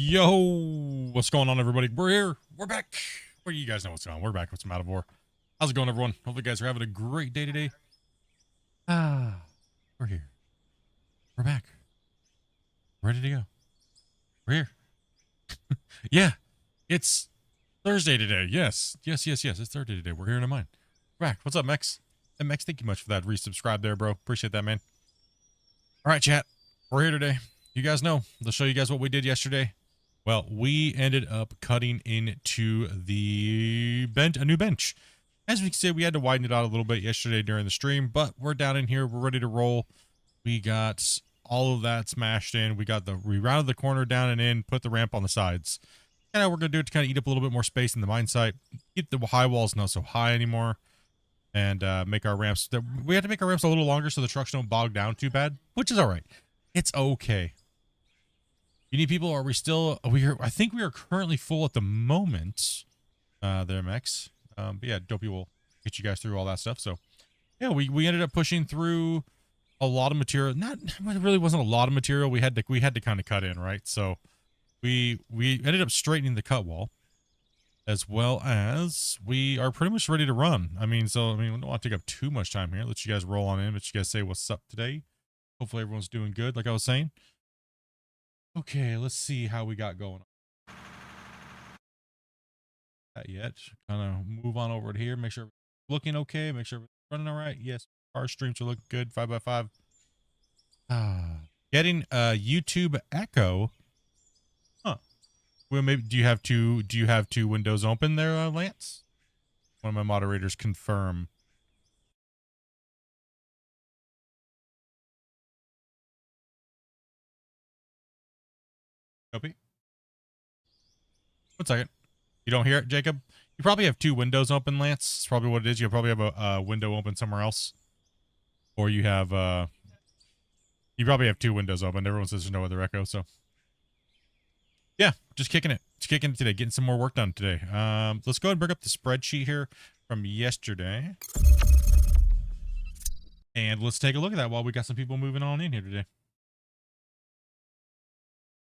Yo, what's going on, everybody? We're here. We're back. Well, you guys know what's going on. We're back with some Out of War. How's it going, everyone? Hopefully you guys are having a great day today. We're here. We're back. Ready to go. We're here. Yeah, it's Thursday today. Yes. It's Thursday today. We're here in a mine. We're back. What's up, Mex? Hey, Mex, thank you much for that resubscribe there, bro. Appreciate that, man. All right, chat. We're here today. You guys know. Let's show you guys what we did yesterday. Well, we ended up cutting into the bench, a new bench. As we can see, we had to widen it out a little bit yesterday during the stream, but we're down in here. We're ready to roll. We got all of that smashed in. We rounded the corner down and in, put the ramp on the sides. And now we're going to do it to kind of eat up a little bit more space in the mine site. Keep the high walls not so high anymore. And make our ramps. We had to make our ramps a little longer so the trucks don't bog down too bad, which is all right. It's okay. You need people? Are we still? I think we are currently full at the moment. There, Mex. But yeah, Dopey will get you guys through all that stuff. So, yeah, we ended up pushing through a lot of material. It really wasn't a lot of material. We had to kind of cut in, right? So, we ended up straightening the cut wall, as well as we are pretty much ready to run. I mean, we don't want to take up too much time here. Let you guys roll on in. Let you guys say what's up today. Hopefully everyone's doing good, like I was saying. Okay, let's see how we got going. Not yet. Kind of move on over to here. Make sure it's looking okay. Make sure it's running all right. Yes, our streams are looking good. 5x5. Getting a YouTube echo. Huh. Well, maybe do you have two windows open there, Lance? One of my moderators confirm. Copy. 1 second. You don't hear it, Jacob? You probably have two windows open, Lance. That's probably what it is. You probably have a window open somewhere else. Or you have, you probably have two windows open. Everyone says there's no other echo, so. Yeah, just kicking it. Just kicking it today. Getting some more work done today. Let's go ahead and bring up the spreadsheet here from yesterday. And let's take a look at that while we got some people moving on in here today.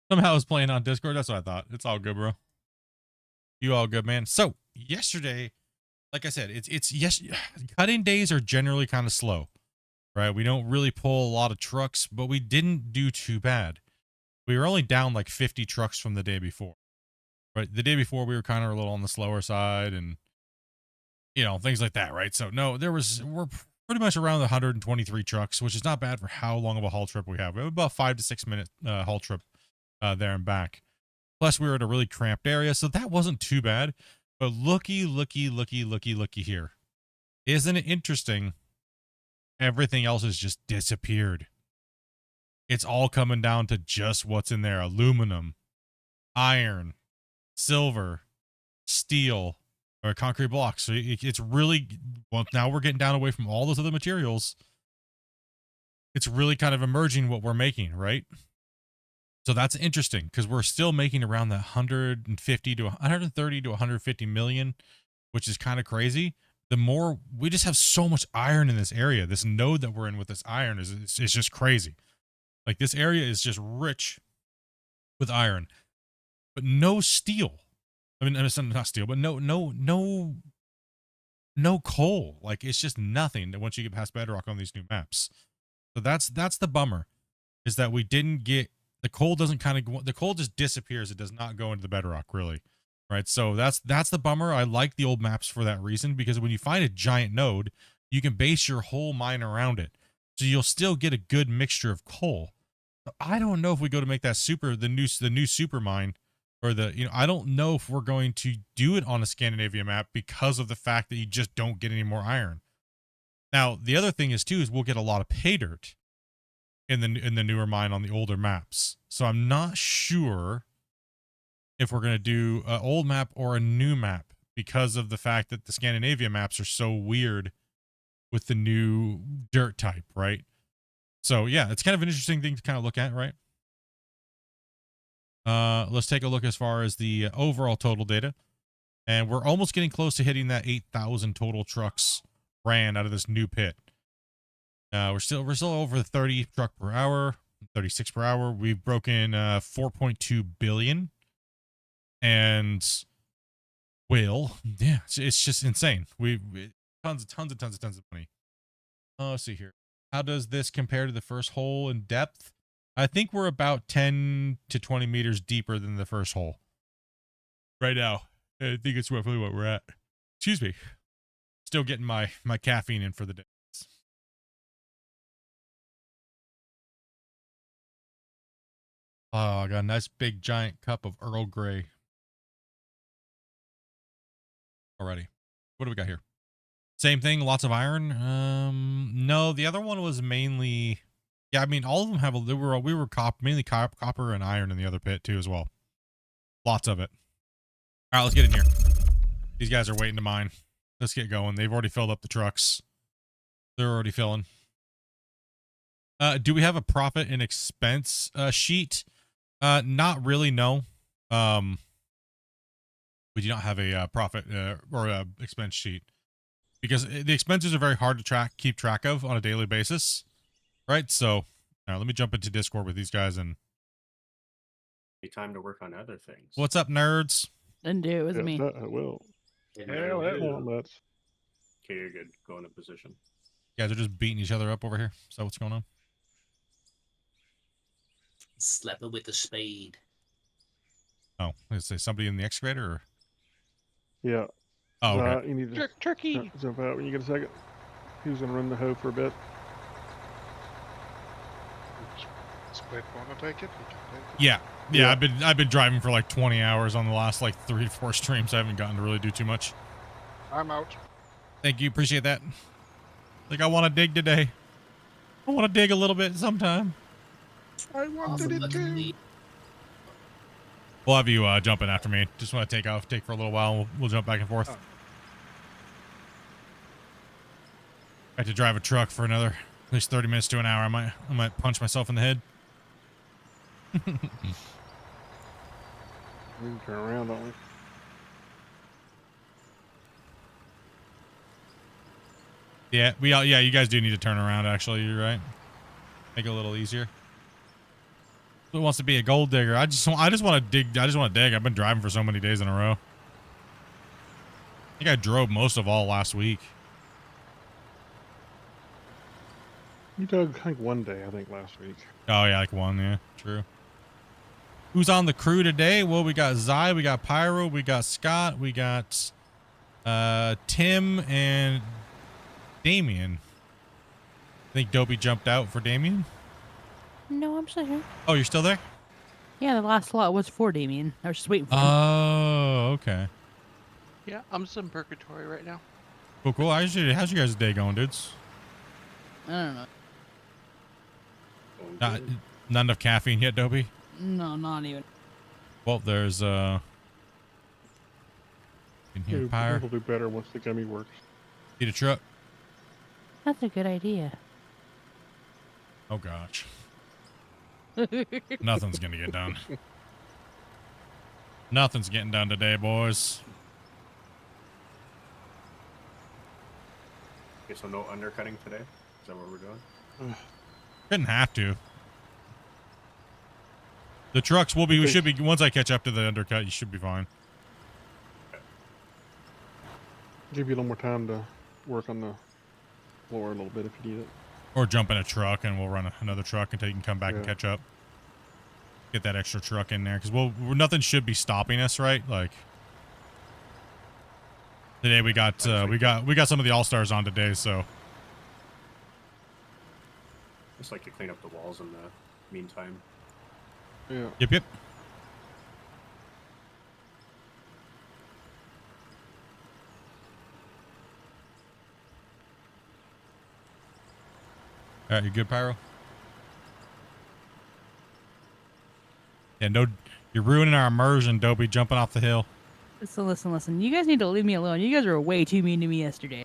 Somehow I was playing on Discord. That's what I thought. It's all good, bro. You all good, man. So yesterday, like I said, yes, cutting days are generally kind of slow, right? We don't really pull a lot of trucks, but we didn't do too bad. We were only down like 50 trucks from the day before, right? The day before we were kind of a little on the slower side and, you know, things like that, right? So no, we're pretty much around the 123 trucks, which is not bad for how long of a haul trip we have. We have about 5 to 6 minute haul trip there and back. Plus, we were in a really cramped area, so that wasn't too bad. But looky here. Isn't it interesting? Everything else has just disappeared. It's all coming down to just what's in there. Aluminum, iron, silver, steel, or concrete blocks. So it's really, well, now we're getting down away from all those other materials. It's really kind of emerging what we're making, right? So that's interesting because we're still making around the 150 to 130 to 150 million, which is kind of crazy. The more we just have so much iron in this area, this node that we're in with this iron is just crazy. Like this area is just rich with iron, but no steel. I mean, it's not steel, but no coal. Like it's just nothing once you get past bedrock on these new maps. So that's the bummer, is that we didn't get. The coal doesn't the coal just disappears. It does not go into the bedrock, really. Right. So that's the bummer. I like the old maps for that reason, because when you find a giant node, you can base your whole mine around it. So you'll still get a good mixture of coal. I don't know if we go to make that the new super mine, or I don't know if we're going to do it on a Scandinavia map because of the fact that you just don't get any more iron. Now, the other thing is we'll get a lot of pay dirt in the newer mine on the older maps. So I'm not sure if we're going to do an old map or a new map, because of the fact that the Scandinavia maps are so weird with the new dirt type, right? So yeah, it's kind of an interesting thing to kind of look at, right? Let's take a look as far as the overall total data. And we're almost getting close to hitting that 8,000 total trucks ran out of this new pit. We're still over 30 truck per hour, 36 per hour. We've broken 4.2 billion And well, yeah, it's just insane. We tons of money. Let's see here. How does this compare to the first hole in depth? I think we're about 10 to 20 meters deeper than the first hole right now. I think it's roughly what we're at. Excuse me. Still getting my caffeine in for the day. Oh, I got a nice big giant cup of Earl Grey already. What do we got here? Same thing, lots of iron. No, the other one was mainly, yeah. I mean, all of them have we were mainly copper and iron in the other pit too as well. Lots of it. All right, let's get in here. These guys are waiting to mine. Let's get going. They've already filled up the trucks. They're already filling. Do we have a profit and expense sheet? Not really. No. We do not have a profit or a expense sheet, because the expenses are very hard to keep track of on a daily basis, right? So let me jump into Discord with these guys and time to work on other things. What's up, nerds? Didn't do it with me. I will. Hell, that won't nuts. Okay, you're good. Go into position. You guys are just beating each other up over here. So what's going on? Slap it with a spade. Oh, let's say somebody in the excavator. Or... Yeah. Oh, okay. You need to turkey. Jump out when you get a second. Who's gonna run the hoe for a bit? Split wanna take it? We can take it. Yeah. Yeah. I've been driving for like 20 hours on the last like 3 to 4 streams. I haven't gotten to really do too much. I'm out. Thank you, appreciate that. Like, I want to dig today. I want to dig a little bit sometime. I wanted it too. We'll have you jump in after me. Just want to take for a little while. We'll jump back and forth. Oh. I have to drive a truck for another at least 30 minutes to an hour. I might punch myself in the head. We can turn around, don't we? Yeah, yeah, you guys do need to turn around, actually. You're right. Make it a little easier. Who wants to be a gold digger? I just want to dig. I just want to dig. I've been driving for so many days in a row. I think I drove most of all last week. You dug, I think, one day, last week. Oh, yeah, like one, yeah, true. Who's on the crew today? Well, we got Zai, we got Pyro, we got Scott, we got Tim and Damien. I think Dopey jumped out for Damien. No, I'm still here. Oh, you're still there? Yeah, the last slot was for Damien. I was just waiting for him. Oh, okay. Yeah, I'm just in purgatory right now. Cool. How's your guys' day going, dudes? I don't know. Not enough caffeine yet, Dopey? No, not even. Well, there's in here, Pyre. We'll do better once the gummy works. Need a truck? That's a good idea. Oh gosh. Nothing's gonna get done. Nothing's getting done today, boys. Okay, so no undercutting today? Is that what we're doing? Couldn't have to. The trucks will be, we should be, once I catch up to the undercut, you should be fine. Give you a little more time to work on the floor a little bit if you need it. Or jump in a truck and we'll run another truck until you can come back and catch up. Get that extra truck in there, because nothing should be stopping us, right? Like today we got some of the all-stars on today, so Just like to clean up the walls in the meantime. Yeah. Yep. All right, you good, Pyro? Yeah, no, you're ruining our immersion, Dopey, jumping off the hill. Listen. You guys need to leave me alone. You guys were way too mean to me yesterday.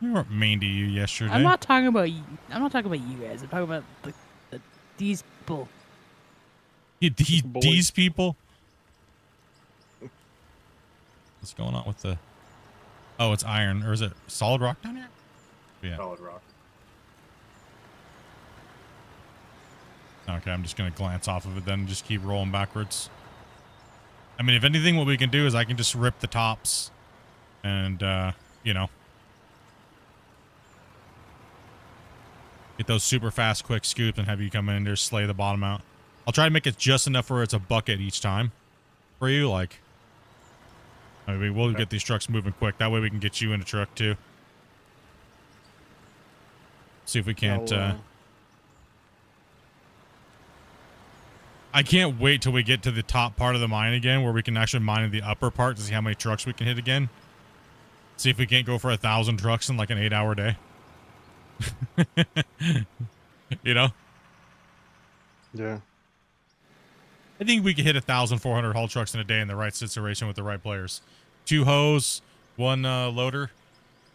We weren't mean to you yesterday. I'm not talking about you. I'm not talking about you guys. I'm talking about these people. These people? What's going on with the... Oh, it's iron. Or is it solid rock down here? Yeah. Solid rock. Okay, I'm just going to glance off of it then and just keep rolling backwards. I mean, if anything, what we can do is I can just rip the tops and, you know, get those super fast, quick scoops and have you come in and just slay the bottom out. I'll try to make it just enough where it's a bucket each time for you. Like, I mean, we'll get these trucks moving quick. That way we can get you in a truck too. See if we can't, I can't wait till we get to the top part of the mine again where we can actually mine in the upper part to see how many trucks we can hit again. See if we can't go for 1,000 trucks in like an 8-hour day. You know? Yeah. I think we could hit 1,400 haul trucks in a day in the right situation with the right players. 2 hoes, 1 loader.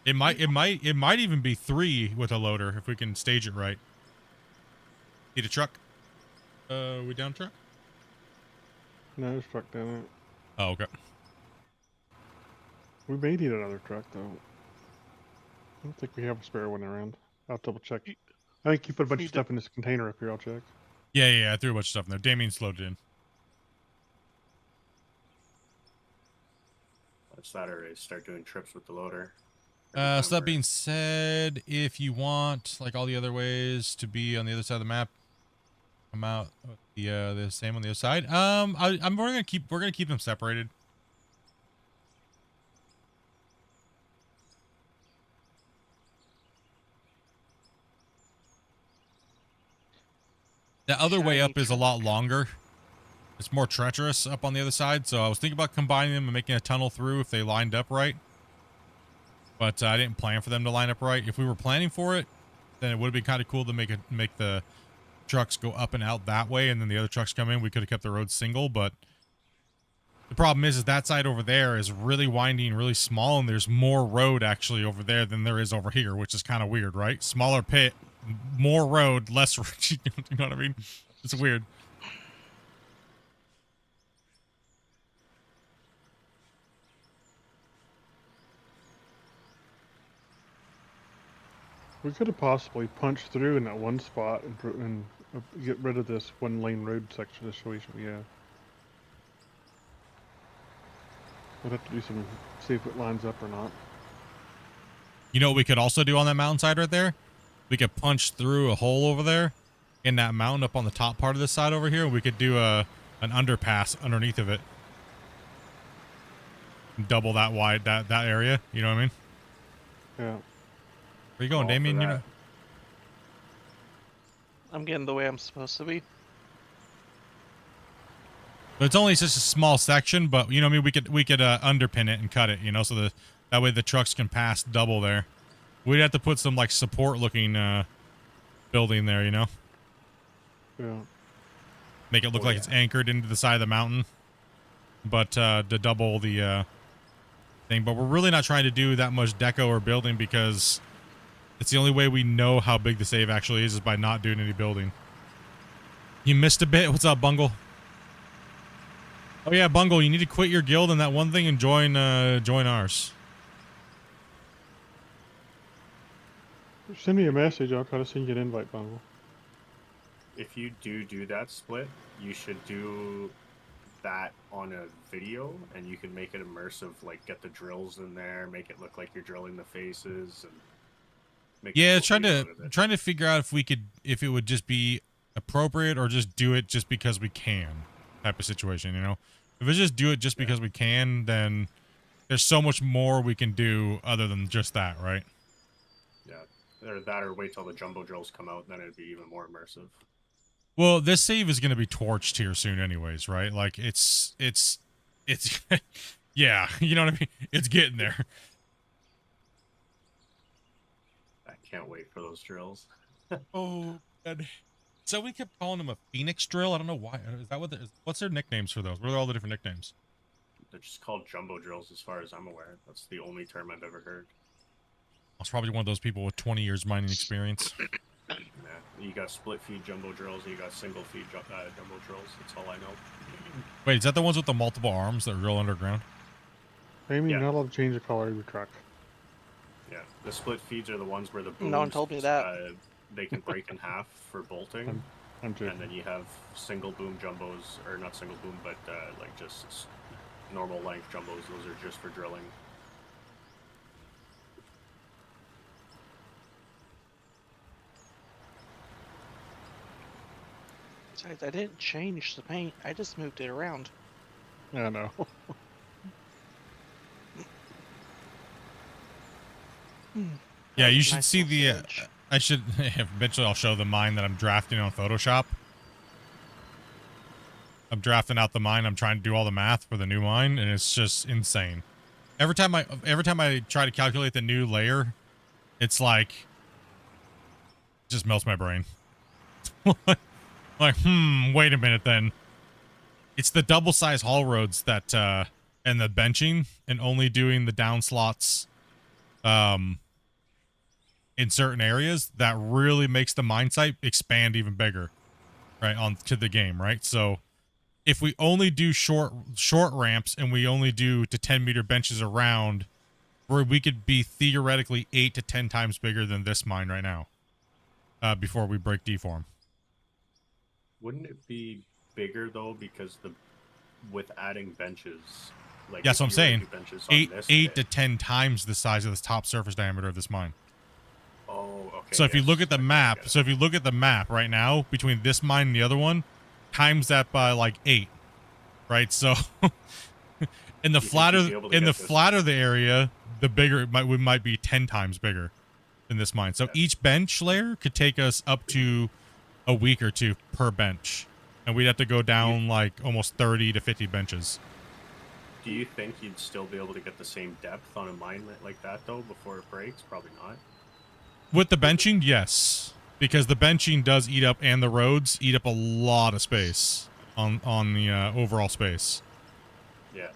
It might even be 3 with a loader if we can stage it right. Need a truck? We down truck? No, there's a truck down there. Oh, okay. We may need another truck though. I don't think we have a spare one around. I'll double check. I think you put a bunch of stuff in this container up here. I'll check. Yeah, I threw a bunch of stuff in there. Damien's loaded in. That's that, or start doing trips with the loader. So that being said, if you want, like all the other ways to be on the other side of the map, come out the same on the other side. We're gonna keep them separated. The other way up is a lot longer. It's more treacherous up on the other side, so I was thinking about combining them and making a tunnel through if they lined up right. But I didn't plan for them to line up right. If we were planning for it, then it would have been kind of cool to make the trucks go up and out that way, and then the other trucks come in. We could have kept the road single, but the problem is that side over there is really windy and really small, and there's more road actually over there than there is over here, which is kind of weird, right? Smaller pit, more road, less road. You know what I mean? It's weird. We could have possibly punched through in that one spot and get rid of this 1-lane road section situation we have. We'd have to do some, see if it lines up or not. You know what we could also do on that mountainside right there? We could punch through a hole over there in that mountain up on the top part of this side over here. We could do an underpass underneath of it. Double that wide, that area. You know what I mean? Yeah. Where you going, Damien? You know? I'm getting the way I'm supposed to be. It's only just a small section, but you know what I mean? We could underpin it and cut it, you know, so that way the trucks can pass double there. We'd have to put some like support looking building there, you know? Yeah. Make it look like it's anchored into the side of the mountain. But to double the thing. But we're really not trying to do that much deco or building because it's the only way we know how big the save actually is by not doing any building. You missed a bit. What's up, Bungle? Oh yeah, Bungle, you need to quit your guild and that one thing and join ours. Send me a message. I'll try to send you an invite, Bungle. If you do that split, you should do that on a video, and you can make it immersive. Like get the drills in there, make it look like you're drilling the faces, and make yeah, a cool video out of it. trying to figure out if it would just be appropriate or just do it just because we can type of situation, you know. If it's just do it just because we can, then there's so much more we can do other than just that, right? Yeah, or that, or wait till the jumbo drills come out, then it'd be even more immersive. Well, this save is going to be torched here soon anyways, right? Like, it's yeah, you know what I mean? It's getting there. I can't wait for those drills. Oh, God. So we kept calling them a Phoenix drill. I don't know why. Is that what's their nicknames for those? What are all the different nicknames? They're just called jumbo drills as far as I'm aware. That's the only term I've ever heard. I was probably one of those people with 20 years mining experience. Yeah, you got split feed jumbo drills, and you got single feed jumbo drills. That's all I know. Wait, is that the ones with the multiple arms that drill underground? Amy, Yeah. you're not allowed to change the color of your truck. Yeah, the split feeds are the ones where the booms, No one told me that. They can break in half for bolting. I'm joking. And then you have single boom jumbos, or not single boom, but like just normal length jumbos. Those are just for drilling. Besides, I didn't change the paint. I just moved it around. Yeah, I know. Yeah, That you was a should nice see little the. sandwich. I should eventually. I'll show the mine that I'm drafting on Photoshop. I'm drafting out the mine. I'm trying to do all the math for the new mine, and it's just insane. Every time I try to calculate the new layer, it's like just melts my brain. Like, wait a minute then. It's the double size haul roads that and the benching and only doing the down slots in certain areas that really makes the mine site expand even bigger, right, on to the game, right? So if we only do short ramps and we only do to 10-meter benches around, where we could be theoretically 8 to 10 times bigger than this mine right now, before we break deform. Wouldn't it be bigger though because with adding benches? Like That's if what I'm you were to saying. do benches on 8 this 8 to pit- 10 times the size of the top surface diameter of this mine. Oh, okay. So if you look at the okay, I map, get it. so if you look at the map right now between this mine and the other one, times that by like 8, right? So in the You think you'd be able to get this- flatter the area, the bigger we might be 10 times bigger than this mine. So Yeah. each bench layer could take us up to a week or two per bench, and we'd have to go down like almost 30 to 50 benches. Do you think you'd still be able to get the same depth on a mine like that though before it breaks? Probably not. With the benching, yes, because the benching does eat up, and the roads eat up a lot of space on the overall space. Yeah.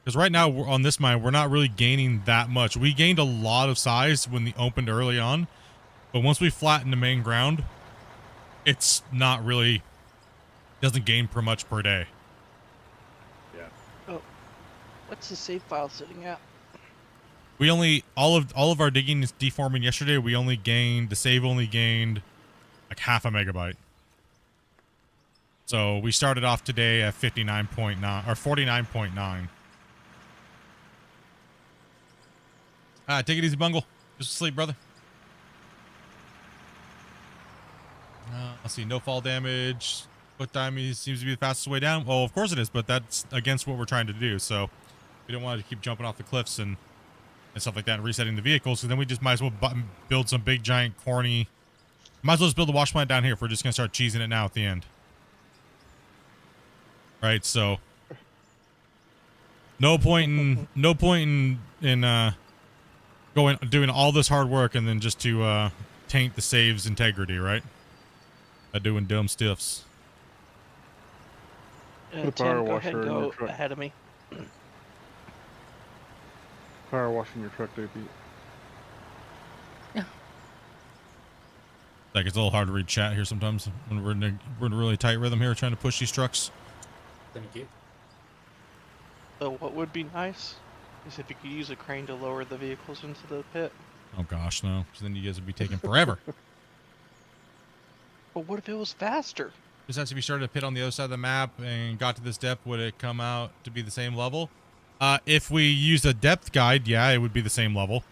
Because right now on this mine, we're not really gaining that much. We gained a lot of size when we opened early on, but once we flatten the main ground, it's not really doesn't gain per much per day. Yeah. What's the save file sitting at? We only all of our digging is deforming yesterday. We only gained the save only gained like half a megabyte. So we started off today at 59.9 or 49.9. Take it easy, Bungle. Just sleep, brother. Let's see. No fall damage. Foot damage seems to be the fastest way down. Well, of course it is, but that's against what we're trying to do. So we don't want to keep jumping off the cliffs and stuff like that and resetting the vehicles. So then we just might as well build some big, giant, corny. Might as well just build a wash plant down here if we're just going to start cheesing it now at the end. Right, so no point in doing all this hard work and then just to taint the save's integrity, right? By doing dumb stiffs. Put a Tim, power go ahead washer and in your go truck. ahead of me. Power washing your truck, there, Pete. Like, it's a little hard to read chat here sometimes when we're in a really tight rhythm here trying to push these trucks. Thank you. So what would be nice is if you could use a crane to lower the vehicles into the pit. Oh gosh, no. So then you guys would be taking forever. But what if it was faster? Just as if you started a pit on the other side of the map and got to this depth, would it come out to be the same level? If we used a depth guide, yeah, it would be the same level.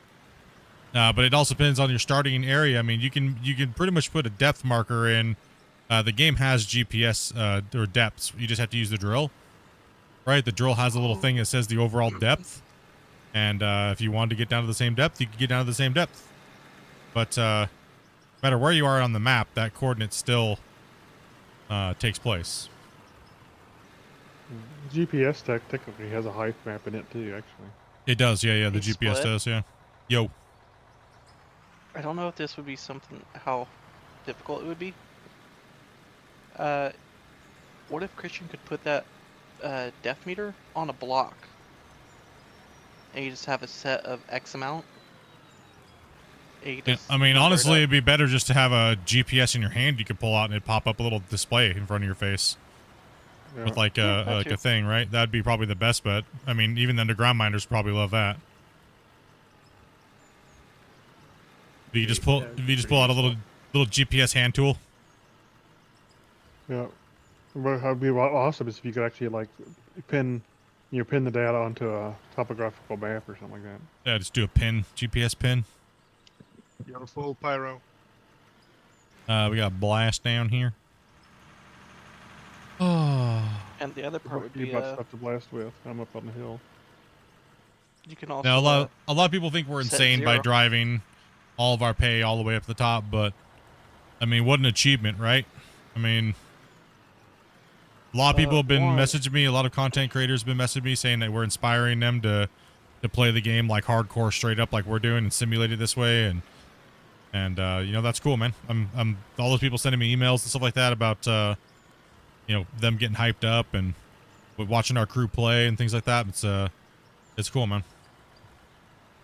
But it also depends on your starting area. I mean, you can pretty much put a depth marker in. The game has GPS or depths. You just have to use the drill, right? The drill has a little thing that says the overall depth, and if you wanted to get down to the same depth, you could get down to the same depth. But no matter where you are on the map, that coordinate still takes place. GPS technically has a height map in it too, actually. It does, yeah. The Hey, GPS Split. does, yeah. Yo. I don't know if this would be something, how difficult it would be. What if Christian could put that depth meter on a block? And you just have a set of X amount? And you Yeah, just I mean, number it honestly, up? it'd be better just to have a GPS in your hand you could pull out and it'd pop up a little display in front of your face Yeah. with like Yeah, that like too. a thing, right? That'd be probably the best bet. I mean, even the underground miners probably love that. If you just pull, Yeah, if you just pull out a little GPS hand tool. Yeah. What would be awesome is if you could actually like pin the data onto a topographical map or something like that. Yeah, just do a pin, GPS pin. You're full pyro. We got a blast down here. Oh. And the other part would You've be got stuff to blast with. I'm up on the hill. you can also Now, a lot of people think we're set insane by 0. driving all of our pay all the way up to the top, but I mean, what an achievement, right? I mean, a lot of people have been messaging me. A lot of content creators have been messaging me saying that we're inspiring them to play the game like hardcore, straight up, like we're doing, and simulate it this way. And you know, that's cool, man. I'm all those people sending me emails and stuff like that about you know, them getting hyped up and watching our crew play and things like that. It's cool, man.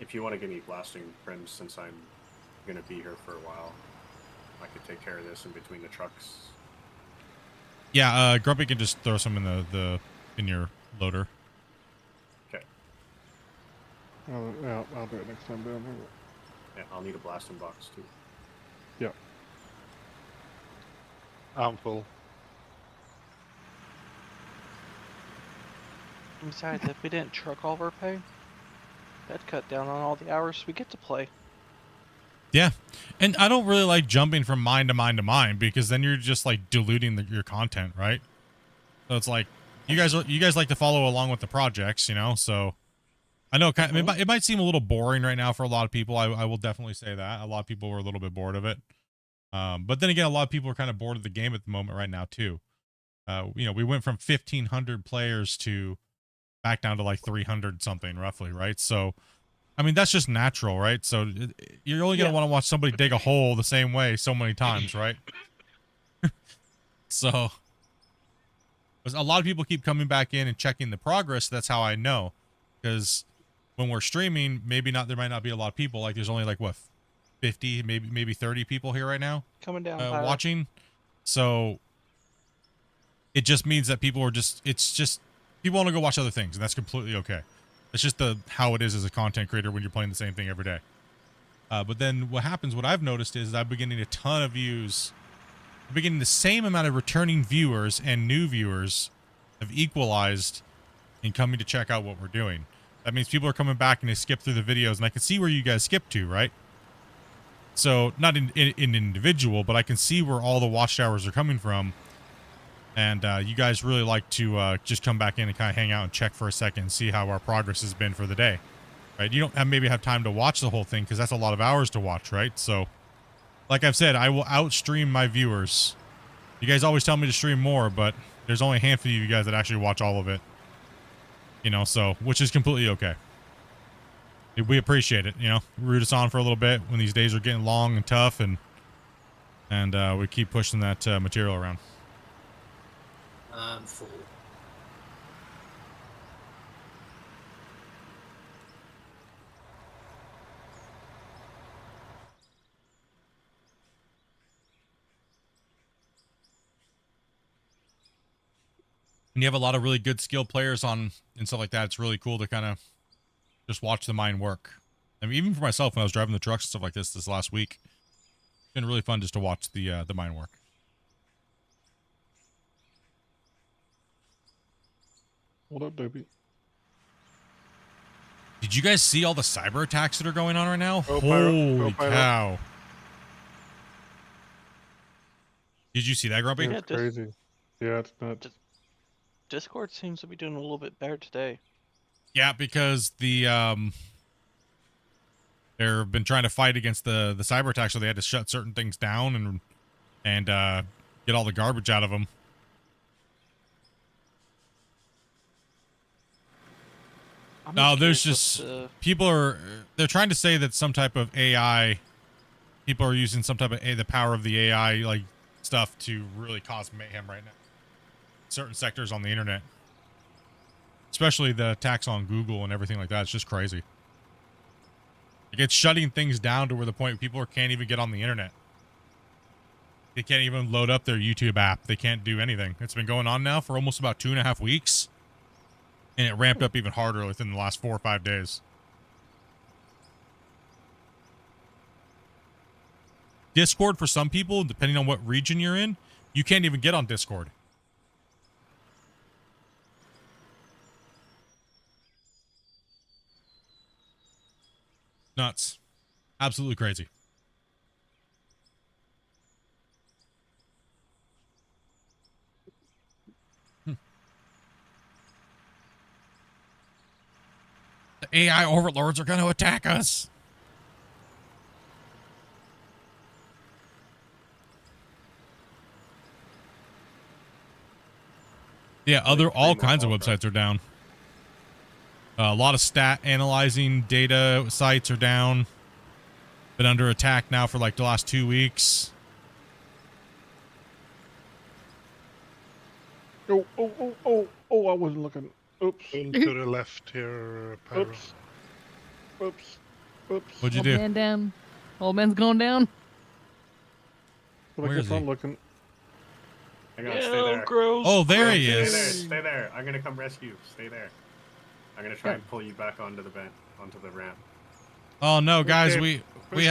If you want to give me blasting friends, since I'm gonna be here for a while, I could take care of this in between the trucks. Yeah, Grumpy can just throw some in the in your loader. Okay. I'll do it next time down here. Yeah, I'll need a blasting box too. Yep. I'm full. Besides, if we didn't truck all of our pay, that'd cut down on all the hours we get to play. Yeah, and I don't really like jumping from mine to mine to mine because then you're just like diluting your content, right? So it's like you guys like to follow along with the projects, you know. So I know it might seem a little boring right now for a lot of people. I will definitely say that a lot of people were a little bit bored of it. But then again, a lot of people are kind of bored of the game at the moment right now too. You know, we went from 1,500 players to back down to like 300 something roughly, right? So I mean, that's just natural, right? So you're only going to want to watch somebody dig a hole the same way so many times, right? So a lot of people keep coming back in and checking the progress. That's how I know. Because when we're streaming, there might not be a lot of people. Like there's only like, what, 50, maybe 30 people here right now Coming down, watching. So it just means that people want to go watch other things, and that's completely okay. It's just how it is as a content creator when you're playing the same thing every day. But then what I've noticed is I'm beginning a ton of views. I'm beginning the same amount of returning viewers and new viewers have equalized in coming to check out what we're doing. That means people are coming back and they skip through the videos, and I can see where you guys skip to, right? So not in individual, but I can see where all the watch hours are coming from. And you guys really like to just come back in and kind of hang out and check for a second and see how our progress has been for the day, right? You don't maybe have time to watch the whole thing because that's a lot of hours to watch, right? So, like I've said, I will outstream my viewers. You guys always tell me to stream more, but there's only a handful of you guys that actually watch all of it. You know, so, which is completely okay. We appreciate it, you know. Root us on for a little bit when these days are getting long and tough, and we keep pushing that material around. I'm full. And you have a lot of really good skilled players on and stuff like that. It's really cool to kind of just watch the mine work. I mean, even for myself when I was driving the trucks and stuff like this last week, it's been really fun just to watch the mine work. What up, Dopey? Did you guys see all the cyber attacks that are going on right now? Go Pyro. Holy Go Pyro. cow. Did you see that, Grumpy? Yeah, it's crazy. Yeah, it's nuts. Discord seems to be doing a little bit better today. Yeah, because they've been trying to fight against the cyber attack, so they had to shut certain things down and get all the garbage out of them. No, there's just they're trying to say that some type of AI, people are using some type of the power of the AI like stuff to really cause mayhem right now. Certain sectors on the internet, especially the attacks on Google and everything like that. It's just crazy. Like it's shutting things down to where the point people can't even get on the internet. They can't even load up their YouTube app. They can't do anything. It's been going on now for almost about 2.5 weeks. And it ramped up even harder within the last 4 or 5 days. Discord, for some people, depending on what region you're in, you can't even get on Discord. Nuts. Absolutely crazy. The AI overlords are going to attack us. Yeah, all kinds of websites are down. A lot of stat analyzing data sites are down. Been under attack now for like the last 2 weeks. Oh, I wasn't looking. Oops. To the left here, Pyro. Oops. What'd you Old do? man down. Old man's going down. But I Where guess is he? I'm looking. Hang on, stay there. gross. Oh, there he Stay there, is. stay there. I'm gonna come rescue. Stay there. I'm gonna try and pull you back onto the ramp. Oh no, guys, Okay. we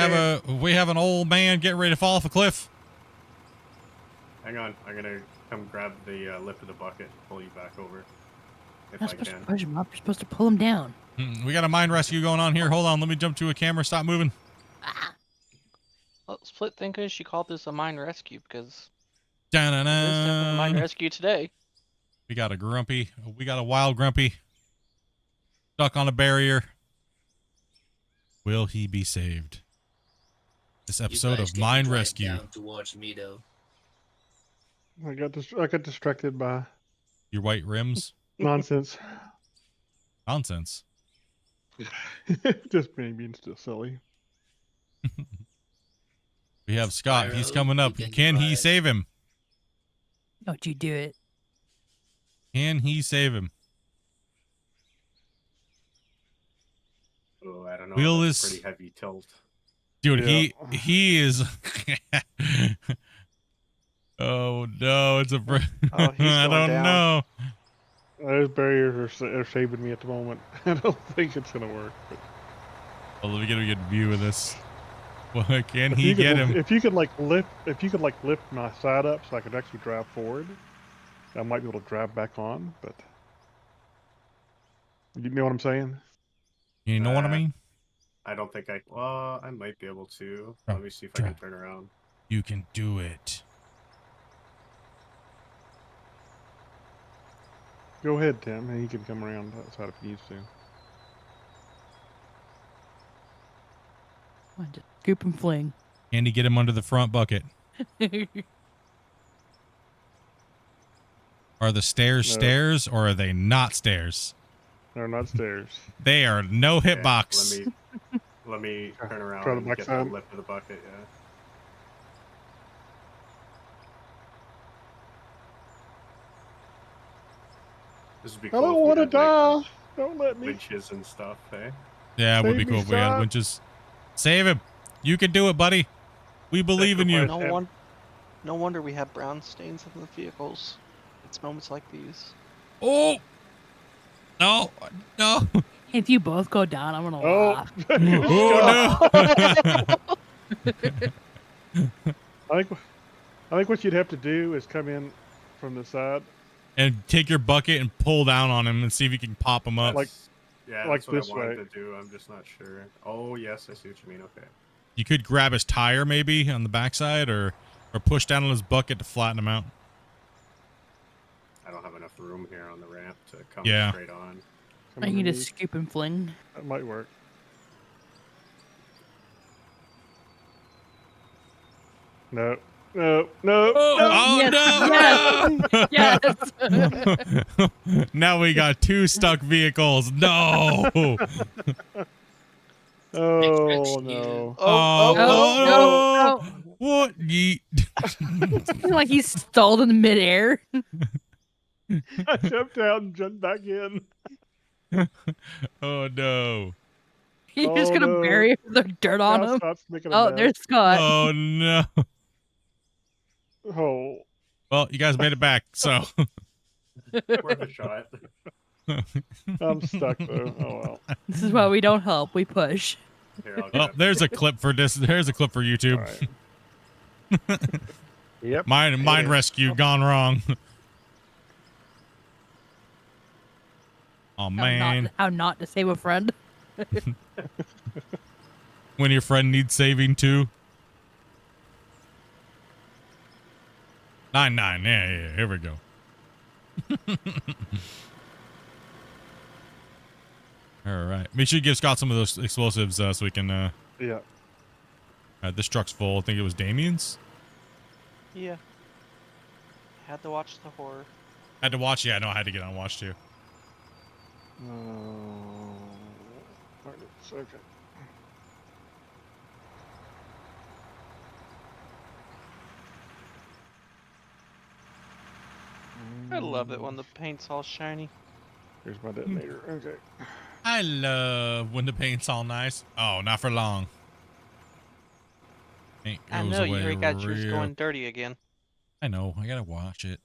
have an old man getting ready to fall off a cliff. Hang on, I'm gonna come grab the lip of the bucket and pull you back over. If You're not I supposed can. to push him up. You're supposed to pull him down. We got a mine rescue going on here. Hold on, let me jump to a camera. Stop moving. Well, Split thinking she called this a mine rescue because Da-na-na. it is definitely a mine rescue today. We got a wild grumpy stuck on a barrier. Will he be saved? This episode of Mine Rescue. Down to watch me though. I got distracted by Your white rims? nonsense. Nonsense. Just me being still silly. We have Scott. He's Spyro, coming up. you Can he drive. save him? Don't you do it. Can he save him? Oh, I don't know. Will That's this- pretty heavy tilt. Dude, Yeah. he is. Oh no, it's a. Oh, he's I going don't down. know. Those barriers are saving me at the moment. I don't think it's gonna work. But Well, let me get a good view of this. Well, can if he you could- get him? If you could lift my side up so I could actually drive forward, I might be able to drive back on. But you know what I'm saying? You know what I mean? I don't think well, I might be able to. Oh, Let me see if I can turn around. You can do it. Go ahead, Tim, and you can come around outside if you need to. Come on, just scoop and fling. Can he get him under the front bucket? Are the stairs No. stairs or are they not stairs? They're not stairs. They are no Okay, hitbox. Let me turn around Try the and get the backside. lip of the bucket. Yeah. This would be I cool. don't if we want to had, like, die. Don't let me. winches and stuff. Hey. Yeah, it would be Save me, cool if we had son. winches. Save him. You can do it, buddy. We believe in you. Sacrifice. No wonder we have brown stains in the vehicles. It's moments like these. Oh! No! No! If you both go down, I'm gonna Oh, laugh. Oh no! I think what you'd have to do is come in from the side, And take your bucket and pull down on him and see if you can pop him up. Like- Yeah, like that's what this I wanted way. to do. I'm just not sure. Oh yes, I see what you mean. Okay. You could grab his tire maybe on the backside or push down on his bucket to flatten him out. I don't have enough room here on the ramp to come Yeah. straight on. I can just scoop and fling. That might work. No. Oh, Yes, no! Yes. Now we got two stuck vehicles. No! Oh rescue. no. Oh, no, no. What? Yeet. Like he's stalled in midair. I jumped out and jumped back in. Oh no. He's Oh, gonna no. bury the dirt on Now him. Scott's making a Oh, mess. there's Scott. Oh no. Oh. Well, you guys made it back, so Worth a shot. I'm stuck though. Oh well. This is why we don't help. We push. Here, I'll well, grab there's a clip for this. There's a clip for YouTube. All right. Yep. Mine Yeah. rescue gone wrong. Oh man. How not to save a friend. When your friend needs saving too. 9-9. Yeah. Here we go. All right. Make sure you give Scott some of those explosives so we can. Yeah. This truck's full. I think it was Damien's. Yeah. Had to watch the horror. Had to watch. Yeah, I know. I had to get on watch too. Okay. I love it when the paint's all shiny. Here's my detonator. Okay. I love when the paint's all nice. Oh, not for long. Paint I goes know, you away already got yours real- going dirty again. I know. I gotta watch it.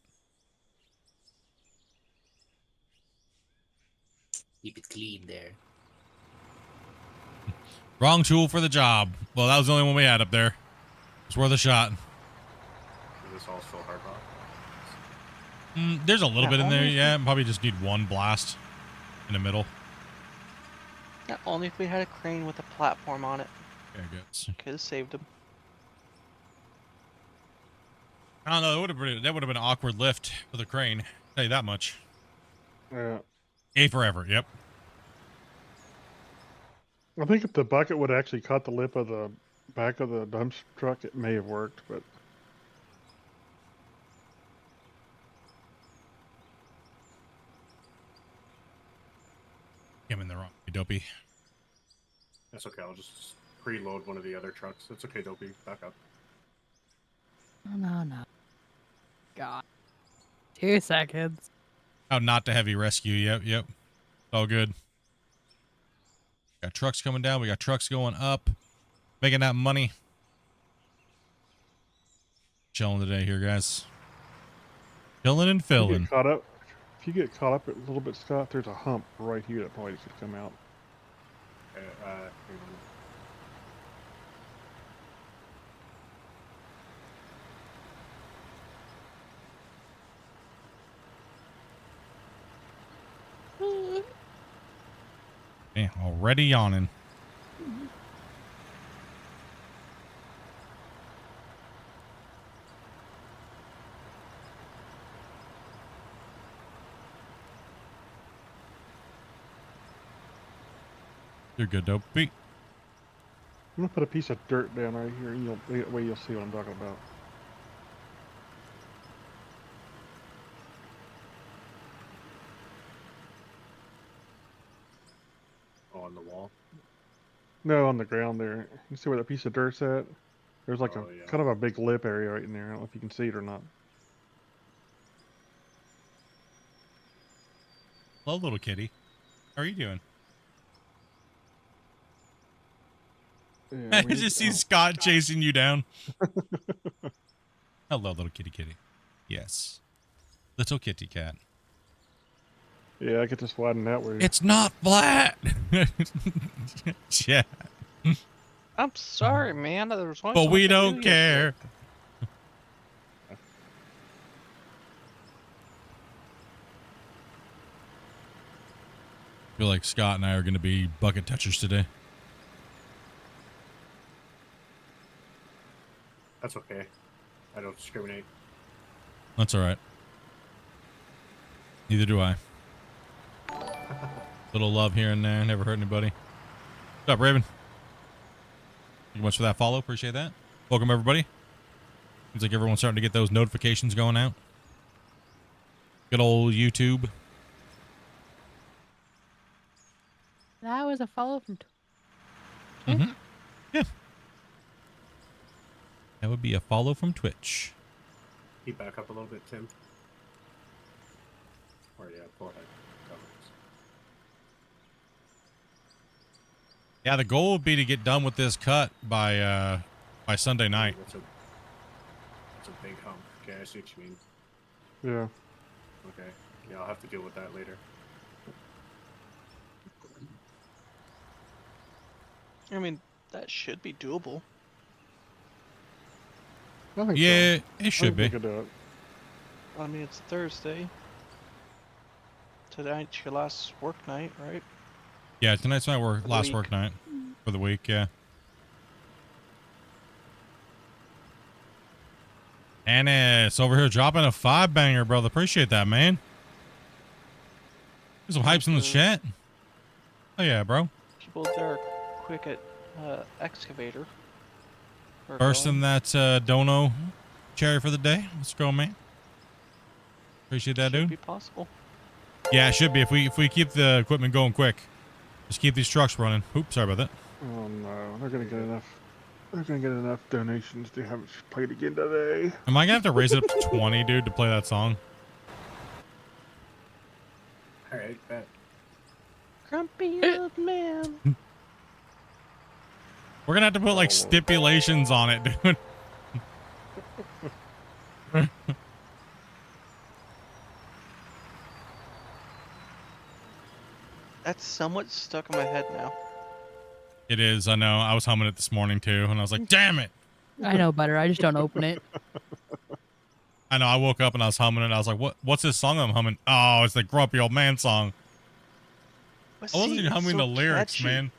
Keep it clean there. Wrong tool for the job. Well, that was the only one we had up there. It's worth a shot. Is this all still hard rock? There's a little Yeah, bit in there. only if Yeah, probably just need one blast in the middle. Not only if we had a crane with a platform on it. Yeah, good. Could have saved him. I don't know. That would have been an awkward lift with a crane. Tell you that much. Yeah. A forever. Yep. I think if the bucket would actually caught the lip of the back of the dump truck, it may have worked, but Came in the wrong. Dopey. That's okay. I'll just preload one of the other trucks. It's okay, Dopey. Back up. No. God. 2 seconds. Oh, not the heavy rescue. Yep. All good. Got trucks coming down. We got trucks going up. Making that money. Chilling today here, guys. Chilling and if you filling. get caught up. If you get caught up a little bit, Scott, there's a hump right here that probably should come out. Okay, hang on. Yeah, already yawning. You're good, Dopey. I'm gonna put a piece of dirt down right here, and you'll see what I'm talking about. Oh, on the wall. No, on the ground there. You see where that piece of dirt's at? There's like Oh, a yeah. kind of a big lip area right in there. I don't know if you can see it or not. Hello, little kitty. How are you doing? Yeah, I just see Scott chasing you down. Hello, little kitty. Yes. Little kitty cat. Yeah, I get this widen that way. It's not flat. Yeah. I'm sorry, man. There was only But so we much I don't knew care. I feel like Scott and I are going to be bucket touchers today. That's okay. I don't discriminate. That's all right. Neither do I. Little love here and there. Never hurt anybody. What's up, Raven? Thank you much for that follow. Appreciate that. Welcome, everybody. Seems like everyone's starting to get those notifications going out. Good old YouTube. That was a follow from. Mm-hmm. Yeah. That would be a follow from Twitch. Keep back up a little bit, Tim. Or yeah, pull ahead. Yeah, the goal would be to get done with this cut by Sunday night. That's a big hump. Okay, I see what you mean. Yeah. Okay. Yeah, I'll have to deal with that later. I mean, that should be doable. I think Yeah, so. it should be. We could do it. I mean, it's Thursday. Tonight's your last work night, right? Yeah, tonight's my the last week. work night for the week. Yeah. Annis over here dropping a 5-banger, brother. Appreciate that, man. There's some hypes in the chat. Oh yeah, bro. People that are quick at excavator. Or Bursting going. that dono cherry for the day. Let's go, man. Appreciate that, Should dude. be possible. Yeah, it should be if we keep the equipment going quick. Just keep these trucks running. Oops, sorry about that. Oh no, they're gonna get enough. They're gonna get enough donations to have it played again today. Am I gonna have to raise it up to 20, dude, to play that song? All right, bet. Grumpy old man. We're gonna have to put like stipulations on it, dude. That's somewhat stuck in my head now. It is, I know. I was humming it this morning too, and I was like, damn it. I know better. I just don't open it. I know, I woke up and I was humming it. I was like, what's this song I'm humming? Oh, it's the Grumpy Old Man song. But I wasn't see, even it's humming so the lyrics, catchy. man.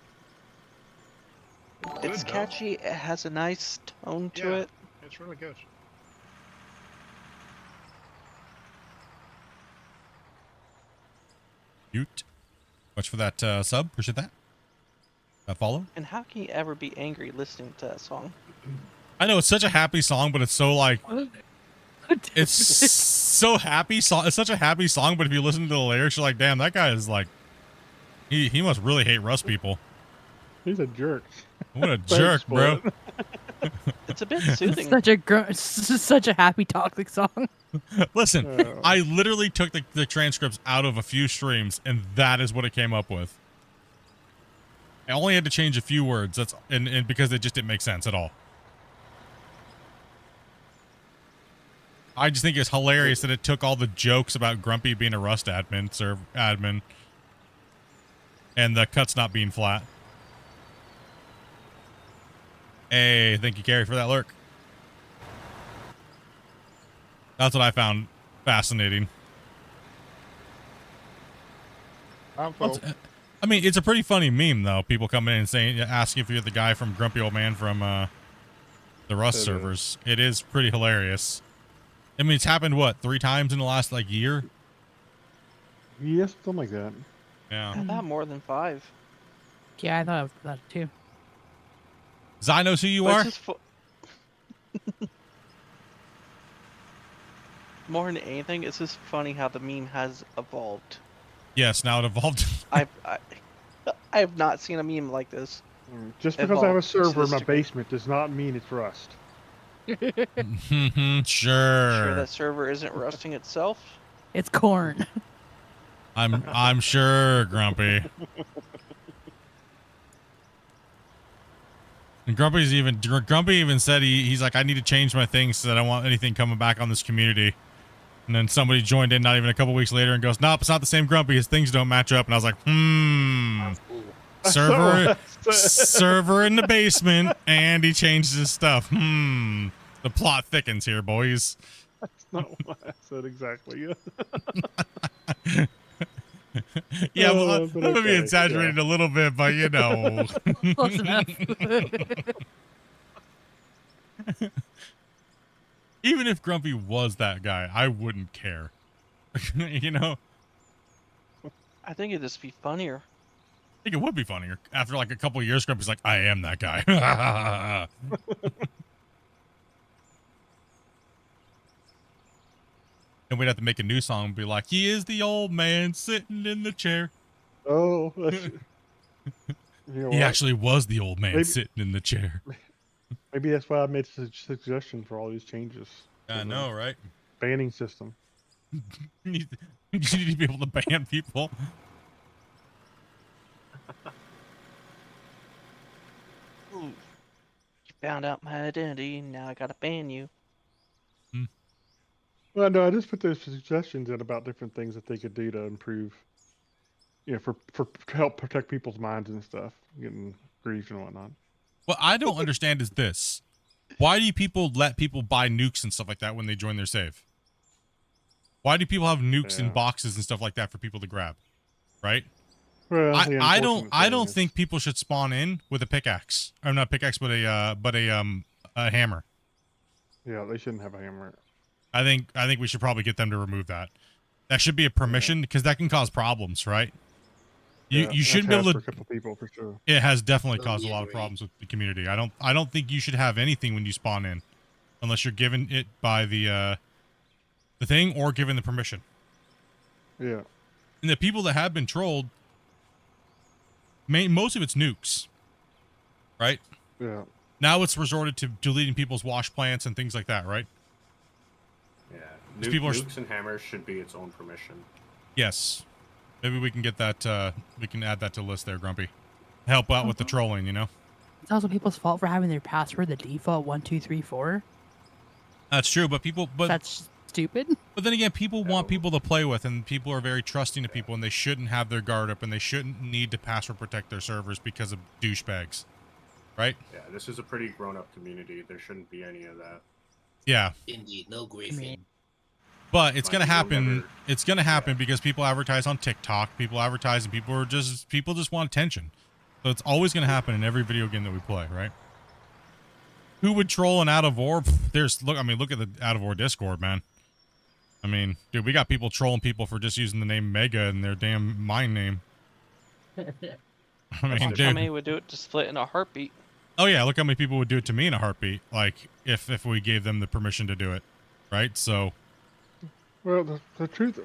It's Good, though. catchy. It has a nice tone to Yeah. it. It's really good. Cute. Much for that sub. Appreciate that. Follow. And how can you ever be angry listening to that song? I know it's such a happy song, but it's so like it's so happy song. It's such a happy song, but if you listen to the lyrics, you're like, damn, that guy is like, he must really hate Rust people. He's a jerk. What a jerk, bro. It's a bit soothing. Such a happy toxic song. Listen, Oh. I literally took the transcripts out of a few streams, and that is what it came up with. I only had to change a few words. That's and because it just didn't make sense at all. I just think it's hilarious that it took all the jokes about Grumpy being a Rust admin, and the cuts not being flat. Hey, thank you, Carrie, for that lurk. That's what I found fascinating. I'm Well, full. I mean, it's a pretty funny meme, though. People coming in and saying, asking if you're the guy from Grumpy Old Man from the Rust It is. servers. It is pretty hilarious. I mean, it's happened, what, 3 times in the last, like, year? Yes, something like that. Yeah. I thought more than 5. Yeah, I thought of that too. Zai knows who you But are? it's just more than anything, it's just funny how the meme has evolved. Yes, now it evolved. I have not seen a meme like this. Just because I have a Evolved to server in this my degree. basement does not mean it's Rust. Sure. Sure that server isn't rusting itself. It's corn. I'm sure, Grumpy. And Grumpy even said he's like, I need to change my things so that I don't want anything coming back on this community. And then somebody joined in not even a couple weeks later and goes, nope, it's not the same Grumpy. His things don't match up. And I was like, server in the basement, and he changed his stuff. The plot thickens here, boys. That's not what I said exactly. Yeah, well, Oh, I'm but gonna be okay, exaggerating a little bit, but you know. Close enough. Even if Grumpy was that guy, I wouldn't care. You know? I think it'd just be funnier. I think it would be funnier. After like a couple of years, Grumpy's like, I am that guy. And we'd have to make a new song and be like, he is the old man sitting in the chair. Oh, that's, you know He what? actually was the old man Maybe- sitting in the chair. Maybe that's why I made a suggestion for all these changes. I know, right? Banning system. You need to be able to ban people. Ooh. You found out my identity, now I gotta ban you. Well, no, I just put those suggestions in about different things that they could do to improve, for to help protect people's minds and stuff, getting grief and whatnot. What I don't understand is this. Why do people let people buy nukes and stuff like that when they join their save? Why do people have nukes in Yeah. boxes and stuff like that for people to grab? Right? Well, the I don't unfortunate thing think people should spawn in with a pickaxe. Or not pickaxe, but a hammer. Yeah, they shouldn't have a hammer. I think we should probably get them to remove that. That should be a permission because that can cause problems, right? You Yeah, you shouldn't be that's able for to. a couple people for sure. It has definitely caused a Totally lot of agree. problems with the community. I don't think you should have anything when you spawn in, unless you're given it by the thing or given the permission. Yeah. And the people that have been trolled, most of it's nukes, right? Yeah. Now it's resorted to deleting people's wash plants and things like that, right? Yeah. These people are- Nukes and hammers should be its own permission. Yes. Maybe we can get that. We can add that to the list there, Grumpy. Help out with the trolling, you know. It's also people's fault for having their password the default 1234. That's true, but That's stupid. But then again, people want people to play with, and people are very trusting of people, and they shouldn't have their guard up, and they shouldn't need to password protect their servers because of douchebags, right? Yeah, this is a pretty grown-up community. There shouldn't be any of that. Yeah, Indeed, no griefing. but it's gonna But you'll happen. never- It's gonna happen because people advertise on TikTok. People advertise, and people just want attention. So it's always gonna happen in every video game that we play, right? Who would troll an Out of War? Look at the Out of War Discord, man. I mean, dude, we got people trolling people for just using the name Mega in their damn mine name. I mean, How dude. many would do it to split in a heartbeat? Oh yeah, look how many people would do it to me in a heartbeat. Like if we gave them the permission to do it, right? So Well, the truth.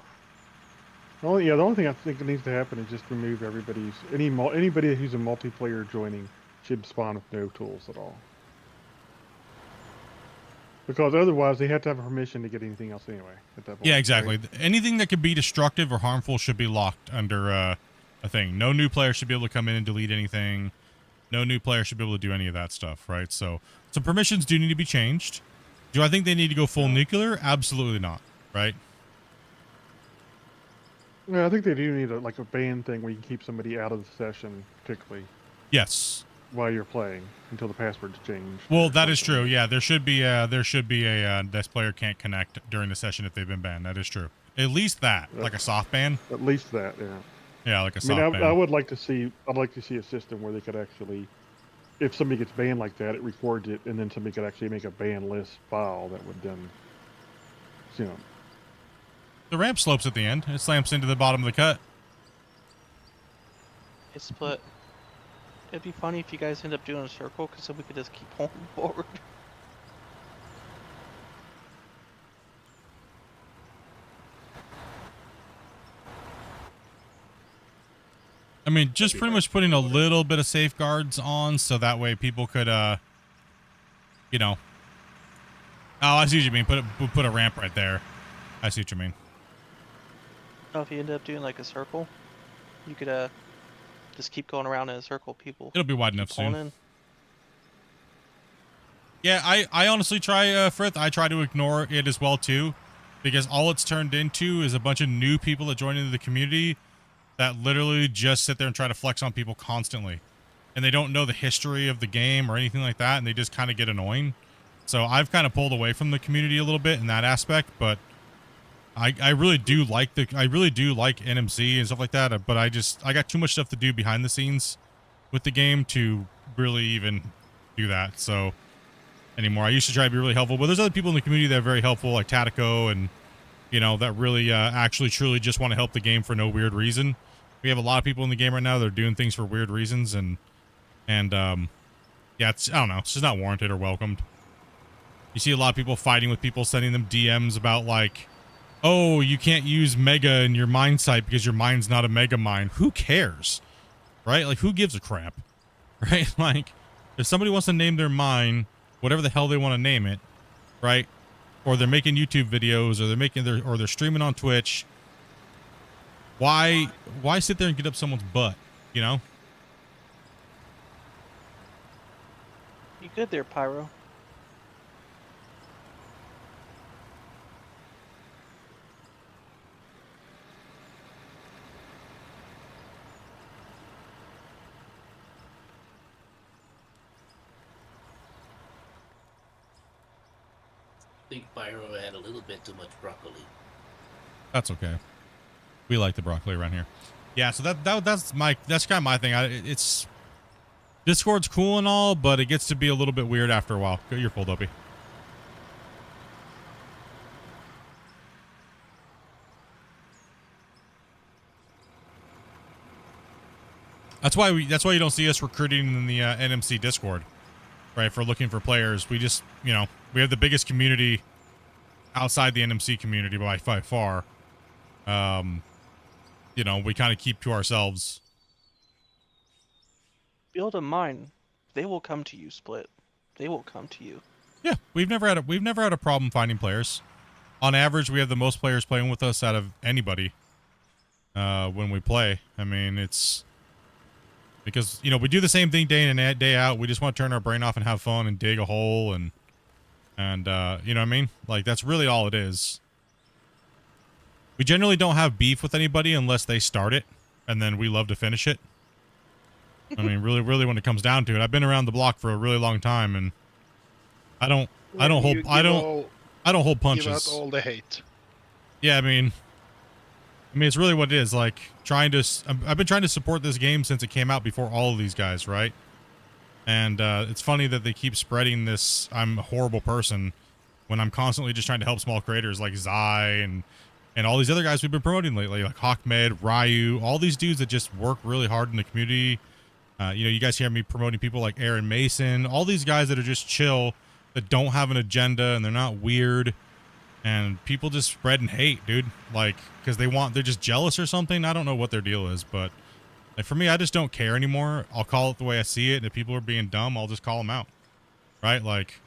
The only thing I think that needs to happen is just remove anybody who's a multiplayer joining should spawn with no tools at all. Because otherwise, they have to have a permission to get anything else anyway. At that point, yeah, exactly. right? Anything that could be destructive or harmful should be locked under a thing. No new player should be able to come in and delete anything. No new player should be able to do any of that stuff, right? So permissions do need to be changed. Do I think they need to go full nuclear? Absolutely not, right? Yeah, I think they do need a ban thing where you can keep somebody out of the session, particularly Yes. while you're playing until the password's changed. Well, or that is something. true. Yeah, there should be a this player can't connect during the session if they've been banned. That is true. At least that, like a soft ban. At least that, yeah. Yeah, like a I soft mean, ban. I would like to see. I'd like to see a system where they could actually, if somebody gets banned like that, it records it, and then somebody could actually make a ban list file that would then, you know. The ramp slopes at the end. It slams into the bottom of the cut. Hey, split. It'd be funny if you guys end up doing a circle, because then we could just keep pulling forward. I mean, just be pretty nice. much putting a little bit of safeguards on so that way people could, you know. Oh, I see what you mean. Put a ramp right there. I see what you mean. Oh, if you end up doing like a circle, you could just keep going around in a circle. People It'll be wide keep enough pulling soon. in. Yeah, I honestly try, Frith. I try to ignore it as well, too. Because all it's turned into is a bunch of new people that join into the community that literally just sit there and try to flex on people constantly. And they don't know the history of the game or anything like that, and they just kind of get annoying. So I've kind of pulled away from the community a little bit in that aspect, but I really do like NMC and stuff like that, but I got too much stuff to do behind the scenes with the game to really even do that. So anymore, I used to try to be really helpful, but there's other people in the community that are very helpful, like Tatico, and you know, that really actually truly just want to help the game for no weird reason. We have a lot of people in the game right now that are doing things for weird reasons, and yeah, I don't know, it's just not warranted or welcomed. You see a lot of people fighting with people, sending them DMs about like, oh, you can't use Mega in your mine site because your mine's not a Mega mine. Who cares? Right? Like, who gives a crap? Right? Like, if somebody wants to name their mine whatever the hell they want to name it, right? Or they're making YouTube videos, or they're streaming on Twitch. Why sit there and get up someone's butt, you know? You good there, Pyro? I think Pyro had a little bit too much broccoli. That's okay. We like the broccoli around here. Yeah, so that's kind of my thing. It's Discord's cool and all, but it gets to be a little bit weird after a while. You're full, Dopey. That's why you don't see us recruiting in the NMC Discord, right? For looking for players, we just, you know, we have the biggest community outside the NMC community by far. You know, we kind of keep to ourselves. Build a mine. They will come to you, Split. They will come to you. Yeah, we've never had a problem finding players. On average, we have the most players playing with us out of anybody when we play. I mean, it's because, you know, we do the same thing day in and day out. We just want to turn our brain off and have fun and dig a hole and you know what I mean? Like, that's really all it is. We generally don't have beef with anybody unless they start it, and then we love to finish it. I mean, really, when it comes down to it, I've been around the block for a really long time, and I don't hold punches. Give out all the hate. Yeah, I mean, it's really what it is. Like, I've been trying to support this game since it came out before all of these guys, right? And it's funny that they keep spreading this I'm a horrible person when I'm constantly just trying to help small creators like Zai and all these other guys we've been promoting lately, like Hawkmed, Ryu, all these dudes that just work really hard in the community. You know, you guys hear me promoting people like Aaron Mason, all these guys that are just chill, that don't have an agenda, and they're not weird. And people just spreading hate, dude. Like, because they're just jealous or something. I don't know what their deal is, but like, for me, I just don't care anymore. I'll call it the way I see it. And if people are being dumb, I'll just call them out. Right? Like,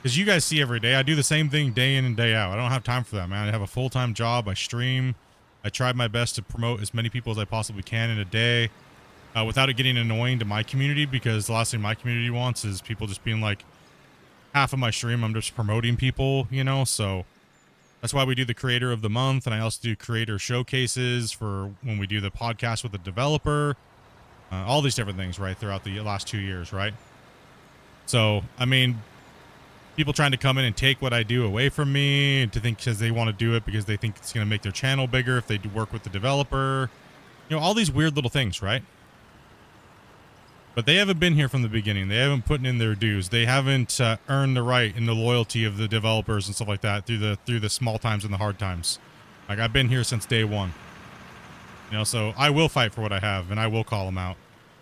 because you guys see every day, I do the same thing day in and day out. I don't have time for that, man. I have a full-time job. I stream. I try my best to promote as many people as I possibly can in a day without it getting annoying to my community, because the last thing my community wants is people just being like, half of my stream, I'm just promoting people, you know? So that's why we do the creator of the month. And I also do creator showcases for when we do the podcast with the developer, all these different things, right? Throughout the last 2 years, right? So, I mean, people trying to come in and take what I do away from me to think because they want to do it because they think it's going to make their channel bigger if they do work with the developer, you know, all these weird little things, right? But they haven't been here from the beginning. They haven't put in their dues. They haven't earned the right and the loyalty of the developers and stuff like that through the small times and the hard times. Like, I've been here since day one. You know, so I will fight for what I have, and I will call them out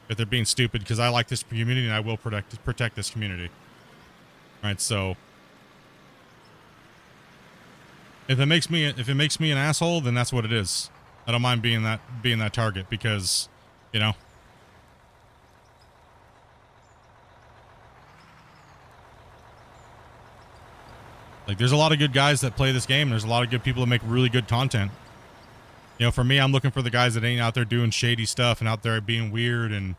if they're being stupid, because I like this community and I will protect this community. All right, so if it makes me an asshole, then that's what it is. I don't mind being that target, because, you know. Like, there's a lot of good guys that play this game. There's a lot of good people that make really good content. You know, for me, I'm looking for the guys that ain't out there doing shady stuff and out there being weird, and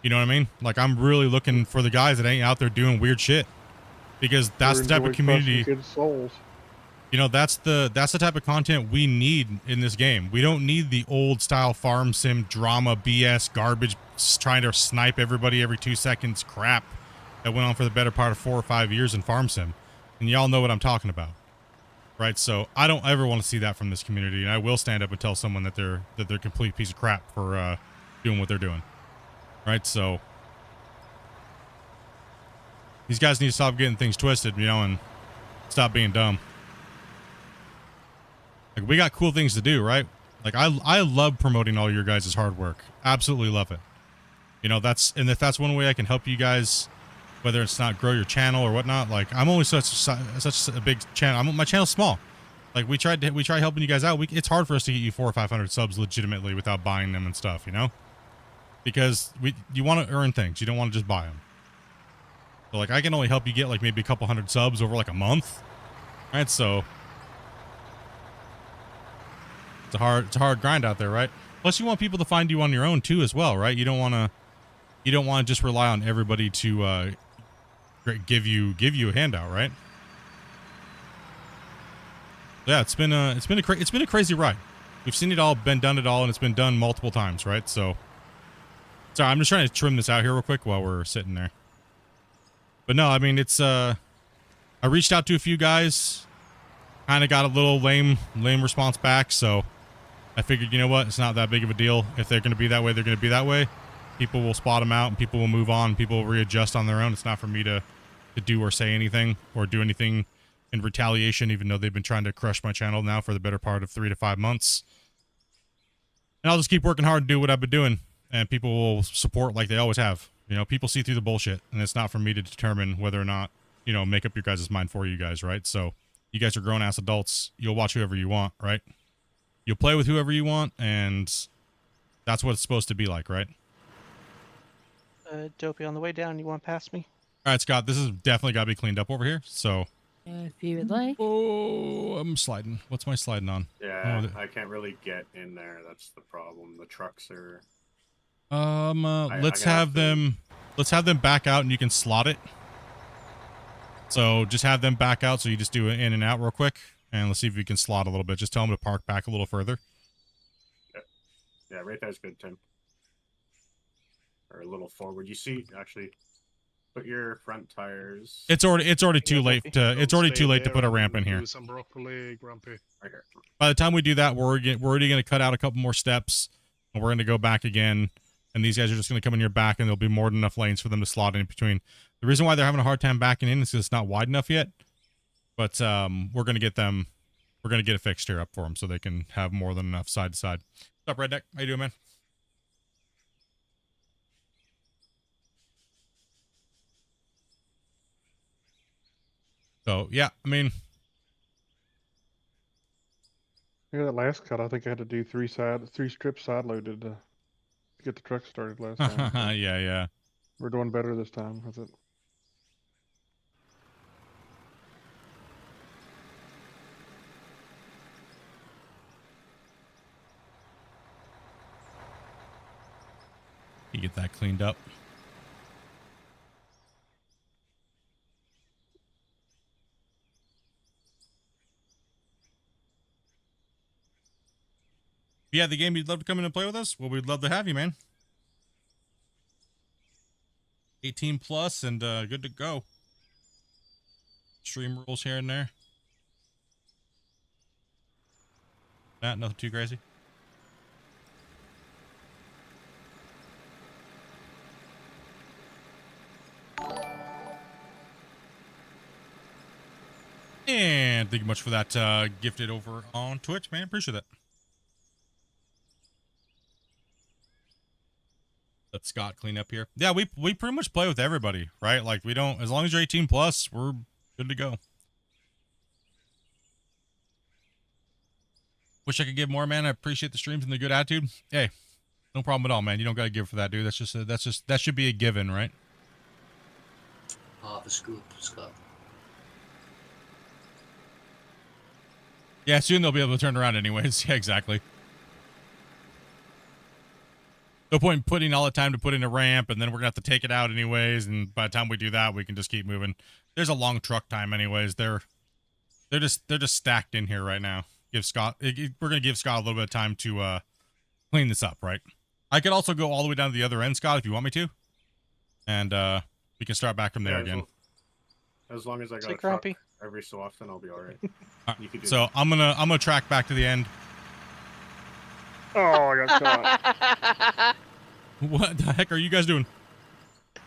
you know what I mean? Like, I'm really looking for the guys that ain't out there doing weird shit, because that's the type of community. Good souls. You know, that's the type of content we need in this game. We don't need the old style farm sim drama BS garbage trying to snipe everybody every 2 seconds crap that went on for the better part of 4 or 5 years in farm sim. And y'all know what I'm talking about, right? So I don't ever want to see that from this community, and I will stand up and tell someone that they're a complete piece of crap for doing what they're doing, right? So these guys need to stop getting things twisted, you know, and stop being dumb. Like, we got cool things to do, right? Like, I love promoting all your guys' hard work. Absolutely love it. You know, and if that's one way I can help you guys, whether it's not grow your channel or whatnot. Like, I'm only such a big channel. My channel's small. Like, we try helping you guys out. It's hard for us to get you 400 or 500 subs legitimately without buying them and stuff, you know, because you want to earn things. You don't want to just buy them. So, like, I can only help you get like maybe a couple hundred subs over like a month. Right. So it's a hard grind out there, right? Plus, you want people to find you on your own too, as well, right? You don't want to just rely on everybody to give you a handout, right? Yeah, it's been a crazy ride. We've seen it all, done it all, and it's been done multiple times, right? So, sorry, I'm just trying to trim this out here real quick while we're sitting there. But no, I mean, it's I reached out to a few guys, kind of got a little lame response back, so I figured, you know what, it's not that big of a deal. If they're going to be that way, they're going to be that way. People will spot them out, and people will move on. People will readjust on their own. It's not for me to do or say anything or do anything in retaliation, even though they've been trying to crush my channel now for the better part of 3 to 5 months. And I'll just keep working hard and do what I've been doing, and people will support like they always have. You know, people see through the bullshit, and it's not for me to determine whether or not, you know, make up your guys' mind for you guys, right? So you guys are grown-ass adults. You'll watch whoever you want, right? You'll play with whoever you want, and that's what it's supposed to be like, right? Dopey, on the way down, you want to pass me? All right, Scott, this is definitely got to be cleaned up over here, so... If you would like. Oh, I'm sliding. What's my sliding on? Yeah, I can't really get in there. That's the problem. The trucks are... Let's have them back out and you can slot it. So just have them back out so you just do it in and out real quick. And let's see if we can slot a little bit. Just tell them to park back a little further. Yeah, right there's good, Tim. Or a little forward. You see, actually, put your front tires... It's already too late to put a ramp in here. Do some broccoli, Grumpy. Right here. By the time we do that, we're already going to cut out a couple more steps. And we're going to go back again. And these guys are just going to come in your back, and there'll be more than enough lanes for them to slot in between. The reason why they're having a hard time backing in is because it's not wide enough yet. But we're going to get it fixed here up for them so they can have more than enough side to side. What's up, Redneck? How you doing, man? So, yeah, I mean... Yeah, that last cut, I think I had to do three strips side loaded to get the truck started last time. So yeah. we're doing better this time with it. You get that cleaned up. Yeah, the game you'd love to come in and play with us? Well, we'd love to have you, man. 18 plus and good to go. Stream rules here and there. Nothing too crazy. And thank you much for that gifted over on Twitch, man. Appreciate that. Let Scott clean up here. Yeah, we pretty much play with everybody, right? Like we don't, as long as you're 18 plus, we're good to go. Wish I could give more, man. I appreciate the streams and the good attitude. Hey, no problem at all, man. You don't got to give for that, dude. That should be a given, right? Half a scoop, Scott. Yeah, soon they'll be able to turn around anyways. Yeah, exactly. No point in putting all the time to put in a ramp, and then we're gonna have to take it out anyways. And by the time we do that, we can just keep moving. There's a long truck time anyways. They're just stacked in here right now. We're gonna give Scott a little bit of time to clean this up, right? I could also go all the way down to the other end, Scott, if you want me to, and we can start back from there again. As long as I got Say a truck Grumpy. every so often, I'll be all right. You could do So that. I'm gonna track back to the end. Oh, I got caught. What the heck are you guys doing?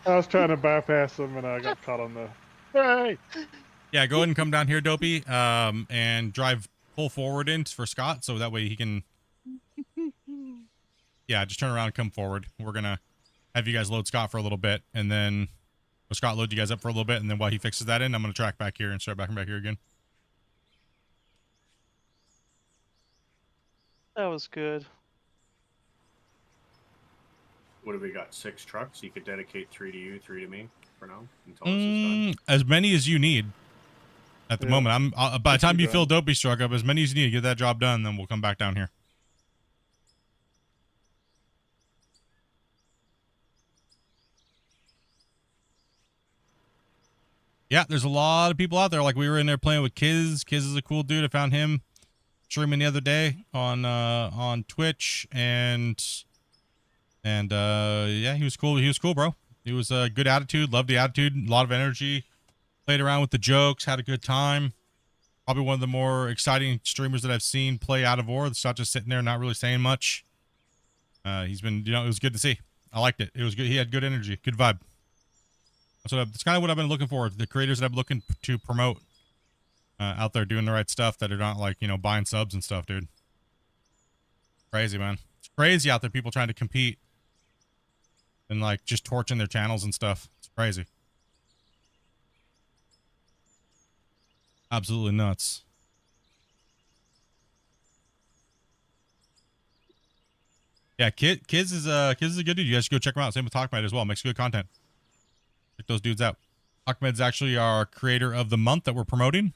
I was trying to bypass them and I got caught on the... Hey! Yeah, go ahead and come down here, Dopey, and pull forward in for Scott, so that way he can... Yeah, just turn around and come forward. We're gonna have you guys load Scott for a little bit, and then... Scott load you guys up for a little bit, and then while he fixes that in, I'm gonna track back here and start back here again. That was good. What have we got? 6 trucks? You could dedicate 3 to you, 3 to me for now until this is done. As many as you need at the moment. By the time you done. fill Dopey's truck up, as many as you need to get that job done, then we'll come back down here. Yeah, there's a lot of people out there. Like we were in there playing with Kiz. Kiz is a cool dude. I found him streaming the other day on Twitch, and yeah, he was cool. He was cool, bro. He was a good attitude. Loved the attitude. A lot of energy. Played around with the jokes. Had a good time. Probably one of the more exciting streamers that I've seen play out of War. It's not just sitting there, not really saying much. He's been, it was good to see. I liked it. It was good. He had good energy, good vibe. So that's kind of what I've been looking for. The creators that I'm looking to promote out there doing the right stuff that are not like, buying subs and stuff, dude. Crazy, man. It's crazy out there. People trying to compete and like just torching their channels and stuff. It's crazy. Absolutely nuts. Yeah, Kids is a good dude. You guys should go check him out. Same with Talkmed as well. Makes good content. Check those dudes out. Talkmed's actually our creator of the month that we're promoting.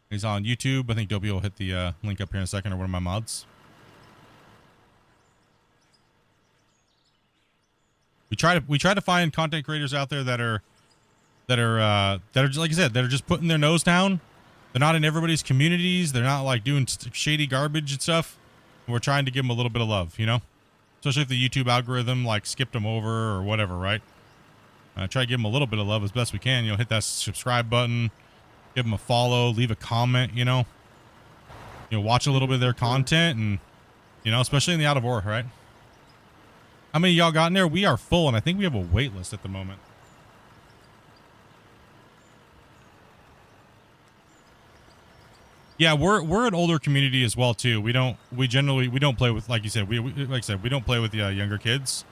He's on YouTube. I think Dopey will hit the link up here in a second, or one of my mods. We try to find content creators out there that are like I said, that are just putting their nose down. They're not in everybody's communities. They're not like doing shady garbage and stuff. We're trying to give them a little bit of love, you know, especially if the YouTube algorithm like skipped them over or whatever, right? Try to give them a little bit of love as best we can. You know, hit that subscribe button, give them a follow, leave a comment, you know, watch a little bit of their content, and, you know, especially in the out of war, right? How many of y'all got in there? We are full, and I think we have a wait list at the moment. Yeah, we're an older community as well too. We don't play with, like you said, we like I said, we don't play with the younger kids.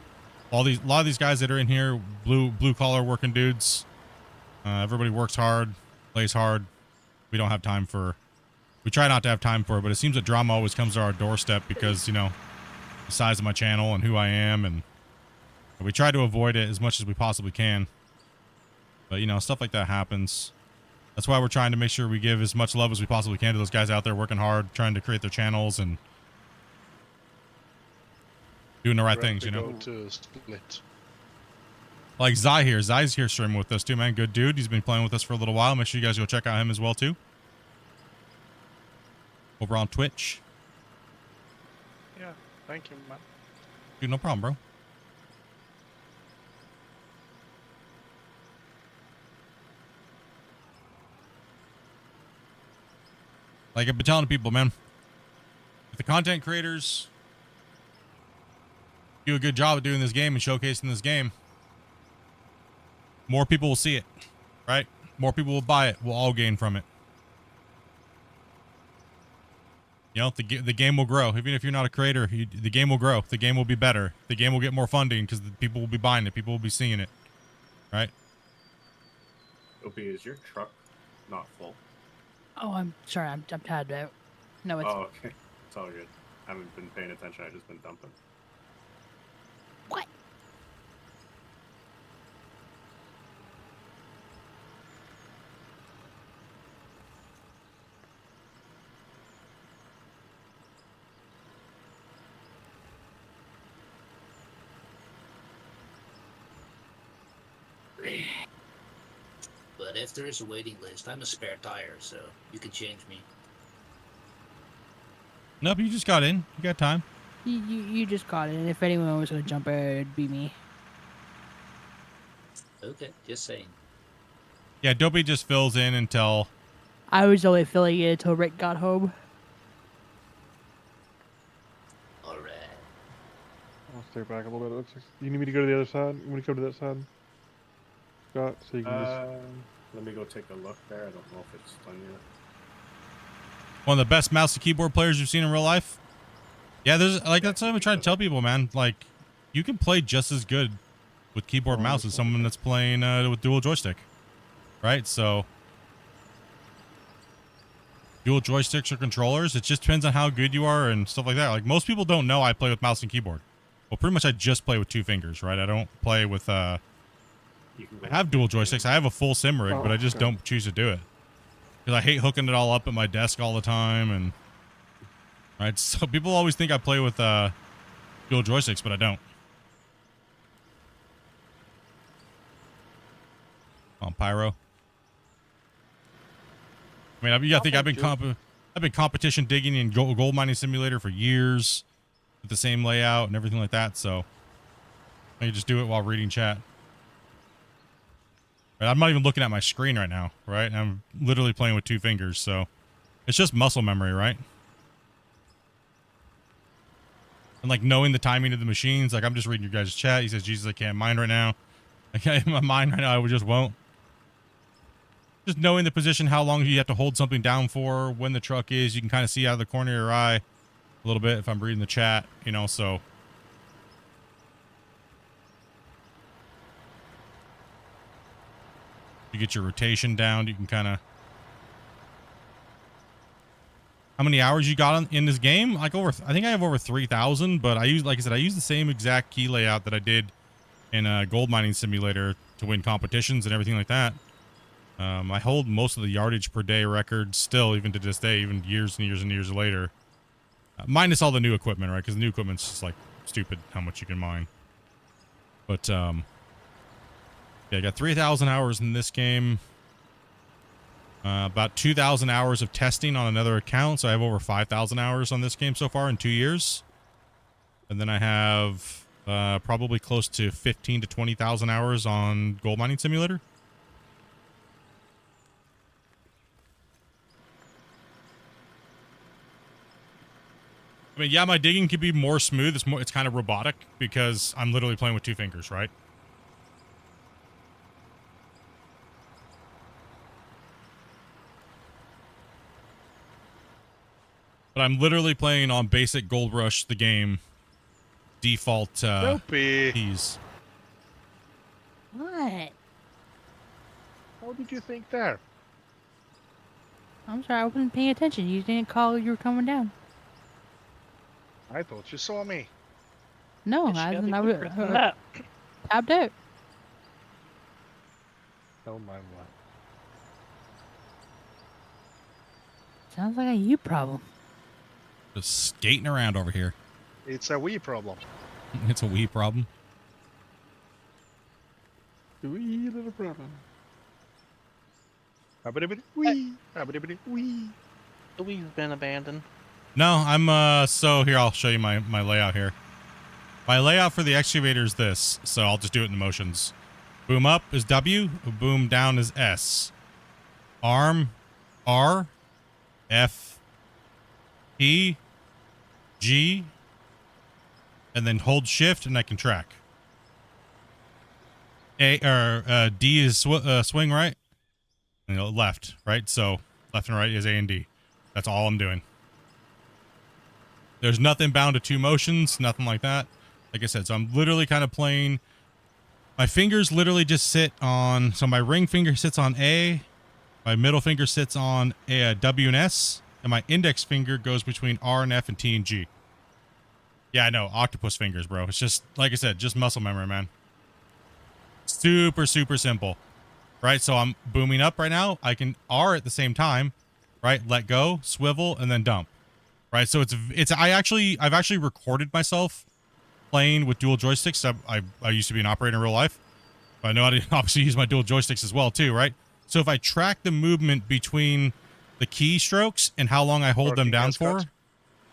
A lot of these guys that are in here, blue collar working dudes. Everybody works hard, plays hard. We don't have time for. We try not to have time for it, but it seems that drama always comes to our doorstep because, you know, the size of my channel and who I am, and we try to avoid it as much as we possibly can. But, you know, stuff like that happens. That's why we're trying to make sure we give as much love as we possibly can to those guys out there working hard, trying to create their channels and doing the right things, you know. Go to Split. Like Zai here. Zai's here streaming with us too, man. Good dude. He's been playing with us for a little while. Make sure you guys go check out him as well too. Over on Twitch. Yeah, thank you, man. Dude, no problem, bro. Like I've been telling people, man, if the content creators do a good job of doing this game and showcasing this game, more people will see it, right? More people will buy it. We'll all gain from it. You know, the game will grow. Even if you're not a creator, the game will grow. The game will be better. The game will get more funding because the people will be buying it. People will be seeing it, right? Opie, is your truck not full? Oh, I'm sorry. I'm tired out. No, it's Oh, okay. It's all good. I haven't been paying attention. I've just been dumping. what? But if there is a waiting list, I'm a spare tire, so you can change me. Nope, you just got in. You got time. You just got it. And if anyone was gonna jump out, it'd be me. Okay, just saying. Yeah, Dopey just fills in until... I was only filling it until Rick got home. Alright. I'll stay back a little bit. You need me to go to the other side? You want to go to that side, Scott? So you can just... Let me go take a look there. I don't know if it's done yet. One of the best mouse and keyboard players you've seen in real life. Yeah, there's like that's what I'm trying to tell people, man. Like, you can play just as good with keyboard and mouse as someone that's playing with dual joystick, right? So, dual joysticks or controllers, it just depends on how good you are and stuff like that. Like, most people don't know I play with mouse and keyboard. Well, pretty much I just play with 2 fingers, right? I don't play with I have dual joysticks. I have a full sim rig, but I just don't choose to do it because I hate hooking it all up at my desk all the time. And right, so people always think I play with dual joysticks, but I don't. On Pyro. I mean, you gotta think I've been competition digging in gold mining simulator for years with the same layout and everything like that. So I can just do it while reading chat. Right, I'm not even looking at my screen right now, right? I'm literally playing with 2 fingers, so it's just muscle memory, right? And like knowing the timing of the machines, like I'm just reading your guys' chat. He says, Jesus, I can't mine right now. I can't in my mind right now, I just won't. Just knowing the position, how long you have to hold something down for, when the truck is, you can kind of see out of the corner of your eye. a little bit if I'm reading the chat, you know, so. You get your rotation down, you can kind of. How many hours you got in this game? Like I think I have over 3,000, but like I said, I use the same exact key layout that I did in a gold mining simulator to win competitions and everything like that. I hold most of the yardage per day records still, even to this day, even years and years and years later. Minus all the new equipment, right? Because the new equipment's just like stupid how much you can mine. But yeah, I got 3,000 hours in this game. About 2,000 hours of testing on another account, so I have over 5,000 hours on this game so far in 2 years. And then I have probably close to 15 to 20,000 hours on Gold Mining Simulator. I mean, yeah, my digging could be more smooth. It's kind of robotic because I'm literally playing with 2 fingers, right? But I'm literally playing on basic Gold Rush, the game, default keys. What? How did you think there? I'm sorry, I wasn't paying attention. You didn't call you were coming down. I thought you saw me. No, Yes, I you was gotta be quicker than that. tapped out. Oh my what? Sounds like a you problem. Just skating around over here. It's a wee problem. It's a wee problem. Wee little problem. Abba-dibba-dee, wee. Abba-dibba-dee, wee. We've been abandoned. No, I'm so here I'll show you my layout here. My layout for the excavator is this, so I'll just do it in the motions. Boom up is W, boom down is S. Arm R, F, E, G, and then hold shift and I can track. D is swing right, and left, right? So left and right is A and D. That's all I'm doing. There's nothing bound to 2 motions, nothing like that. Like I said, so I'm literally kind of playing. My fingers literally just sit on, so my ring finger sits on A, my middle finger sits on W and S, and my index finger goes between R and F and T and G. Yeah, I know, octopus fingers, bro. It's just, like I said, just muscle memory, man. Super, super simple, right? So I'm booming up right now. I can R at the same time, right? Let go, swivel, and then dump, right? So I've actually recorded myself playing with dual joysticks. I used to be an operator in real life, but I know how to obviously use my dual joysticks as well too, right? So if I track the movement between the keystrokes and how long I hold them down for,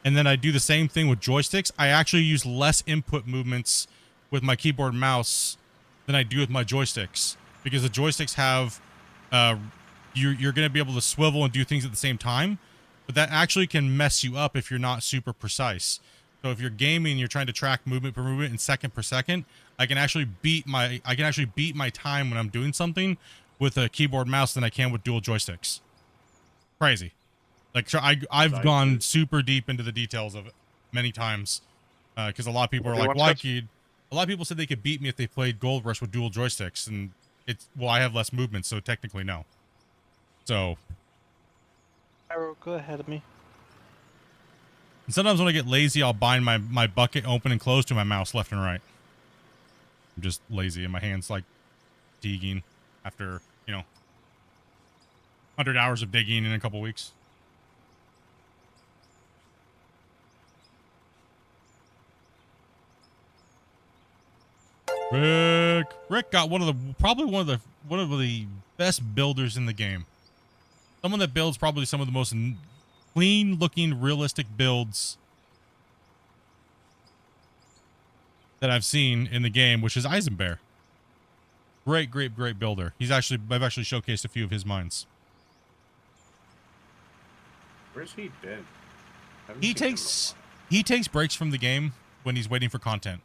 and then I do the same thing with joysticks, I actually use less input movements with my keyboard and mouse than I do with my joysticks, because the joysticks have you're going to be able to swivel and do things at the same time, but that actually can mess you up if you're not super precise. So if you're gaming, you're trying to track movement per movement and second per second, I can actually beat my time when I'm doing something with a keyboard mouse than I can with dual joysticks. Crazy. Like, so I've gone super deep into the details of it many times, because a lot of people are like, "Why could?" A lot of people said they could beat me if they played Gold Rush with dual joysticks, and I have less movement, so technically no. So, Arrow, go ahead of me. and sometimes when I get lazy, I'll bind my bucket open and close to my mouse left and right. I'm just lazy, and my hands like fatiguing after 100 hours of digging in a couple weeks. Rick got probably one of the best builders in the game. Someone that builds probably some of the most clean looking realistic builds that I've seen in the game, which is Eisenbear. Great builder. I've actually showcased a few of his mines. Where's he been? He takes breaks from the game when he's waiting for content.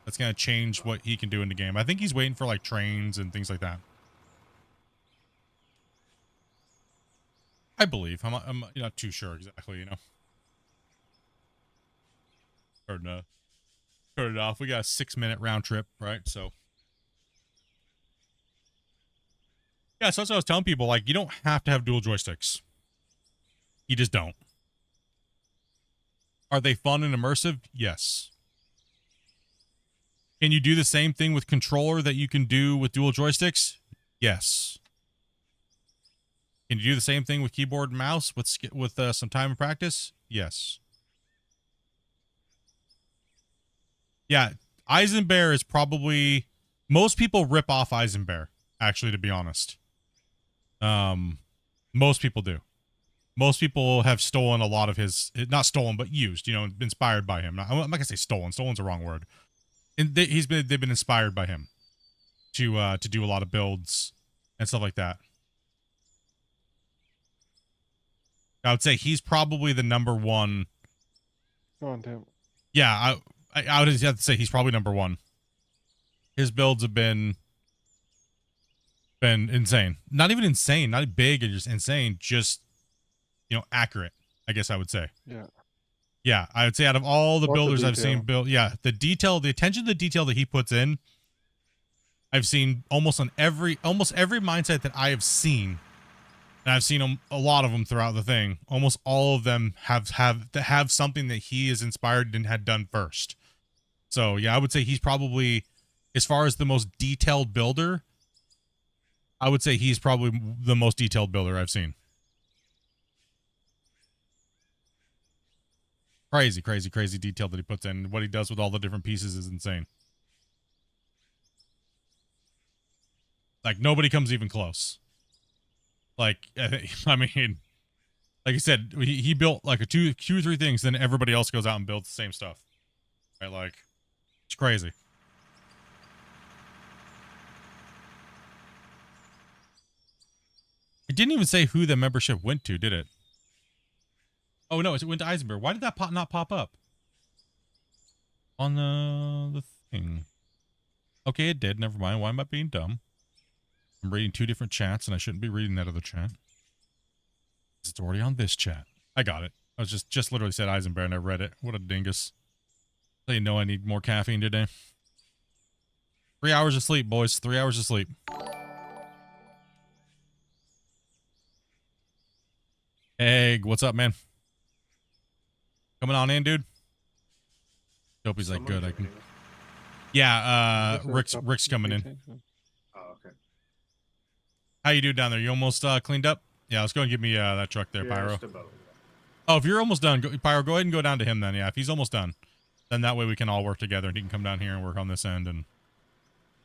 That's going to change what he can do in the game. I think he's waiting for like trains and things like that. I believe. I'm not too sure exactly, Turn it off. We got a 6-minute round trip, right? So yeah, so that's what I was telling people. Like, you don't have to have dual joysticks. You just don't. Are they fun and immersive? Yes. Can you do the same thing with controller that you can do with dual joysticks? Yes. Can you do the same thing with keyboard and mouse with some time and practice? Yes. Yeah, Eisenbear is probably, most people rip off Eisenbear, actually, to be honest. Most people do. Most people have stolen a lot of his, not stolen, but used, inspired by him. I'm not gonna say stolen. Stolen's the wrong word. And they've been inspired by him to do a lot of builds and stuff like that. I would say he's probably the number one. Go on, Tim. Yeah, I would have to say he's probably number one. His builds have been insane. Not even insane, not big and just insane, just accurate, I guess I would say. Yeah. Yeah, I would say out of all the Lots of builders I've seen detail. build, yeah, the attention to the detail that he puts in, I've seen almost every mindset that I have seen, and I've seen a lot of them throughout the thing. Almost all of them have something that he is inspired and had done first. So yeah, I would say he's probably, as far as the most detailed builder, I would say he's probably the most detailed builder I've seen. Crazy, crazy, crazy detail that he puts in. What he does with all the different pieces is insane. Like, nobody comes even close. Like, I mean, like I said, he built like a two or three things, then everybody else goes out and builds the same stuff. Right? Like, it's crazy. It didn't even say who the membership went to, did it? Oh no, it went to Eisenberg. Why did that not pop up on the thing? Okay, it did. Never mind. Why am I being dumb? I'm reading two different chats, and I shouldn't be reading that other chat. It's already on this chat. I got it. I was just literally said Eisenberg, and I read it. What a dingus. So you know I need more caffeine today. 3 hours of sleep, boys. 3 hours of sleep. Egg, what's up, man? Coming on in, dude. Hope he's like, good. I can. Yeah, Rick's coming in. Oh, okay. How you doing down there? You almost cleaned up? Yeah, let's go and give me that truck there, Pyro. Just about. Oh, if you're almost done, Pyro, go ahead and go down to him then. Yeah, if he's almost done, then that way we can all work together and he can come down here and work on this end. And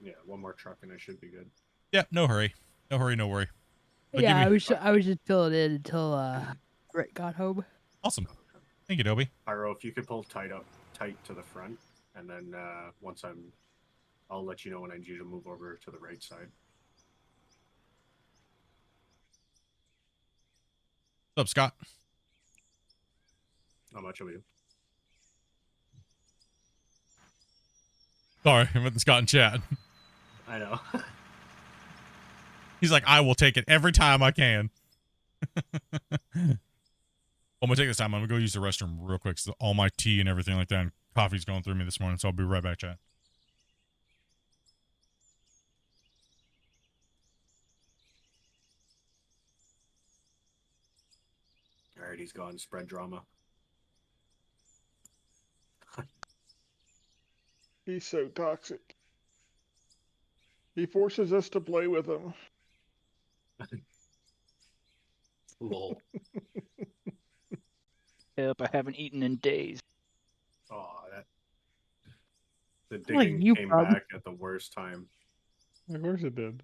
yeah, one more truck and I should be good. Yeah, no hurry. No hurry, no worry. But Yeah, I was just filling in until Rick got home. Awesome. Thank you, Dobie. Pyro, if you could pull tight to the front, and then once I'll let you know when I need you to move over to the right side. What's up, Scott? Not much of you. Sorry, I'm with the Scott in chat. I know. He's like, I will take it every time I can. I'm gonna take this time. I'm gonna go use the restroom real quick. So all my tea and everything like that, and coffee's going through me this morning. So I'll be right back, chat. All right, he's gone. Spread drama. He's so toxic. He forces us to play with him. Lol. Yep, I haven't eaten in days. Oh, the Like digging you, came probably. back at the worst time. Of course it did.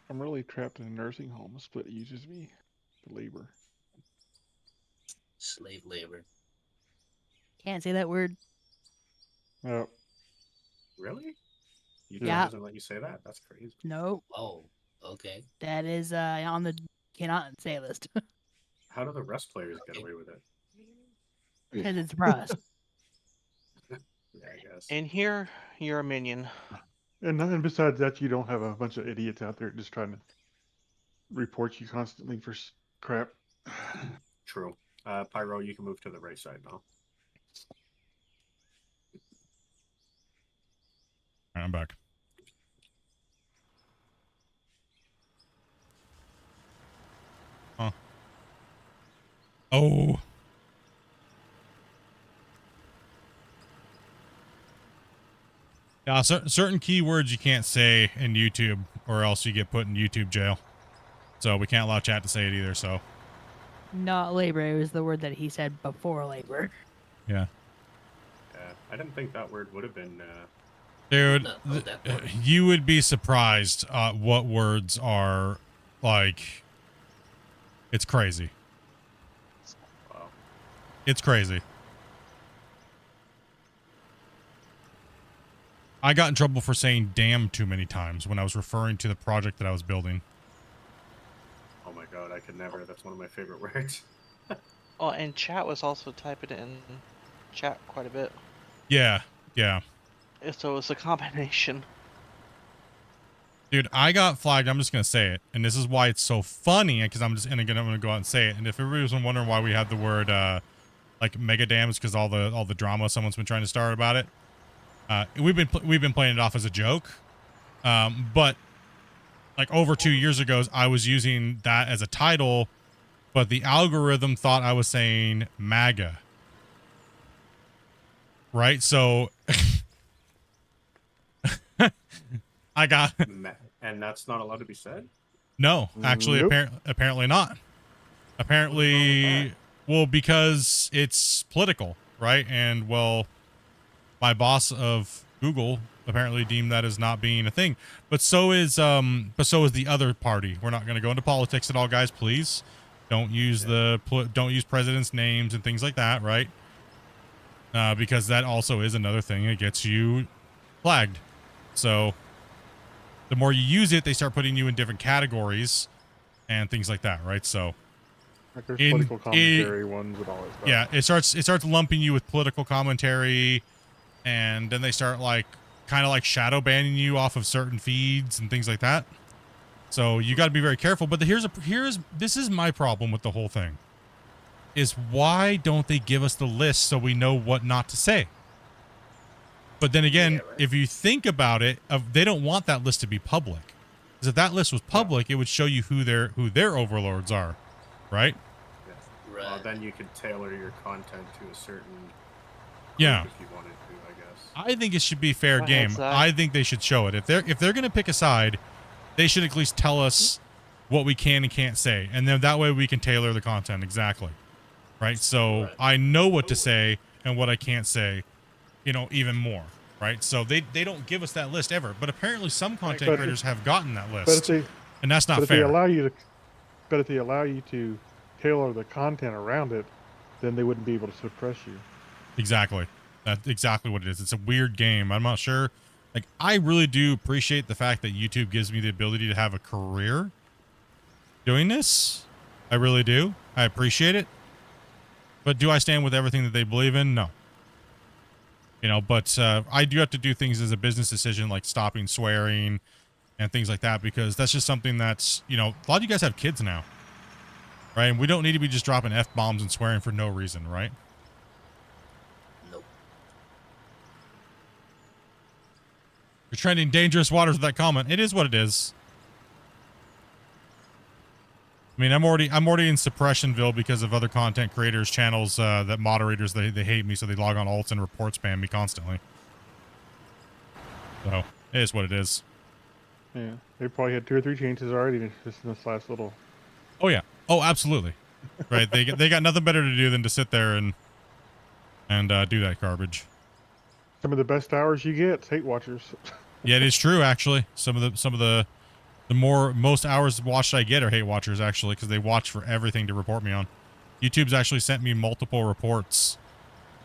I'm really trapped in a nursing home. Split uses me for labor. Slave labor. Can't say that word. Yep. Really? You Yeah. doesn't let you say that? That's crazy. No, Oh, okay. that is on the cannot say list How do the rest players get away with it? because it's Rust. Yeah, I guess. In here, you're a minion. And besides that, you don't have a bunch of idiots out there just trying to report you constantly for crap. True. Pyro, you can move to the right side now. All right, I'm back. Huh. Oh. Yeah, certain keywords you can't say in YouTube, or else you get put in YouTube jail. So we can't allow chat to say it either. So Not labor. It was the word that he said before labor. yeah, I didn't think that word would have been. dude, No, that word. you would be surprised what words are like. It's crazy. Wow. It's crazy. I got in trouble for saying damn too many times when I was referring to the project that I was building. Oh my god, I could never. That's one of my favorite words. Oh, and chat was also typing it in chat quite a bit. Yeah, yeah. So it's a combination. Dude, I got flagged. I'm just going to say it. And this is why it's so funny, because I'm going to go out and say it. And if everybody was wondering why we had the word like mega dams, because all the drama someone's been trying to start about it. We've been playing it off as a joke. But like over 2 years ago, I was using that as a title, but the algorithm thought I was saying MAGA. Right? So I got And that's not allowed to be said? no, actually, Nope. apparently not. Apparently, well, because it's political, right? And well, my boss of Google apparently deemed that as not being a thing. But so is the other party. We're not going to go into politics at all, guys. Please don't use don't use presidents' names and things like that, right? Because that also is another thing. It gets you flagged. So the more you use it, they start putting you in different categories and things like that, right? So Like there's political commentary ones and all that stuff. yeah, it starts lumping you with political commentary, and then they start like kind of like shadow banning you off of certain feeds and things like that. So you got to be very careful. But this is my problem with the whole thing. Is why don't they give us the list so we know what not to say? But then again, Yeah, right. if you think about it, they don't want that list to be public. Because if that list was public, it would show you who their overlords are, right? Well, Right. then you could tailor your content to a certain group Yeah. if you wanted to, I guess. I think it should be fair Go ahead, game. Zach. I think they should show it. If they're going to pick a side, they should at least tell us what we can and can't say, and then that way we can tailor the content exactly, right? So Right. I know what to say and what I can't say, even more, right? So they don't give us that list ever, but apparently some content But- creators have gotten that But if list, they and that's not but if they fair. allow you to tailor the content around it, then they wouldn't be able to suppress you. Exactly. That's exactly what it is. It's a weird game. I'm not sure. Like, I really do appreciate the fact that YouTube gives me the ability to have a career doing this. I really do. I appreciate it. But do I stand with everything that they believe in? No. But I do have to do things as a business decision, like stopping swearing and things like that, because that's just something that's, a lot of you guys have kids now, right? And we don't need to be just dropping F-bombs and swearing for no reason, right? Nope. You're trending dangerous waters with that comment. It is what it is. I mean, I'm already in Suppressionville because of other content creators' channels that moderators, they hate me, so they log on alts and report spam me constantly. So, it is what it is. Yeah, they probably had 2 or 3 chances already just in this last little. Oh, yeah. Oh, absolutely. Right. They got nothing better to do than to sit there and do that garbage. Some of the best hours you get is hate watchers. Yeah, it is true, actually. Some of the most hours watched I get are hate watchers, actually, because they watch for everything to report me on. YouTube's actually sent me multiple reports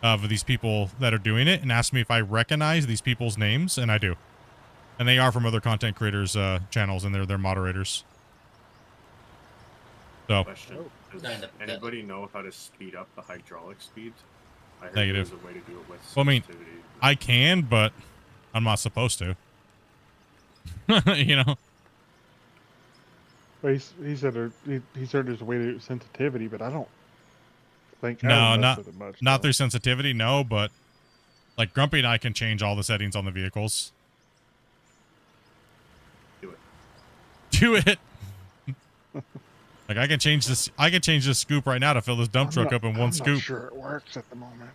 of these people that are doing it and asked me if I recognize these people's names, and I do. And they are from other content creators' channels, and they're moderators. So Question: Does Kind of. anybody know how to speed up the hydraulic speed? I heard Negative. there's a way to do it with Well, I mean, sensitivity. I can, but I'm not supposed to. You know. Well, he said he said there's a way to do sensitivity, but I don't think I No, haven't messed not with it much. not though. through sensitivity. No, but like Grumpy and I can change all the settings on the vehicles. Do it. Do it. Like I can change this. I can change this scoop right now to fill this dump I'm truck not- up in one I'm scoop. not sure it works at the moment.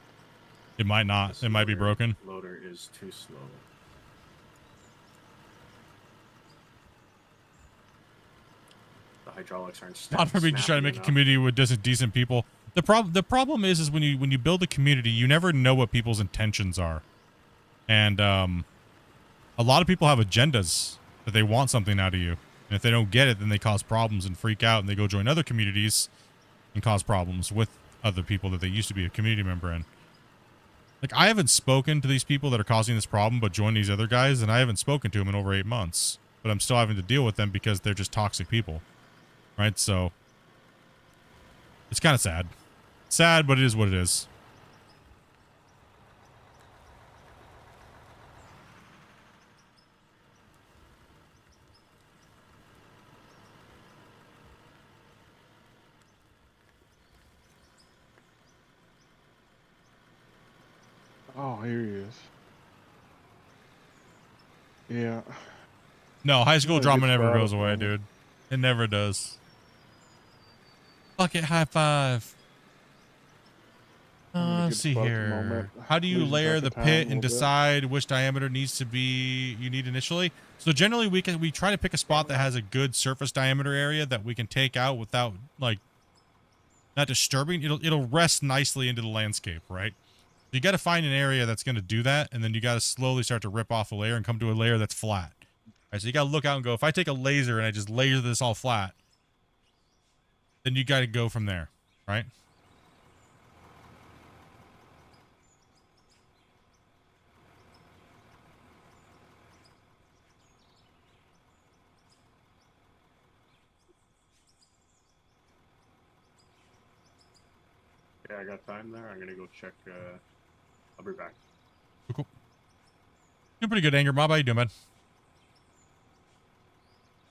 It might not. This It might be broken. Loader is too slow. The hydraulics aren't. Not for me just trying to make a enough. community with decent people. The problem is when you build a community, you never know what people's intentions are, and a lot of people have agendas that they want something out of you, and if they don't get it, then they cause problems and freak out, and they go join other communities and cause problems with other people that they used to be a community member in. Like I haven't spoken to these people that are causing this problem, but join these other guys, and I haven't spoken to them in over 8 months, but I'm still having to deal with them because they're just toxic people. Right, so it's kind of sad. Sad, but it is what it is. Oh, here he is. Yeah. No, high school Well, it drama gets never bad goes at the away, moment. dude. It never does. Fuck it, high five. I'm in a Let's good see spot at the here. moment. How do you Losing layer track the of time a pit little and bit. decide which diameter needs to be you need initially? So generally we try to pick a spot that has a good surface diameter area that we can take out without like not disturbing. It'll rest nicely into the landscape, right? You got to find an area that's going to do that, and then you got to slowly start to rip off a layer and come to a layer that's flat. Right, so you got to look out and go, if I take a laser and I just laser this all flat, then you got to go from there, right? Yeah, I got time there. I'm gonna go check. I'll be back. Cool. Doing pretty good, Anger Mob. How you doing, man?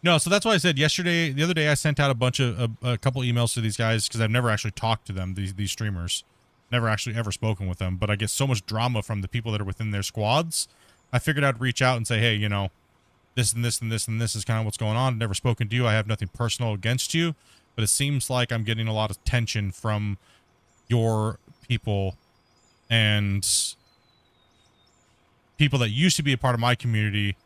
No, so that's why I said the other day I sent out a couple emails to these guys because I've never actually talked to them, these streamers. Never actually ever spoken with them, but I get so much drama from the people that are within their squads. I figured I'd reach out and say, hey, you know, this and this and this and this is kind of what's going on. I've never spoken to you. I have nothing personal against you, but it seems like I'm getting a lot of tension from your people and people that used to be a part of my community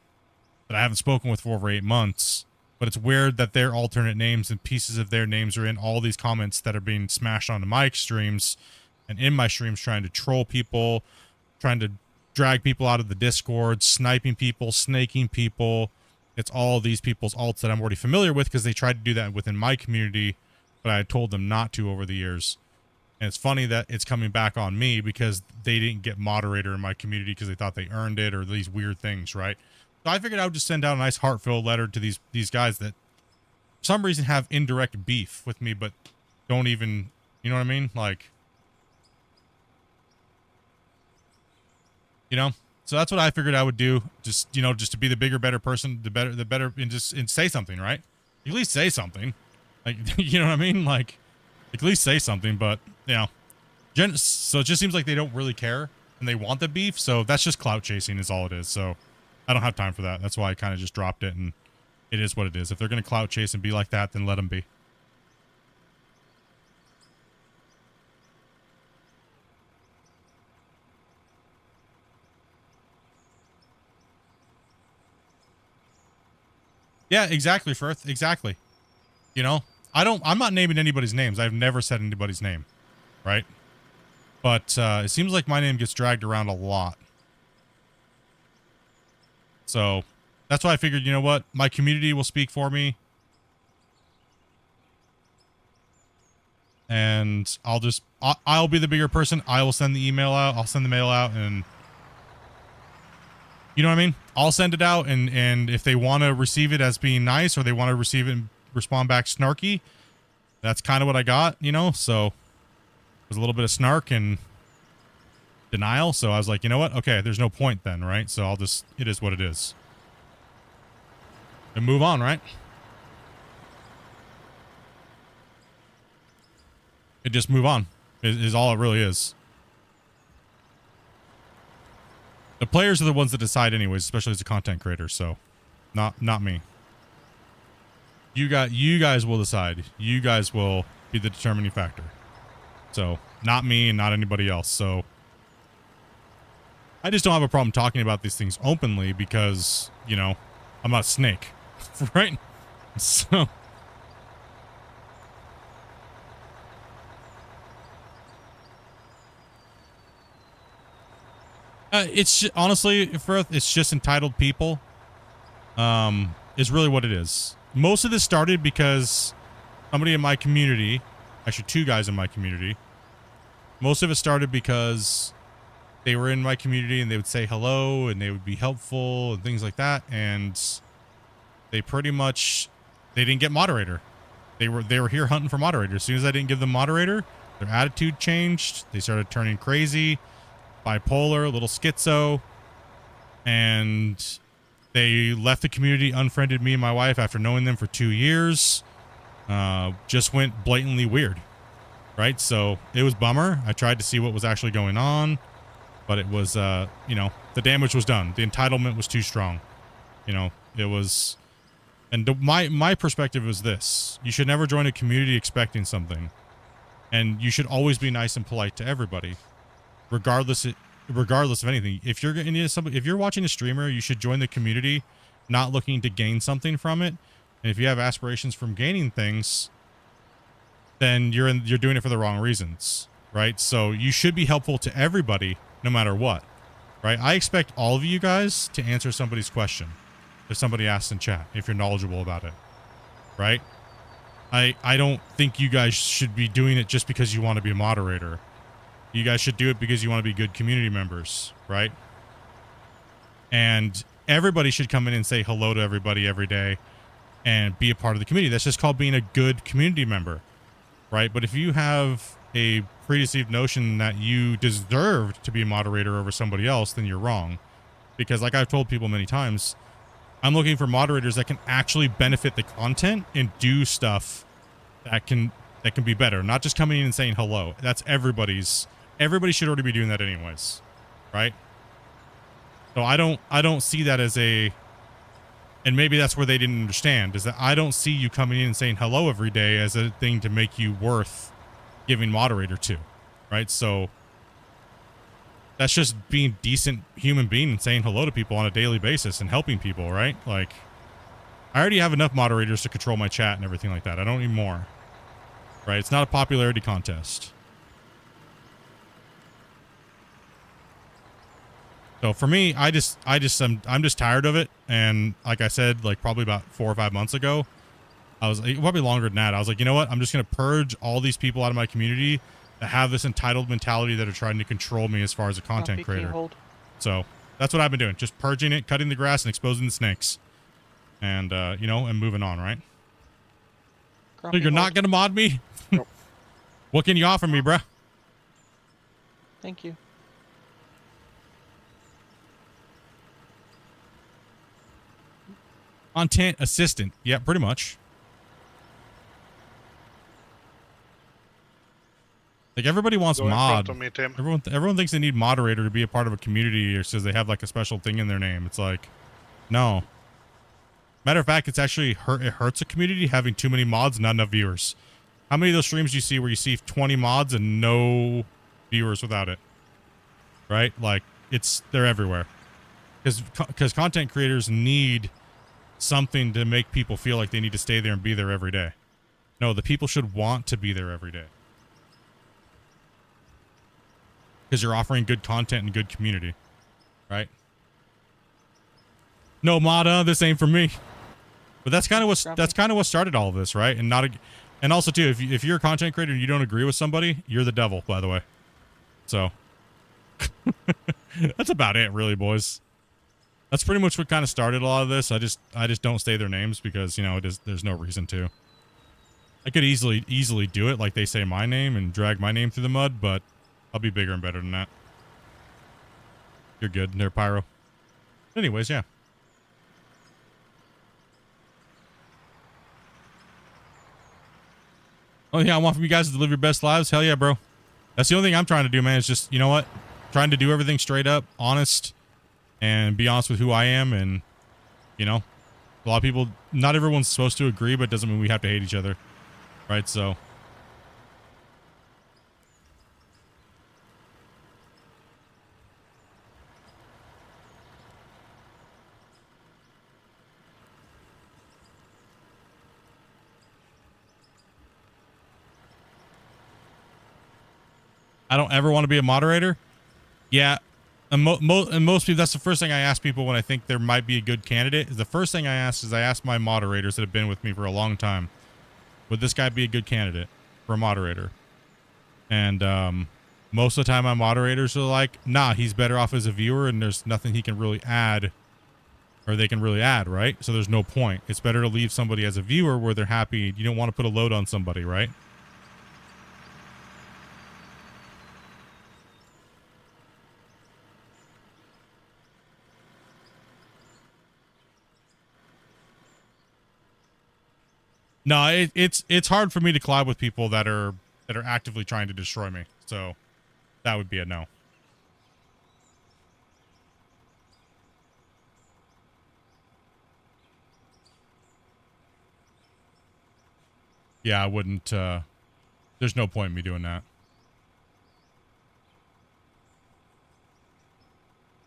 that I haven't spoken with for over 8 months. But it's weird that their alternate names and pieces of their names are in all these comments that are being smashed onto my streams and in my streams, trying to troll people, trying to drag people out of the Discord, sniping people, snaking people. It's all these people's alts that I'm already familiar with because they tried to do that within my community, but I told them not to over the years. And it's funny that it's coming back on me because they didn't get moderator in my community because they thought they earned it or these weird things, right? So I figured I would just send out a nice heartfelt letter to these guys that for some reason have indirect beef with me, but don't even, you know what I mean? Like, you know, so that's what I figured I would do. Just, you know, just to be the bigger, better person, the better, and say something, right? At least say something. Like, you know what I mean? Like at least say something, but you know, so it just seems like they don't really care and they want the beef. So that's just clout chasing is all it is. So I don't have time for that. That's why I kind of just dropped it, and it is what it is. If they're going to clout chase and be like that, then let them be. Yeah, exactly, Firth. Exactly. You know, I'm not naming anybody's names. I've never said anybody's name, right? But it seems like my name gets dragged around a lot. So that's why I figured, you know what? My community will speak for me. And I'll be the bigger person. I will send the email out. I'll send the mail out, and you know what I mean? I'll send it out, and if they want to receive it as being nice or they want to receive it and respond back snarky, that's kind of what I got, you know. So there's a little bit of snark and denial. So I was like, you know what? Okay, there's no point then, right? So I'll just, it is what it is. And move on, right? It just move on is all it really is. The players are the ones that decide anyways, especially as a content creator. So not me. You guys will decide. You guys will be the determining factor. So not me and not anybody else. So I just don't have a problem talking about these things openly because, you know, I'm not a snake, right? So it's just, honestly, Firth, it's just entitled people. Is really what it is. Most of this started because somebody in my community, actually 2 guys in my community, most of it started because they were in my community and they would say hello and they would be helpful and things like that. And they pretty much, they didn't get moderator. They were here hunting for moderator. As soon as I didn't give them moderator, their attitude changed. They started turning crazy, bipolar, a little schizo, and they left the community, unfriended me and my wife after knowing them for 2 years. Just went blatantly weird, right? So it was bummer. I tried to see what was actually going on, but it was, you know, the damage was done. The entitlement was too strong. You know, it was, and my perspective was this: you should never join a community expecting something, and you should always be nice and polite to everybody, regardless of anything. If you're watching a streamer, you should join the community not looking to gain something from it. And if you have aspirations from gaining things, then you're doing it for the wrong reasons, right? So you should be helpful to everybody no matter what, right? I expect all of you guys to answer somebody's question if somebody asks in chat, if you're knowledgeable about it, right? I don't think you guys should be doing it just because you want to be a moderator. You guys should do it because you want to be good community members, right? And everybody should come in and say hello to everybody every day and be a part of the community. That's just called being a good community member, right? But if you have a preconceived notion that you deserve to be a moderator over somebody else, then you're wrong. Because like I've told people many times, I'm looking for moderators that can actually benefit the content and do stuff that can be better. Not just coming in and saying hello. That's everybody should already be doing that anyways, right? So I don't see that as a, and maybe that's where they didn't understand, is that I don't see you coming in and saying hello every day as a thing to make you worth giving moderator to, right? So that's just being decent human being and saying hello to people on a daily basis and helping people, right? Like, I already have enough moderators to control my chat and everything like that. I don't need more, right? It's not a popularity contest. So for me, I'm just tired of it. And like I said, like probably about 4 or 5 months ago, I was probably longer than that. I was like, you know what? I'm just going to purge all these people out of my community that have this entitled mentality that are trying to control me as far as a content creator. So that's what I've been doing. Just purging it, cutting the grass and exposing the snakes and, you know, and moving on. Right. So you're not going to mod me? Nope. What can you offer me, bruh? Thank you. Content assistant. Yeah, pretty much. Like everybody wants Go in front mod. of me, Tim. Everyone thinks they need moderator to be a part of a community or says they have like a special thing in their name. It's like, no. Matter of fact, it's actually it hurts a community having too many mods and not enough viewers. How many of those streams do you see where you see 20 mods and no viewers without it? Right? Like they're everywhere. Because content creators need something to make people feel like they need to stay there and be there every day. No, the people should want to be there every day. Because you're offering good content and good community. Right? No, Mada, this ain't for me. But that's kind of what started all of this, right? And also too, if you're a content creator and you don't agree with somebody, you're the devil, by the way. So that's about it, really, boys. That's pretty much what kind of started a lot of this. I just don't say their names because, you know, there's no reason to. I could easily do it like they say my name and drag my name through the mud, but I'll be bigger and better than that. You're good there, Pyro. Anyways, yeah. Oh yeah, I want from you guys to live your best lives. Hell yeah, bro. That's the only thing I'm trying to do, man. Is just, you know what? Trying to do everything straight up, honest, and be honest with who I am. And, you know, a lot of people, not everyone's supposed to agree, but it doesn't mean we have to hate each other. Right? So. I don't ever want to be a moderator. Yeah. And most people, that's the first thing I ask people when I think there might be a good candidate. Is the first thing I ask my moderators that have been with me for a long time, would this guy be a good candidate for a moderator? And most of the time my moderators are like, nah, he's better off as a viewer and there's nothing he can really add, or they can really add, right? So there's no point. It's better to leave somebody as a viewer where they're happy. You don't want to put a load on somebody, right? No, it's hard for me to collab with people that are actively trying to destroy me. So that would be a no. Yeah, I wouldn't. There's no point in me doing that.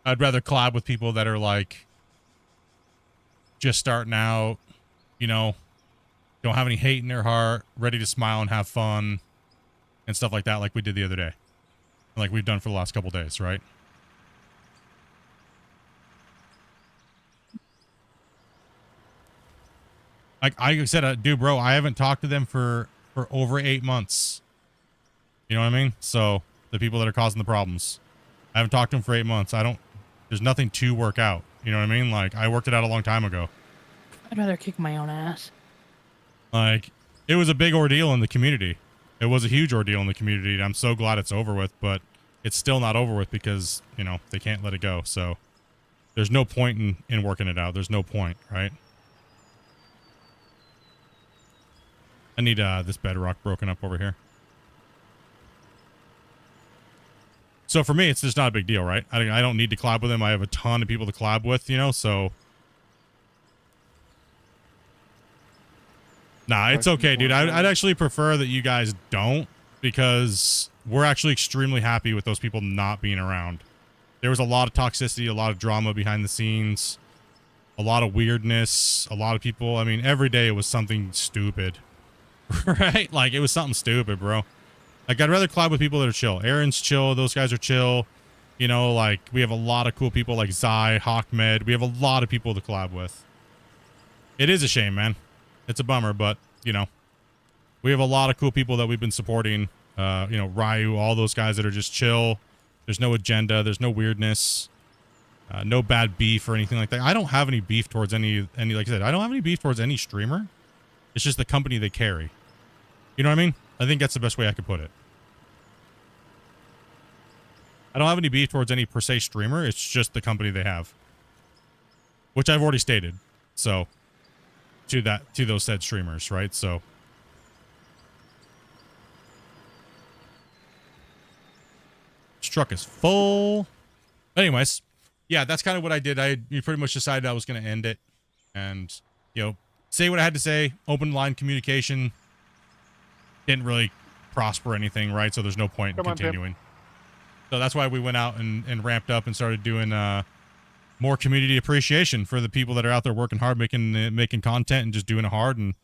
I'd rather collab with people that are like just starting out, you know, don't have any hate in their heart, ready to smile and have fun and stuff like that, like we did the other day. Like we've done for the last couple days, right? Like I said, dude, bro, I haven't talked to them for over 8 months. You know what I mean? So the people that are causing the problems, I haven't talked to them for 8 months. There's nothing to work out. You know what I mean? Like I worked it out a long time ago. I'd rather kick my own ass. Like, it was a big ordeal in the community. It was a huge ordeal in the community. And I'm so glad it's over with, but it's still not over with because, you know, they can't let it go. So there's no point in working it out. There's no point, right? I need this bedrock broken up over here. So for me, it's just not a big deal, right? I don't need to collab with them. I have a ton of people to collab with, you know, so... Nah, it's okay, dude. I'd actually prefer that you guys don't, because we're actually extremely happy with those people not being around. There was a lot of toxicity, a lot of drama behind the scenes, a lot of weirdness, a lot of people. I mean, every day it was something stupid, right? Like, it was something stupid, bro. Like, I'd rather collab with people that are chill. Aaron's chill. Those guys are chill. You know, like, we have a lot of cool people like Zai, Hawkmed. We have a lot of people to collab with. It is a shame, man. It's a bummer, but, you know, we have a lot of cool people that we've been supporting. You know, Ryu, all those guys that are just chill. There's no agenda. There's no weirdness. No bad beef or anything like that. I don't have any beef towards any, like I said, I don't have any beef towards any streamer. It's just the company they carry. You know what I mean? I think that's the best way I could put it. I don't have any beef towards any per se streamer. It's just the company they have. Which I've already stated. So... to those said streamers, right? So this truck is full. Anyways, yeah, that's kind of what I did. You pretty much decided I was going to end it and, you know, say what I had to say. Open line communication didn't really prosper anything, right? So there's no point in continuing. So that's why we went out and ramped up and started doing more community appreciation for the people that are out there working hard, making content and just doing it hard and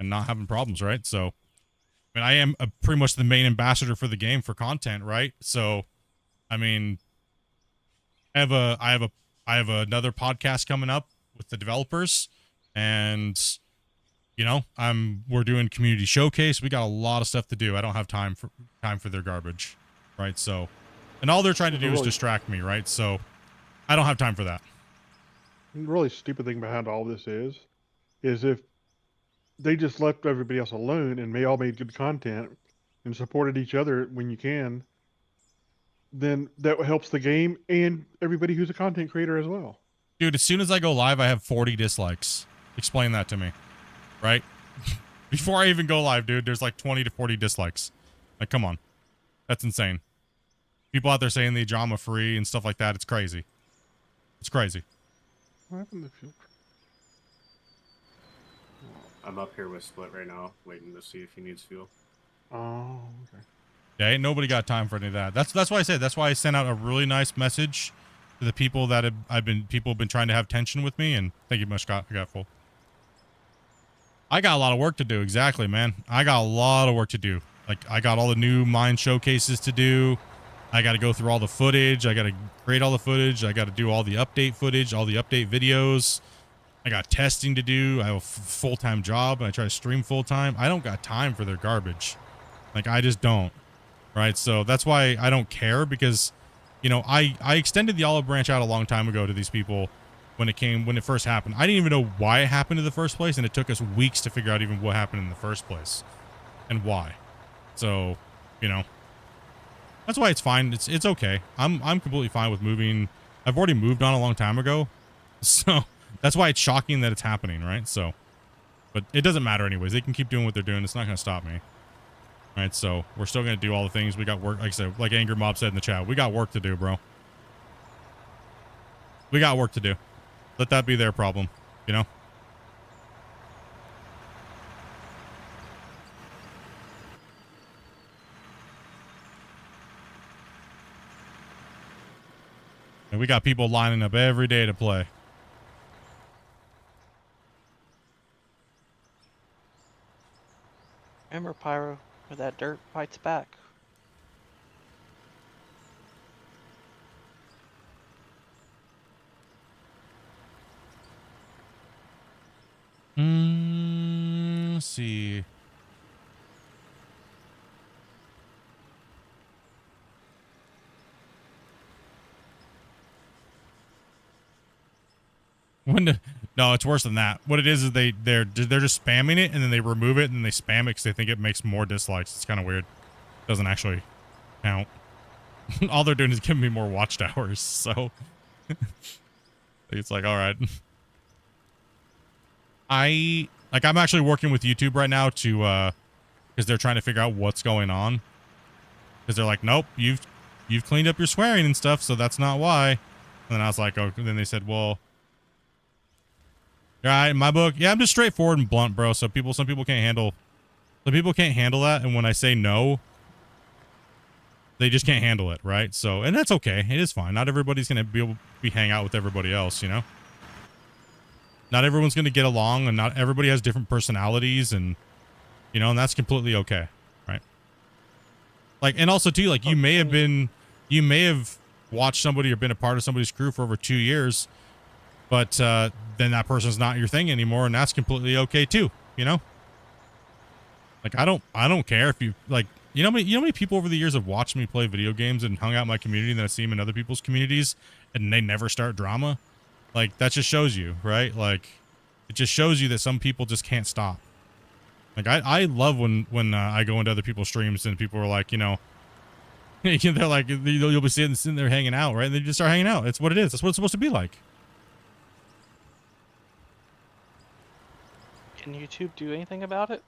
not having problems, right? So, I mean, I am pretty much the main ambassador for the game for content, right? So, I mean, I have another podcast coming up with the developers, and you know, we're doing community showcase. We got a lot of stuff to do. I don't have time for their garbage, right? So, and all they're trying to do is distract me, right? So. I don't have time for that. The really stupid thing behind all this is if they just left everybody else alone, and they all made good content and supported each other when you can, then that helps the game and everybody who's a content creator as well. Dude, as soon as I go live, I have 40 dislikes. Explain that to me, right? Before I even go live, dude, there's like 20 to 40 dislikes. Like, come on. That's insane. People out there saying they drama free and stuff like that. It's crazy. It's crazy. What happened to fuel? I'm up here with Split right now, waiting to see if he needs fuel. Oh, okay. Yeah, ain't nobody got time for any of that. That's why I said. That's why I sent out a really nice message to the people that people have been trying to have tension with me, and thank you much. I got full. I got a lot of work to do. Exactly, man. I got a lot of work to do. Like, I got all the new mine showcases to do. I got to go through all the footage. I got to create all the footage. I got to do all the update footage, all the update videos. I got testing to do. I have a full-time job, and I try to stream full-time. I don't got time for their garbage. Like, I just don't. Right? So that's why I don't care, because, you know, I extended the olive branch out a long time ago to these people when it first happened. I didn't even know why it happened in the first place, and it took us weeks to figure out even what happened in the first place and why. So, you know, that's why it's fine. It's okay. I'm completely fine with moving. I've already moved on a long time ago. So that's why it's shocking that it's happening, right? So, but it doesn't matter anyways. They can keep doing what they're doing. It's not going to stop me. Right, so we're still going to do all the things. We got work, like I said, like Anger Mob said in the chat, we got work to do, bro. We got work to do. Let that be their problem, you know? And we got people lining up every day to play. Remember, Pyro, where that dirt fights back. Let's see. No, it's worse than that. What it is they're just spamming it, and then they remove it, and then they spam it because they think it makes more dislikes. It's kind of weird. Doesn't actually count. All they're doing is giving me more watched hours. So it's like, all right. I'm actually working with YouTube right now to because they're trying to figure out what's going on. Because they're like, nope, you've cleaned up your swearing and stuff, so that's not why. And then I was like, oh, and then they said, well, all right, in my book, yeah, I'm just straightforward and blunt, bro. So some people can't handle that, and when I say no, they just can't handle it, right? So, and that's okay. It is fine. Not everybody's gonna be able to hang out with everybody else, you know. Not everyone's gonna get along, and not everybody has different personalities, and you know, and that's completely okay, right? Like, and also too, like you may have watched somebody or been a part of somebody's crew for over 2 years, but then that person's not your thing anymore, and that's completely okay too, you know. Like, I don't care if you, like, you know how many people over the years have watched me play video games and hung out in my community, and then I see them in other people's communities, and they never start drama. Like, that just shows you, right? Like, it just shows you that some people just can't stop. Like, I love when I go into other people's streams and people are like, you know, they're like, you'll be sitting there hanging out, right? And they just start hanging out. It's what it is. That's what it's supposed to be like. Can YouTube do anything about it?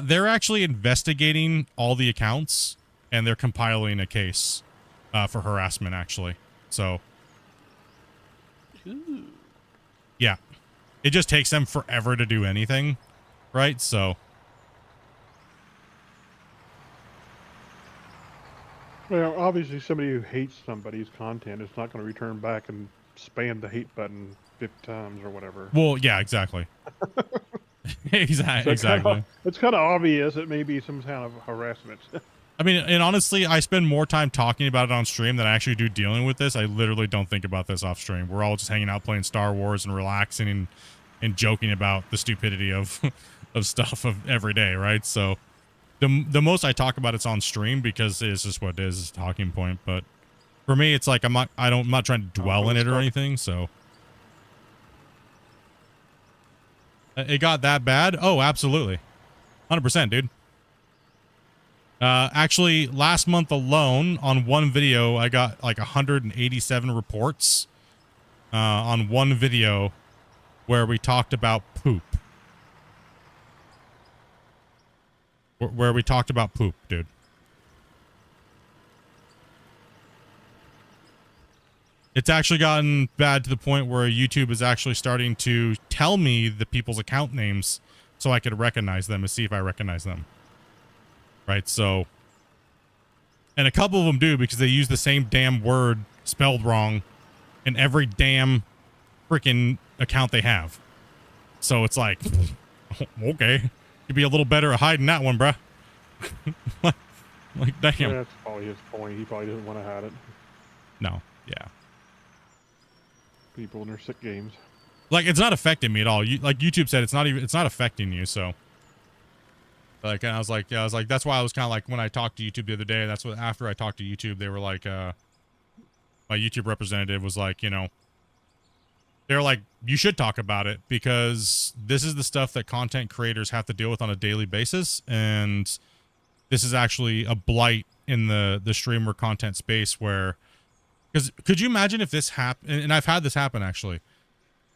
They're actually investigating all the accounts, and they're compiling a case for harassment, actually. So, Ooh. yeah. It just takes them forever to do anything, right? So, well, obviously somebody who hates somebody's content is not going to return back and spam the hate button 50 times or whatever. well, yeah, exactly. Exactly. So it's kind of obvious it may be some kind of harassment. I mean, and honestly, I spend more time talking about it on stream than I actually do dealing with this. I literally don't think about this off stream. We're all just hanging out playing Star Wars and relaxing and joking about the stupidity of stuff of every day, right? So the most I talk about it's on stream because it's just what it is, it's a talking point. But for me, it's like I'm not trying to dwell in it or anything, so It got that bad? Oh, absolutely. 100%, dude. Actually, last month alone, on one video, I got like 187 reports on one video where we talked about poop. Where we talked about poop, dude. It's actually gotten bad to the point where YouTube is actually starting to tell me the people's account names so I could recognize them and see if I recognize them. Right, so... And a couple of them do because they use the same damn word spelled wrong in every damn freaking account they have. So it's like, okay. You'd be a little better at hiding that one, bruh. Like, damn. Yeah, that's probably his point. He probably doesn't want to hide it. No, yeah. People in their sick games. Like, it's not affecting me at all. Like YouTube said, it's not affecting you, so. Like, and I was like, that's why I was kind of like, when I talked to YouTube the other day, that's what, after I talked to YouTube, they were like, my YouTube representative was like, you know, they're like, you should talk about it because this is the stuff that content creators have to deal with on a daily basis. And this is actually a blight in the streamer content space where, because could you imagine if this happened, and I've had this happen actually.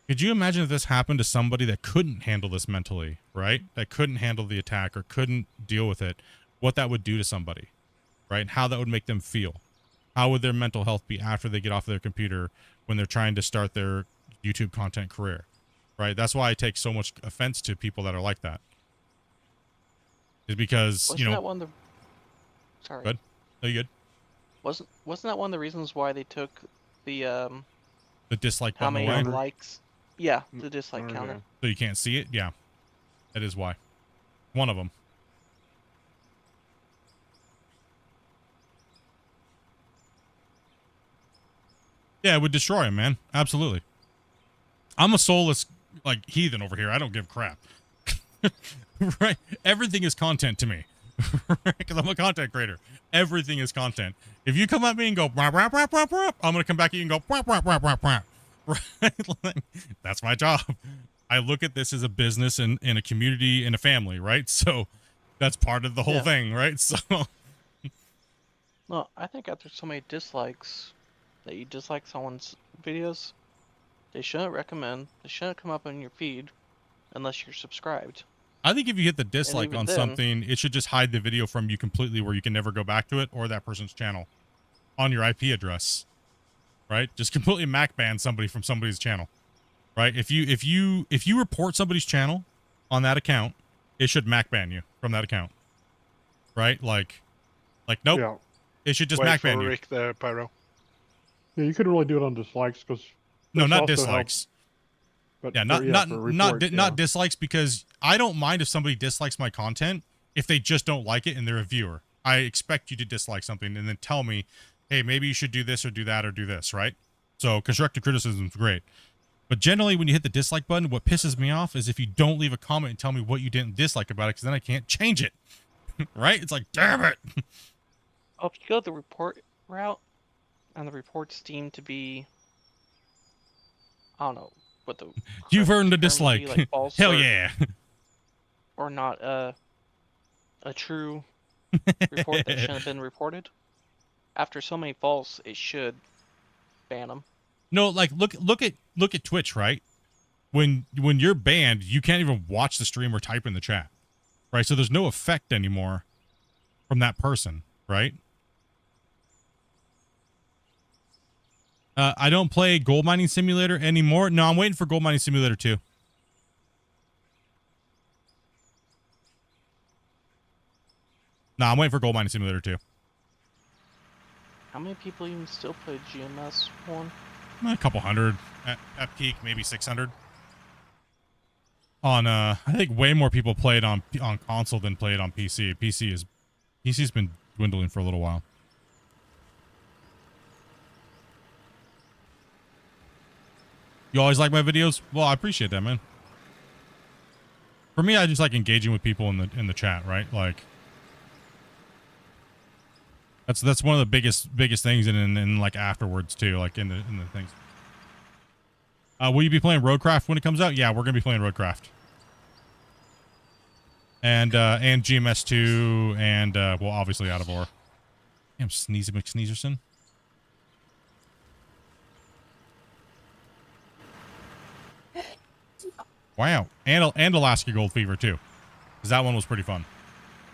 Could you imagine if this happened to somebody that couldn't handle this mentally, right? That couldn't handle the attack or couldn't deal with it, what that would do to somebody, right? And how that would make them feel. How would their mental health be after they get off their computer when they're trying to start their YouTube content career, right? That's why I take so much offense to people that are like that. Is because, Wasn't you know... that one of the... Sorry. Good? Are you good? Wasn't that one of the reasons why they took the dislike how button many away? likes? Yeah, the dislike Okay. counter. So you can't see it? Yeah. That is why. One of them. Yeah, it would destroy him, man. Absolutely. I'm a soulless, like, heathen over here. I don't give a crap. Right? Everything is content to me. Because I'm a content creator. Everything is content. If you come at me and go, "Brap, brap, brap, brap, brap," I'm going to come back at you and go, "Brap, brap, brap, brap, brap." Right? Like, that's my job. I look at this as a business and a community and a family, right? So that's part of the whole thing, right? So... No, I think after so many dislikes that you dislike someone's videos, they shouldn't recommend, they shouldn't come up on your feed unless you're subscribed. I think if you hit the dislike even on then- something, it should just hide the video from you completely where you can never go back to it or that person's channel on your IP address, right? Just completely MAC ban somebody from somebody's channel, right? If you report somebody's channel on that account, it should MAC ban you from that account, right? Like nope, Yeah. it should just Wait MAC for ban you. Rick there, Pyro. Yeah, you couldn't really do it on dislikes because No, not dislikes. But Yeah, for not dislikes, because I don't mind if somebody dislikes my content if they just don't like it and they're a viewer. I expect you to dislike something and then tell me, hey, maybe you should do this or do that or do this, right? So constructive criticism is great. But generally, when you hit the dislike button, what pisses me off is if you don't leave a comment and tell me what you didn't dislike about it, because then I can't change it. Right? It's like, damn it. Oh, if you go the report route, and the reports deem to be, I don't know what the You've correct earned a term would be, dislike. like false Hell or, yeah. or not a true report that shouldn't have been reported. After so many false, it should ban them. No, like look at Twitch, right? When you're banned, you can't even watch the stream or type in the chat, right? So there's no effect anymore from that person, right? I don't play Gold Mining Simulator anymore. No, I'm waiting for Gold Mining Simulator 2. No, I'm waiting for Gold Mining Simulator 2. How many people even still play GMS 1? A couple hundred at peak, maybe 600. On I think way more people play it on console than play it on PC. PC's been dwindling for a little while. You always like my videos? Well, I appreciate that, man. For me, I just like engaging with people in the chat, right? Like that's one of the biggest things, and like afterwards too, like in the things. Will you be playing Roadcraft when it comes out? Yeah, we're gonna be playing Roadcraft. and GMS2, and well, obviously out of ore. Damn, Sneezy McSneezerson. Wow, and Alaska Gold Fever too, because that one was pretty fun.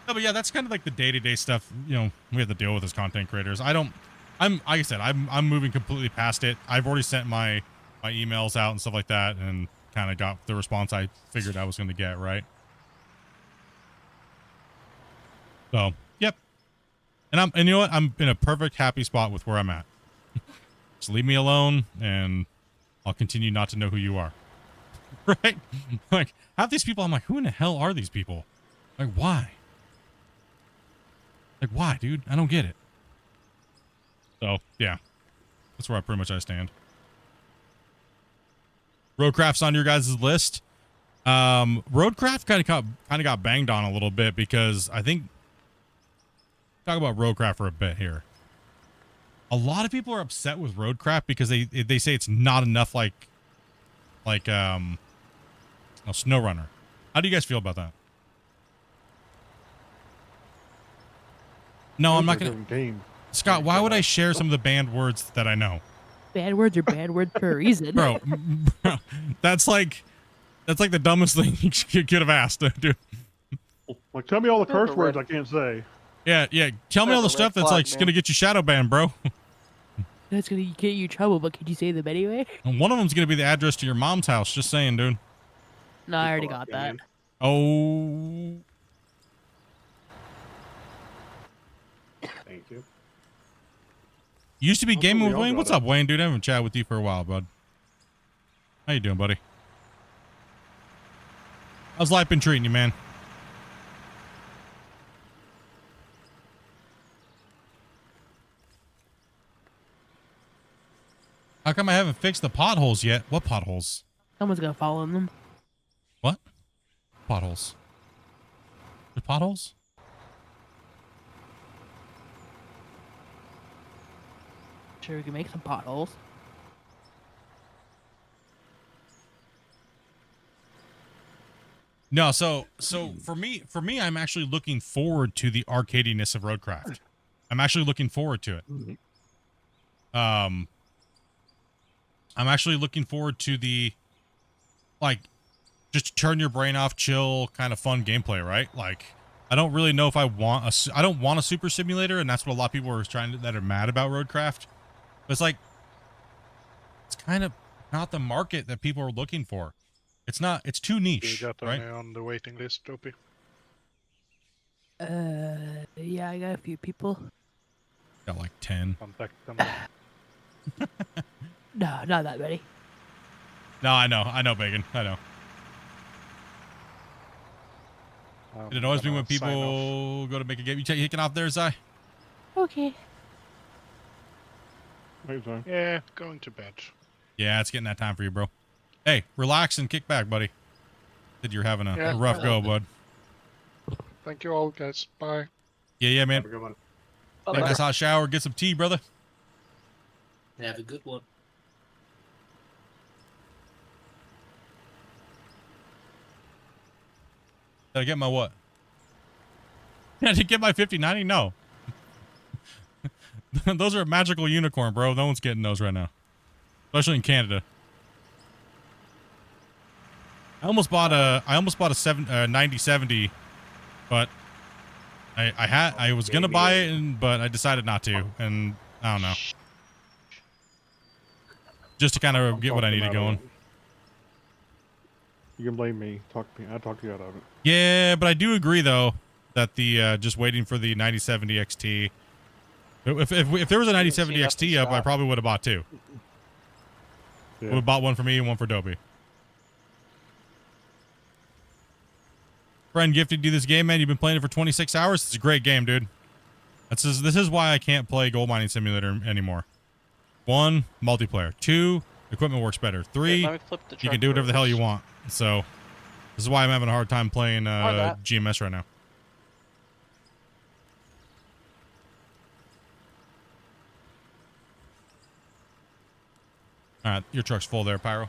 No, but yeah, that's kind of like the day-to-day stuff, you know, we have to deal with as content creators. I'm like I said, I'm moving completely past it. I've already sent my emails out and stuff like that, and kind of got the response I figured I was going to get, right? So, yep. And you know what? I'm in a perfect happy spot with where I'm at. Just leave me alone, and I'll continue not to know who you are. Right? Like, half these people, I'm like, who in the hell are these people? Like, why? Like, why, dude? I don't get it. So, yeah. That's where I stand. Roadcraft's on your guys' list. Roadcraft kind of got banged on a little bit because I think, talk about Roadcraft for a bit here. A lot of people are upset with Roadcraft because they say it's not enough like SnowRunner. How do you guys feel about that? No, I'm not gonna. Game. Scott, why would I share some of the banned words that I know? Bad words are bad words for a reason. Bro, that's like the dumbest thing you could have asked, dude. Like, tell me all the curse Red. words I can't say. Yeah. Tell me all the That's a red stuff that's flag, like man. gonna get you shadow banned, bro. That's gonna get you in trouble, but could you say them anyway? And one of them's gonna be the address to your mom's house. Just saying, dude. No, I already People got are that. opinion. Oh, Thank you. used to be Oh, gaming we with all Wayne. got What's it. up, Wayne? Dude, I haven't chatted with you for a while, bud. How you doing, buddy? How's life been treating you, man? How come I haven't fixed the potholes yet? What potholes? Someone's gonna follow them. What? Potholes. The potholes? Sure, we can make some potholes. No, so for me, I'm actually looking forward to the arcadiness of Roadcraft. I'm actually looking forward to it. I'm actually looking forward to the, like, just turn your brain off, chill, kind of fun gameplay, right? Like, I don't really know if I don't want a super simulator, and that's what a lot of people are that are mad about Roadcraft. But it's like, it's kind of not the market that people are looking for. It's not. It's too You niche, got right? any on the waiting list, Dopey? Yeah, I got a few people. Got like 10. Contact them. No, not that many. No, I know, Bacon. I know. It annoys me when people go to make a game. You taking off there, Zai? Okay. Wait, sorry. Yeah, going to bed. Yeah, it's getting that time for you, bro. Hey, relax and kick back, buddy. Said you're having a Yeah. rough go, bud. Thank you all, guys. Bye. Yeah, man. Have a good one. Take a nice hot shower, get some tea, brother. Have a good one. Did I get my what? Did I get my 5090? No. Those are a magical unicorn, bro. No one's getting those right now. Especially in Canada. I almost bought a 9070, but I was gonna buy it, but I decided not to, and I don't know. Just to kind of get what I needed going. You can blame me. I talked you out of it. Yeah, but I do agree though that the just waiting for the 9070 XT. If there was a 9070 XT up, I probably would have bought two. Yeah. Would have bought one for me and one for Dopey. Friend gifted you this game, man. You've been playing it for 26 hours. It's a great game, dude. This is why I can't play Gold Mining Simulator anymore. 1, multiplayer. 2, equipment works better. 3, Let me flip the you can do whatever the hell you want. So this is why I'm having a hard time playing that. GMS right now. All right, your truck's full there, Pyro.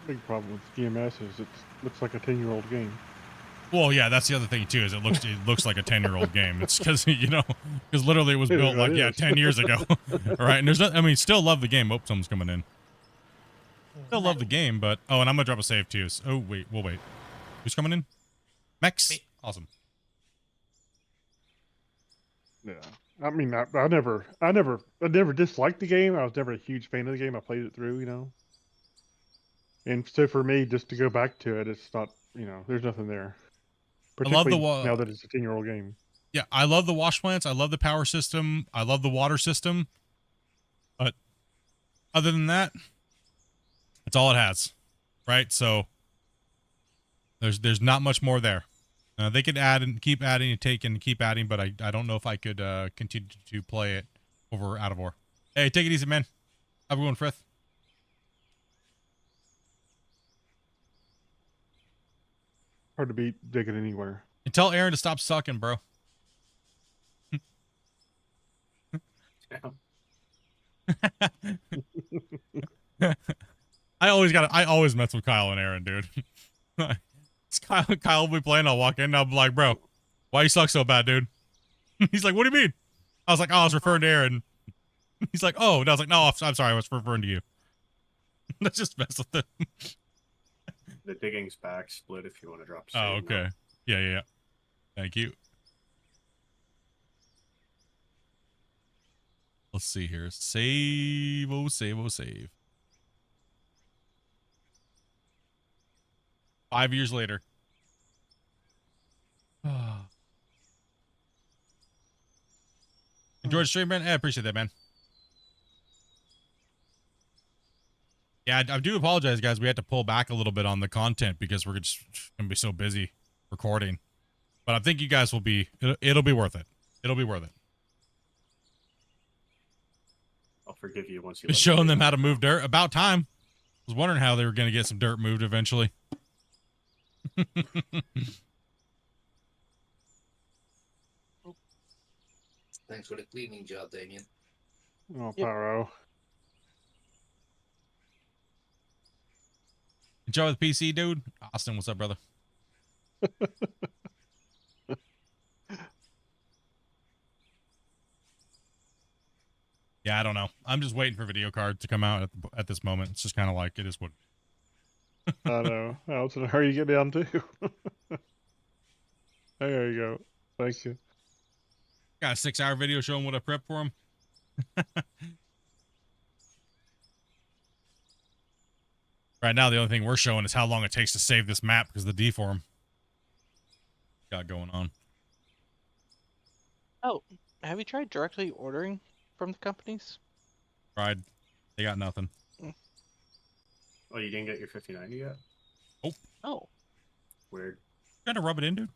Big problem with GMS is it looks like a 10-year-old game. Well, yeah, that's the other thing too. Is it looks like a 10-year-old game. It's because because literally it was built like 10 years ago. All right, and there's no, I mean, still love the game. Oh, someone's coming in. Still love the game, but and I'm gonna drop a save too. So, oh wait, we'll wait. Who's coming in? Mex. Me. Awesome. Yeah. I mean, I never disliked the game. I was never a huge fan of the game. I played it through, And so for me, just to go back to it, it's not, there's nothing there. I love the Particularly now that it's a 10-year-old game. Yeah, I love the wash plants. I love the power system. I love the water system. But other than that, that's all it has, right? So there's not much more there. They could add and keep adding and take and keep adding, but I don't know if I could continue to play it over Out of War. Hey, take it easy, man. Have a good one, Frith. Hard to beat digging anywhere. And tell Aaron to stop sucking, bro. I always mess with Kyle and Aaron, dude. Kyle will be playing, I'll walk in and I'll be like, bro, why you suck so bad, dude? He's like, what do you mean? I was like, oh, I was referring to Aaron. He's like, oh, and I was like, no, I'm sorry, I was referring to you. Let's just mess with it. The digging's back, split if you want to drop. Oh, okay. Yeah. Thank you. Let's see here. Save, oh, save, oh, save. 5 years later. Enjoy the stream, man. I appreciate that, man. Yeah, I do apologize, guys. We had to pull back a little bit on the content because we're just gonna be so busy recording. But I think you guys will be. It'll be worth it. It'll be worth it. I'll forgive you once you. Just showing them how to move dirt. About time. I was wondering how they were gonna get some dirt moved eventually. Thanks for the cleaning job, Damien. Oh, Pyro. Enjoy the PC, dude. Austin, what's up, brother? Yeah, I don't know. I'm just waiting for video card to come out at this moment. It's just kind of like it is what. I know. I was in a hurry to get down too. There you go. Thank you. Got a 6-hour video showing what I prepped for him. Right now, the only thing we're showing is how long it takes to save this map because of the deform got going on. Oh, have you tried directly ordering from the companies? Tried. They got nothing. Oh, you didn't get your 5090 yet? Oh. Weird. Trying to rub it in, dude.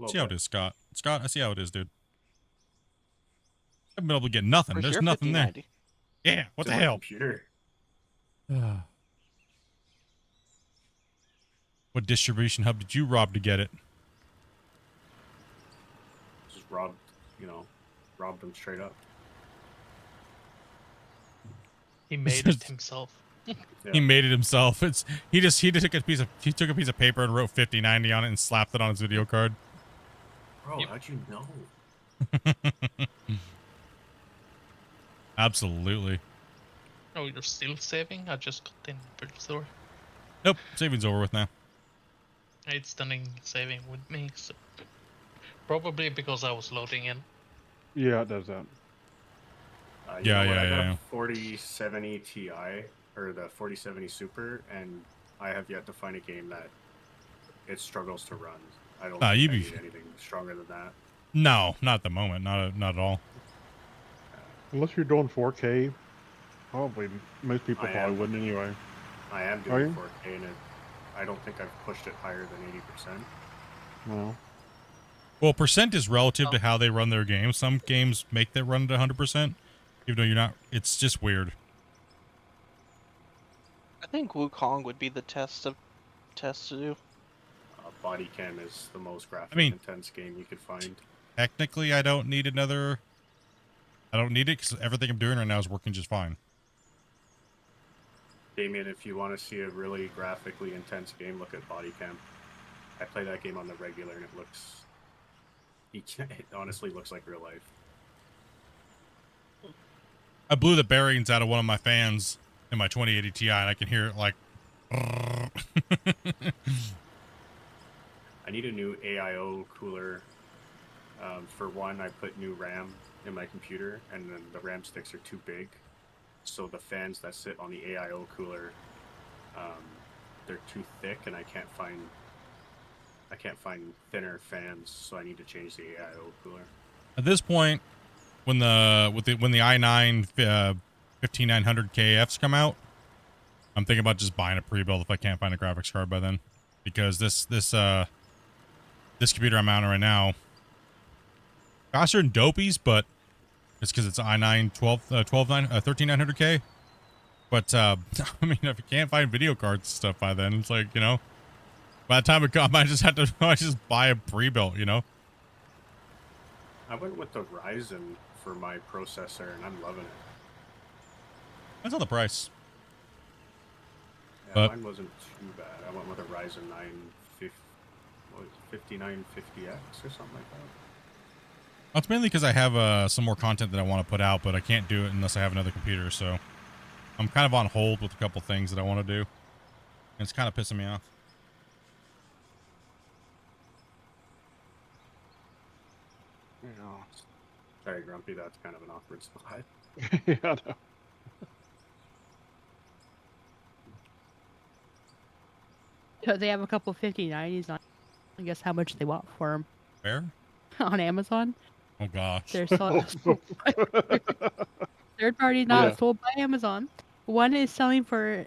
See how it is, Scott. Scott, I see how it is, dude. I haven't been able to get nothing. Where's There's your nothing there. 5090? Yeah, what It's the in my hell? Computer. What distribution hub did you rob to get it? Just robbed them straight up. He made it himself. Yeah. He made it himself. He took a piece of paper and wrote 5090 on it and slapped it on his video card. Bro, Yep. how'd you know? Absolutely. Oh, you're still saving? I just got in purchase order. Nope, saving's over with now. It's done saving with me, so probably because I was loading in. Yeah, it does that. You know what? I got yeah. a 4070 Ti or the 4070 Super, and I have yet to find a game that it struggles to run. I don't think I need anything stronger than that. No, not at the moment. Not at all. Unless you're doing 4K, probably most people I probably am. wouldn't anyway. I am Are doing you? 4K, and I don't think I've pushed it higher than 80%. Well, Well, percent is relative to how they run their games. Some games make that run at 100%, even though you're not. It's just weird. I think Wukong would be the test to do. Body Cam is the most graphically intense game you could find. Technically, I don't need another. I don't need it because everything I'm doing right now is working just fine. Damien, if you want to see a really graphically intense game, look at Body Cam. I play that game on the regular, and it looks... It honestly looks like real life. I blew the bearings out of one of my fans in my 2080 Ti, and I can hear it like... I need a new AIO cooler. For one, I put new RAM in my computer, and then the RAM sticks are too big. So the fans that sit on the AIO cooler, they're too thick, and I can't find thinner fans, so I need to change the AIO cooler. At this point, when the i9 15900 KFs come out, I'm thinking about just buying a pre-build if I can't find a graphics card by then, because this computer I'm mounting right now, faster than Dopey's, but it's because it's i9 13900K. But I mean, if you can't find video cards and stuff by then, it's like, you know, by the time it comes, I might just buy a pre-built, you know. I went with the Ryzen for my processor, and I'm loving it. That's not the price. Yeah, But mine wasn't too bad. I went with a Ryzen 5950X or something like that. well, it's mainly because I have some more content that I want to put out, but I can't do it unless I have another computer. So I'm kind of on hold with a couple things that I want to do, and it's kind of pissing me off. Yeah. Sorry, Grumpy, that's kind of an awkward spot. Yeah, I know. So they have a couple 5090s on. I guess how much they want for them Fair? on Amazon. Oh gosh. They're sold, third party, not Yeah. sold by Amazon. One is selling for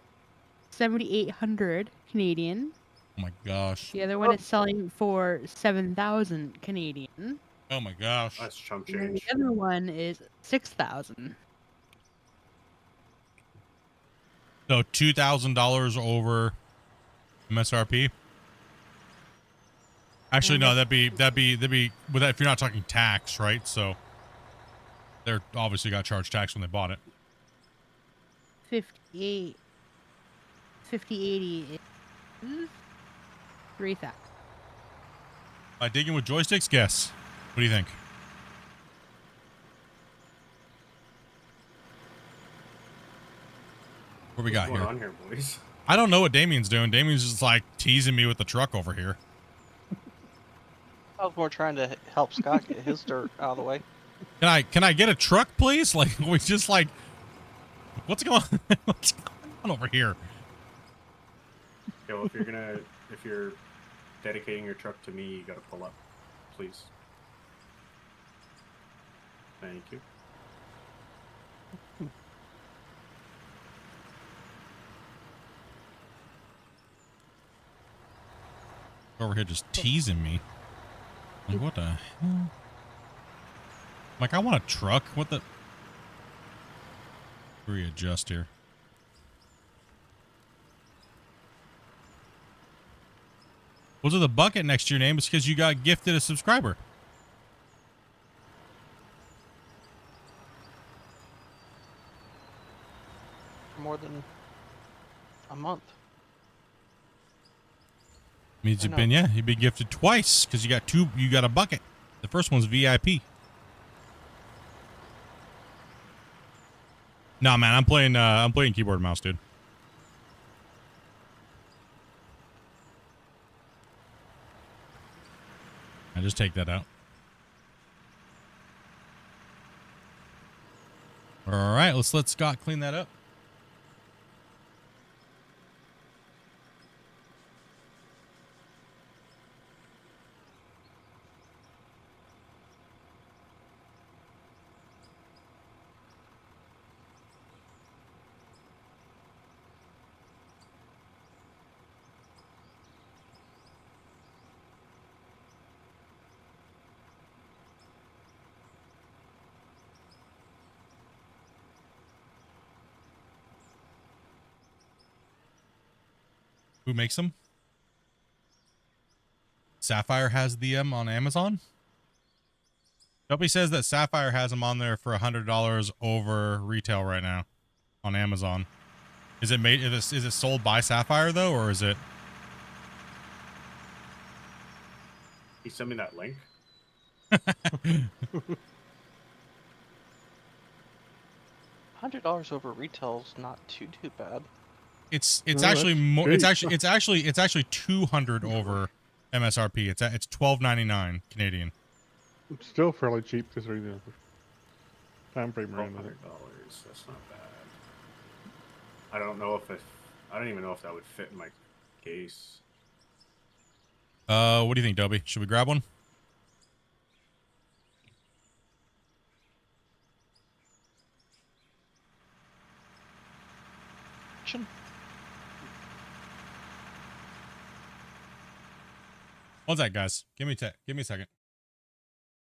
7,800 Canadian. Oh my gosh. The other one is selling for 7,000 Canadian. Oh my gosh. That's chump And then change. the other one is 6,000. So $2,000 over MSRP. Actually, no, that'd be with that if you're not talking tax, right? So they're obviously got charged tax when they bought it. 5080 is 3,000. By digging with joysticks, guess. What do you think? What we got What's here? going on here, boys? I don't know what Damien's doing. Damien's just like teasing me with the truck over here. I was more trying to help Scott get his dirt out of the way. Can I get a truck, please? Like we just like what's going on over here? Yeah, well, if you're dedicating your truck to me, you gotta pull up, please. Thank you. Over here just teasing me. Like, what the hell? Like, I want a truck. What the? Readjust here. Was it the bucket next to your name? It's because you got gifted a subscriber. For more than a month. Means I you've know. been, yeah, you've been gifted twice because you got two. You got a bucket. The first one's VIP. Nah, man, I'm playing keyboard and mouse, dude. I just take that out. All right, let's let Scott clean that up. Who makes them? Sapphire has them on Amazon. Nobody says that Sapphire has them on there for $100 over retail right now on Amazon. Is it made? Is it sold by Sapphire though, or is it? He sent me that link. $100 over retail's not too bad. It's No, actually that's more. cheap. It's actually 200 over MSRP. It's $12.99 Canadian. It's still fairly cheap considering the time frame we're in. $1,200. That's not bad. I don't know if I don't even know if that would fit in my case. What do you think, Dobby? Should we grab one? One sec, guys. Give me a second.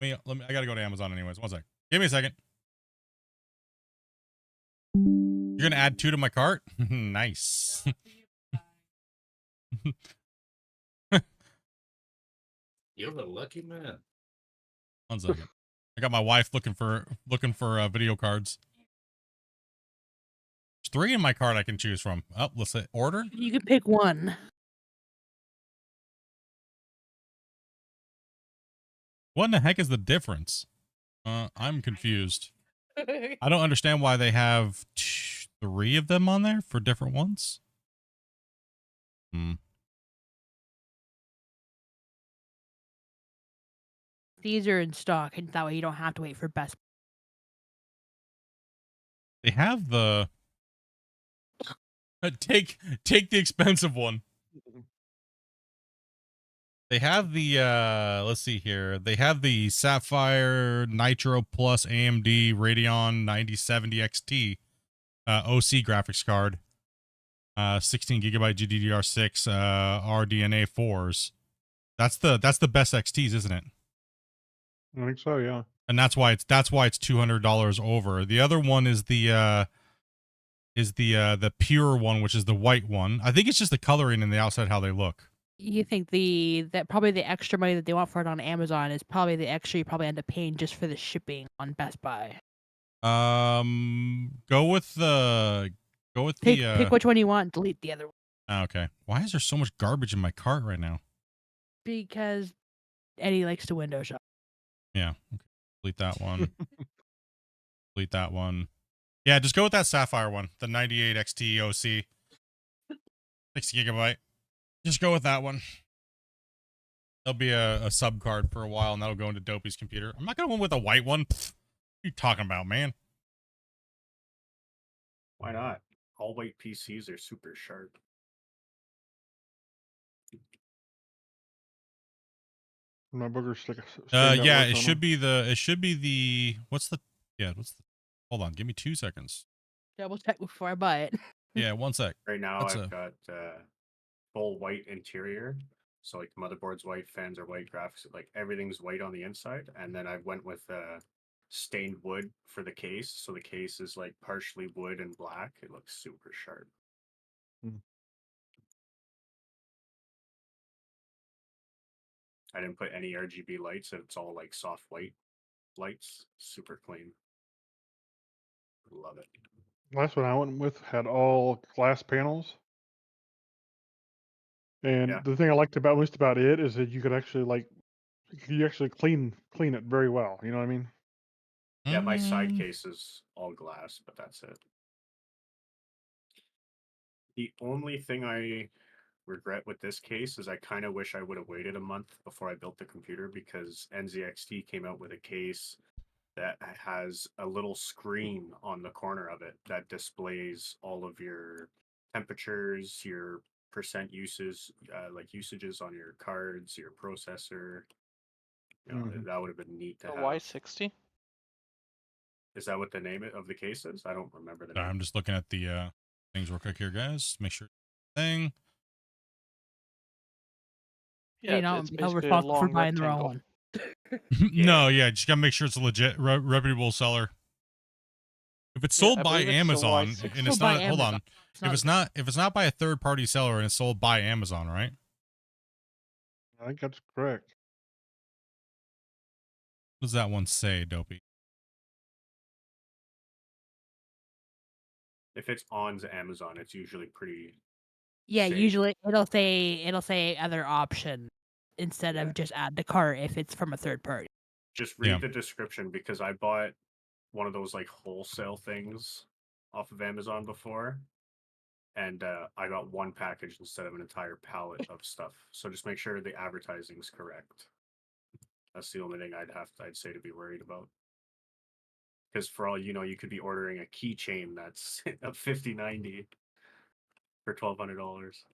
I gotta go to Amazon anyways. One sec. Give me a second. You're gonna add 2 to my cart? Nice. You're the lucky man. One second. I got my wife looking for video cards. There's 3 in my cart I can choose from. Oh, let's say order. You can pick one. What in the heck is the difference? I'm confused. I don't understand why they have 3 of them on there for different ones. These are in stock, and that way you don't have to wait for Best. They have the take the expensive one. They have the let's see here. They have the Sapphire Nitro Plus AMD Radeon 9070 XT OC graphics card. 16 gigabyte GDDR6 RDNA 4s. That's the best XTs, isn't it? I think so, yeah. And that's why it's $200 over. The other one is the pure one, which is the white one. I think it's just the coloring and the outside how they look. You think that probably the extra money that they want for it on Amazon is probably the extra you probably end up paying just for the shipping on Best Buy. Go with pick which one you want. Delete the other one. Okay. Why is there so much garbage in my cart right now? Because Eddie likes to window shop. Yeah. Okay. Delete that one. Delete that one. Yeah, just go with that Sapphire one, the 98 XT OC, 60 gigabyte. Just go with that one. There'll be a sub card for a while, and that'll go into Dopey's computer. I'm not going to win with a white one. Pfft. What are you talking about, man? Why not? All white PCs are super sharp. My booger's stick. Yeah, it should be the hold on, give me 2 seconds. Double check before I buy it. Yeah, 1 sec. Right now I've got full white interior. So like the motherboard's white, fans are white, graphics, like everything's white on the inside. And then I went with stained wood for the case. So the case is like partially wood and black. It looks super sharp. I didn't put any RGB lights, and it's all like soft white lights. Super clean. Love it. Last one I went with had all glass panels. And Yeah. the thing I liked most about it is that you could actually clean it very well. You know what I mean? Yeah, my side case is all glass, but that's it. The only thing I regret with this case is I kind of wish I would have waited a month before I built the computer, because NZXT came out with a case that has a little screen on the corner of it that displays all of your temperatures, your percent uses, like usages on your cards, your processor. You know, that would have been neat to The have. Y60? Is that what the name of the case is? I don't remember the name. I'm just looking at the things real quick here, guys. Make sure thing. Yeah, you know, it's how basically a responsible for long buying the wrong rectangle. one. No, yeah, just gotta make sure it's a legit, reputable seller. If it's sold by Amazon and it's not, hold on. If it's not by a third party seller and it's sold by Amazon, right? I think that's correct. What does that one say, Dopey? If it's on Amazon, it's usually pretty. Yeah, safe. usually it'll say other option instead Yeah. of just add to cart if it's from a third party. Just read Yeah. the description, because I bought one of those like wholesale things off of Amazon before, and I got one package instead of an entire pallet of stuff. So just make sure the advertising's correct. That's the only thing I'd say to be worried about. Because for all you know, you could be ordering a keychain that's a 5090 for $1,200.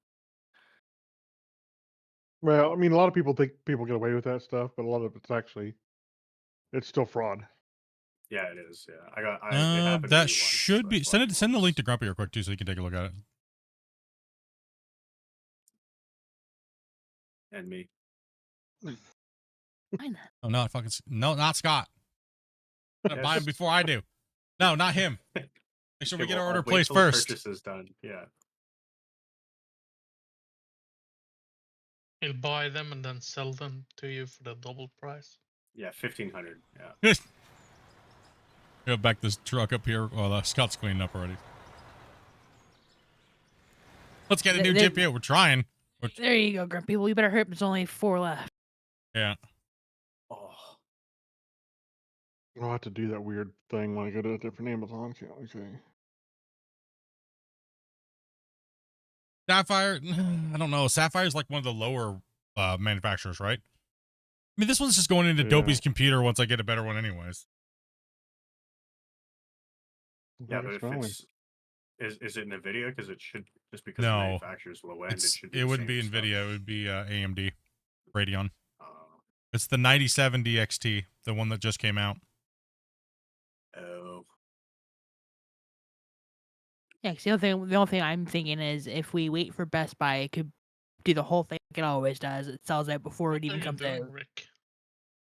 Well, I mean, a lot of people think people get away with that stuff, but a lot of it's still fraud. Yeah, it is. Yeah, it happened to me That once, should be. that's why Send the link once. to Grumpy real quick too, so you can take a look at it. And me. Why not? Oh no, not Scott. Yeah, Buy him just- before I do. No, not him. Make sure we Okay, get our well, order I'll wait placed till the first. Purchase is done. Yeah. He'll buy them and then sell them to you for the double price. Yeah, 1,500. Yeah. Go back this truck up here. Well, Scott's cleaning up already. Let's get a new GPU. We're trying. There you go, Grumpy. Well, you better hurry up. There's only 4 left. Yeah. Oh. I'll have to do that weird thing when I go to a different Amazon account. Okay. Sapphire, I don't know. Sapphire's like one of the lower manufacturers, right? I mean, this one's just going into Yeah. Dopey's computer once I get a better one anyways. Yeah, I but guess if finally. it's is it NVIDIA? Because it should, just because No. the manufacturer's low end, it should be. It the wouldn't same be stuff. NVIDIA. It would be AMD Radeon. Uh, It's the 9070 XT, the one that just came out. oh. Yeah, 'cause the only thing I'm thinking is if we wait for Best Buy, it could do the whole thing like it always does. It sells out before What it even are you comes doing, out. Rick?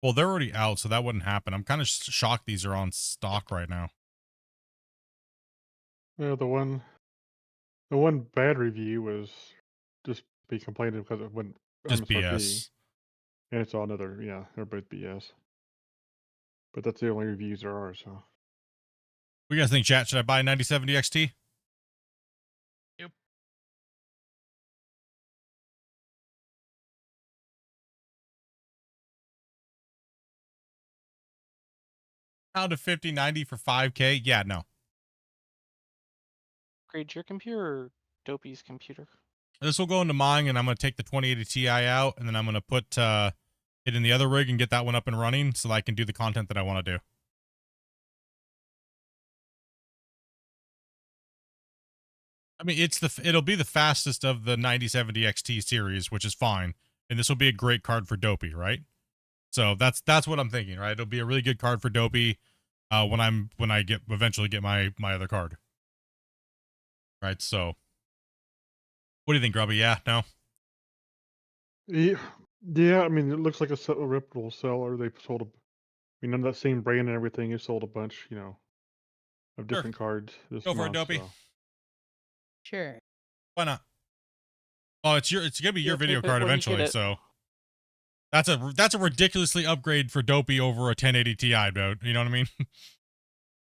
Well, they're already out, so that wouldn't happen. I'm kind of shocked these are on stock right now. Yeah, the one bad review was just be complaining because it went Just MSRP, BS. and it's all another. Yeah, they're both BS. But that's the only reviews there are. So What do you guys think, chat? Should I buy a 9070 XT? Yep. Down to 5090 for 5K? Yeah, no. Upgrade your computer or Dopey's computer? This will go into mine, and I'm going to take the 2080 Ti out, and then I'm going to put it in the other rig and get that one up and running so that I can do the content that I want to do. I mean, it'll be the fastest of the 9070 XT series, which is fine, and this will be a great card for Dopey, right? So that's what I'm thinking, right? It'll be a really good card for Dopey when I eventually get my other card, right? So, what do you think, Grubby? Yeah, no. yeah. I mean, it looks like a reputable seller. They sold under that same brand and everything. They sold a bunch, of different cards this Go for it, month. Dopey. So. Sure. Why not? Oh, it's gonna be your Yeah, video flip it card when you eventually, get it. so that's a ridiculously upgrade for Dopey over a 1080 Ti, dude. You know what I mean?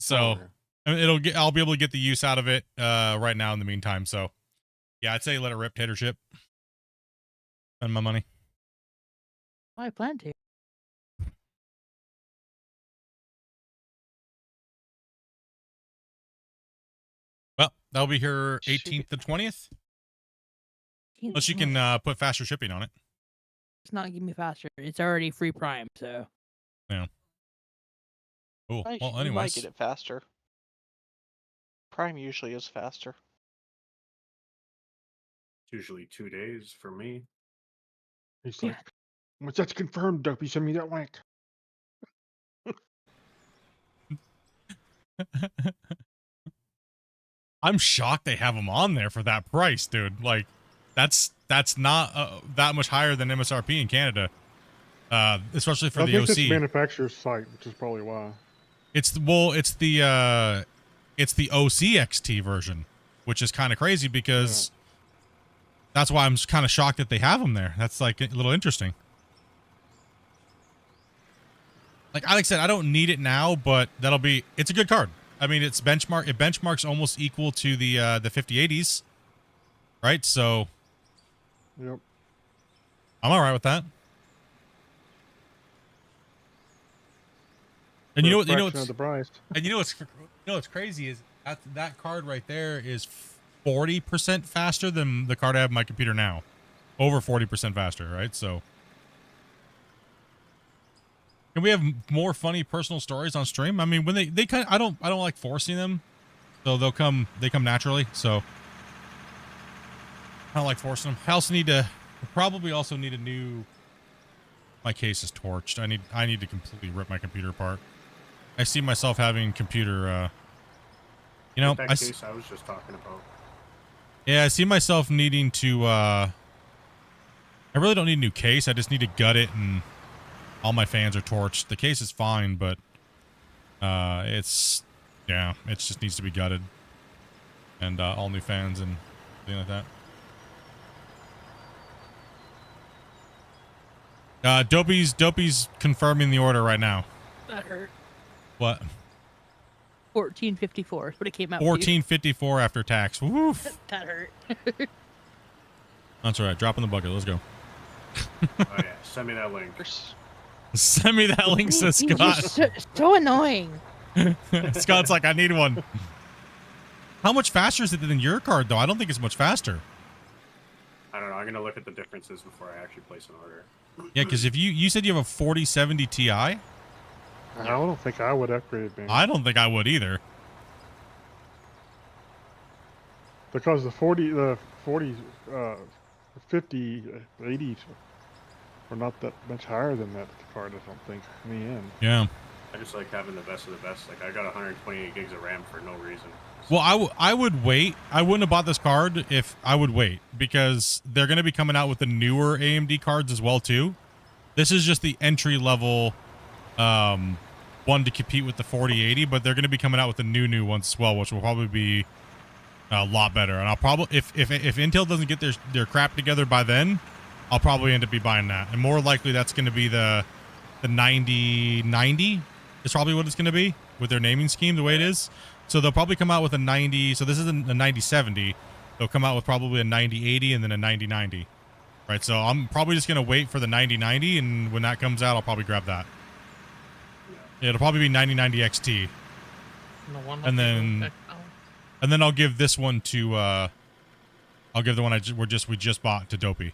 So I mean, I'll be able to get the use out of it right now in the meantime. So yeah, I'd say let it rip, tatership. Spend my money. Well, I plan to. Well, that'll be here Should 18th to 20th. Can't- Unless you can put faster shipping on it. It's not giving me faster. It's already free Prime, so. Cool. Might- Well, you might anyways, get it faster. Prime usually is faster. It's usually 2 days for me. He's Yeah. like, once that's confirmed, Dopey, send me that link. I'm shocked they have them on there for that price, dude. Like, that's not that much higher than MSRP in Canada, especially for I the think OC. it's manufacturer's site, which is probably why. It's the OC XT version, which is kind of crazy because that's why I'm kind of shocked that they have them there. That's like a little interesting. Like I said, I don't need it now, but it's a good card. I mean, it benchmarks almost equal to the 5080s, right? So Yep. I'm all right with that. And For you a know what? fraction of the price. And you know what's crazy is that card right there is 40% faster than the card I have on my computer now, over 40% faster, right? So, can we have more funny personal stories on stream? I mean, when they kind of, I don't like forcing them, so they come naturally. So, I don't like forcing them. I also need to probably also need a new. My case is torched. I need to completely rip my computer apart. I see myself having computer. You know, that case I was just talking about. Yeah, I see myself needing to. I really don't need a new case. I just need to gut it, and all my fans are torched. The case is fine, but it just needs to be gutted, and all new fans and things like that. Dopey's confirming the order right now. That hurt. What? 1454 is what it came out. 1454 after tax. Woof. That hurt. That's all right. Drop in the bucket. Let's go. Oh yeah, send me that link. Send me that link, says He's Scott. just so annoying. Scott's like, I need one. How much faster is it than your card, though? I don't think it's much faster. I don't know. I'm gonna look at the differences before I actually place an order. Yeah, because if you said you have a 4070 Ti. I don't think I would upgrade, man. I don't think I would either. Because the 50, 80s are not that much higher than that card, I don't think, in the end. Yeah. I just like having the best of the best. Like I got 128 gigs of RAM for no reason. Well, I would wait. I wouldn't have bought this card if I would wait, because they're going to be coming out with the newer AMD cards as well too. This is just the entry level one to compete with the 4080, but they're going to be coming out with the new ones as well, which will probably be a lot better. And I'll probably, if Intel doesn't get their crap together by then, I'll probably end up be buying that. And more likely that's going to be the 9090 is probably what it's going to be with their naming scheme the way it is. So they'll probably come out with a 90. So this is a 9070. They'll come out with probably a 9080 and then a 9090. Right. So I'm probably just going to wait for the 9090. And when that comes out, I'll probably grab that. Yeah, it'll probably be 9090 XT. And then I'll give this one to I'll give the one we just bought to Dopey.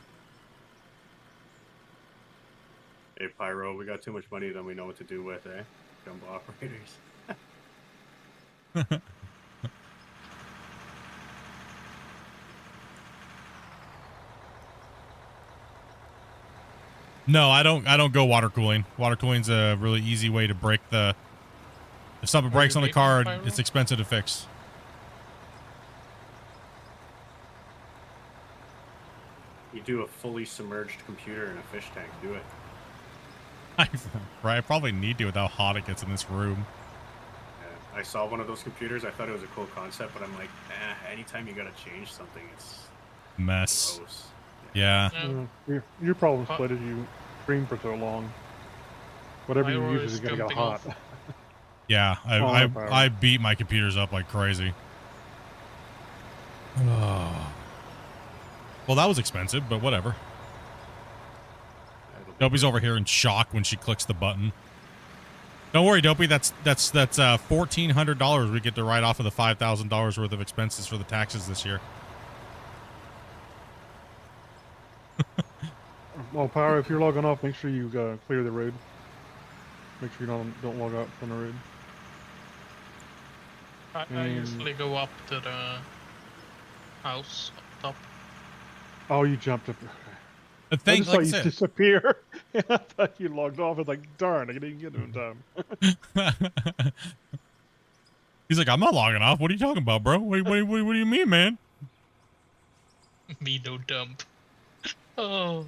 Hey Pyro, we got too much money than we know what to do with, eh? Jumbo operators. No, I don't go water cooling. Water cooling's a really easy way to break the. If something breaks on the card, it's expensive to fix. You do a fully submerged computer in a fish tank. Do it. Right, I probably need to with how hot it gets in this room. Yeah, I saw one of those computers. I thought it was a cool concept, but I'm like, anytime you gotta change something, it's Mess. gross. Yeah. Your problem, Split, is you stream for so long. Whatever you use is gonna get hot. Yeah, I beat my computers up like crazy. Oh. Well, that was expensive, but whatever. Dopey's over here in shock when she clicks the button. Don't worry, Dopey. That's $1,400 we get to write off of the $5,000 worth of expenses for the taxes this year. Well, Power, if you're logging off, make sure you clear the road. Make sure you don't log out from the road. I usually go up to the house up top. Oh, you jumped up. The thing, I just saw you disappear. I thought you logged off. I was like, darn, I didn't get to it in time. He's like, I'm not logging off. What are you talking about, bro? What do you mean, man? Me no dump. Oh.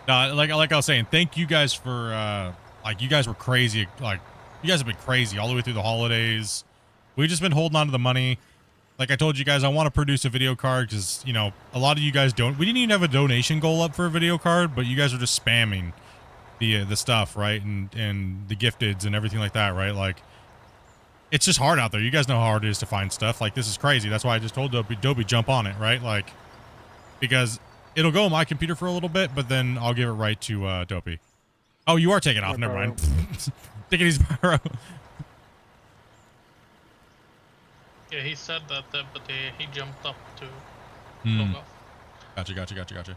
Like I was saying, thank you guys for you guys were crazy. Like, you guys have been crazy all the way through the holidays. We've just been holding on to the money. Like I told you guys, I want to produce a video card because, you know, a lot of you guys don't. We didn't even have a donation goal up for a video card, but you guys are just spamming the stuff, right? And the gifteds and everything like that, right? Like, it's just hard out there. You guys know how hard it is to find stuff. Like, this is crazy. That's why I just told Dobie jump on it, right? Like, because it'll go on my computer for a little bit, but then I'll give it right to Dopey. Oh, you are taking off. Never mind. Take it easy, Pyro. Yeah, he said that, but he jumped up to Hmm. log off. Gotcha.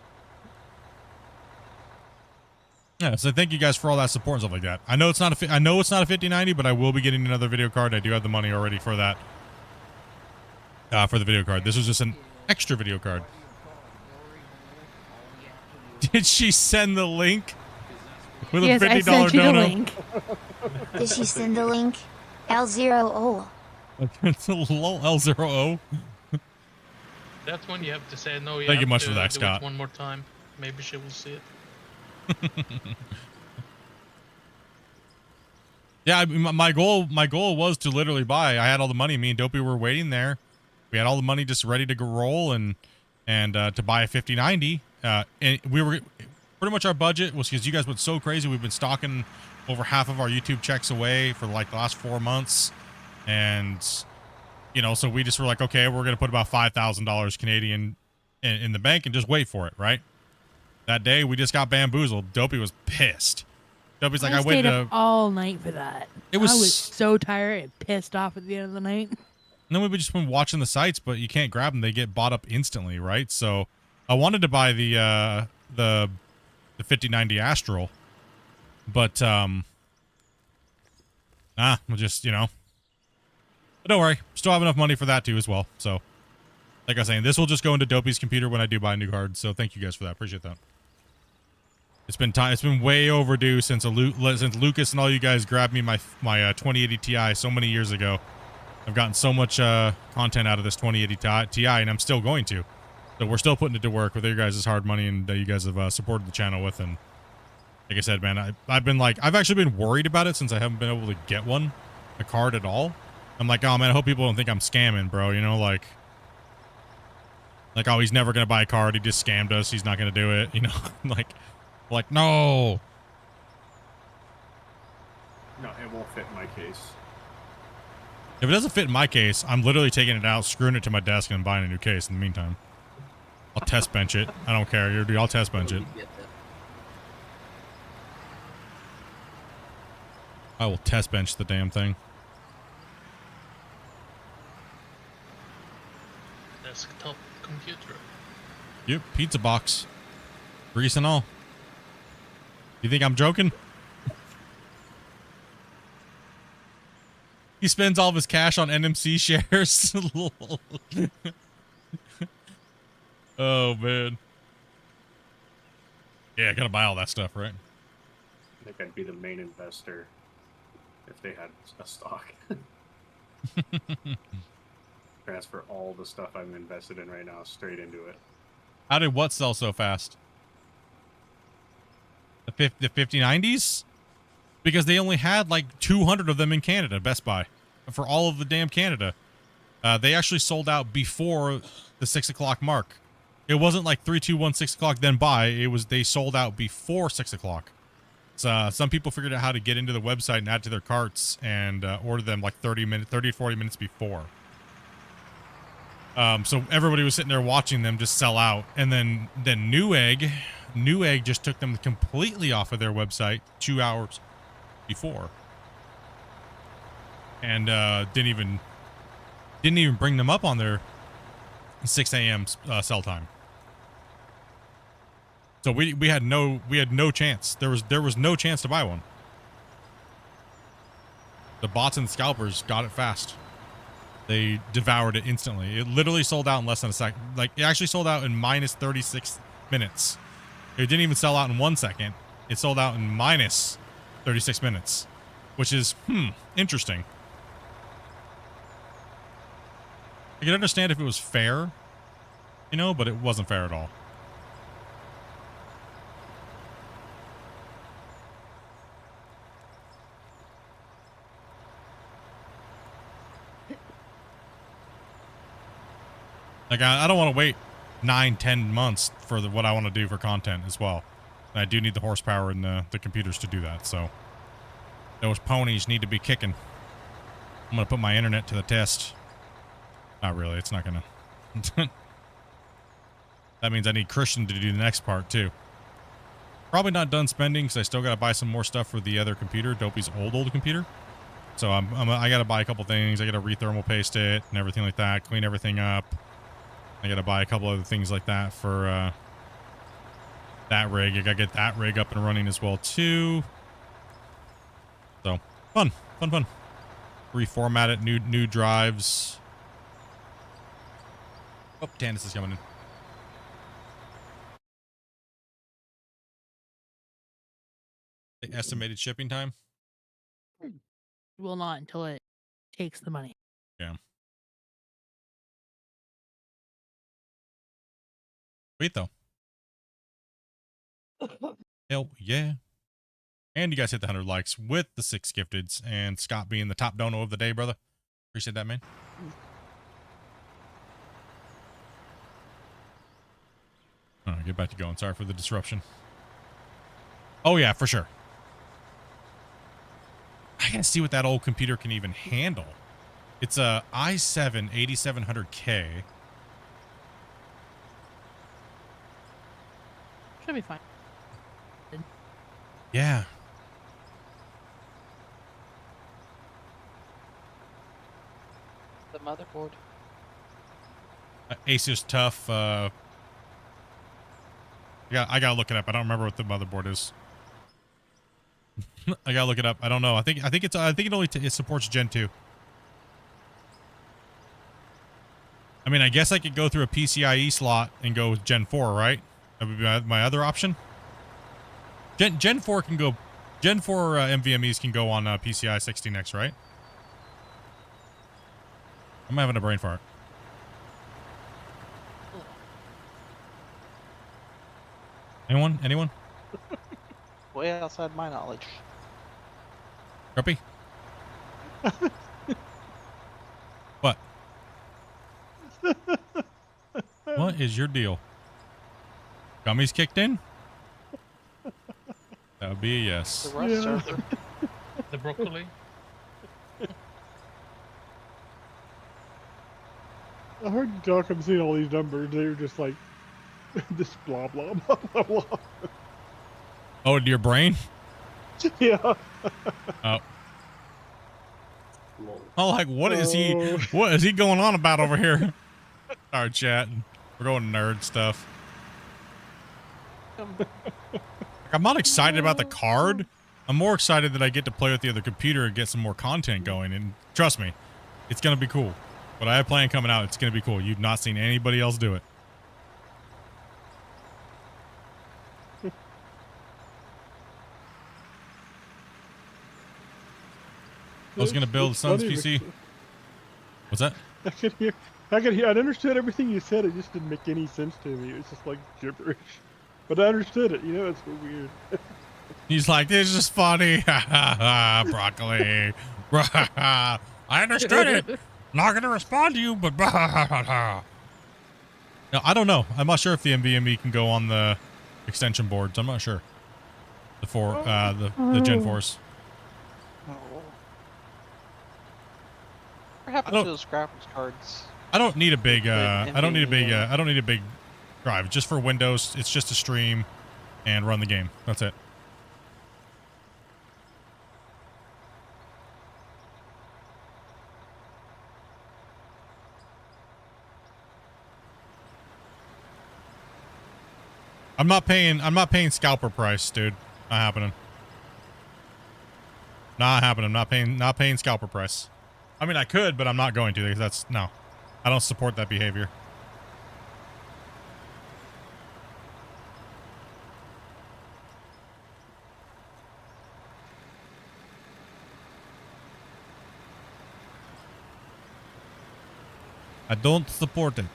Yeah, so thank you guys for all that support and stuff like that. I know it's not a 5090, but I will be getting another video card. I do have the money already for that. For the video card. This was just an extra video card. Did she send the link? With Yes, a $50 I sent you the dono? link. Did she send the link? L0O. It's a lol L0O. That's when you have to say no. Thank you much to for that, do Scott. It one more time. Maybe she will see it. Yeah, my goal was to literally buy. I had all the money. Me and Dopey were waiting there. We had all the money just ready to go roll and to buy a 5090. And we were pretty much, our budget was, because you guys went so crazy. We've been stocking over half of our YouTube checks away for like the last 4 months, and you know, so we just were like, okay, we're gonna put about $5,000 Canadian in the bank and just wait for it, right? That day we just got bamboozled. Dopey was pissed. Dopey's like, I stayed waited up all night for that. It was- I was so tired and pissed off at the end of the night. And then we've just been watching the sites, but you can't grab them. They get bought up instantly, right? So I wanted to buy the 5090 Astral, but we'll just, you know. But don't worry, still have enough money for that too as well. So, like I was saying, this will just go into Dopey's computer when I do buy a new card. So thank you guys for that. Appreciate that. It's been time. It's been way overdue since Lucas and all you guys grabbed me my 2080 Ti so many years ago. I've gotten so much content out of this 2080 Ti, and I'm still going to. So we're still putting it to work with your guys' hard money and that you guys have supported the channel with. And like I said, man, I've actually been worried about it since I haven't been able to get a card at all. I'm like, oh man, I hope people don't think I'm scamming, bro. You know, like, oh, he's never gonna buy a card. He just scammed us. He's not gonna do it. You know, like no. No, it won't fit in my case. If it doesn't fit in my case, I'm literally taking it out, screwing it to my desk, and buying a new case in the meantime. I'll test bench it. I don't care. I'll test bench it. I will test bench the damn thing. Desktop computer. Yep, pizza box. Grease and all. You think I'm joking? He spends all of his cash on NMC shares. Oh, man. Yeah, gotta buy all that stuff, right? I think I'd be the main investor if they had a stock. Transfer all the stuff I'm invested in right now straight into it. How did what sell so fast? The 5090s? Because they only had like 200 of them in Canada, Best Buy, for all of the damn Canada. They actually sold out before the 6 o'clock mark. It wasn't like 3, 2, 1, 6 o'clock, then buy. They sold out before 6 o'clock. So some people figured out how to get into the website and add to their carts and order them like 30 to 40 minutes before. So everybody was sitting there watching them just sell out. And then Newegg just took them completely off of their website 2 hours before. And didn't even bring them up on their 6 a.m. Sell time. So we had no chance. There was no chance to buy one. The bots and scalpers got it fast. They devoured it instantly. It literally sold out in less than a second. Like, it actually sold out in minus 36 minutes. It didn't even sell out in 1 second. It sold out in minus 36 minutes, which is interesting. I could understand if it was fair, you know, but it wasn't fair at all. Like, I don't want to wait 9-10 months for what I want to do for content as well. And I do need the horsepower in the computers to do that. So those ponies need to be kicking. I'm going to put my internet to the test. Not really. It's not going to. That means I need Christian to do the next part too. Probably not done spending because I still got to buy some more stuff for the other computer, Dopey's old computer. So I got to buy a couple things. I got to rethermal paste it and everything like that. Clean everything up. I got to buy a couple other things like that for that rig. I got to get that rig up and running as well too. So fun. Reformat it. New drives. Oh, Tannis is coming in. The estimated shipping time? Will not until it takes the money. Yeah. Sweet though. Hell yeah. And you guys hit the 100 likes with the 6 gifteds, and Scott being the top dono of the day, brother. Appreciate that, man. All right, get back to going. Sorry for the disruption. Oh yeah, for sure. I gotta see what that old computer can even handle. It's a i7 8700K. Should be fine. Yeah. The motherboard. Asus Tough. I gotta look it up. I don't remember what the motherboard is. I gotta look it up. I don't know. I think it only it supports Gen 2. I mean, I guess I could go through a PCIe slot and go with Gen 4, right? That would be my other option. Gen 4 can go. Gen 4 NVMEs can go on PCI 16X, right? I'm having a brain fart. Anyone? Way outside my knowledge. Grumpy? What? What is your deal? Gummies kicked in? That would be a yes. The rust surfer. The broccoli. I heard you talk. I'm seeing all these numbers. They were just like, this blah blah blah blah blah. Oh, to your brain? Yeah. Oh. Oh, like what is he? What is he going on about over here? Our chat. We're going nerd stuff. I'm not excited about the card. I'm more excited that I get to play with the other computer and get some more content going. And trust me, it's gonna be cool. What I have planned coming out, it's gonna be cool. You've not seen anybody else do it. I was gonna build Son's PC. What's that? I could hear. I understood everything you said. It just didn't make any sense to me. It was just like gibberish. But I understood it. You know, it's so weird. He's like, this is funny. Broccoli. I understood it. Not gonna respond to you, but no, I don't know. I'm not sure if the NVMe can go on the extension boards. I'm not sure. The Gen 4s. What happened to those graphics cards? I don't need a big I don't need a big drive. Just for Windows, it's just to stream and run the game. That's it. I'm not paying scalper price, dude. Not happening. Not happening. Not paying scalper price. I mean, I could, but I'm not going to because that's no. I don't support that behavior. I don't support it.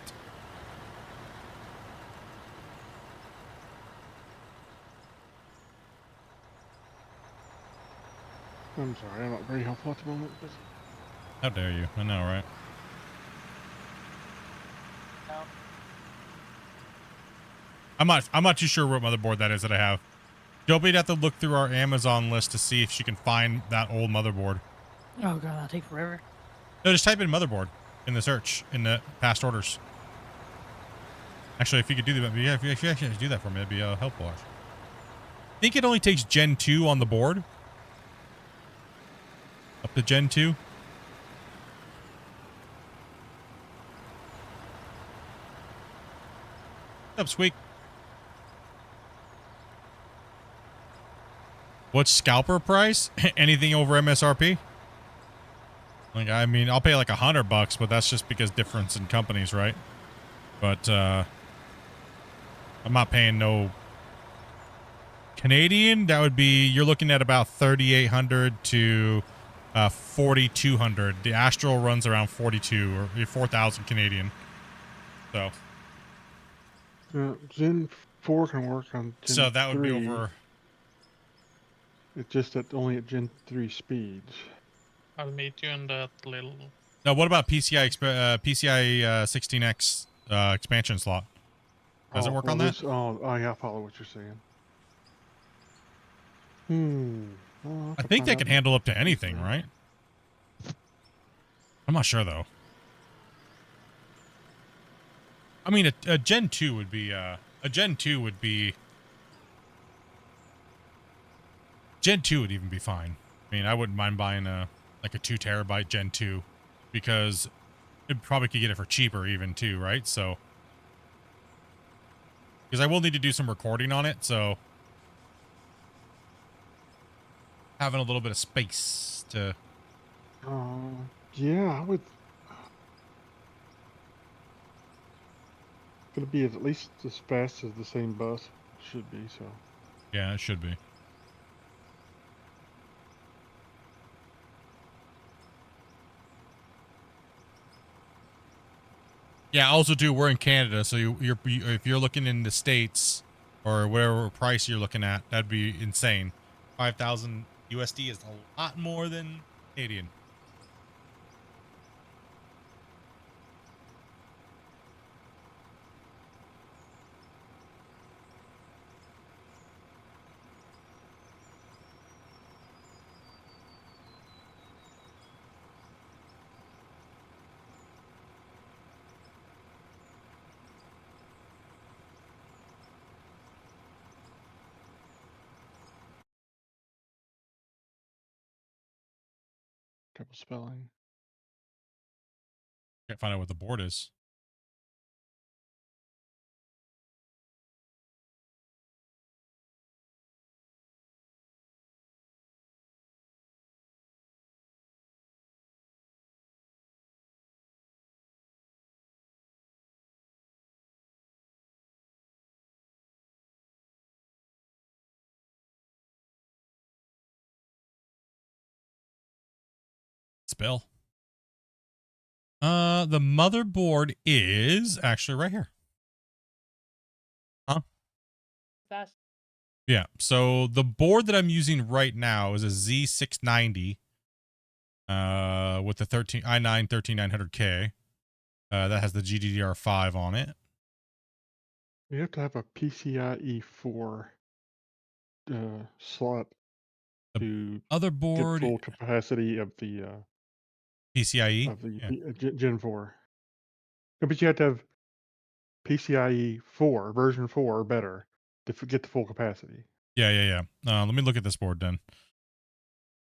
I'm sorry, I'm not very helpful at the moment. How dare you? I know, right? I'm not too sure what motherboard that is that I have. Joby'd have to look through our Amazon list to see if she can find that old motherboard. Oh god, that'll take forever. No, just type in motherboard in the search in the past orders. Actually, if you could do that, yeah, if you actually do that for me, that'd be helpful. Actually. I think it only takes Gen 2 on the board. Up to Gen 2. What's up, Squeak? What's scalper price? Anything over MSRP? Like, I mean, I'll pay like $100, but that's just because difference in companies, right? But I'm not paying no Canadian. That would be, you're looking at about 3,800 to 4,200. The Astral runs around 42 or 4,000 Canadian. So. Gen 4 can work on Gen So that would 3. be over. It's just that only at Gen 3 speeds. I'll meet you in that little. Now, what about PCI 16X expansion slot? Does it work on that? Oh, yeah, I follow what you're saying. Well, I think that can handle up to anything, right? I'm not sure though. I mean, a Gen 2 would be Gen 2 would even be fine. I mean, I wouldn't mind buying like a 2 terabyte Gen 2 because it probably could get it for cheaper even too, right? So, because I will need to do some recording on it, so having a little bit of space to. Yeah, I would. Gonna be at least as fast as the same bus should be. So. Yeah, it should be. Yeah. Also, too, we're in Canada, so if you're looking in the States or whatever price you're looking at, that'd be insane. 5,000 USD is a lot more than Canadian. Double spelling. Can't find out what the board is. Spell. The motherboard is actually right here. Huh? Fast. Yeah. So the board that I'm using right now is a Z690 with the i9 13900K. That has the GDDR5 on it. You have to have a PCIe 4 slot to Other get board full capacity of the PCIe. Gen 4. No, but you have to have PCIe 4 version 4 or better to get the full capacity. Yeah. Let me look at this board then.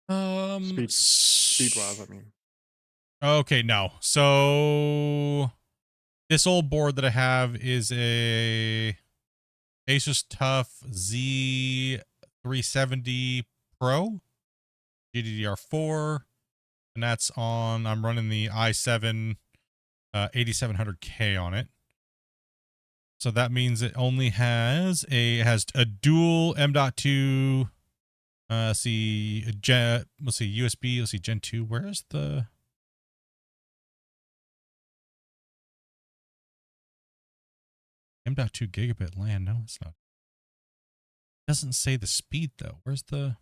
Speed wise, I mean. Okay, no. So this old board that I have is a Asus TUF Z370 Pro GDDR4, and that's on. I'm running the i7 8700K on it. So that means it only has a dual M.2. Let's see USB. Let's see Gen 2. Where's the M.2 gigabit LAN? No, it's not. It doesn't say the speed though. Where's the?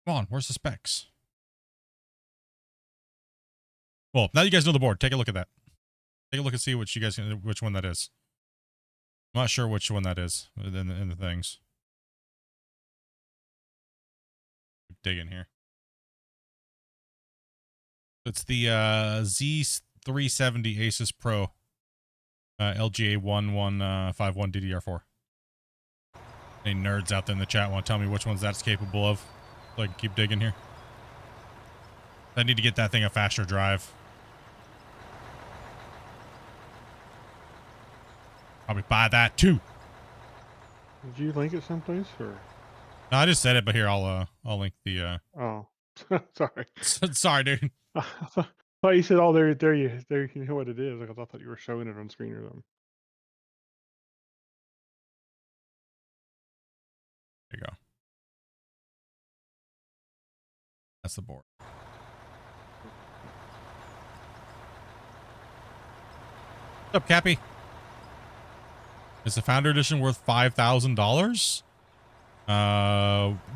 Come on, where's the specs? Well, now you guys know the board. Take a look at that. Take a look and see which one that is. I'm not sure which one that is in the things. digging here. It's the Z370 Asus Pro LGA 1151 DDR4. Any nerds out there in the chat want to tell me which ones that's capable of, so I can keep digging here. I need to get that thing a faster drive. Probably buy that too. Did you link it someplace or? No, I just said it, but here I'll link the. Oh, sorry. Sorry, dude. I thought you said, "Oh, there you know what it is." Like I thought you were showing it on screen or something. There you go. That's the board. What's up, Cappy? Is the Founder Edition worth $5,000?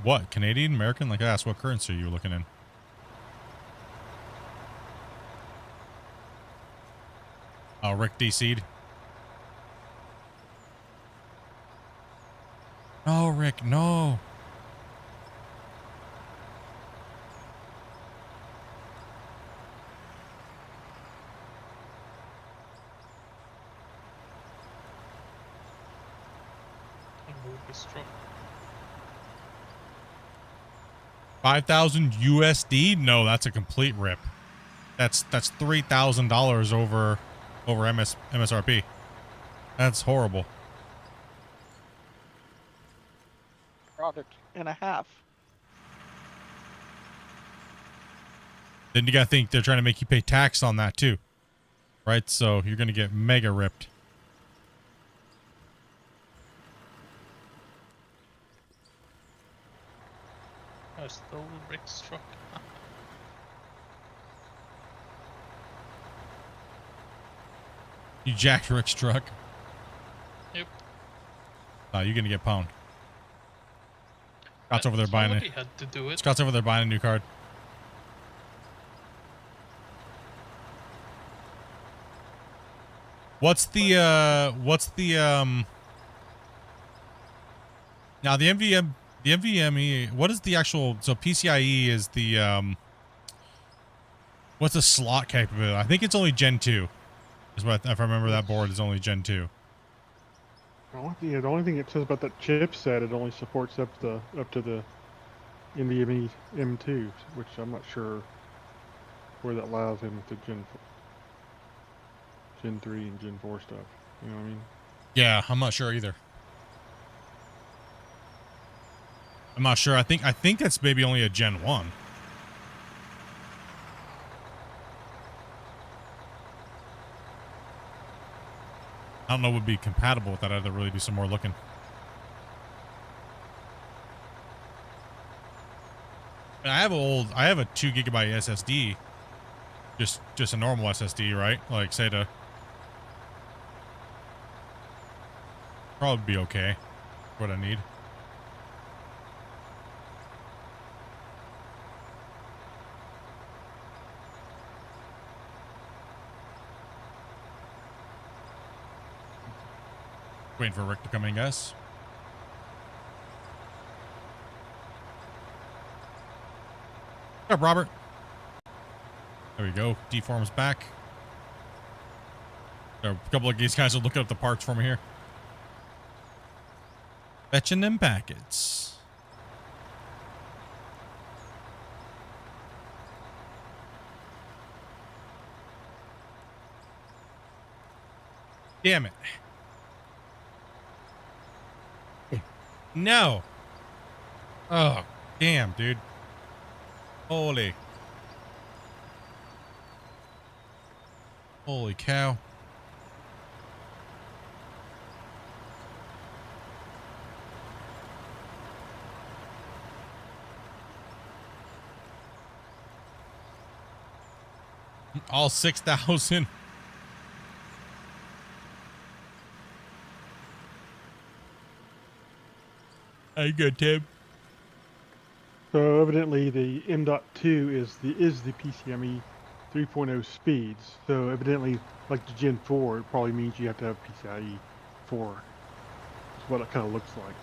What? Canadian, American? Like I asked, what currency are you looking in? Oh, Rick DC'd. No, Rick, no. Struck. 5,000 USD? No, that's a complete rip. That's $3,000 over MSRP. That's horrible. Product and a half. Then you gotta think they're trying to make you pay tax on that too, right? So you're gonna get mega ripped. I stole Rick's truck. You jacked Rick's truck. Yep. You're gonna get pwned. Scott's over there buying Somebody it. had to do it. Scott's over there buying a new card. What's the now the NVMe, what is the actual, so PCIe is the what's the slot capability? I think it's only Gen 2. Is what, if I remember, that board is only Gen 2. The only thing it says about that chipset, it only supports up to the NVMe M2, which I'm not sure where that allows him with the Gen 3 and Gen 4 stuff. You know what I mean? Yeah, I'm not sure either. I'm not sure. I think that's maybe only a Gen 1. I don't know what would be compatible with that. I had to really do some more looking. I have a 2 gigabyte SSD. Just a normal SSD, right? Like SATA. Probably be okay. What I need. Waiting for Rick to come in, guys. What's up, Robert? There we go. Deform's back. There are a couple of these guys are looking up the parts for me here. Fetching them packets. Damn it. No. Oh, damn, dude. Holy cow. All 6,000. How you good, Tim? So evidently the M.2 is the PCMe 3.0 speeds. So evidently, like the Gen 4, it probably means you have to have PCIe 4. That's what it kind of looks like.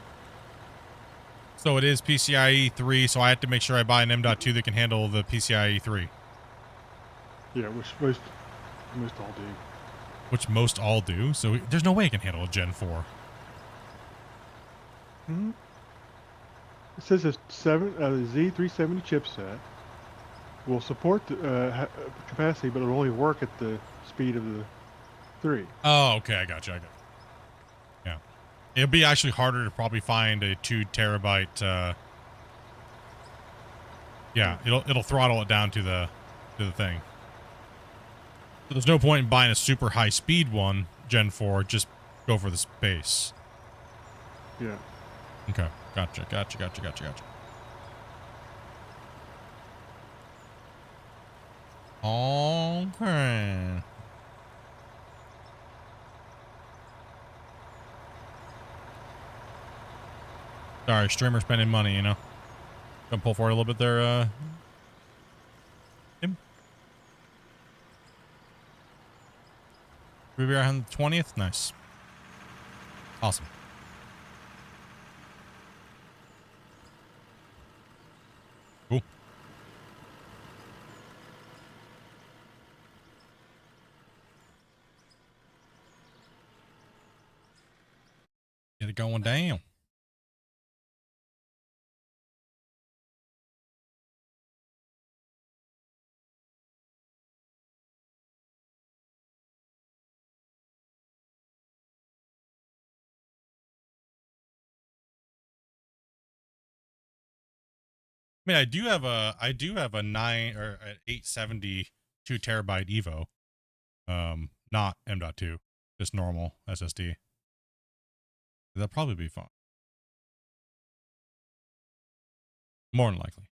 So it is PCIe 3, so I have to make sure I buy an M.2 that can handle the PCIe 3. Yeah, which most all do. Which most all do, so there's no way it can handle a Gen 4. Hmm. It says a Z370 chipset will support the capacity, but it'll only work at the speed of the 3. Oh, okay, I got you. Yeah. It'll be actually harder to probably find a 2 terabyte, yeah, it'll throttle it down to the thing. So there's no point in buying a super high speed one, Gen 4, just go for the space. Yeah. Okay, gotcha. Okay. Sorry, streamer spending money, you know. Gonna pull forward a little bit there, Tim. We are on the 20th. Nice. Awesome. Cool. Get it going down. I mean, I do have a 9 or an 870 2 terabyte Evo. Not M.2, just normal SSD. That'll probably be fun. More than likely.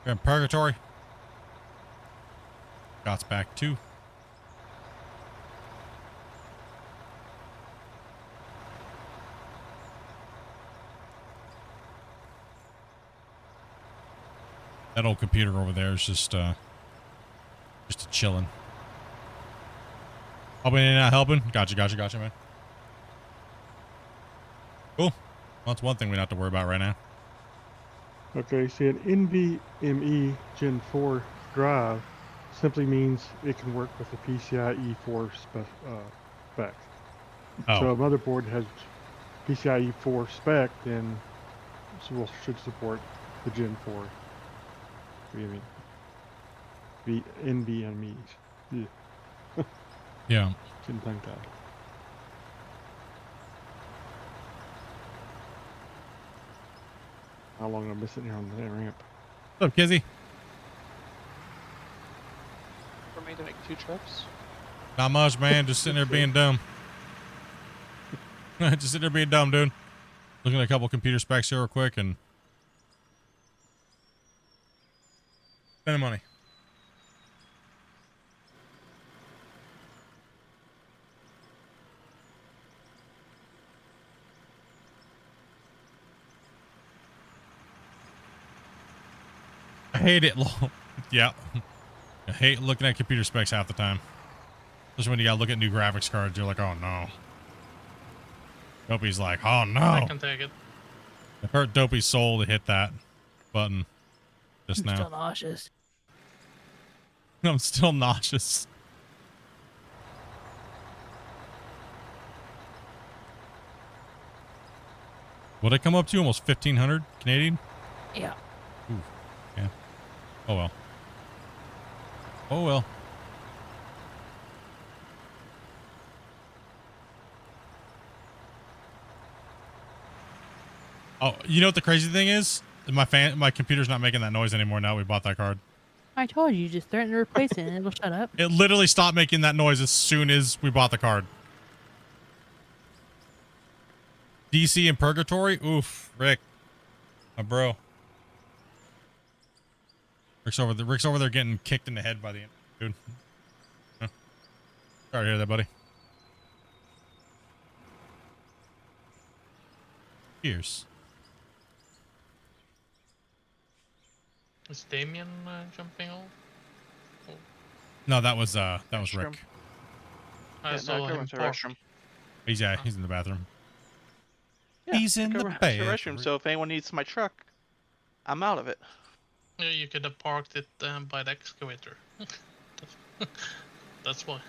You're in purgatory. Shots back 2. That old computer over there is just a chilling. Helping and not helping. Gotcha, man. Cool. Well, that's one thing we don't have to worry about right now. Okay, see, an NVMe Gen 4 drive simply means it can work with the PCIe 4 spec. Oh. So a motherboard has PCIe 4 spec, then should support the Gen 4 NVMe's. Yeah. Yeah. Getting tongue tied. How long am I sitting here on the ramp? What's up, Kizzy? For me to make 2 trips. Not much, man. Just sitting there being dumb. Just sitting there being dumb, dude. Looking at a couple computer specs here real quick and spending money. I hate it. Yeah. I hate looking at computer specs half the time. Especially when you gotta look at new graphics cards. You're like, oh no. Dopey's like, oh no. I can take it. It hurt Dopey's soul to hit that button just I'm now. still nauseous. I'm still nauseous. What'd it come up to? Almost 1,500 Canadian? Yeah. Ooh, yeah. Oh well. Oh well. Oh, you know what the crazy thing is? My computer's not making that noise anymore now we bought that card. I told you, just threaten to replace it and it'll shut up. It literally stopped making that noise as soon as we bought the card. DC and Purgatory? Oof, Rick. My bro. Rick's over there getting kicked in the head by the dude. Huh. Sorry to hear that, buddy. Cheers. Is Damien jumping off? No, that was Restroom. Rick. I Yeah, saw no, go him into the park. restroom. He's in the bathroom. Yeah, He's in go the to the bathroom. restroom. So if anyone needs my truck, I'm out of it. Yeah, you could have parked it by the excavator. That's why.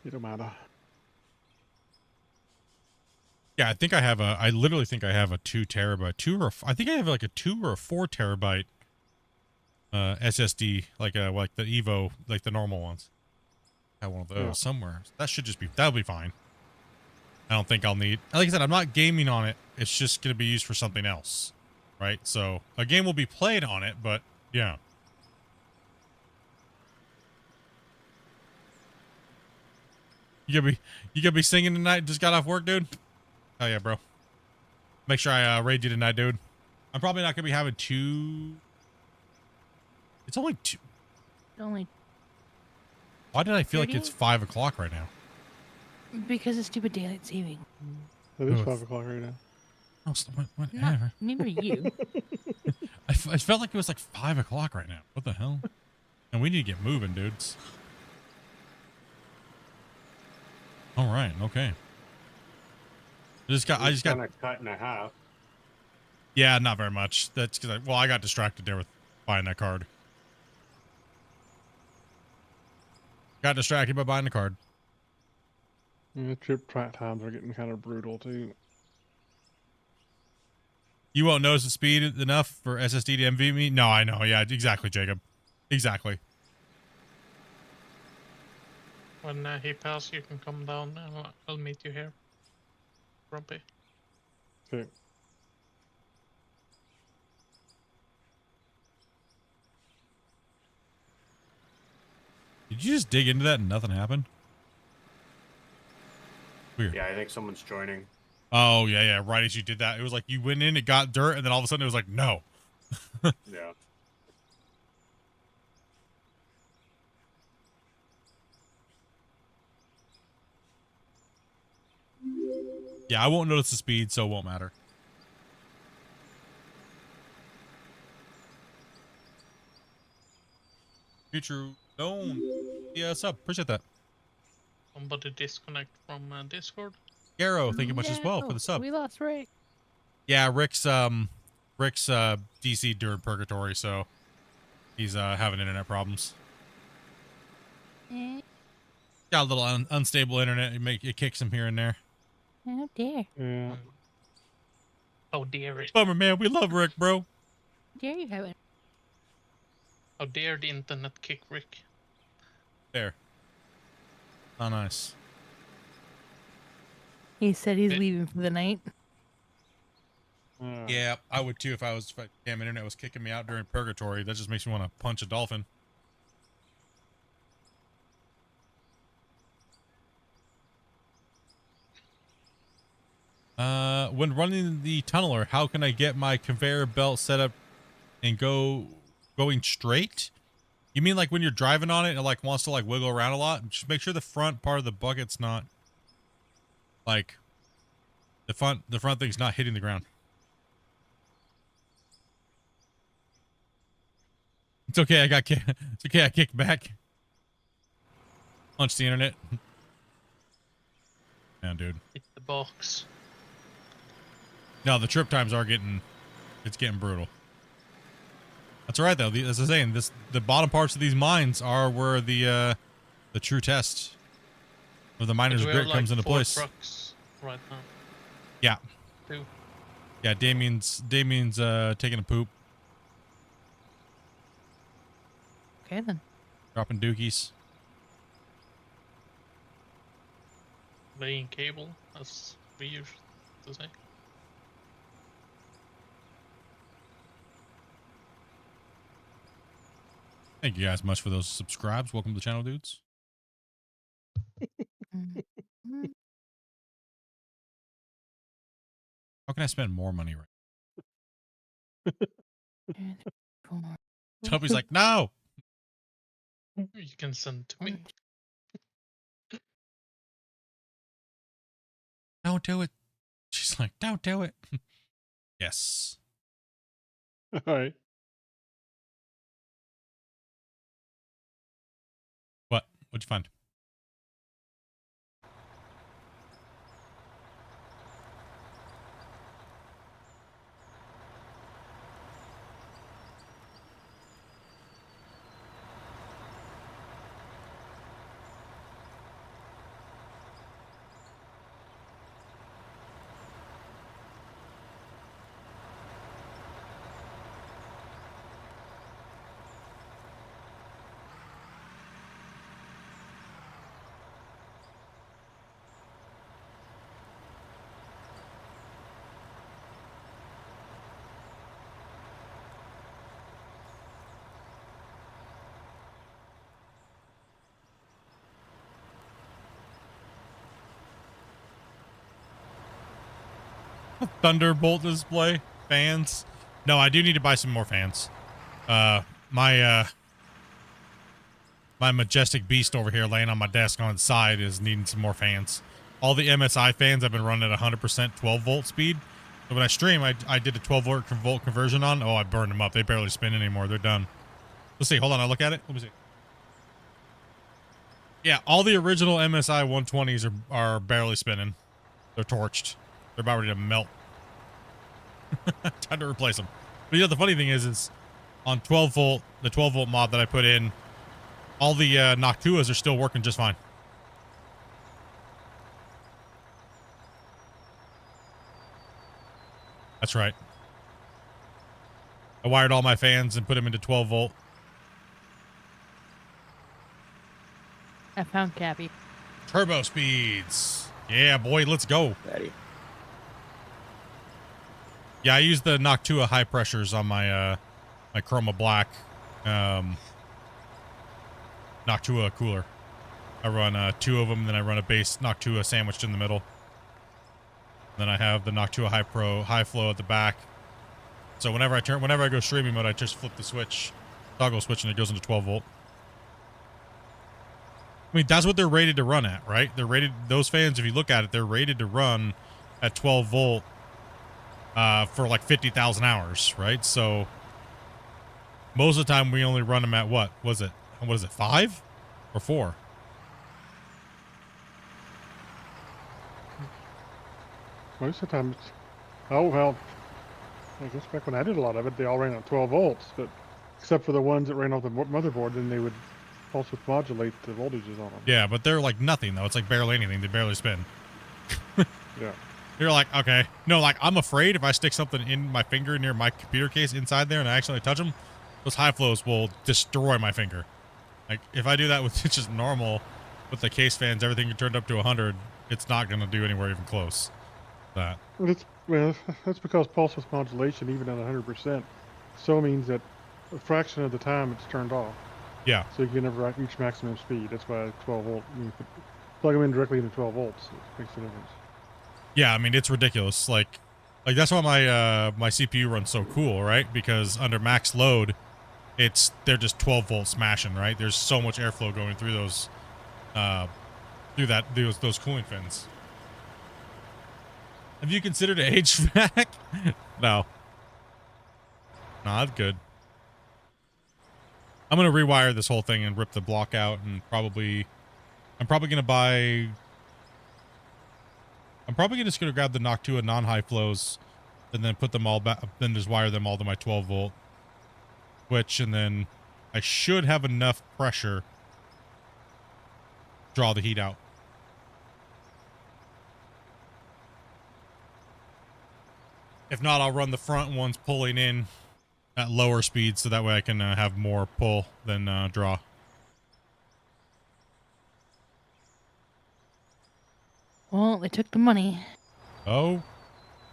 It don't matter. Yeah, I literally think I have a 2 terabyte, I think I have like a 2 or a 4 terabyte SSD, like the Evo, like the normal ones. I have one of those Yeah. somewhere. That'll be fine. I don't think I'll need, like I said, I'm not gaming on it. It's just going to be used for something else. Right? So a game will be played on it, but yeah. You gonna be singing tonight? Just got off work, dude? Oh yeah, bro. Make sure I raid you tonight, dude. I'm probably not gonna be having 2. It's only 2. Only Why did I feel like it's 30? 5 o'clock right now? because of stupid daylight saving. It is Oh, 5 o'clock right now. Oh, Not whatever. neither you. I felt like it was like 5 o'clock right now. What the hell? And we need to get moving, dudes. All right. Okay. I just got. Kind of cut in half. Yeah, not very much. That's because I got distracted there with buying that card. Got distracted by buying the card. Yeah, trip track times are getting kind of brutal too. You won't notice the speed enough for SSD to MV me? No, I know. Yeah, exactly, Jacob. Exactly. When he passes, you can come down and I'll meet you here. Grumpy. Okay. Did you just dig into that and nothing happened? Weird. Yeah, I think someone's joining. Oh, yeah. Right as you did that, it was like you went in, it got dirt, and then all of a sudden it was like, no. Yeah. Yeah, I won't notice the speed, so it won't matter. Future Zone. Yeah, what's up? Appreciate that. Somebody disconnect from Discord. Garrow, thank you much as well No, for the sub. We lost Rick. Yeah, Rick's DC during purgatory, so he's having internet problems. Eh, Got a little unstable internet. It kicks him here and there. oh dear. Yeah. How dare it? Bummer, man. We love Rick, bro. Dare you have it? How dare the internet kick Rick? There. Oh, nice. He said he's Eh. leaving for the night. Yeah, I would too if damn internet was kicking me out during purgatory. That just makes me want to punch a dolphin. When running the tunneler, how can I get my conveyor belt set up and going straight? You mean like when you're driving on it and it like wants to like wiggle around a lot? Just make sure the front part of the bucket's not like the front thing's not hitting the ground. It's okay. It's okay. I kicked back. Punch the internet. Man, dude. Hit the box. No, the trip times it's getting brutal. That's all right though. As I was saying, the bottom parts of these mines are where the true test of the miner's But we have, grit comes like, into 4 place. trucks right now. Yeah. 2. Yeah, Damien's taking a poop, Okay then. dropping dookies. Laying cable, as we used to say. Thank you guys much for those subscribes. Welcome to the channel, dudes. Mm. How can I spend more money right? And 4. Toby's like, no. You can send to me. Don't do it. She's like, don't do it. Yes. All right. What'd you find? Thunderbolt display fans. No, I do need to buy some more fans. My majestic beast over here laying on my desk on its side is needing some more fans. All the MSI fans I've been running at 100% 12 volt speed. So when I stream, I did a 12 volt conversion on. Oh, I burned them up. They barely spin anymore. They're done. Let's see. Hold on. I'll look at it. Let me see. Yeah, all the original MSI 120s are barely spinning. They're torched. They're about ready to melt. Time to replace them. But you know, the funny thing is on 12 volt, the 12 volt mod that I put in, all the Noctuas are still working just fine. That's right. I wired all my fans and put them into 12 volt. I found Cappy. Turbo speeds. Yeah, boy, let's go. Ready. Yeah, I use the Noctua high pressures on my my Chroma Black Noctua cooler. I run 2 of them, and then I run a base Noctua sandwiched in the middle. Then I have the Noctua high flow at the back. So whenever I go streaming mode, I just flip the switch, toggle switch, and it goes into 12 volt. I mean, that's what they're rated to run at, right? They're rated, those fans, if you look at it, they're rated to run at 12 volt for like 50,000 hours, right? So most of the time we only run them at what is it, 5 or 4? Most of the time it's, oh, well, I guess back when I did a lot of it, they all ran on 12 volts, but except for the ones that ran off the motherboard, then they would pulse width modulate the voltages on them. Yeah, but they're like nothing, though. It's like barely anything. They barely spin. Yeah. You're like, okay. No, like, I'm afraid if I stick something in my finger near my computer case inside there and I accidentally touch them, those high flows will destroy my finger. Like, if I do that with just normal, with the case fans, everything turned up to 100, it's not going to do anywhere even close. That. Well, that's because pulse width modulation, even at 100%, so means that a fraction of the time it's turned off. Yeah. So you can never reach maximum speed. That's why 12 volt, you plug them in directly into 12 volts. It makes a difference. Yeah, I mean, it's ridiculous. Like that's why my my CPU runs so cool, right? Because under max load, they're just 12 volt smashing, right? There's so much airflow going through those those cooling fins. Have you considered a HVAC? No. Nah, that's good. I'm gonna rewire this whole thing and rip the block out, and I'm probably just gonna grab the Noctua non-high flows, and then put them all back, then just wire them all to my 12 volt switch, and then I should have enough pressure to draw the heat out. If not, I'll run the front ones pulling in at lower speeds, so that way I can have more pull than draw. Well, they took the money. Oh.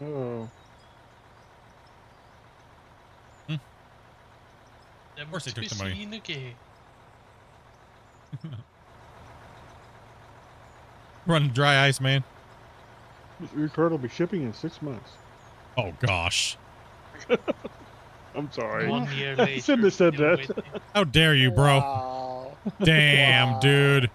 Oh. Of course they took the money. Run dry ice, man. Your card will be shipping in 6 months. Oh, gosh. I'm sorry. 1 year I later. shouldn't have said still that. waiting. How dare you, bro? Wow. Damn, dude.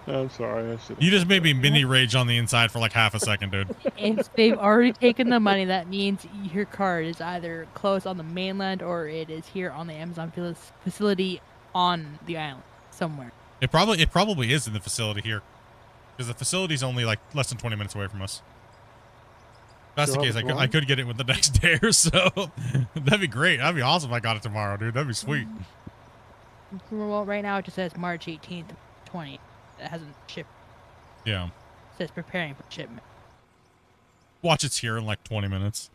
I'm sorry. I should. You just made me mini rage on the inside for like half a second, dude. If they've already taken the money, that means your card is either closed on the mainland or it is here on the Amazon facility on the island. somewhere. It probably is in the facility here, because the facility's only like less than 20 minutes away from us. If that's the Still case, have it I could get it with the next day or so. That'd be great. That'd be awesome if I got it tomorrow, dude. That'd be sweet. Well, right now it just says March 18th, 20. It hasn't shipped. Yeah. It says preparing for shipment. Watch, it's here in like 20 minutes.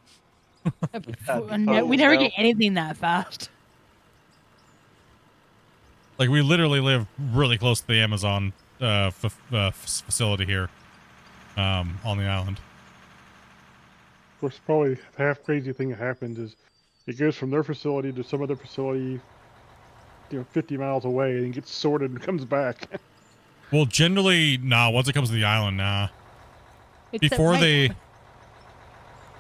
We never get anything that fast. Like, we literally live really close to the Amazon facility here on the island. Of course, probably the half crazy thing that happens is it goes from their facility to some other facility, 50 miles away, and gets sorted and comes back. Well, generally, nah. Once it comes to the island, nah. Except Before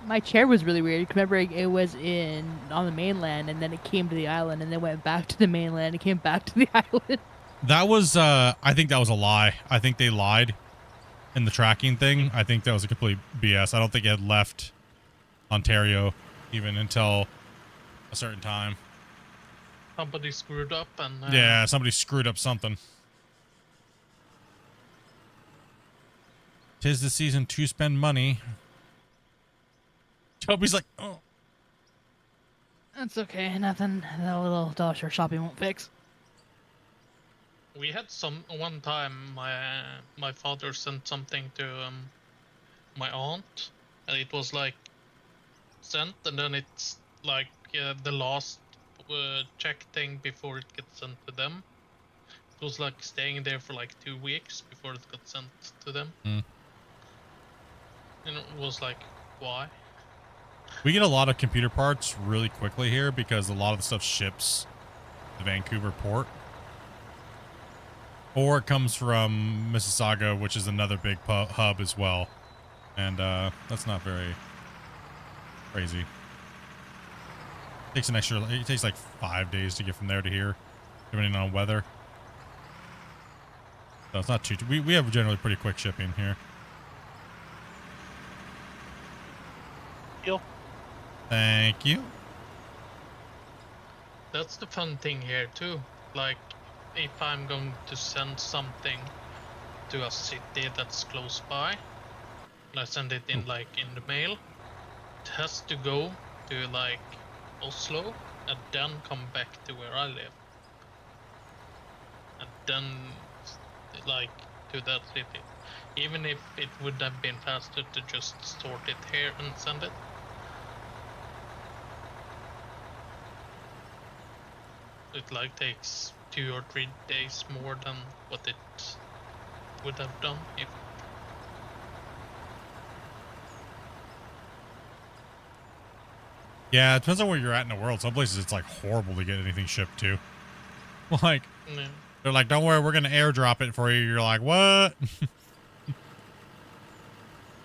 my chair was really weird. Remember, it was on the mainland, and then it came to the island, and then went back to the mainland, and came back to the island. That was, I think that was a lie. I think they lied in the tracking thing. I think that was a complete BS. I don't think it had left Ontario even until a certain time. Somebody screwed up and... Yeah, somebody screwed up something. 'Tis the season to spend money. Toby's like, oh. That's okay. Nothing that little dollar store shopping won't fix. We had one time my father sent something to my aunt, and it was like sent, and then it's like the last check thing before it gets sent to them. It was like staying there for like 2 weeks before it got sent to them. Mm. And it was like, why? We get a lot of computer parts really quickly here because a lot of the stuff ships to Vancouver port. Or it comes from Mississauga, which is another big hub as well. And that's not very crazy. It takes like 5 days to get from there to here, depending on weather. So it's not too... We have generally pretty quick shipping here. Deal. Thank you. That's the fun thing here too. Like, if I'm going to send something to a city that's close by, and I send it in like in the mail, it has to go to like Oslo and then come back to where I live. And then like to that city. Even if it would have been faster to just sort it here and send it. It like takes 2 or 3 days more than what it would have done if... Yeah, it depends on where you're at in the world. Some places it's like horrible to get anything shipped to. Like, Yeah. they're like, don't worry, we're going to airdrop it for you. You're like, what?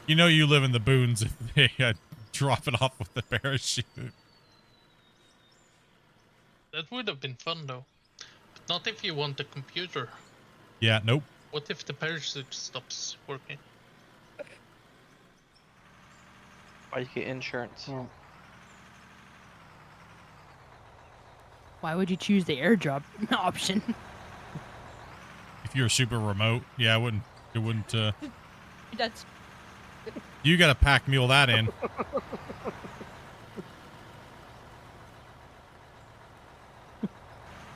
You know you live in the boons if they drop it off with the parachute. That would have been fun though. But not if you want a computer. Yeah, nope. What if the parachute stops working? Why you get insurance? Oh. Why would you choose the airdrop option? If you're super remote, yeah, it wouldn't, That's... you got to pack mule that in.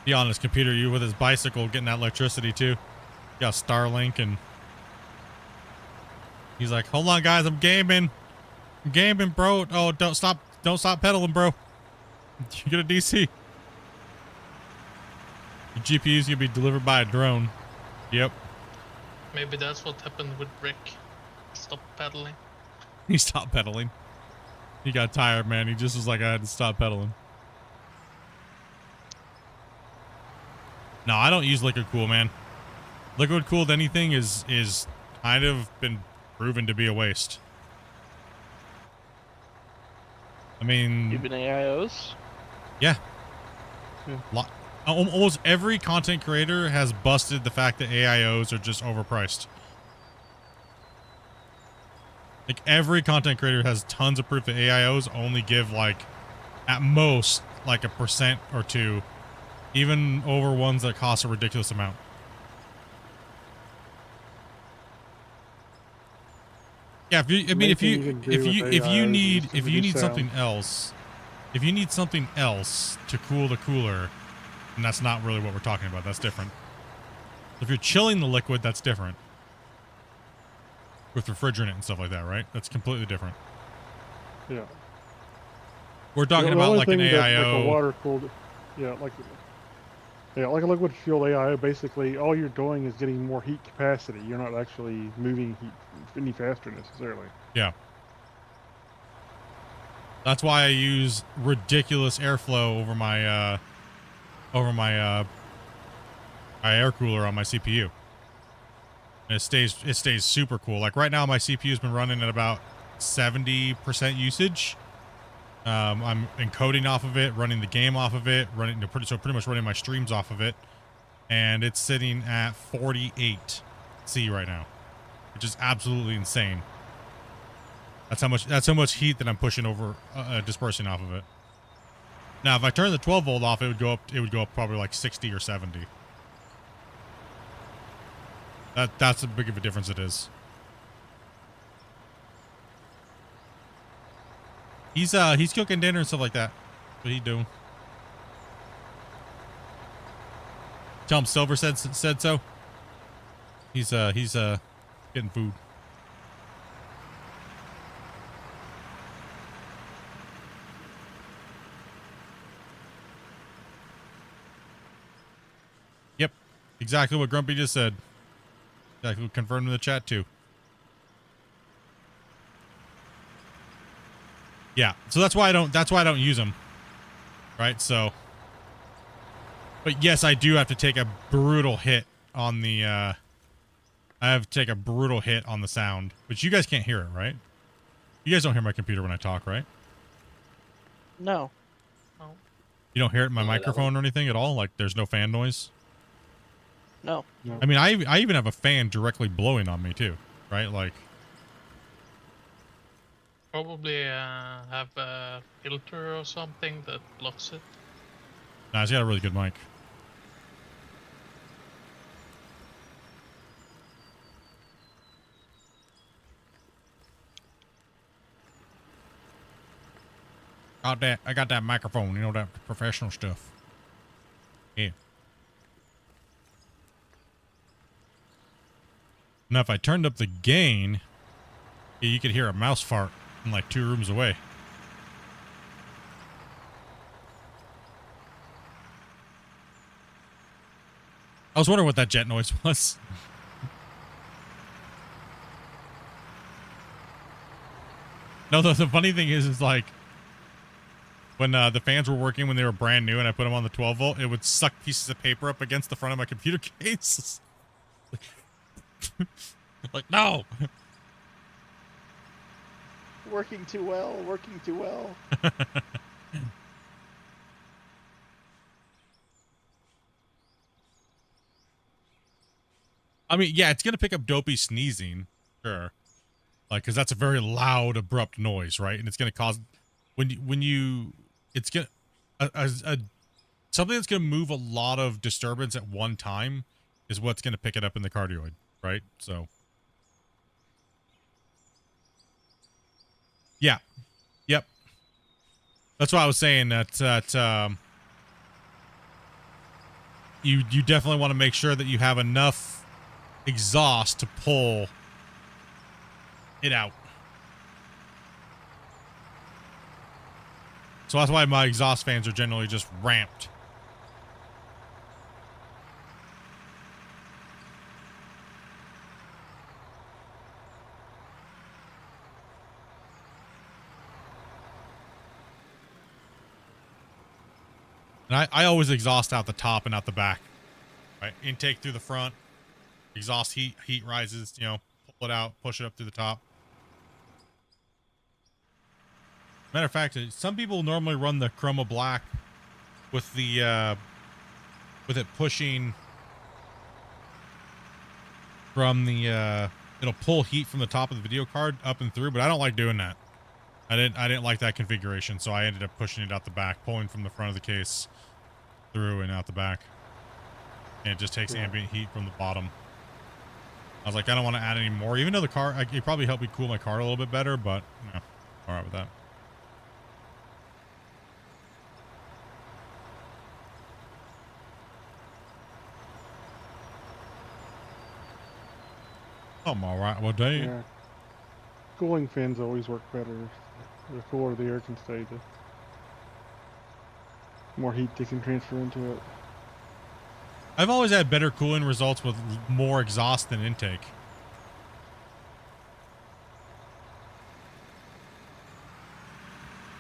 Be on his computer, you with his bicycle getting that electricity too. Got Starlink and he's like, hold on guys, I'm gaming, bro. Oh, don't stop pedaling, bro. You get a DC. Your GPU's gonna be delivered by a drone. Yep. Maybe that's what happened with Rick. Stop pedaling. He stopped pedaling. He got tired, man. He just was like, I had to stop pedaling. No, I don't use liquid cool, man. Liquid cooled anything is kind of been proven to be a waste. I mean, Even AIOs? yeah. Almost every content creator has busted the fact that AIOs are just overpriced. Like, every content creator has tons of proof that AIOs only give, like, at most, like 1% or 2%, even over ones that cost a ridiculous amount. Yeah, if you, I mean, if Main thing you can do if you with if AI you is need just if you reduce need sound. something else, if you need something else to cool the cooler, and that's not really what we're talking about. That's different. If you're chilling the liquid, that's different. With refrigerant and stuff like that, right? That's completely different. Yeah. We're talking The about only like an thing that, like a AIO. water cooled, yeah, like a liquid fuel AIO. Basically, all you're doing is getting more heat capacity. You're not actually moving heat any faster necessarily. Yeah. That's why I use ridiculous airflow over my my air cooler on my CPU. And it stays super cool. Like right now, my CPU's been running at about 70% usage. I'm encoding off of it, running the game off of it, pretty much running my streams off of it, and it's sitting at 48 C right now, which is absolutely insane. That's how much heat that I'm pushing over, dispersing off of it. Now, if I turn the 12 volt off, it would go up probably like 60 or 70. That's a big of a difference it is. He's cooking dinner and stuff like that. What he doing? Tell him Silver said so. He's getting food. Yep. Exactly what Grumpy just said. Exactly confirmed in the chat too. Yeah, so that's why I don't use them. Right? So but yes, I do have to take a brutal hit on the I have to take a brutal hit on the sound. But you guys can't hear it, right? You guys don't hear my computer when I talk, right? No. You don't hear it in my No, I don't. microphone or anything at all? Like there's no fan noise? No. I mean, I even have a fan directly blowing on me too, right? Like Probably have a filter or something that blocks it. nah, he's got a really good mic. I got that microphone, you know, that professional stuff. Yeah. Now, if I turned up the gain, yeah, you could hear a mouse fart from like 2 rooms away. I was wondering what that jet noise was. No, the funny thing is like, when the fans were working when they were brand new and I put them on the 12 volt, it would suck pieces of paper up against the front of my computer case. Like, no! Working too well, working too well. I mean, yeah, it's going to pick up Dopey sneezing. Sure. Like, because that's a very loud, abrupt noise, right? And it's going to cause... It's going to... Something that's going to move a lot of disturbance at one time is what's going to pick it up in the cardioid, right? So... Yeah. Yep. That's why I was saying that you definitely want to make sure that you have enough exhaust to pull it out. So that's why my exhaust fans are generally just ramped. And I always exhaust out the top and out the back, right? Intake through the front, exhaust heat rises, you know, pull it out, push it up through the top. Matter of fact, some people normally run the Chroma Black with the, with it pushing from the, it'll pull heat from the top of the video card up and through, but I don't like doing that. I didn't like that configuration, so I ended up pushing it out the back, pulling from the front of the case through and out the back. And it just takes ambient heat from the bottom. was like, I don't want to add any more, even though the car, it probably helped me cool my car a little bit better, but yeah, all right with that. I'm all right with that. Yeah. Cooling fins always work better. The cooler the air can stay, the more heat they can transfer into it. I've always had better cooling results with more exhaust than intake.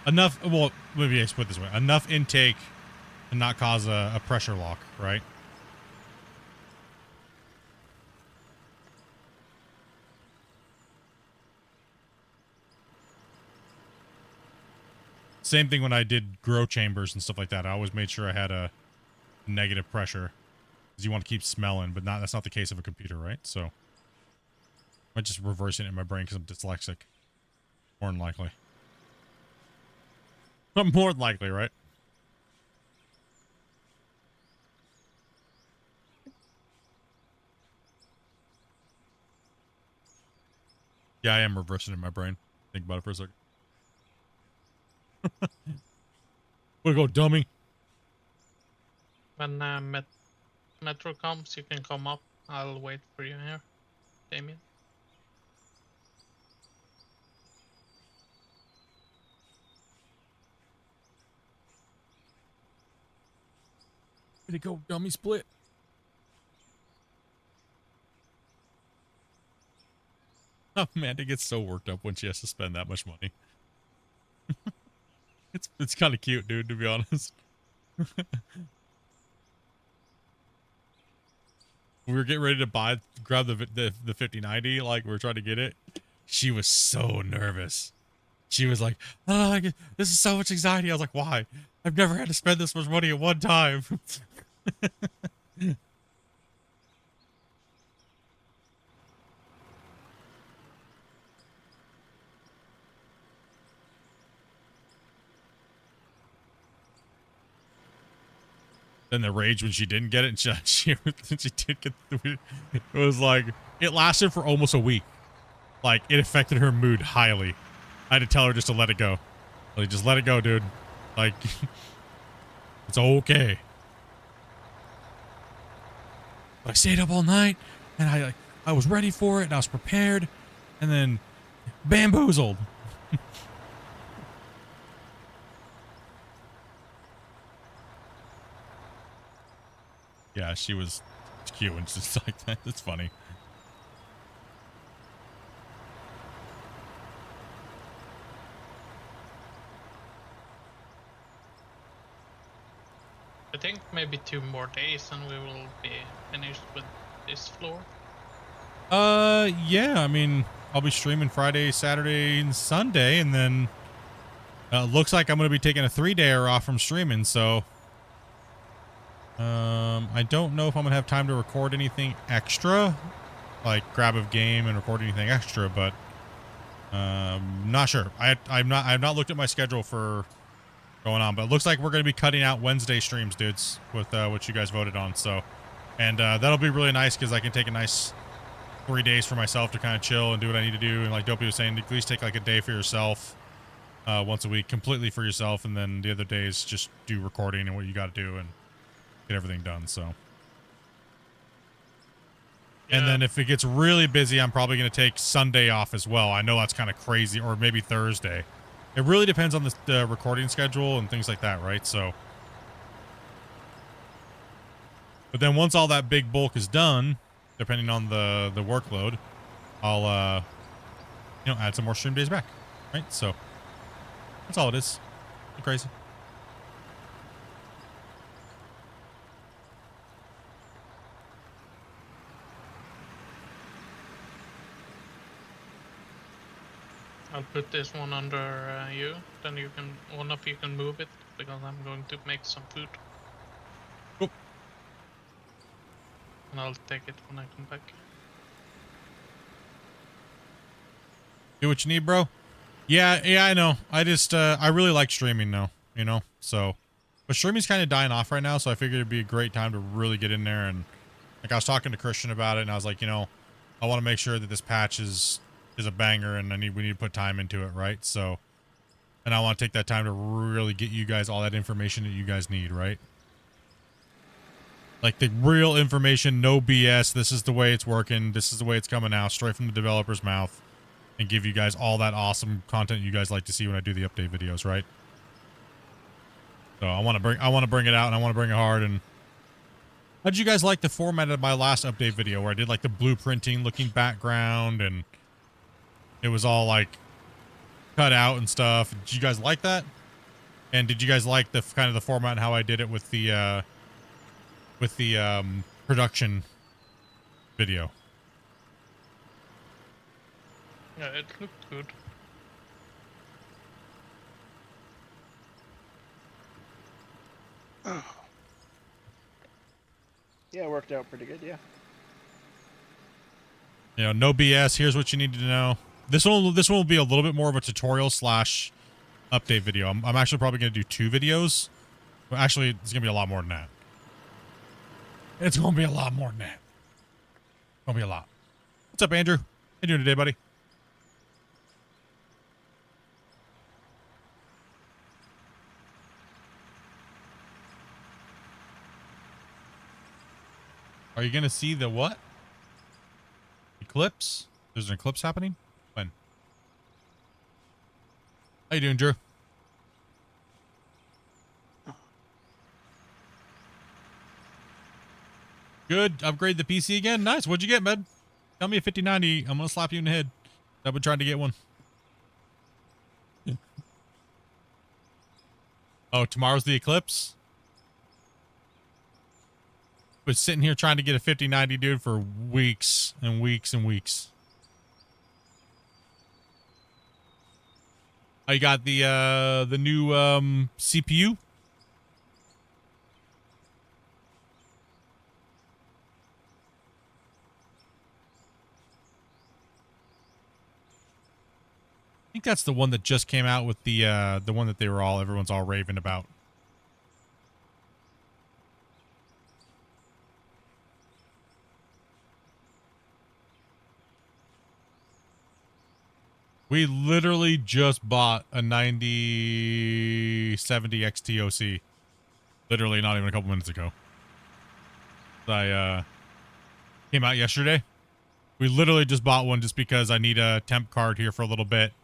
Enough, well, maybe I put it this way. Enough intake to not cause a pressure lock, right? Same thing when I did grow chambers and stuff like that. I always made sure I had a negative pressure because you want to keep smelling, but that's not the case of a computer, right? So I might just reverse it in my brain because I'm dyslexic. More than likely. But more than likely, right? Yeah, I am reversing it in my brain. Think about it for a second. Way to go, dummy. When Metro comes, you can come up. I'll wait for you here, Damien. Way to go, dummy split. Oh, Amanda gets so worked up when she has to spend that much money. It's kind of cute, dude, to be honest. We were getting ready to grab the 5090, like we were trying to get it. She was so nervous. She was like, "Oh, this is so much anxiety." I was like, "Why? I've never had to spend this much money at one time." Then the rage when she didn't get it, and she did get it. It was like, it lasted for almost a week. Like, it affected her mood highly. I had to tell her just to let it go. Like, just let it go, dude. Like, it's okay. But I stayed up all night, and I was ready for it, and I was prepared, and then bamboozled. Yeah, she was cute and just like that. It's funny. I think maybe 2 more days and we will be finished with this floor. Yeah, I mean, I'll be streaming Friday, Saturday, and Sunday, and then looks like I'm going to be taking a 3-dayer off from streaming, so I don't know if I'm going to have time to record anything extra, like grab a game and record anything extra, but not sure. I've not looked at my schedule for going on, but it looks like we're going to be cutting out Wednesday streams, dudes, with what you guys voted on. So, and that'll be really nice because I can take a nice 3 days for myself to kind of chill and do what I need to do. And like Dopey was saying, at least take like a day for yourself once a week, completely for yourself, and then the other days just do recording and what you got to do and get everything done. So, and then if it gets really busy, I'm probably going to take Sunday off as well. I know that's kind of crazy, or maybe Thursday. It really depends on the recording schedule and things like that, right? So, but then once all that big bulk is done, depending on the workload, I'll add some more stream days back, right? So that's all it is. It's crazy. I'll put this one under you, then one of you can move it, because I'm going to make some food. Cool. And I'll take it when I come back. Do what you need, bro. Yeah, I know. I just, I really like streaming now, so. But streaming's kind of dying off right now, so I figured it'd be a great time to really get in there. And like I was talking to Christian about it, and I was like, I want to make sure that this patch is a banger, and we need to put time into it, right? So, and I want to take that time to really get you guys all that information that you guys need, right? Like the real information, no BS. This is the way it's working. This is the way it's coming out, straight from the developer's mouth, and give you guys all that awesome content you guys like to see when I do the update videos, right? So I want to bring it out, and I want to bring it hard. And how did you guys like the format of my last update video where I did like the blueprinting looking background, and it was all like cut out and stuff? Did you guys like that? And did you guys like the kind of the format and how I did it with the production video? Yeah, it looked good. Yeah, it worked out pretty good, yeah. You know, no BS. Here's what you need to know. This one will be a little bit more of a tutorial slash update video. I'm actually probably going to do 2 videos. Well, actually, it's going to be a lot more than that. It's going to be a lot more than that. It's going to be a lot. What's up, Andrew? How you doing today, buddy? Are you going to see the what? Eclipse? There's an eclipse happening? When? How you doing, Drew? Good. Upgrade the PC again. Nice. What'd you get, man? Tell me a 5090. I'm gonna slap you in the head. I've been trying to get one. Oh, tomorrow's the eclipse? Been sitting here trying to get a 5090, dude, for weeks and weeks and weeks. Oh, you got the new CPU? I think that's the one that just came out with the one that everyone's all raving about. We literally just bought a 9070 XTOC. Literally not even a couple minutes ago. I came out yesterday. We literally just bought one just because I need a temp card here for a little bit.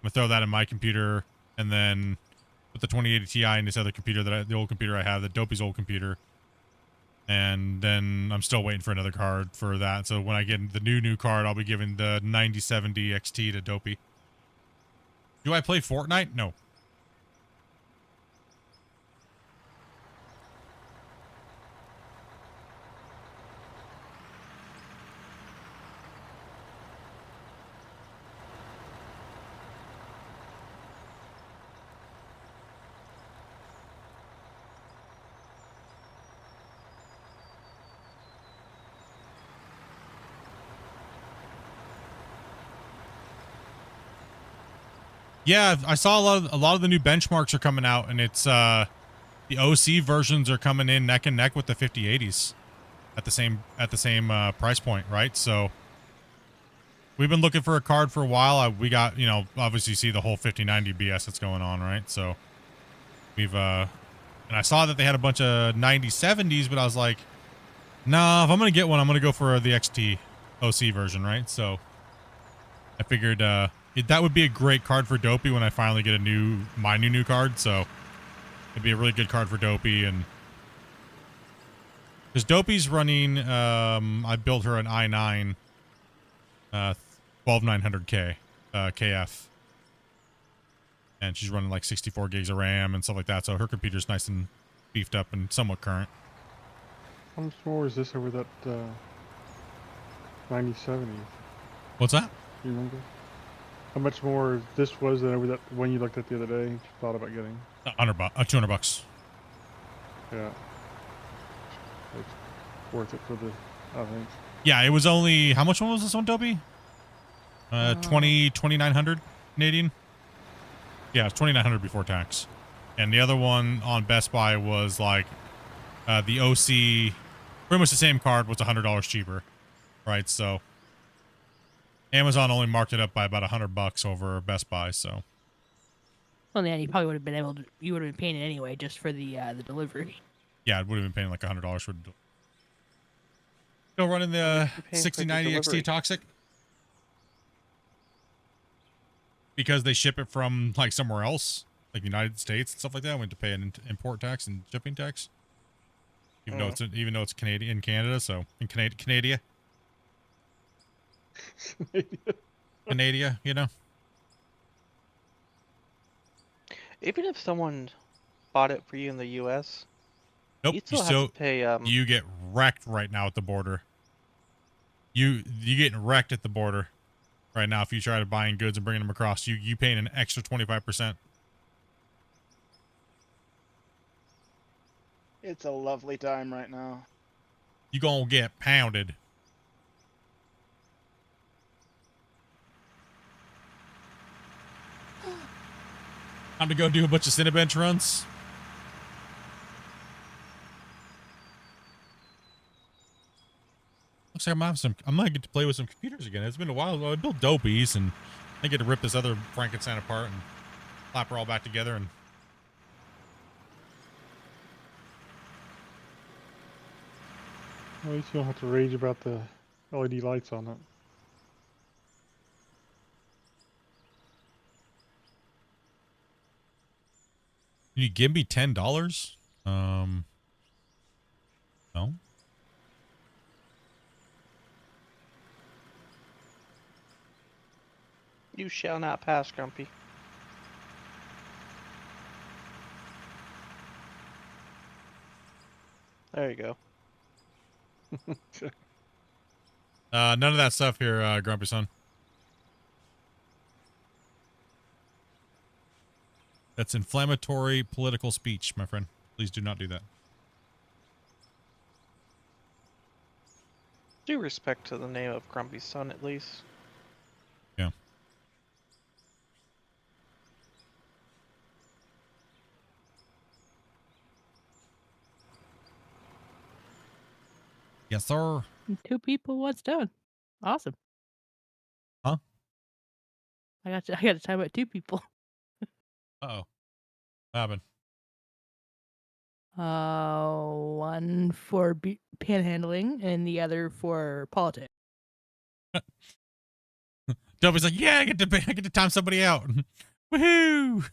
I'm gonna throw that in my computer and then put the 2080 Ti in this other computer the old computer I have, the Dopey's old computer. And then I'm still waiting for another card for that. So when I get the new card, I'll be giving the 9070 XT to Dopey. Do I play Fortnite? No. Yeah, I saw a lot of the new benchmarks are coming out, and it's the OC versions are coming in neck and neck with the 5080s at the same price point, right? So we've been looking for a card for a while. We got, you know, obviously you see the whole 5090 BS that's going on, right? So we've and I saw that they had a bunch of 9070s, but I was like, nah, if I'm gonna get one, I'm gonna go for the XT OC version, right? So I figured that would be a great card for Dopey when I finally get my new card. So it'd be a really good card for Dopey, and because Dopey's running, I built her an i9 12900K KF, and she's running like 64 gigs of RAM and stuff like that. So her computer's nice and beefed up and somewhat current. How much more is this over that 9070? What's that? Do you remember? How much more this was than over that one you looked at the other day? You thought about getting? $200. Yeah, it's worth it for the, I think. Yeah, it was only, how much one was this one, Dopey? 2,900 Canadian. Yeah, it's 2,900 before tax. And the other one on Best Buy was like the OC, pretty much the same card, was $100 cheaper, right? So Amazon only marked it up by about $100 over Best Buy, so. Well, yeah, you probably would have been able to. You would have been paying it anyway, just for the delivery. Yeah, it would have been paying like $100 for. Still running the 6090 XT Toxic because they ship it from like somewhere else, like the United States and stuff like that. We have to pay an import tax and shipping tax, even though it's Canadian in Canada. So in Canada, you know. Even if someone bought it for you in the U.S., Nope, you still have to pay. You get wrecked right now at the border. You getting wrecked at the border right now if you try to buying goods and bringing them across. You paying an extra 25%. It's a lovely time right now. You gonna get pounded. Time to go do a bunch of Cinebench runs. Looks like I might get to play with some computers again. It's been a while. I built Dopies and I get to rip this other Frankenstein apart and slap her all back together. And At least you don't have to rage about the LED lights on it. can you give me $10? No. You shall not pass, Grumpy. There you go. None of that stuff here, Grumpy Son. That's inflammatory political speech, my friend. Please do not do that. Due respect to the name of Grumpy's son, at least. Yeah. Yes, sir. 2 people, what's done? Awesome. Huh? I got to time out 2 people. Uh-oh. What happened? One for panhandling and the other for politics. Dobby's like, yeah, I get to time somebody out. Woohoo!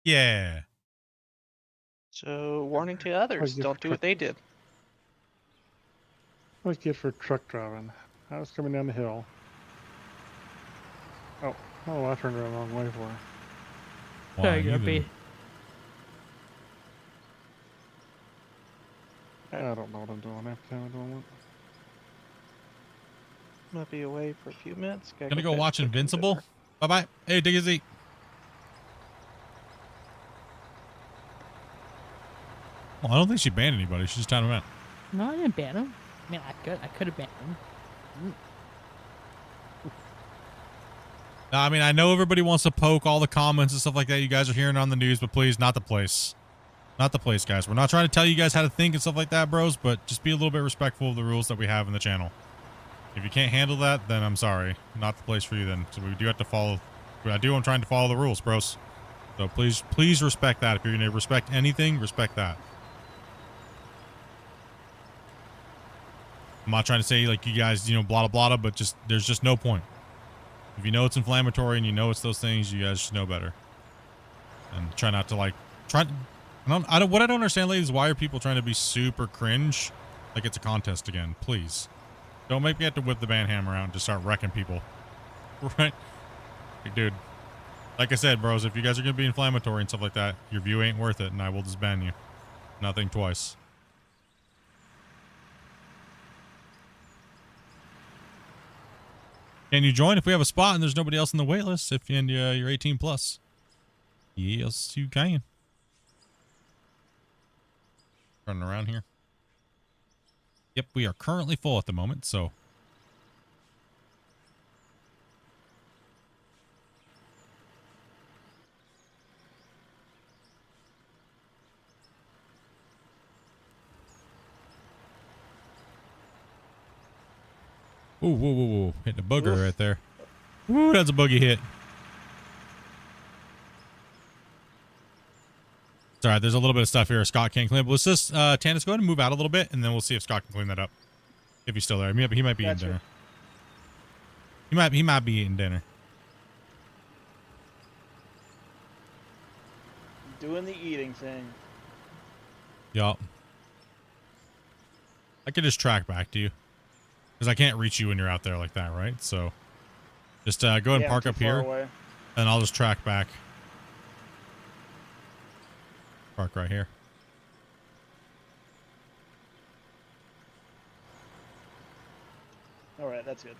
Yeah. So, warning to others, don't do what they did. What I get for truck driving? I was coming down the hill. Oh, I turned around the wrong way for her. Sorry, Grumpy. I don't know what I'm doing after I'm doing it. Might be away for a few minutes. Gonna go watch Invincible. Bye-bye. Hey, Diggy. Well, I don't think she banned anybody. She just timed him out. No, I didn't ban him. I mean, I could have banned him. No, I mean, I know everybody wants to poke all the comments and stuff like that you guys are hearing on the news, but please, not the place. Not the place, guys. We're not trying to tell you guys how to think and stuff like that, bros, but just be a little bit respectful of the rules that we have in the channel. If you can't handle that, then I'm sorry. Not the place for you then. So we do have to follow. I'm trying to follow the rules, bros. So please respect that. If you're going to respect anything, respect that. I'm not trying to say like you guys, blah, blah, blah, but there's just no point. If you know it's inflammatory and you know it's those things, you guys should know better. And try not to what I don't understand, ladies, is why are people trying to be super cringe like it's a contest again? Please. Don't make me have to whip the band hammer out and just start wrecking people. Right? Like, dude. Like I said, bros, if you guys are going to be inflammatory and stuff like that, your view ain't worth it and I will just ban you. Nothing twice. Can you join if we have a spot and there's nobody else in the wait list and you're 18 plus? Yes, you can. Running around here. Yep, we are currently full at the moment, so. Ooh, whoa, whoa, whoa. Hitting a booger right there. Ooh, that's a boogie hit. It's all right. There's a little bit of stuff here Scott can't clean up. Let's just, Tannis, go ahead and move out a little bit, and then we'll see if Scott can clean that up. If he's still there. He might be eating dinner. He might be eating dinner. Doing the eating thing. Yup. I could just track back to you. Because I can't reach you when you're out there like that, right? So, just go ahead and park up here. Away. And I'll just track back. Park right here. Alright, that's good.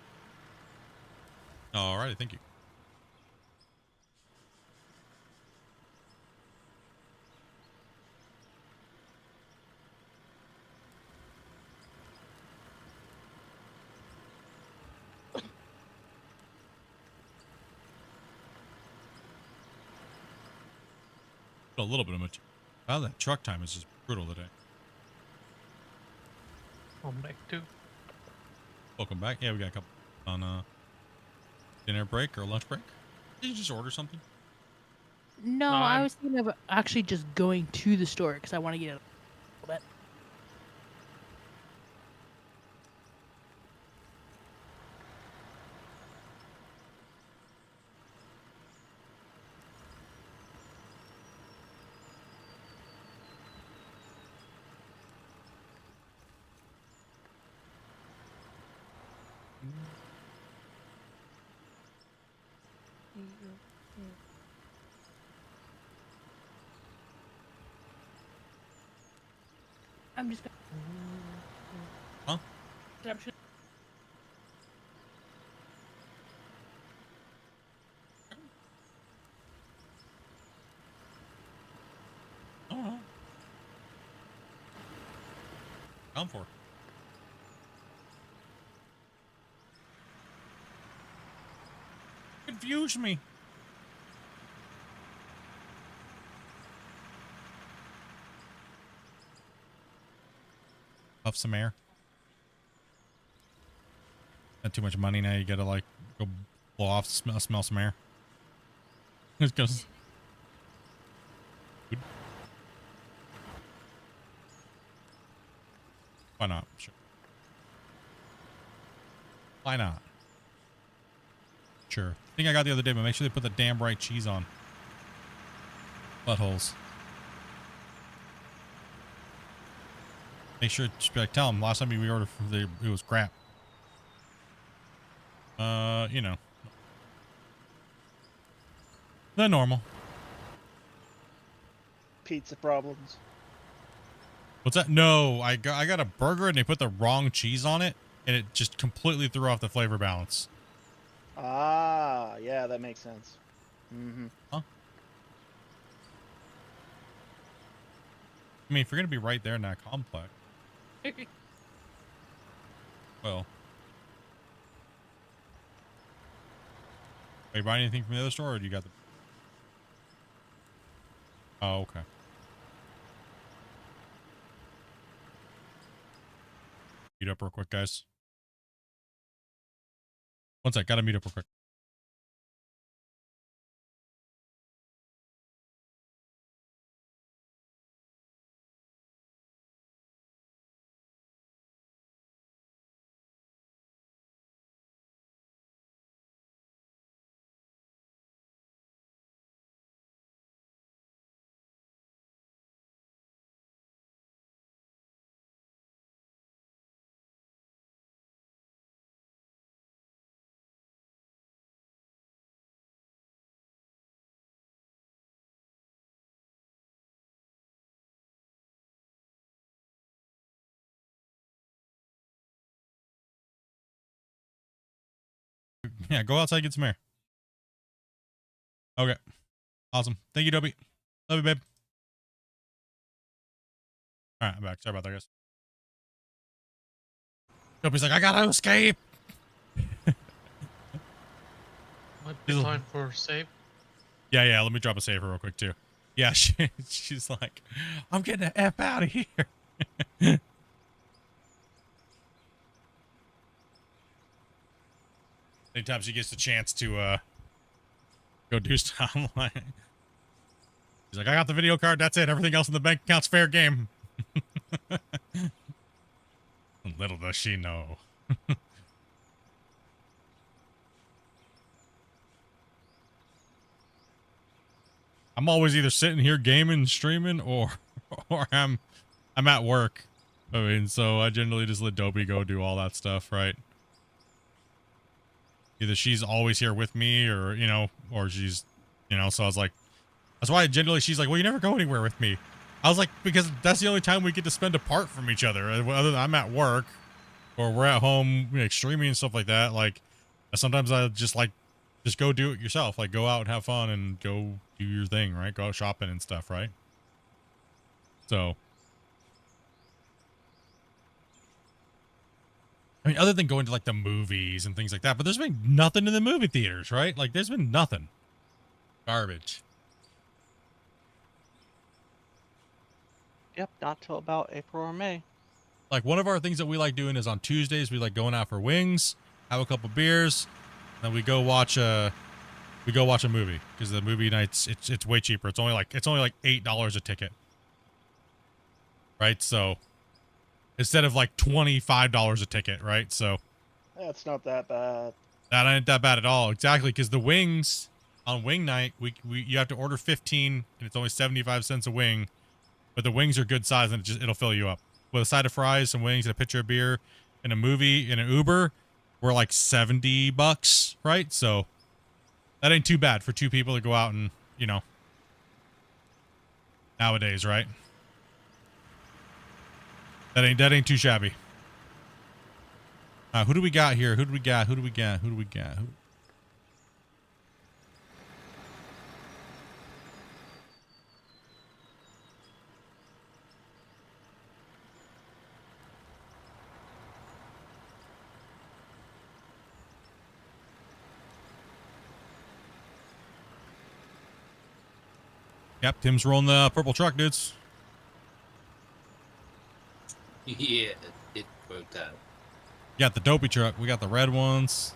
Alrighty, thank you. A little bit of much. Oh, that truck time is just brutal today. I'm back too. Welcome back. Yeah, we got a couple on dinner break or lunch break. Did you just order something? No, I was thinking of actually just going to the store because I want to get a little bit. I'm just. Huh? I'm just. Oh. Come for. Confuse me. Puff some air. Not too much money now. You gotta like go blow off, smell some air. Just goes. Why not? Sure. Why not? Sure. I think I got the other day, but make sure they put the damn right cheese on. Buttholes. Make sure, just be like, tell them last time we ordered it was crap. You know. The normal. Pizza problems. What's that? No, I got a burger and they put the wrong cheese on it, and it just completely threw off the flavor balance. Ah, yeah, that makes sense. Mm-hmm. Huh? I mean, if you're gonna be right there in that complex. Well. Are you buying anything from the other store, or do you got the... Oh, okay. Meet up real quick, guys. One sec, gotta meet up real quick. Yeah, go outside and get some air. Okay. Awesome. Thank you, Dopey. Love you, babe. All right, I'm back. Sorry about that, guys. Dopey's like, I gotta escape. Might be time for save. Yeah. Let me drop a saver real quick, too. Yeah, she's like, I'm getting the F out of here. Anytime she gets the chance to go do stuff. She's like, I got the video card. That's it. Everything else in the bank account's fair game. Little does she know. I'm always either sitting here gaming, streaming, or I'm at work. I mean, so I generally just let Dopey go do all that stuff, right? Either she's always here with me, or you know, or she's, you know. So I was like, that's why generally she's like, well, you never go anywhere with me. I was like, because that's the only time we get to spend apart from each other. Other than I'm at work, or we're at home, like streaming and stuff like that. Like, sometimes I just go do it yourself. Like, go out and have fun and go do your thing, right? Go out shopping and stuff, right? So, I mean, other than going to like the movies and things like that, but there's been nothing in the movie theaters, right? Like, there's been nothing. Garbage. Yep, not till about April or May. Like, one of our things that we like doing is on Tuesdays, we like going out for wings, have a couple beers, then we go watch a movie, because the movie nights, it's way cheaper. It's only like $8 a ticket. Right? So instead of like $25 a ticket, right? So That's not that bad. that ain't that bad at all. Exactly, because the wings on wing night, you have to order 15 and it's only 75 cents a wing, but the wings are good size and it'll fill you up. With a side of fries, some wings, and a pitcher of beer, in a movie, in an Uber, we're like $70, right? So that ain't too bad for two people to go out and, you know, nowadays, right? That ain't too shabby. Who do we got here? Who do we got? Yep, Tim's rolling the purple truck, dudes. Yeah, it worked out. You got the dopey truck. We got the red ones.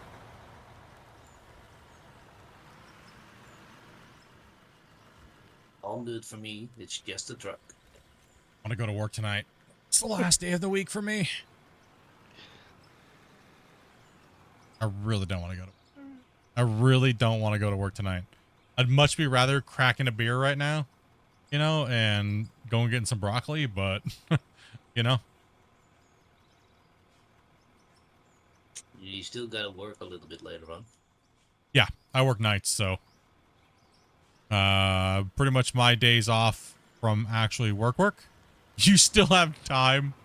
All good for me. It's just a truck. I want to go to work tonight. It's the last day of the week for me. I really don't want to go to work tonight. I'd much be rather cracking a beer right now, you know, and going getting some broccoli, but you know. You still gotta work a little bit later on. Yeah, I work nights, so pretty much my days off from actually work. You still have time.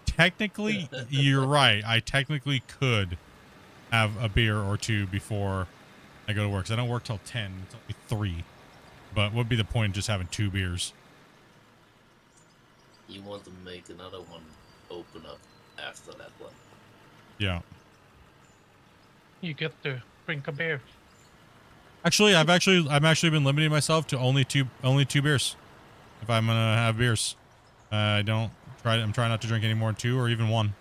Technically, you're right. I technically could have a beer or two before I go to work. 'Cause I don't work till 10. It's only 3. But what would be the point of just having 2 beers? You want to make another one open up after that one. Yeah. You get to drink a beer. Actually, I've actually been limiting myself to only two beers. If I'm gonna have beers, I'm trying not to drink any more than 2 or even 1.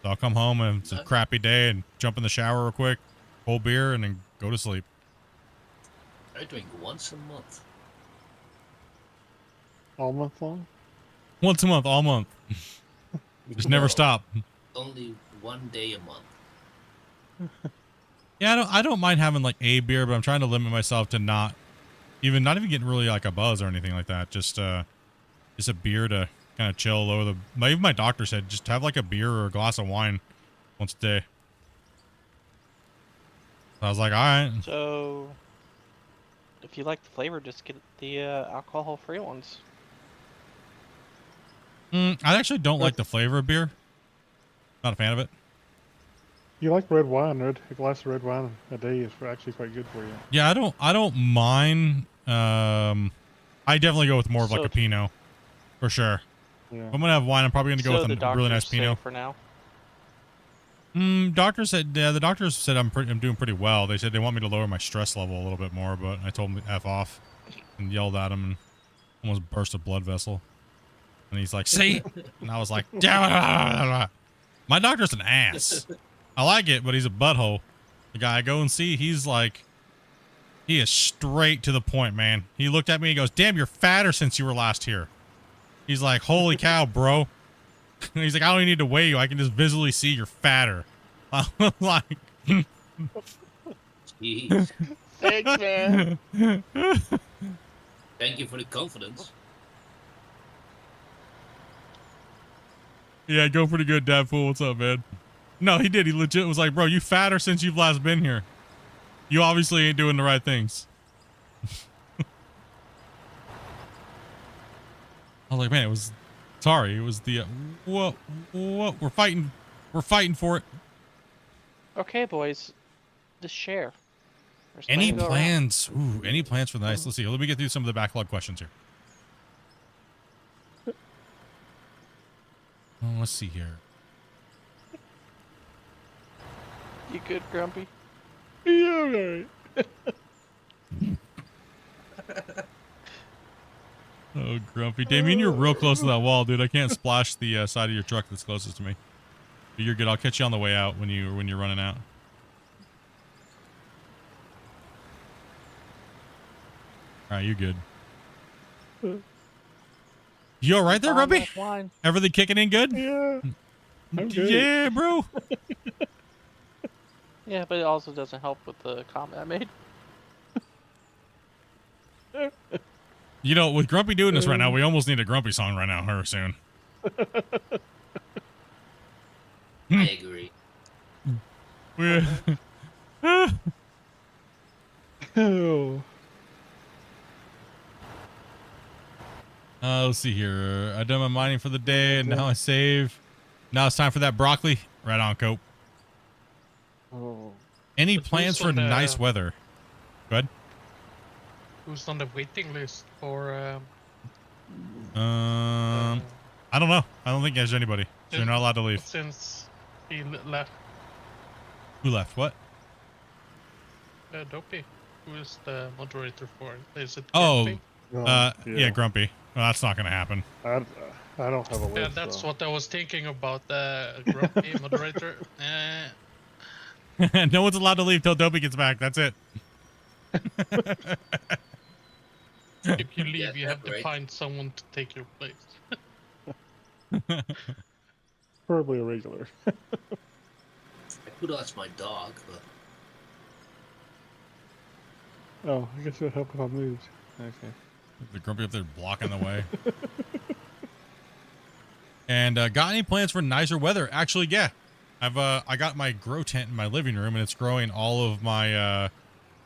So I'll come home and it's a crappy day and jump in the shower real quick, whole beer, and then go to sleep. I drink once a month. All month long? Once a month, all month. Just never stop. Only 1 day a month. Yeah, I don't mind having like a beer, but I'm trying to limit myself to not even getting really like a buzz or anything like that. Just a beer to kind of chill over the. Even my doctor said just have like a beer or a glass of wine once a day. So I was like, all right. So, if you like the flavor, just get the alcohol-free ones. I actually don't like the flavor of beer. Not a fan of it. You like red wine? A glass of red wine a day is actually quite good for you. Yeah, I don't mind. I definitely go with more of like a Pinot, for sure. Yeah. If I'm gonna have wine, I'm probably gonna go with a really nice Pinot. For now. The doctors said I'm doing pretty well. They said they want me to lower my stress level a little bit more, but I told them to F off and yelled at him and almost burst a blood vessel. And he's like, "See?" And I was like, "My doctor's an ass. I like it, but he's a butthole." The guy I go and see, he's like, he is straight to the point, man. He looked at me and goes, damn, you're fatter since you were last here. He's like, holy cow, bro. He's like, I don't even need to weigh you. I can just visually see you're fatter. I was like, Jeez. Thanks, man. Thank you for the confidence. yeah, go pretty good, Dad Fool. What's up, man? No, he did. He legit was like, bro, you fatter since you've last been here. You obviously ain't doing the right things. I was like, man, it was, sorry, it was the, whoa, we're fighting for it. Okay, boys, just share. There's Any plenty to go around. plans? Ooh, any plans for the night? Let's see. Let me get through some of the backlog questions here. Let's see here. You good, Grumpy? Yeah, right. Oh, Grumpy. Damien, you're real close to that wall, dude. I can't splash the side of your truck that's closest to me. But you're good. I'll catch you on the way out when you're running out. All right, you're good. You all right there, Grumpy? Line. Everything kicking in good? Yeah. I'm good. Yeah, bro. Yeah, but it also doesn't help with the comment I made. You know, with Grumpy doing this right now, we almost need a Grumpy song right now, her soon. I agree. Oh. Let's see here. I done my mining for the day, and now I save. Now it's time for that broccoli. Right on, Cope. Oh. Any But plans who's for on the- nice weather? Go ahead. Who's on the waiting list for? I don't know. I don't think there's anybody. So you're not allowed to leave. Since he left, Who left? What? Dopey. Who is the moderator for? Is it? Oh, Grumpy? yeah, Grumpy. Well, that's not gonna happen. I don't have a list. Yeah, that's so. what I was thinking about. Grumpy moderator. No one's allowed to leave till Dopey gets back. That's it. If you leave, Yeah, you have to right. find someone to take your place. Probably a regular. I could ask my dog, but Oh, I guess it'll help if I moved. Okay. The Grumpy up there blocking the way. And got any plans for nicer weather? Actually, yeah. I got my grow tent in my living room, and it's growing all of my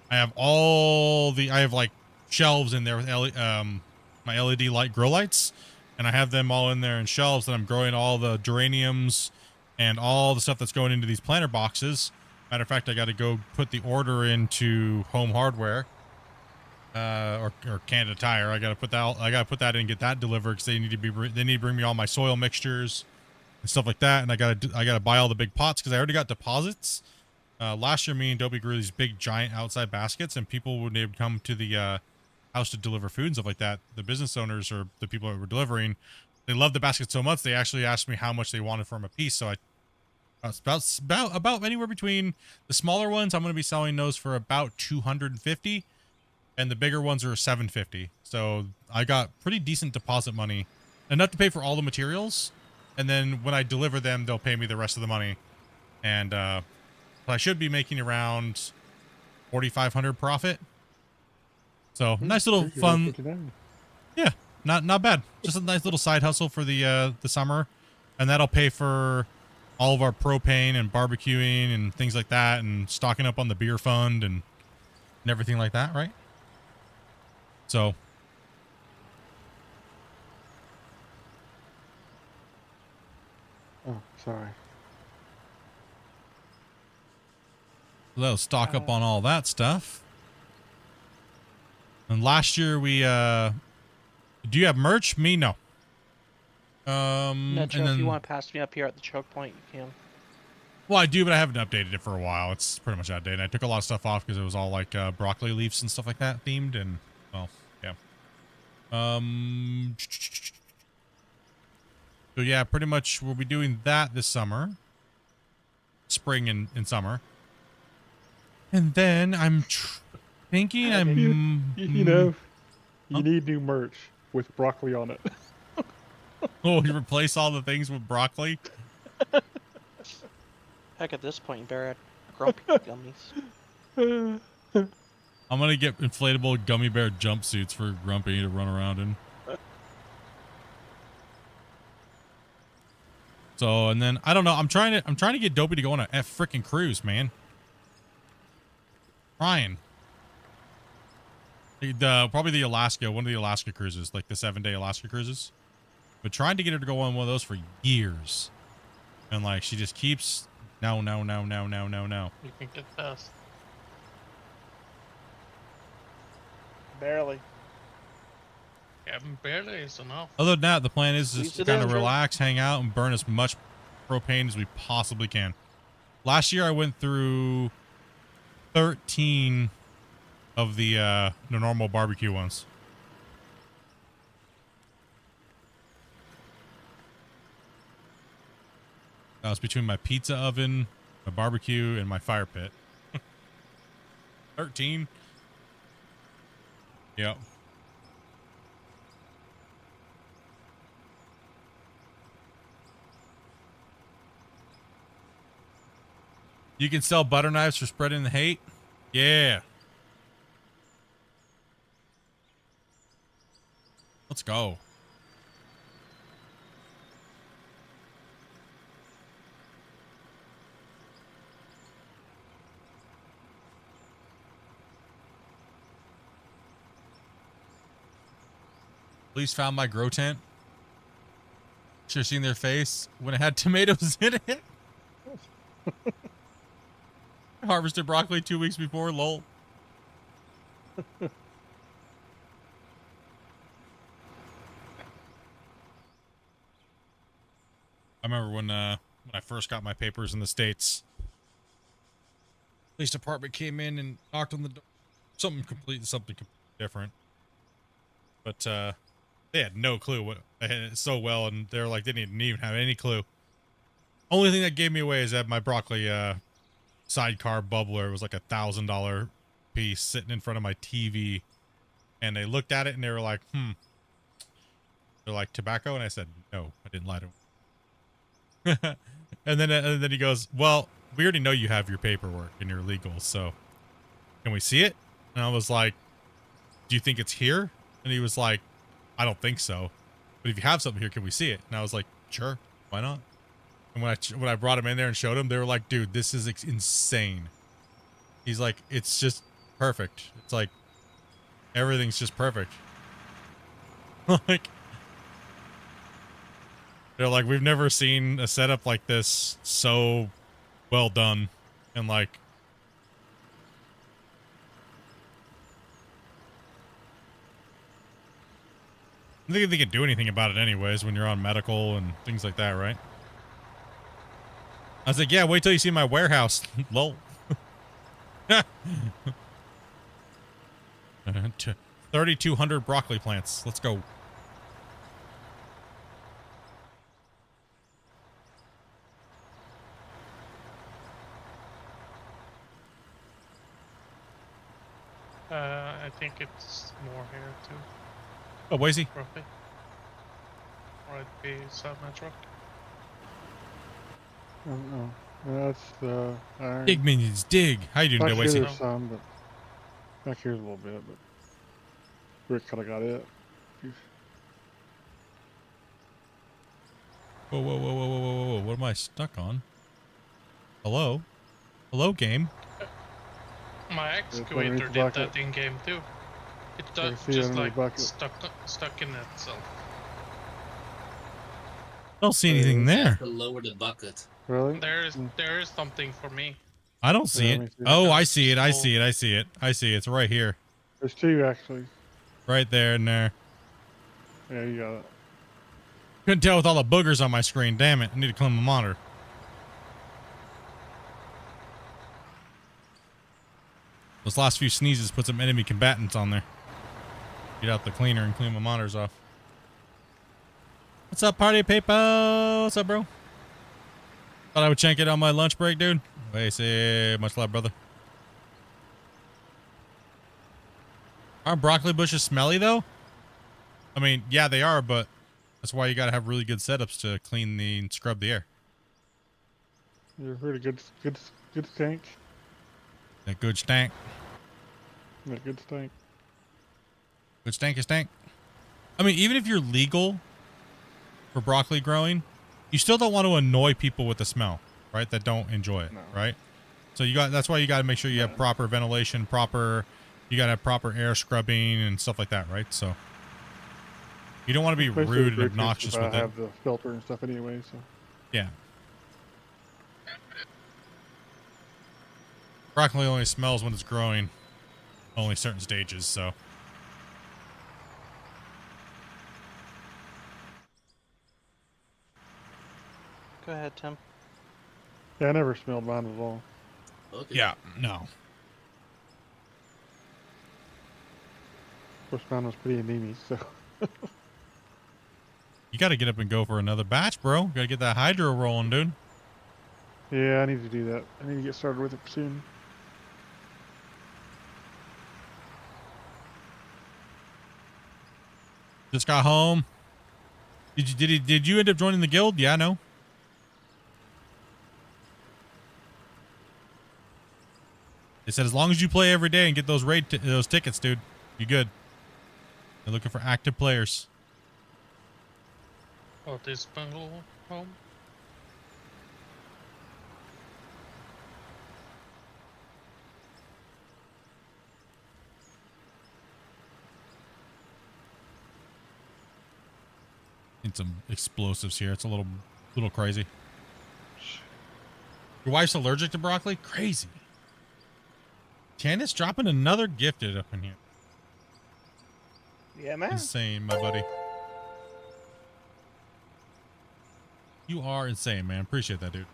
I have like shelves in there with my LED light grow lights, and I have them all in there in shelves, and I'm growing all the geraniums and all the stuff that's going into these planter boxes. Matter of fact, I got to go put the order into Home Hardware or Canada Tire. I got to put that in and get that delivered because they need to bring me all my soil mixtures and stuff like that, and I got to buy all the big pots because I already got deposits. Last year, me and Dopey grew these big, giant outside baskets, and people would come to the house to deliver food and stuff like that. The business owners or the people that were delivering, they loved the basket so much they actually asked me how much they wanted for them a piece. So about anywhere between the smaller ones, I'm going to be selling those for about $250, and the bigger ones are $750. So I got pretty decent deposit money, enough to pay for all the materials, and then when I deliver them, they'll pay me the rest of the money, and I should be making around 4,500 profit. So nice little fun. Yeah, not bad. Just a nice little side hustle for the summer, and that'll pay for all of our propane and barbecuing and things like that, and stocking up on the beer fund and everything like that, right? So Oh, sorry. they'll stock up on all that stuff. And last year we do you have merch? Me, no. No, Joe, and if you then, want to pass me up here at the choke point, you can. well, I do, but I haven't updated it for a while. It's pretty much outdated. I took a lot of stuff off because it was all like broccoli leaves and stuff like that themed, and well, yeah. So yeah, pretty much we'll be doing that this summer, spring and summer. And then I'm thinking You know, you need new merch with broccoli on it. Oh, you replace all the things with broccoli? Heck, at this point, you better add grumpy gummies. I'm gonna get inflatable gummy bear jumpsuits for Grumpy to run around in. So, and then I don't know. I'm trying to get Dopey to go on a freaking cruise, man. Trying. Probably the Alaska, one of the Alaska cruises, like the 7-day Alaska cruises. But trying to get her to go on one of those for years, and like she just keeps no. You can get past. Barely. Yeah, barely is enough. Other than that, the plan is just to Squeeze it kind in, of Drew. relax, hang out, and burn as much propane as we possibly can. Last year, I went through 13 of the normal barbecue ones. That was between my pizza oven, my barbecue, and my fire pit. 13. Yep. You can sell butter knives for spreading the hate? Yeah. Let's go. Police found my grow tent. Should have seen their face when it had tomatoes in it. Harvested broccoli 2 weeks before, lol. I remember when I first got my papers in the States. Police department came in and knocked on the door. Something completely different. But they had no clue what I had it so well, and they were like, they didn't even have any clue. Only thing that gave me away is that my broccoli sidecar bubbler was like $1,000 piece sitting in front of my TV, and they looked at it and they were like, they're like, tobacco? And I said, no, I didn't lie to him. and then he goes, well, we already know you have your paperwork and you're legal, so can we see it? And I was like, do you think it's here? And he was like, I don't think so, but if you have something here, can we see it? And I was like, sure, why not? And when I brought him in there and showed him, they were like, dude, this is insane. He's like, it's just perfect. It's like, everything's just perfect. Like, they're like, we've never seen a setup like this so well done. And like, I think they can do anything about it anyways when you're on medical and things like that, right? I was like, yeah, wait till you see my warehouse. Lol. 3,200 broccoli plants. Let's go. I think it's more here too. Oh, Boise. Roughly. Or it'd be South Metro. Oh, that's the iron. Dig minions, dig. How you doing Back today, here Boise? there's some, but back here's a little bit, but Rick kind of got it. Whoa, whoa, whoa, whoa, whoa, whoa, whoa. What am I stuck on? Hello? Hello, game? My underneath excavator the did bucket. that in game too. It I does see just underneath like the bucket. stuck in itself. Don't see anything there. To lower the bucket. Really? There is something for me. I don't see Yeah, it. let me see. Oh, I see it. I see it. I see it. I see it. It's right here. There's two actually. Right there and there. Yeah, you got it. Couldn't tell with all the boogers on my screen. Damn it. I need to clean my monitor. Those last few sneezes put some enemy combatants on there. Get out the cleaner and clean my monitors off. What's up, party people? What's up, bro? Thought I would check it on my lunch break, dude. Wait, say much love, brother. Aren't broccoli bushes smelly though? I mean, yeah, they are, but that's why you gotta have really good setups to clean and scrub the air. You're pretty good stank. That good stank. That good stank. Good stanky stank. I mean, even if you're legal for broccoli growing, you still don't want to annoy people with the smell, right? That don't enjoy it, No. right? So that's why you got to make sure you have proper ventilation, you got to have proper air scrubbing and stuff like that, right? So you don't want to be Especially rude and fruit trees, obnoxious if with I it. have the filter and stuff anyway, so. Yeah. Broccoli only smells when it's growing, only certain stages, so. Go ahead, Tim. Yeah, I never smelled mine at all. Okay. Yeah, no. Of course, mine was pretty anemic, so. You got to get up and go for another batch, bro. Got to get that hydro rolling, dude. Yeah, I need to do that. I need to get started with it soon. Just got home. Did you end up joining the guild? Yeah, no. They said as long as you play every day and get those those tickets, dude, you good. They're looking for active players. What is bungalow home? Need some explosives here. It's a little crazy. Your wife's allergic to broccoli? Crazy. Candace dropping another gifted up in here. Yeah, man. Insane, my buddy. You are insane, man. Appreciate that, dude.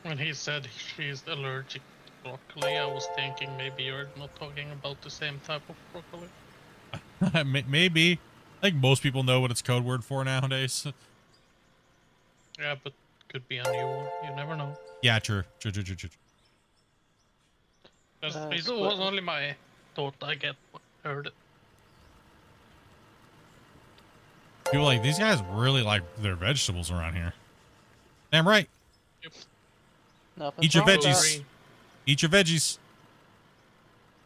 When he said she's allergic to broccoli, I was thinking maybe you're not talking about the same type of broccoli. Maybe. I think most people know what it's code word for nowadays. Yeah, but could be a new one. You never know. Yeah, true. It was only my thought. I heard it. People are like, these guys really like their vegetables around here. Damn right. Yep. Nothing Eat your wrong with that. veggies. Eat your veggies.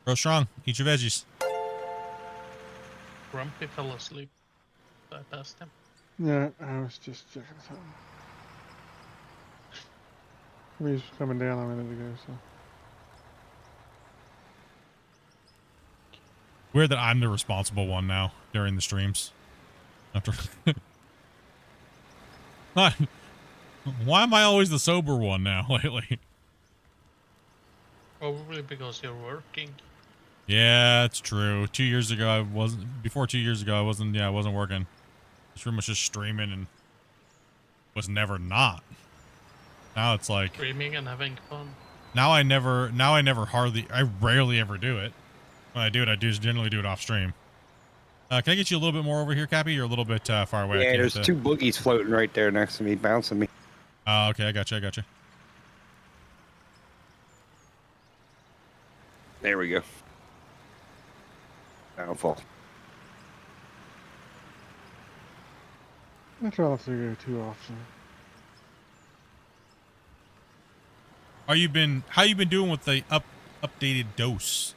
Grow strong. Eat your veggies. Grumpy fell asleep. I passed him. Yeah, I was just checking something. He was coming down a minute ago, so. Weird that I'm the responsible one now during the streams. After why am I always the sober one now lately? Probably because you're working. Yeah, it's true. 2 years ago I wasn't. Before 2 years ago I wasn't. Yeah, I wasn't working. It's pretty much just streaming and was never not. Now it's like Streaming and having fun. now I rarely ever do it. When I do it, I generally do it off stream. Can I get you a little bit more over here, Cappy? You're a little bit far away. Yeah, there's two boogies floating right there next to me, bouncing me. Oh, okay, I got you. There we go. Downfall. I try not to go too often. How you been doing with the updated dose?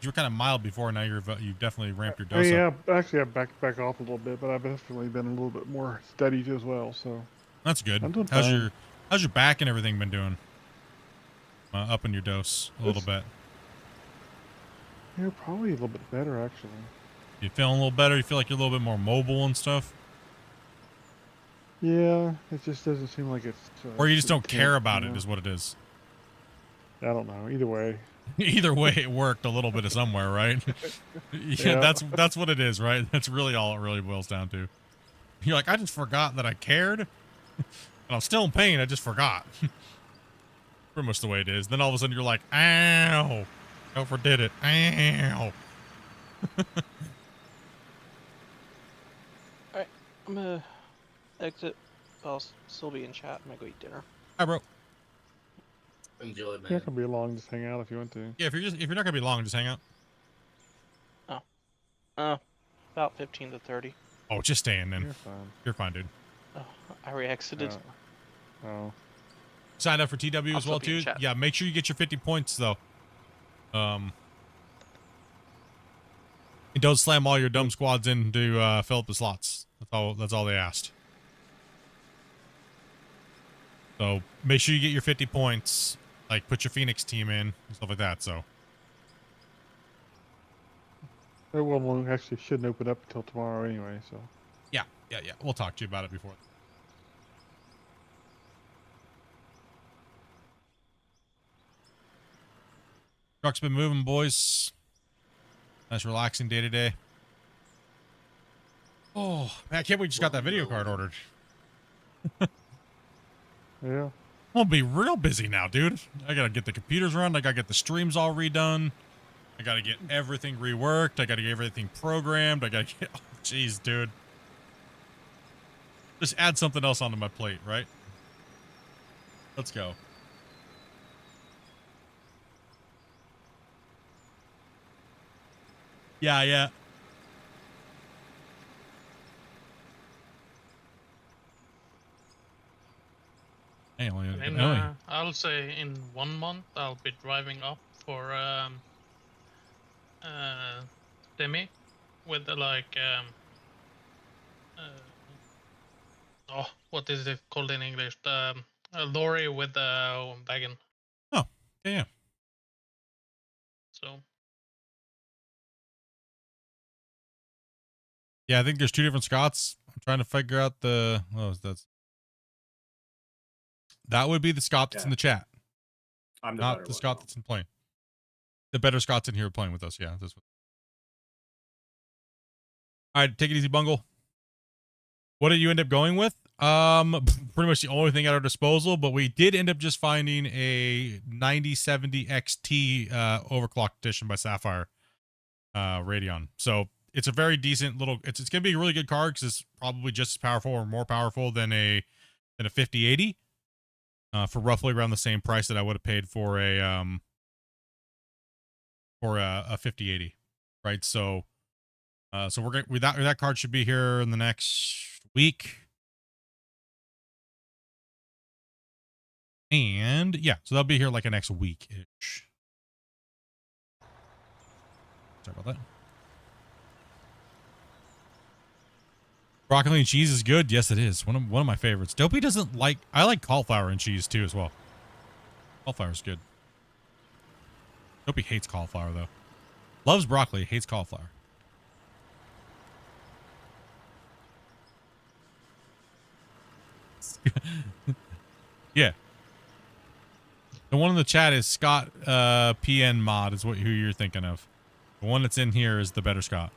You were kind of mild before, now you've definitely ramped your dose up. Yeah, actually I back off a little bit, but I've definitely been a little bit more steady as well, so. That's good. I'm doing How's fine. your back and everything been doing? Upping your dose a little bit. Yeah, probably a little bit better, actually. You feeling a little better? You feel like you're a little bit more mobile and stuff? Yeah, it just doesn't seem like it's... Or you just don't care about you know? it is what it is. I don't know, either way. Either way, it worked a little bit of somewhere, right? Yeah, that's what it is, right? That's really all it really boils down to. You're like, I just forgot that I cared, and I'm still in pain. I just forgot. Pretty much the way it is. Then all of a sudden you're like, ow, I overdid it. Ow. Alright, I'm gonna exit. I'll still be in chat. I'm gonna go eat dinner. Hi, bro. Enjoy, man. Yeah, it can be long. Just hang out if you want to. Yeah, if you're not gonna be long, just hang out. About 15 to 30. Oh, just stay in then. You're fine. You're fine, dude. Oh, I re-exited. Oh. Signed up for TW I'll as well, still be in too. chat. Yeah, make sure you get your 50 points though. And don't slam all your dumb squads in to fill up the slots. That's all they asked. So make sure you get your 50 points. Like put your Phoenix team in and stuff like that. So It won't actually shouldn't open up until tomorrow anyway. So yeah. We'll talk to you about it before. Truck's been moving, boys. Nice relaxing day today. Oh, man, I can't believe we just got that video card ordered. yeah. I'll be real busy now, dude. I gotta get the computers run. I gotta get the streams all redone. I gotta get everything reworked. I gotta get everything programmed. I gotta get... Oh, jeez, dude. Just add something else onto my plate, right? Let's go. Yeah. I'll say in 1 month I'll be driving up for Demi with what is it called in English? A lorry with a wagon. Oh, yeah. So. Yeah, I think there's 2 different Scots. I'm trying to figure out the... Oh, that would be the Scot that's in the chat. I'm not the Scot that's in playing. The better Scots in here playing with us. Yeah, this one. All right, take it easy, Bungle. What did you end up going with? Pretty much the only thing at our disposal, but we did end up just finding a 9070 XT overclock edition by Sapphire Radeon. So it's a very decent little. It's gonna be a really good card because it's probably just as powerful or more powerful than a 5080. For roughly around the same price that I would have paid for a 5080, right? So we're gonna that card should be here in the next week, and yeah, so that'll be here like a next week ish. Sorry about that. Broccoli and cheese is good. Yes, it is. One of my favorites. Dopey doesn't like... I like cauliflower and cheese, too, as well. Cauliflower's good. Dopey hates cauliflower, though. Loves broccoli, hates cauliflower. Yeah. The one in the chat is Scott PN Mod, is who you're thinking of. The one that's in here is the better Scott.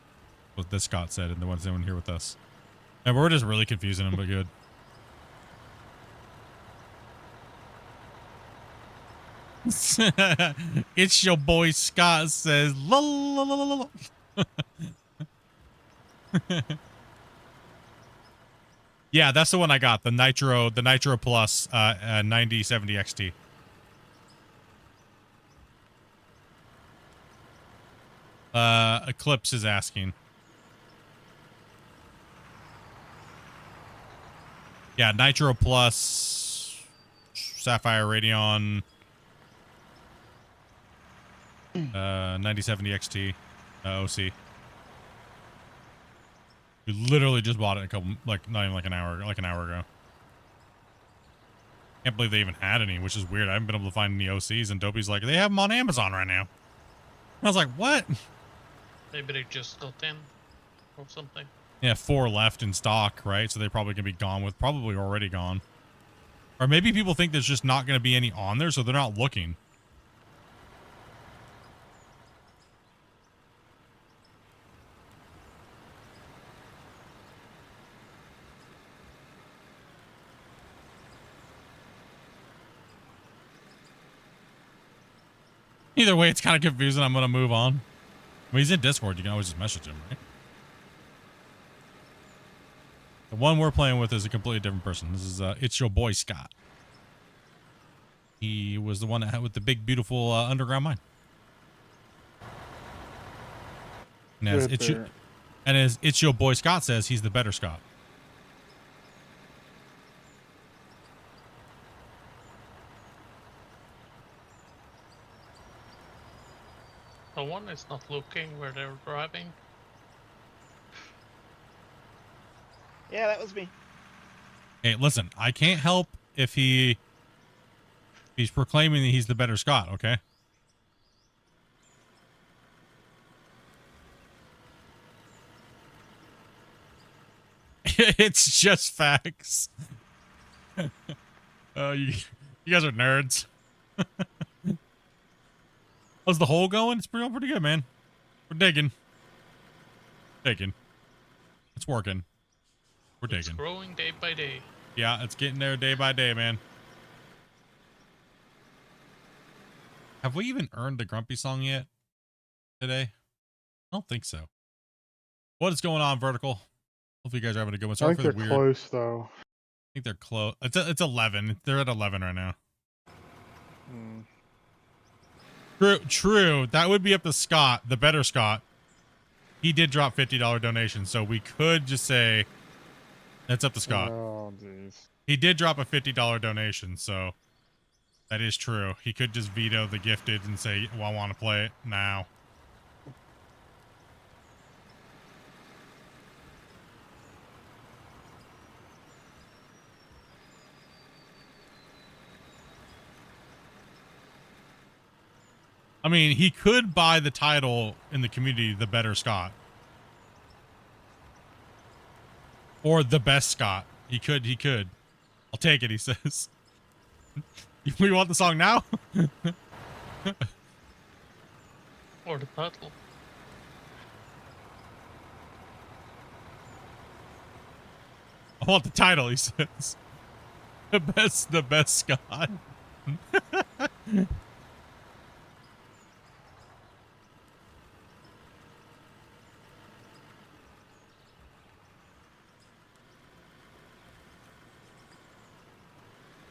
What this Scott said, and the one's in here with us. And we're just really confusing him, but good. It's your boy Scott says la la la la la. Yeah, that's the one I got. The Nitro Plus 9070 XT. Eclipse is asking. Yeah, Nitro Plus, Sapphire Radeon, 9070 XT, OC. We literally just bought it a couple, not even like an hour ago. Can't believe they even had any, which is weird. I haven't been able to find any OCs, and Dopey's like, they have them on Amazon right now. I was like, what? Maybe they just got in or something. Yeah, 4 left in stock, right? So they're probably going to be gone with, probably already gone. Or maybe people think there's just not going to be any on there, so they're not looking. Either way, it's kind of confusing. I'm going to move on. I mean, he's in Discord. You can always just message him, right? The one we're playing with is a completely different person. This is, it's your boy, Scott. He was the one that had with the big, beautiful underground mine. And as Good it's there. and as it's your boy Scott says, he's the better Scott. The one is not looking where they're driving. Yeah, that was me. Hey, listen, I can't help if he's proclaiming that he's the better Scott, okay? It's just facts. You guys are nerds. How's the hole going? It's going pretty good, man. We're digging. Digging. It's working. We're digging. It's growing day by day. Yeah, it's getting there day by day, man. Have we even earned the Grumpy song yet today? I don't think so. What is going on, Vertical? Hopefully you guys are having a good one. I Sorry think for they're the weird. close though. I think they're close. It's 11. They're at 11 right now. Hmm. True. That would be up to Scott, the better Scott. He did drop $50 donation, so we could just say that's up to Scott. Oh, jeez. He did drop a $50 donation, so that is true. He could just veto the gifted and say, well, I want to play it now. I mean, he could buy the title in the community, the better Scott. Or the best Scott. He could. I'll take it, he says. We want the song now? Or the title. I want the title, he says. The best Scott.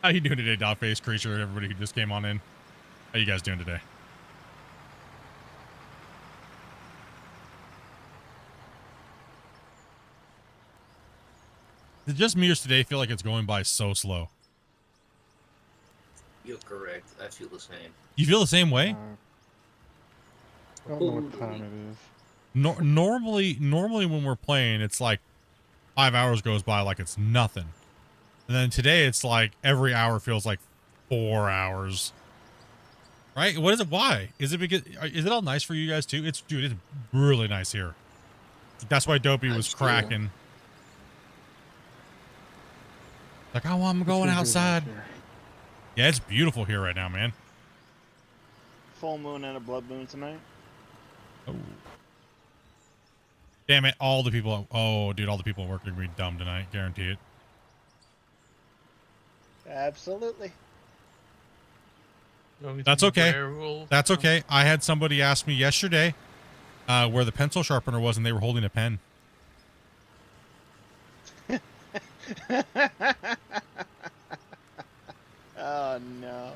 How you doing today, Dogface Creature? Everybody who just came on in. How you guys doing today? Is it just me or today feel like it's going by so slow? You're correct. I feel the same. You feel the same way? I don't know what time it is. Normally when we're playing, it's like 5 hours goes by like it's nothing. And then today it's like every hour feels like 4 hours. Right? What is it? Why? Is it because is it all nice for you guys too? It's really nice here. That's why Dopey was cracking. Like, oh, I'm going outside. Yeah, it's beautiful here right now, man. Full moon and a blood moon tonight. Oh. Damn it, all the people. Oh, dude, all the people at work are going to be dumb tonight. Guarantee it. Absolutely. That's okay. That's okay. I had somebody ask me yesterday where the pencil sharpener was, and they were holding a pen. Oh, no.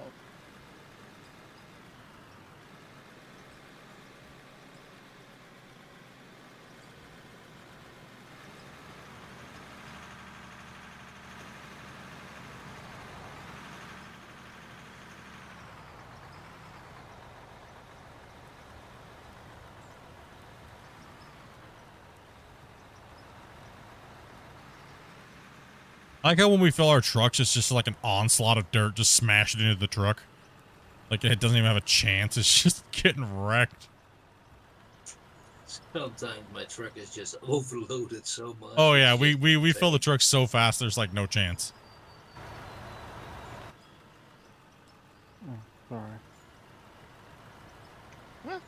I like how when we fill our trucks, it's just like an onslaught of dirt just smashed into the truck. Like it doesn't even have a chance. It's just getting wrecked. Sometimes my truck is just overloaded so much. Oh yeah, we fill the truck so fast. There's like no chance. Oh, sorry. Well,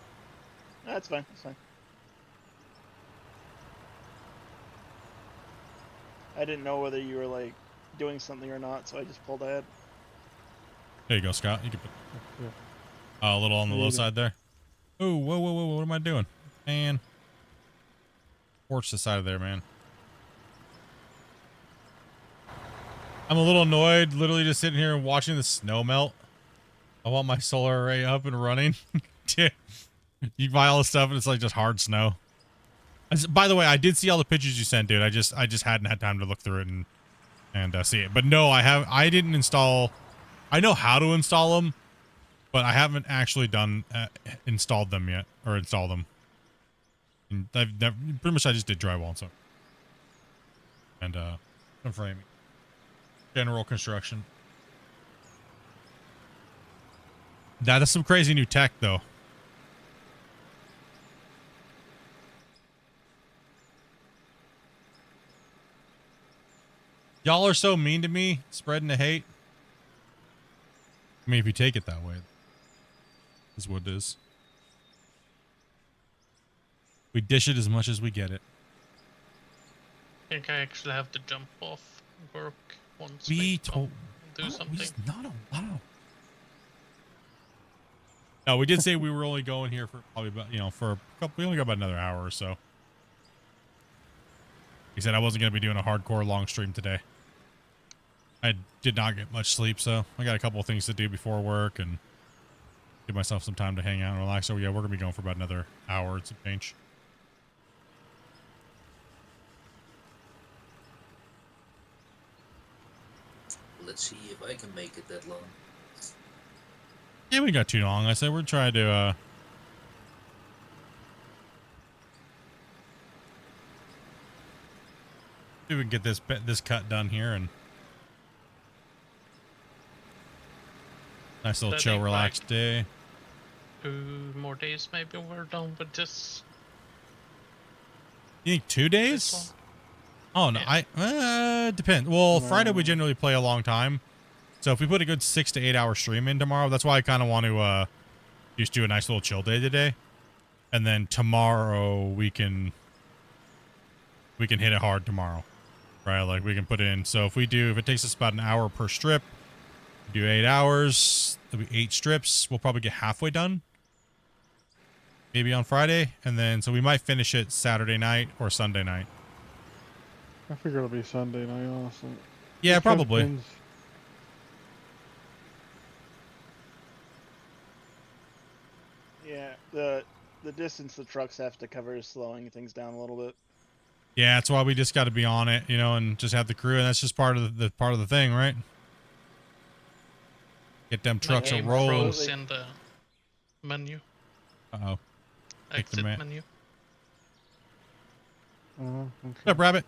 that's fine. That's fine. I didn't know whether you were like doing something or not, so I just pulled ahead. There you go, Scott. You can put a little on the low side there. Oh, whoa! What am I doing, man? Porch the side of there, man. I'm a little annoyed, literally just sitting here and watching the snow melt. I want my solar array up and running. You buy all the stuff and it's like just hard snow. By the way, I did see all the pictures you sent, dude. I just hadn't had time to look through it and see it. But no, I didn't install. I know how to install them, but I haven't actually installed them yet or installed them. And pretty much I just did drywall and stuff. And some framing. General construction. That is some crazy new tech though. Y'all are so mean to me, spreading the hate. I mean, if you take it that way, is what it is. We dish it as much as we get it. I think I actually have to jump off work once We told do something. He's not allowed. No, we did say we were only going here for probably about, for a couple. We only got about another hour or so. He said I wasn't going to be doing a hardcore long stream today. I did not get much sleep, so I got a couple of things to do before work and give myself some time to hang out and relax. So yeah, we're going to be going for about another hour and some change. Let's see if I can make it that long. Yeah, we got too long. I said we're trying to see if we can get this cut done here and nice little chill, relaxed day. 2 more days, maybe we're done with this. You think 2 days? Oh no, yeah. Depends. Well, Friday we generally play a long time, so if we put a good 6 to 8 hour stream in tomorrow, that's why I kind of want to just do a nice little chill day today, and then tomorrow we can hit it hard tomorrow, right? Like we can put in. So if it takes us about an hour per strip, we do 8 hours. There'll be 8 strips. We'll probably get halfway done, maybe on Friday, and then so we might finish it Saturday night or Sunday night. I figure it'll be Sunday night, honestly. Yeah, Just probably. depends. Yeah, the distance the trucks have to cover is slowing things down a little bit. Yeah, that's why we just got to be on it, and just have the crew, and that's just part of the thing, right? Get them trucks a rolling. In the menu. Uh-oh. Exit menu. Okay. What's up, Rabbit?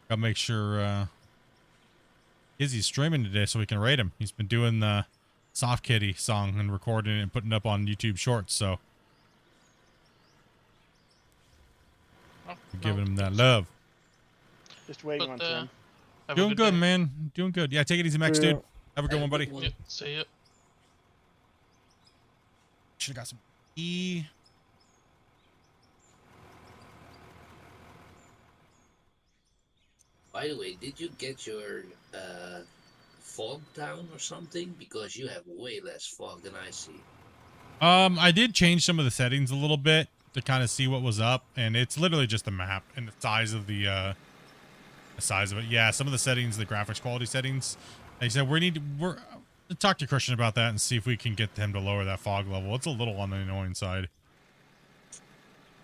Gotta make sure Izzy's streaming today so we can rate him. He's been doing the Soft Kitty song and recording it and putting it up on YouTube Shorts, so giving him that love. Just waiting on Tim. Doing good, man. Doing good. Yeah, take it easy, Max, dude. Have a good one, buddy. Yeah, see ya. Should've got some E. By the way, did you get your fog down or something? Because you have way less fog than I see. I did change some of the settings a little bit to kind of see what was up, and it's literally just the map and the size of the size of it. Yeah, some of the settings, the graphics quality settings. Like I said, we're talk to Christian about that and see if we can get him to lower that fog level. It's a little on the annoying side.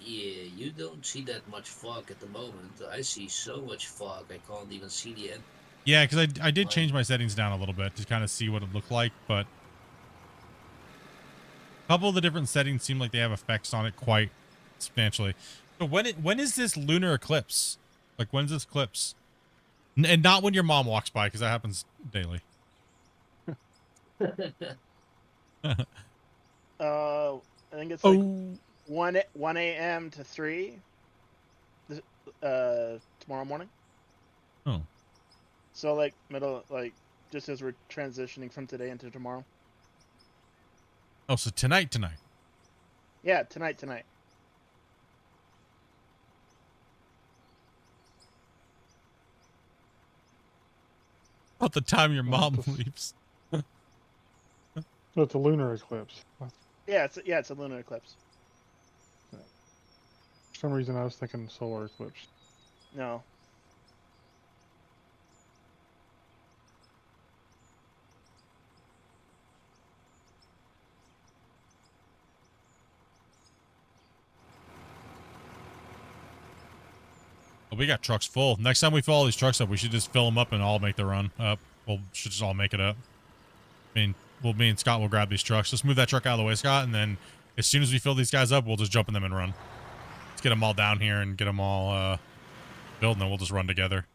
Yeah, you don't see that much fog at the moment. I see so much fog I can't even see the end. Yeah, because I did change my settings down a little bit to kind of see what it looked like, but a couple of the different settings seem like they have effects on it quite substantially. So when is this lunar eclipse? Like, when's this eclipse? And not when your mom walks by, because that happens daily. I think it's like 1 a.m. to 3 tomorrow morning. Oh. So like just as we're transitioning from today into tomorrow. Oh, so tonight. Yeah, tonight. About the time your mom leaves. So it's a lunar eclipse. Yeah, it's a lunar eclipse. For some reason, I was thinking solar eclipse. No. But we got trucks full. Next time we fill all these trucks up, we should just fill them up and all make the run up. We'll should just all make it up. Me and Scott will grab these trucks. Let's move that truck out of the way, Scott, and then as soon as we fill these guys up, we'll just jump in them and run. Let's get them all down here and get them all built, and then we'll just run together.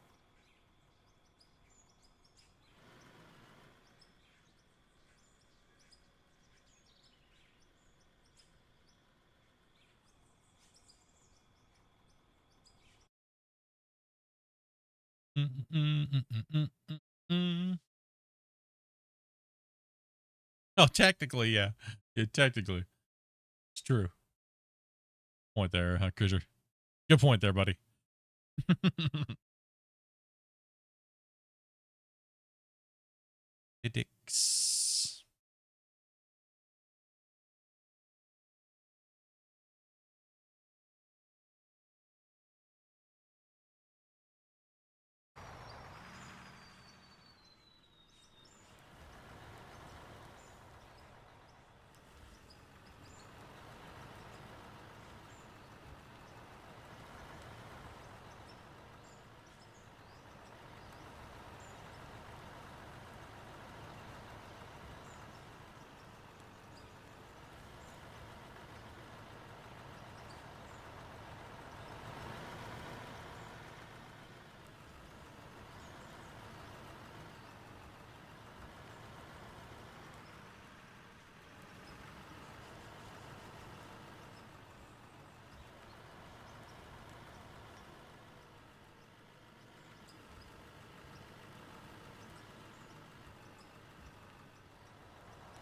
Oh, technically, yeah. Yeah, technically. It's true. Point there, Kuzer. Good point there, buddy. Dicks.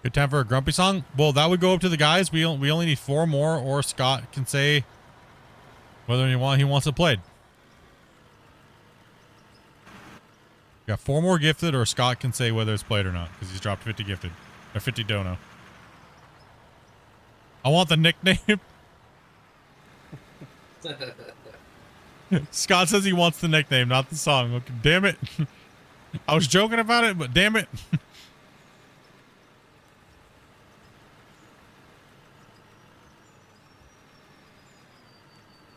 Good time for a grumpy song? Well, that would go up to the guys. We only need 4 more, or Scott can say whether he wants it played. We got 4 more gifted, or Scott can say whether it's played or not, because he's dropped 50 gifted. Or 50 dono. I want the nickname. Scott says he wants the nickname, not the song. Okay, damn it. I was joking about it, but damn it.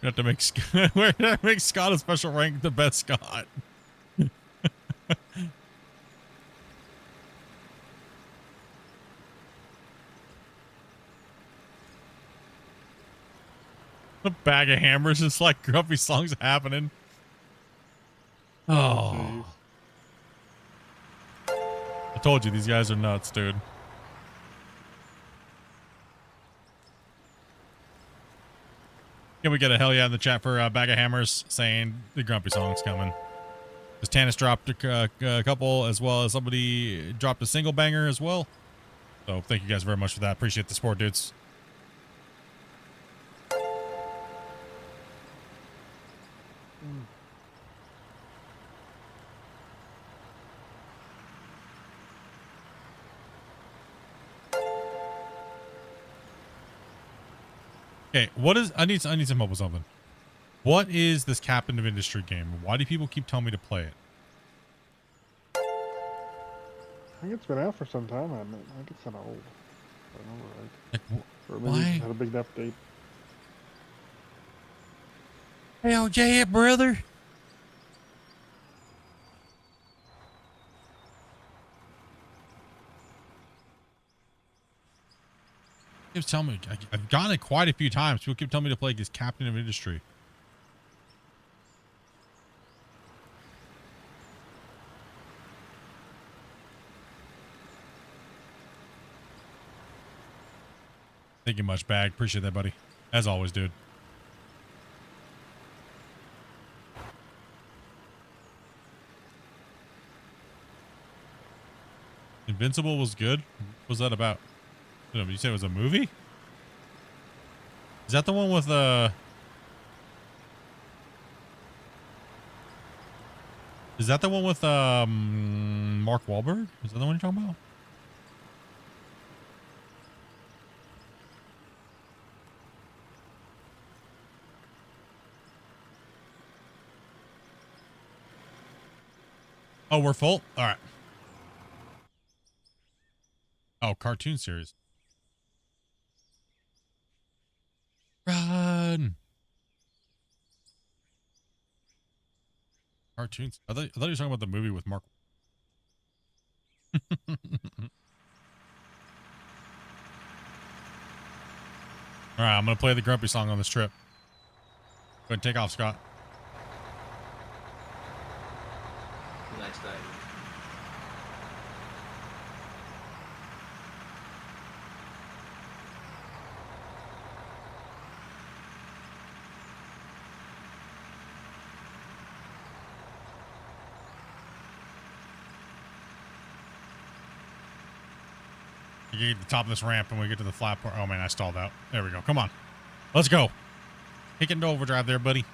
We have to make we're gonna make Scott a special rank, the best Scott. A bag of hammers, just like grumpy songs happening. Oh, I told you these guys are nuts, dude. Can we get a hell yeah in the chat for a bag of hammers saying the grumpy song's coming? Because Tanis dropped a couple, as well as somebody dropped a single banger as well. So thank you guys very much for that. Appreciate the support, dudes. Okay, what is I need some help with something. What is this Captain of Industry game? Why do people keep telling me to play it? I think it's been out for some time. I think it's kind of old. I don't know, right? Like, or maybe why? it's had a big update. Hell yeah, brother. Keeps telling me I've gotten it quite a few times. People keep telling me to play this Captain of Industry. Thank you much, Bag. Appreciate that, buddy. As always, dude. Invincible was good. What was that about? You said it was a movie? Is that the one with Is that the one with Mark Wahlberg? Is that the one you're talking about? Oh, we're full? All right. Oh, cartoon series. Run. Cartoons. I thought you were talking about the movie with Mark. All right, I'm gonna play the Grumpy song on this trip. Go ahead and take off, Scott. Nice time. You get to the top of this ramp and we get to the flat part. Oh man, I stalled out. There we go. Come on. Let's go. Kick into overdrive there, buddy.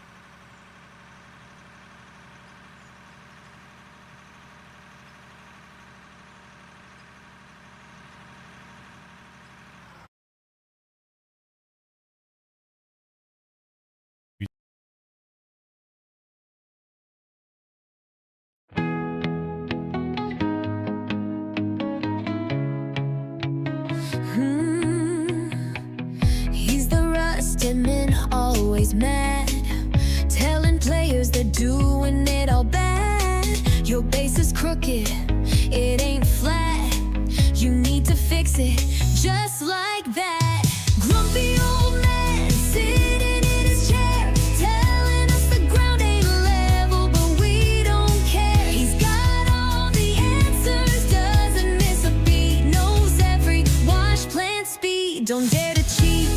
He's the rusted man, always mad, telling players they're doing it all bad. Your base is crooked, it ain't flat. You need to fix it, just like that. Grumpy old man sitting in his chair, telling us the ground ain't level, but we don't care. He's got all the answers, doesn't miss a beat, knows every wash plant speed. Don't dare to cheat.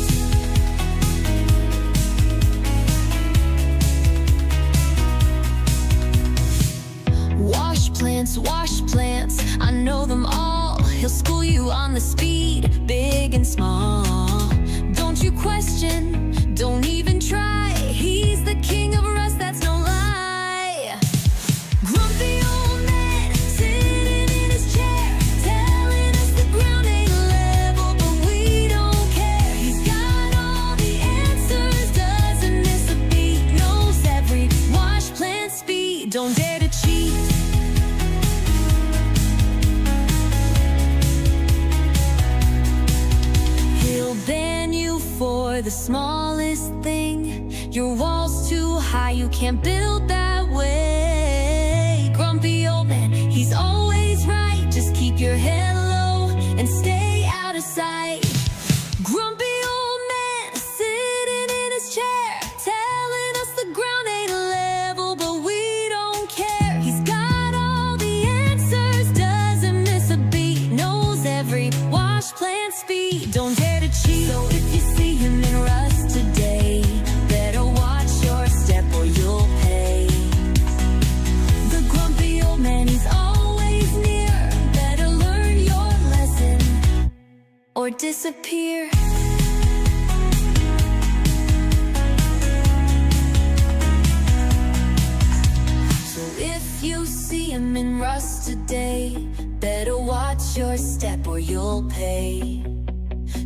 Wash plants, I know them all. He'll school you on the speed, big and small. Don't you question, don't even try. He's the king of rust, that's no lie. Grumpy old man sitting in his chair, telling us the ground ain't level, but we don't care. He's got all the answers, doesn't miss a beat, knows every wash plant speed. Don't dare to cheat. Ban you for the smallest thing. Your wall's too high, you can't build that way. Grumpy old man, he's always right. Just keep your head low and stay out of sight. Grumpy old man sitting in his chair, telling us the ground ain't level, but we don't care. He's got all the answers, doesn't miss a beat, knows every wash plant speed. Don't dare to cheat. So if you see him in rust today, better watch your step or you'll pay. The grumpy old man, he's always near. Better learn your lesson or disappear. So if you see him in rust today, better watch your step or you'll pay.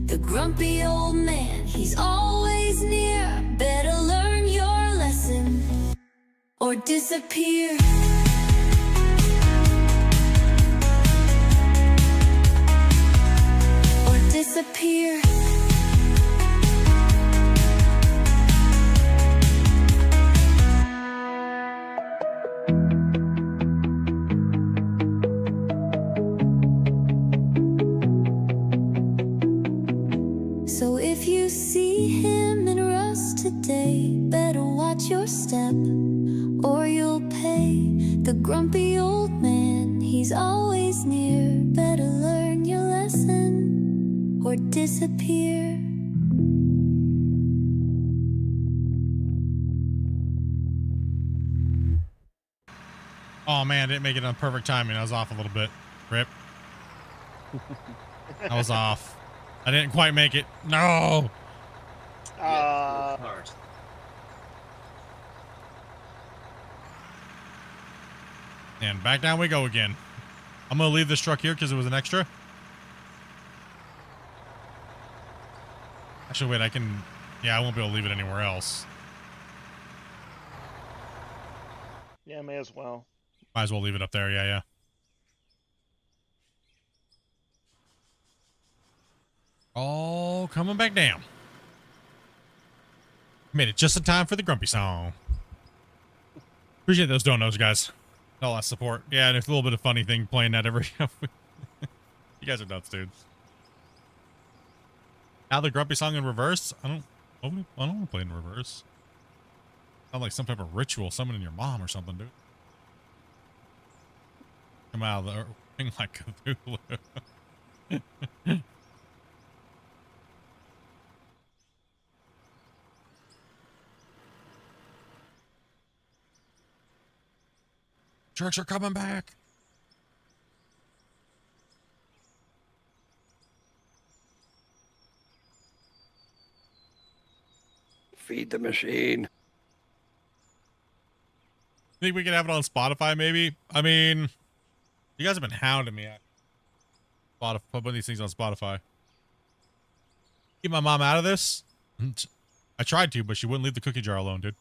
The grumpy old man, he's always near. Better learn your lesson or disappear. Or disappear. So if you see him in rust today, better watch your step or you'll pay. The grumpy old man, he's always near. Better learn your lesson or disappear. Oh man, I didn't make it on perfect timing. I was off a little bit. Rip. I was off. I didn't quite make it. No. Hard. And back down we go again. I'm gonna leave this truck here because it was an extra. Actually, wait, I can. Yeah, I won't be able to leave it anywhere else. Yeah, may as well. Might as well leave it up there. Yeah, yeah. Oh, coming back down. Made it just in time for the grumpy song. Appreciate those donos, guys. All that support. Yeah, and it's a little bit of funny thing playing that every. You guys are nuts, dudes. Now the grumpy song in reverse. I don't want to play in reverse. Sound like some type of ritual summoning your mom or something, dude. Come out of the thing like Cthulhu. Jerks are coming back. Feed the machine. Think we can have it on Spotify, maybe? I mean, you guys have been hounding me at Spotify, putting these things on Spotify. Keep my mom out of this? I tried to, but she wouldn't leave the cookie jar alone, dude.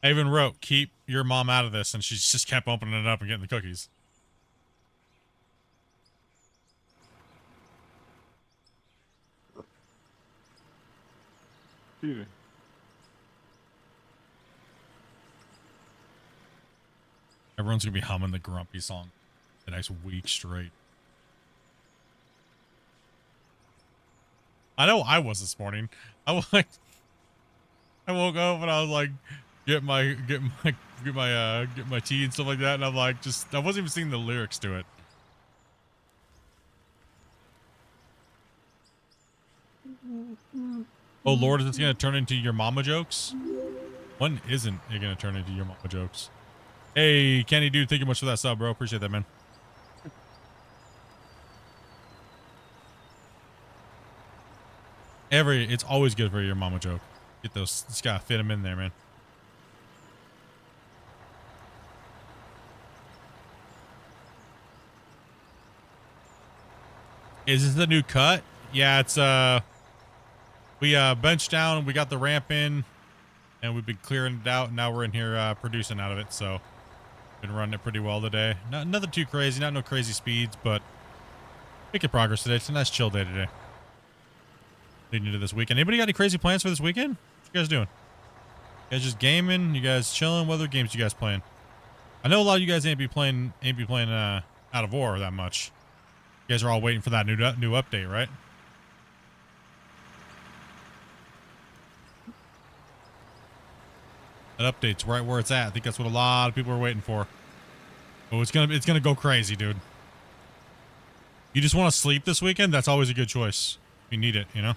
I even wrote, keep your mom out of this, and she's just kept opening it up and getting the cookies. Excuse me. Everyone's gonna be humming the grumpy song the next week straight. I know I was this morning. I woke up and I was like, get my tea and stuff like that, and I'm like, I wasn't even singing the lyrics to it. Oh Lord, is this gonna turn into your mama jokes? When isn't it gonna turn into your mama jokes? Hey, Kenny, dude, thank you much for that sub, bro. Appreciate that, man. It's always good for your mama joke. Get those, just gotta fit them in there, man. Is this the new cut? Yeah, it's, we, benched down, we got the ramp in, and we've been clearing it out, and now we're in here, producing out of it, so. Been running it pretty well today. Nothing too crazy, not no crazy speeds, but making progress today. It's a nice chill day today. Leading into this weekend. Anybody got any crazy plans for this weekend? What you guys doing? You guys just gaming? You guys chilling? What other games you guys playing? I know a lot of you guys ain't be playing Out of War that much. You guys are all waiting for that new update, right? That update's right where it's at. I think that's what a lot of people are waiting for. Oh, it's gonna go crazy, dude. You just want to sleep this weekend? That's always a good choice. You need it, you know?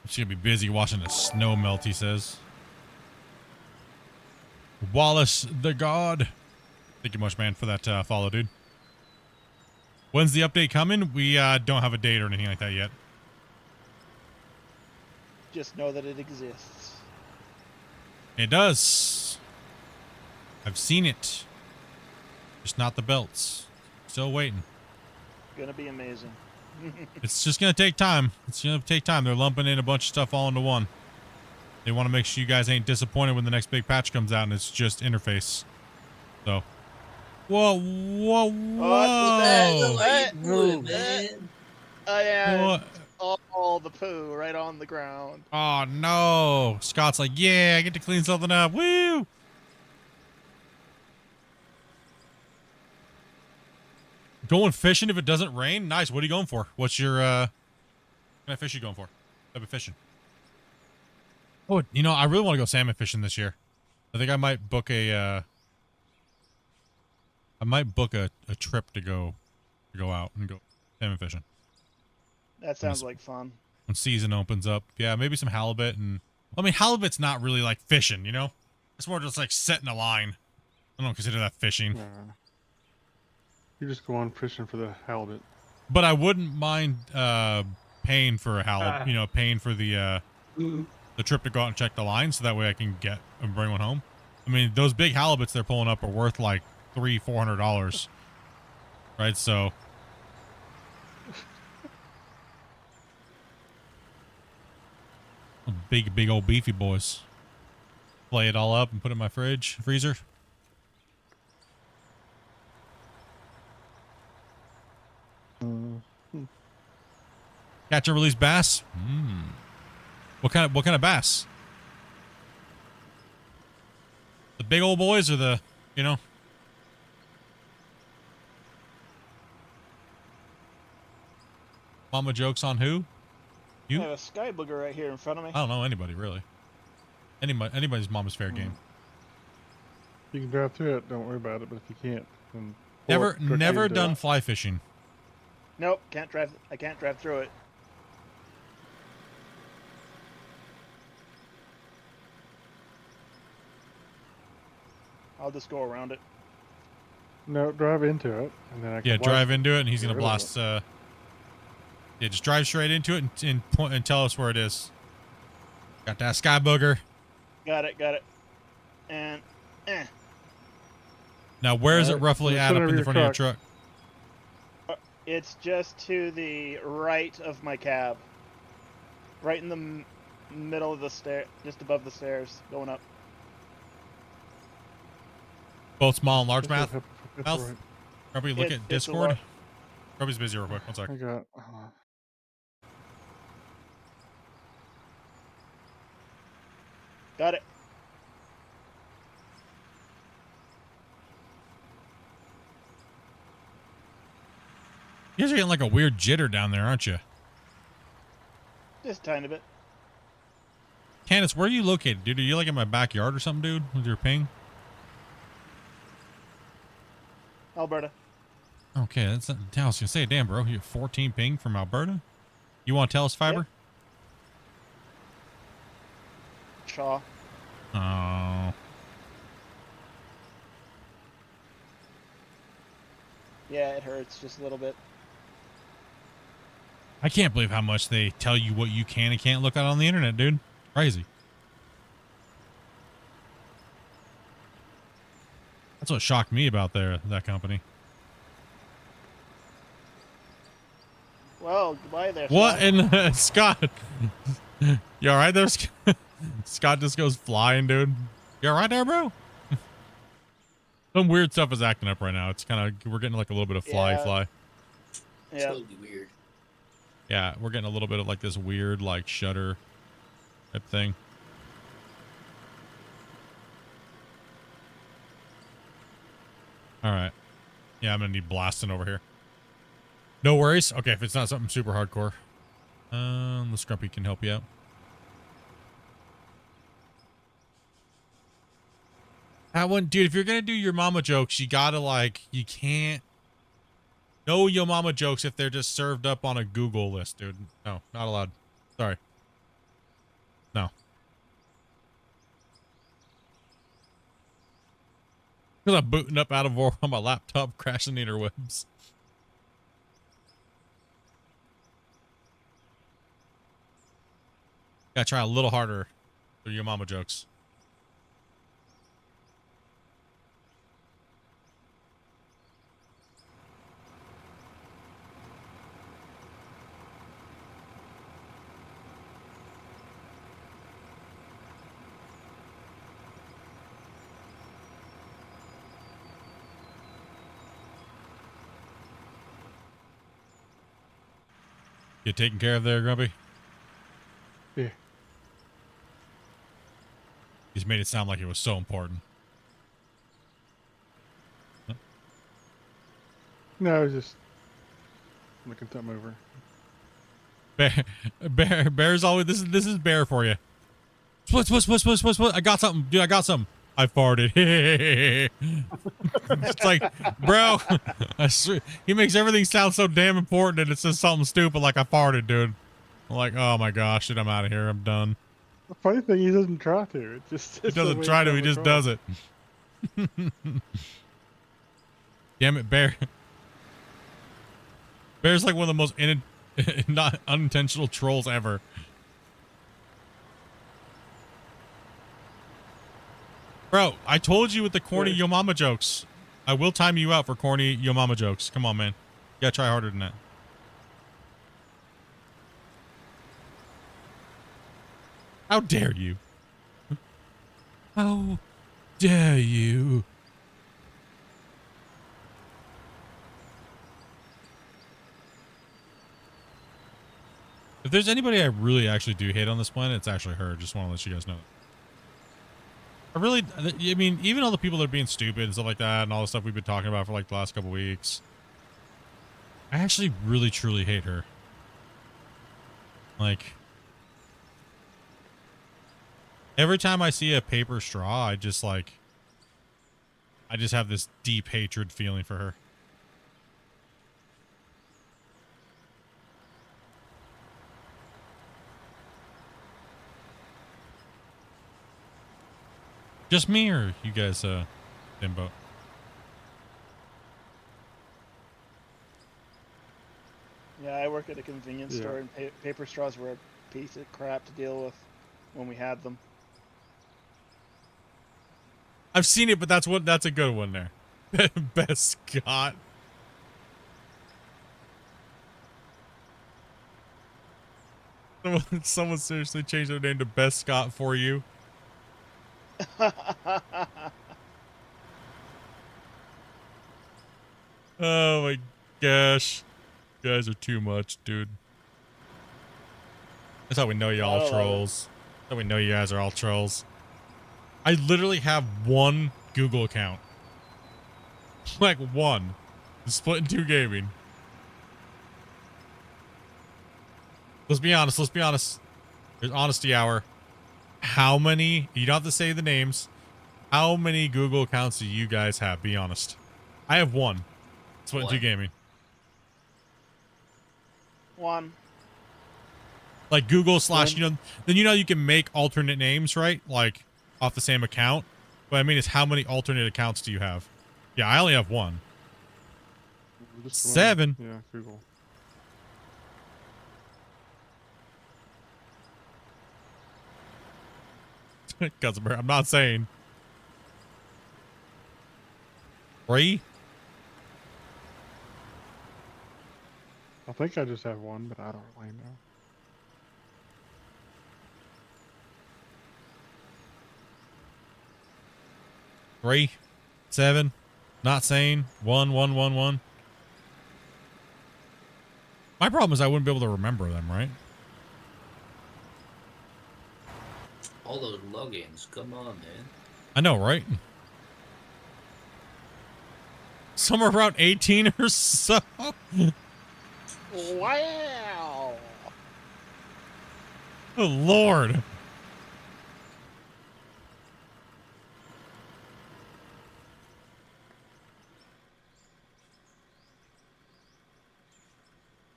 She's gonna be busy watching the snow melt, he says. Wallace the God. Thank you much, man, for that follow, dude. When's the update coming? We don't have a date or anything like that yet. Just know that it exists. It does. I've seen it. Just not the belts. Still waiting. Gonna be amazing. It's just gonna take time. It's gonna take time. They're lumping in a bunch of stuff all into one. They want to make sure you guys ain't disappointed when the next big patch comes out and it's just interface. So. Whoa, whoa, whoa. I had all the poo right on the ground. Oh, no. Scott's like, yeah, I get to clean something up. Woo. Going fishing if it doesn't rain? Nice. What are you going for? What's your, what kind of fish you going for? Type of fishing? Oh, you know, I really want to go salmon fishing this year. I think I might book a, a trip to go out and go salmon fishing. That sounds like fun. When season opens up. Yeah, maybe some halibut and... I mean, halibut's not really like fishing, you know? It's more just like setting a line. I don't consider that fishing. You just go on fishing for the halibut. But I wouldn't mind paying for a halibut, you know, paying for the trip to go out and check the line so that way I can get and bring one home. I mean, those big halibuts they're pulling up are worth like $300-400, right? So big old beefy boys. Flay it all up and put it in my freezer. Catch and release bass. What kind of bass? The big old boys or the, you know? Mama jokes on who? You? I have a sky booger right here in front of me. I don't know anybody really. Anybody's mama's fair game. You can drive through it. Don't worry about it. But if you can't, then Never done fly fishing. Nope, can't drive. I can't drive through it. I'll just go around it. No, drive into it, and then I can drive into it, and he's gonna get rid of blast. Yeah, just drive straight into it and point and tell us where it is. Got that sky booger. Got it. And Now, where is it roughly at up in the front of your truck? it's just to the right of my cab. Right in the middle of the stair, just above the stairs, going up. Both small and large mouth. Right. Probably look at Discord. Probably's busy real quick. One sec. I got. Got it. You guys are getting like a weird jitter down there, aren't you? Just a tiny bit. Candace, where are you located, dude? Are you like in my backyard or something, dude, with your ping? Alberta. Okay, that's not, I was gonna say, damn, bro, you have 14 ping from Alberta. You want to tell us, Fiber? Yep. Shaw. Oh. Yeah, it hurts just a little bit. I can't believe how much they tell you what you can and can't look at on the internet, dude. Crazy. That's what shocked me about that company. Well, goodbye there. What in Scott? You all right there, Scott? Just goes flying, dude. You all right there, bro? Some weird stuff is acting up right now. It's kind of, we're getting like a little bit of fly. Yeah. Totally weird. Yeah, we're getting a little bit of like this weird like shutter type thing. All right. Yeah, I'm gonna need blasting over here. No worries. Okay, if it's not something super hardcore, the Scrumpy can help you out. That one, dude, if you're gonna do your mama jokes, you gotta like, you can't know your mama jokes if they're just served up on a Google list, dude. No, not allowed. Sorry. No. Because I'm booting up out of war on my laptop, crashing the interwebs. Gotta try a little harder for your mama jokes. You taken care of there, Grumpy? Yeah. He's made it sound like it was so important. No, I was just looking something over. Bear's always, this is Bear for you. Split. I got something, dude. I got something. I farted. It's like, bro, I swear, he makes everything sound so damn important, and it says something stupid like I farted, dude. I'm like, oh my gosh, dude, I'm out of here. I'm done. The funny thing, he doesn't try to. He doesn't try to. He just does it. Damn it, Bear. Bear's like one of the most not unintentional trolls ever. Bro, I told you with the corny yo mama jokes. I will time you out for corny yo mama jokes. Come on, man. You gotta try harder than that. How dare you? How dare you? If there's anybody I really actually do hate on this planet, it's actually her. Just want to let you guys know. I mean, even all the people that are being stupid and stuff like that and all the stuff we've been talking about for like the last couple weeks, I actually really, truly hate her. Like, every time I see a paper straw, I just have this deep hatred feeling for her. Just me, or you guys, Bimbo? Yeah, I work at a convenience store, and paper straws were a piece of crap to deal with when we had them. I've seen it, but that's a good one there. Best Scott. Someone seriously changed their name to Best Scott for you. Oh my gosh. You guys are too much, dude. That's how we know you all trolls. That's how we know you guys are all trolls. I literally have one Google account. Like one. Splitintwo Gaming. Let's be honest. Let's be honest. There's honesty hour. How many? You don't have to say the names. How many Google accounts do you guys have? Be honest. I have one. Splitintwo Gaming. One. Like Google / then you can make alternate names, right? Like off the same account. But I mean, it's how many alternate accounts do you have? Yeah, I only have one. Just 7. Yeah, Google. Customer, I'm not saying. 3? I think I just have one, but I don't really know. Three, 7, not saying 1, 1, 1, 1. My problem is I wouldn't be able to remember them, right? All those logins, come on, man. I know, right? Somewhere around 18 or so. Wow. Oh, Lord.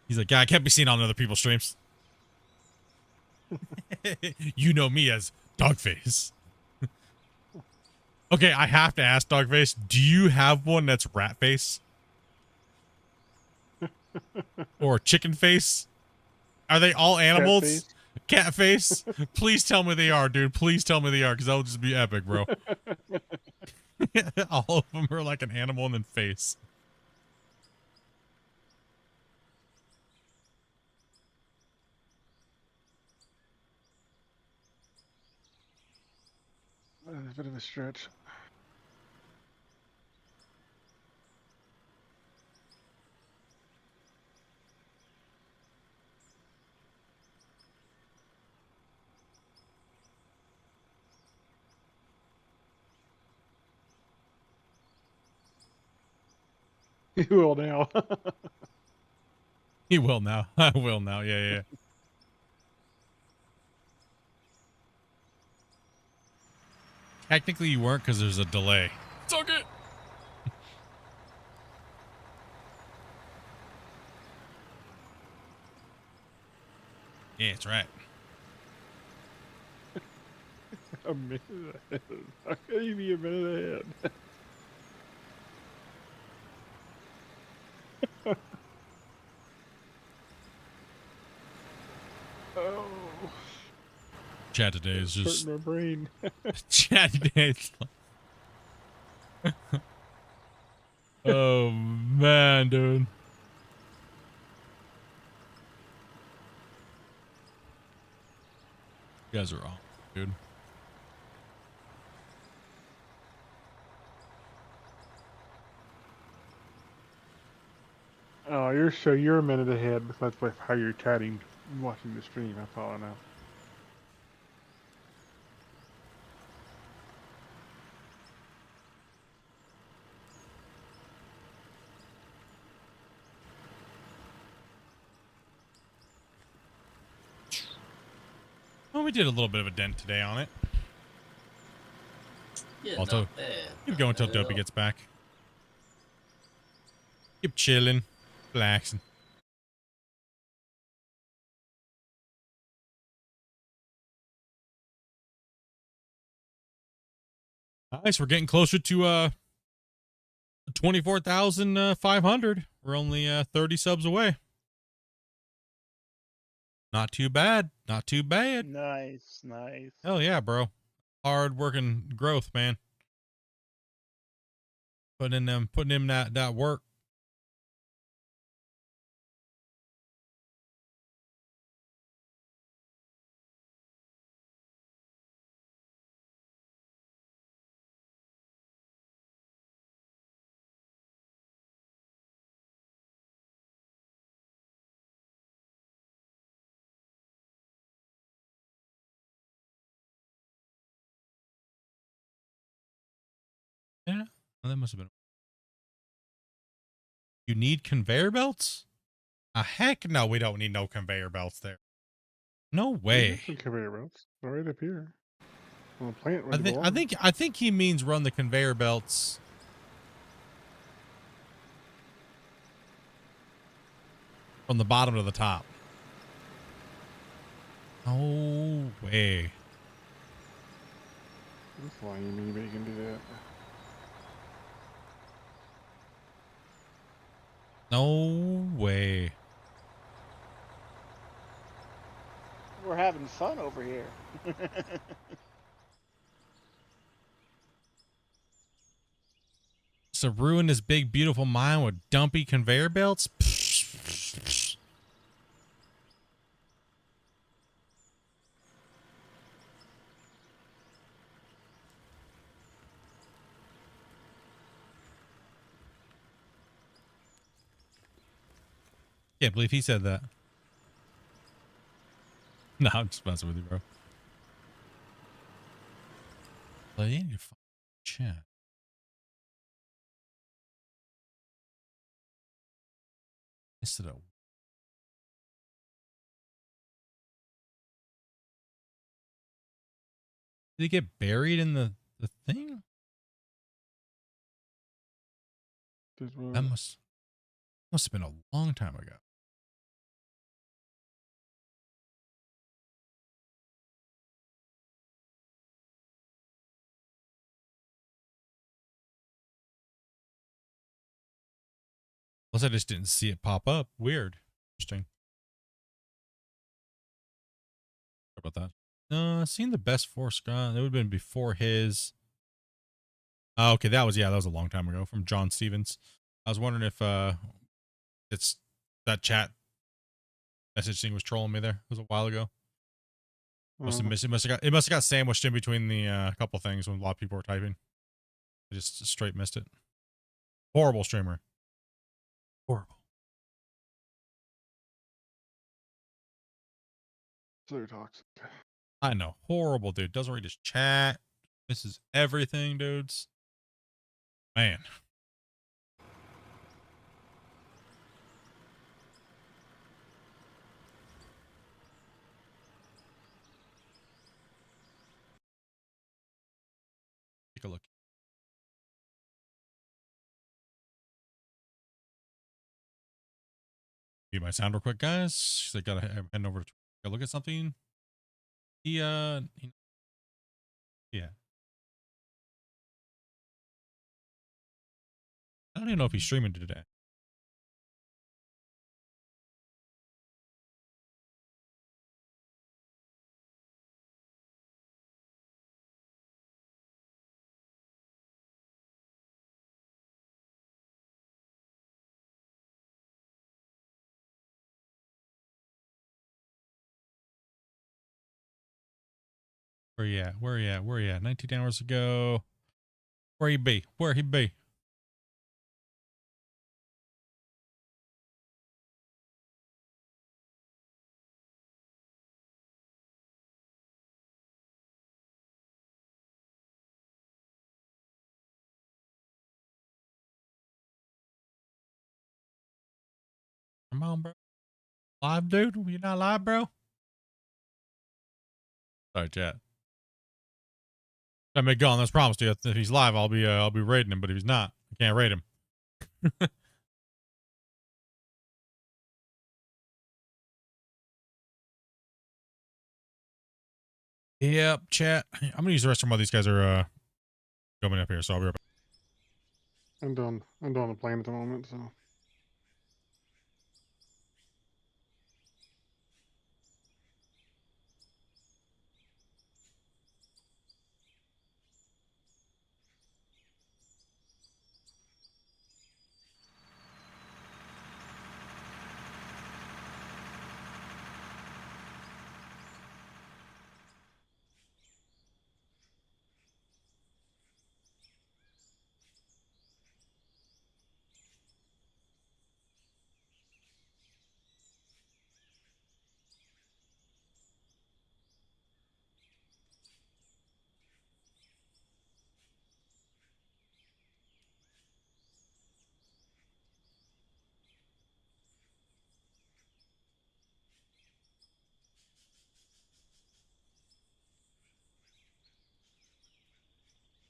He's like, yeah, I can't be seen on other people's streams. You know me as Dogface. Okay, I have to ask Dogface, do you have one that's rat face? Or chicken face? Are they all animals? Cat face? Please tell me they are, dude. Please tell me they are, because that would just be epic, bro. All of them are like an animal and then face. A bit of a stretch. He will now. He will now. I will now. Yeah, yeah. Technically, you weren't because there's a delay. Suck it. Yeah, that's right. A minute ahead. How can you be a minute ahead? Oh. Chat today is just hurting my brain. Chat today is like... Oh man, dude. You guys are all dude. Oh, you're a minute ahead because that's how you're chatting, watching the stream. That's all I know. Well, we did a little bit of a dent today on it. Yeah, Also, not bad. keep Not going bad till at Dopey all. gets back. Keep chilling, relaxing. Nice. We're getting closer to 24,500. We're only 30 subs away. Not too bad. Not too bad. Nice, nice. Hell yeah, bro. Hard working growth, man. Putting in that work. Yeah, well, that must have been. You need conveyor belts? Heck no, we don't need no conveyor belts there. No We way. have some conveyor belts. They're right up here. On the plant where I they think belong. I think he means run the conveyor belts from the bottom to the top. No way. That's why anybody can do that. No way. We're having fun over here. So ruin this big beautiful mine with dumpy conveyor belts? Can't believe he said that. No, I'm just messing with you, bro. Play in your chat. Is it a... Did he get buried in the thing? That must have been a long time ago. Plus, I just didn't see it pop up. Weird. Interesting. Sorry about that. Seen the best for Scott. That would have been before his. Oh, okay, that was a long time ago from John Stevens. I was wondering if it's that chat message thing was trolling me there. It was a while ago. Must have missed it. Must have got sandwiched in between the couple things when a lot of people were typing. I just straight missed it. Horrible streamer. Horrible. So toxic. I know. Horrible, dude. Doesn't read his chat. Misses everything, dudes. Man. Take a look. Get my sound real quick, guys. I gotta head over to look at something. Yeah. I don't even know if he's streaming today. Where you at? Where you at? Where you at? 19 hours ago. Where he be? Where he be? Come on, bro. Live, dude? You not live, bro? Sorry, chat. I may gone. That's promised you. If he's live, I'll be rating him. But if he's not, I can't rate him. Yep, chat. I'm gonna use the restroom while these guys are coming up here. So I'll be right back. I'm done the plane at the moment, so.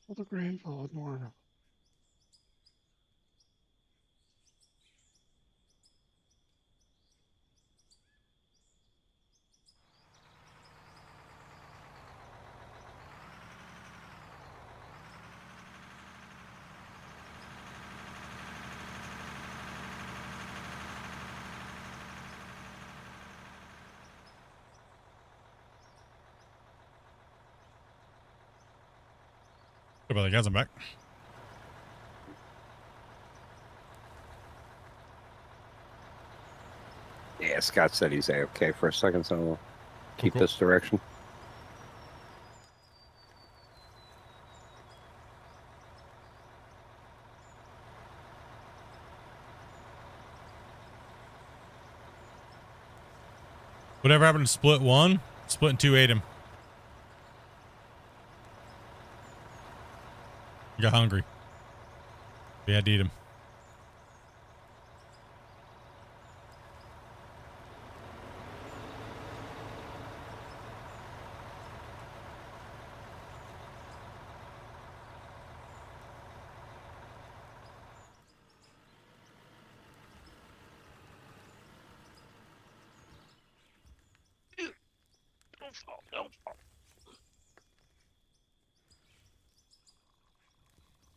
Well, the grandfather more. Good about the guys. I'm back. Yeah, Scott said he's okay for a second, so we'll keep Cool. this direction. Whatever happened to split one? Splitting 2 ate him. He got hungry. We had to eat him.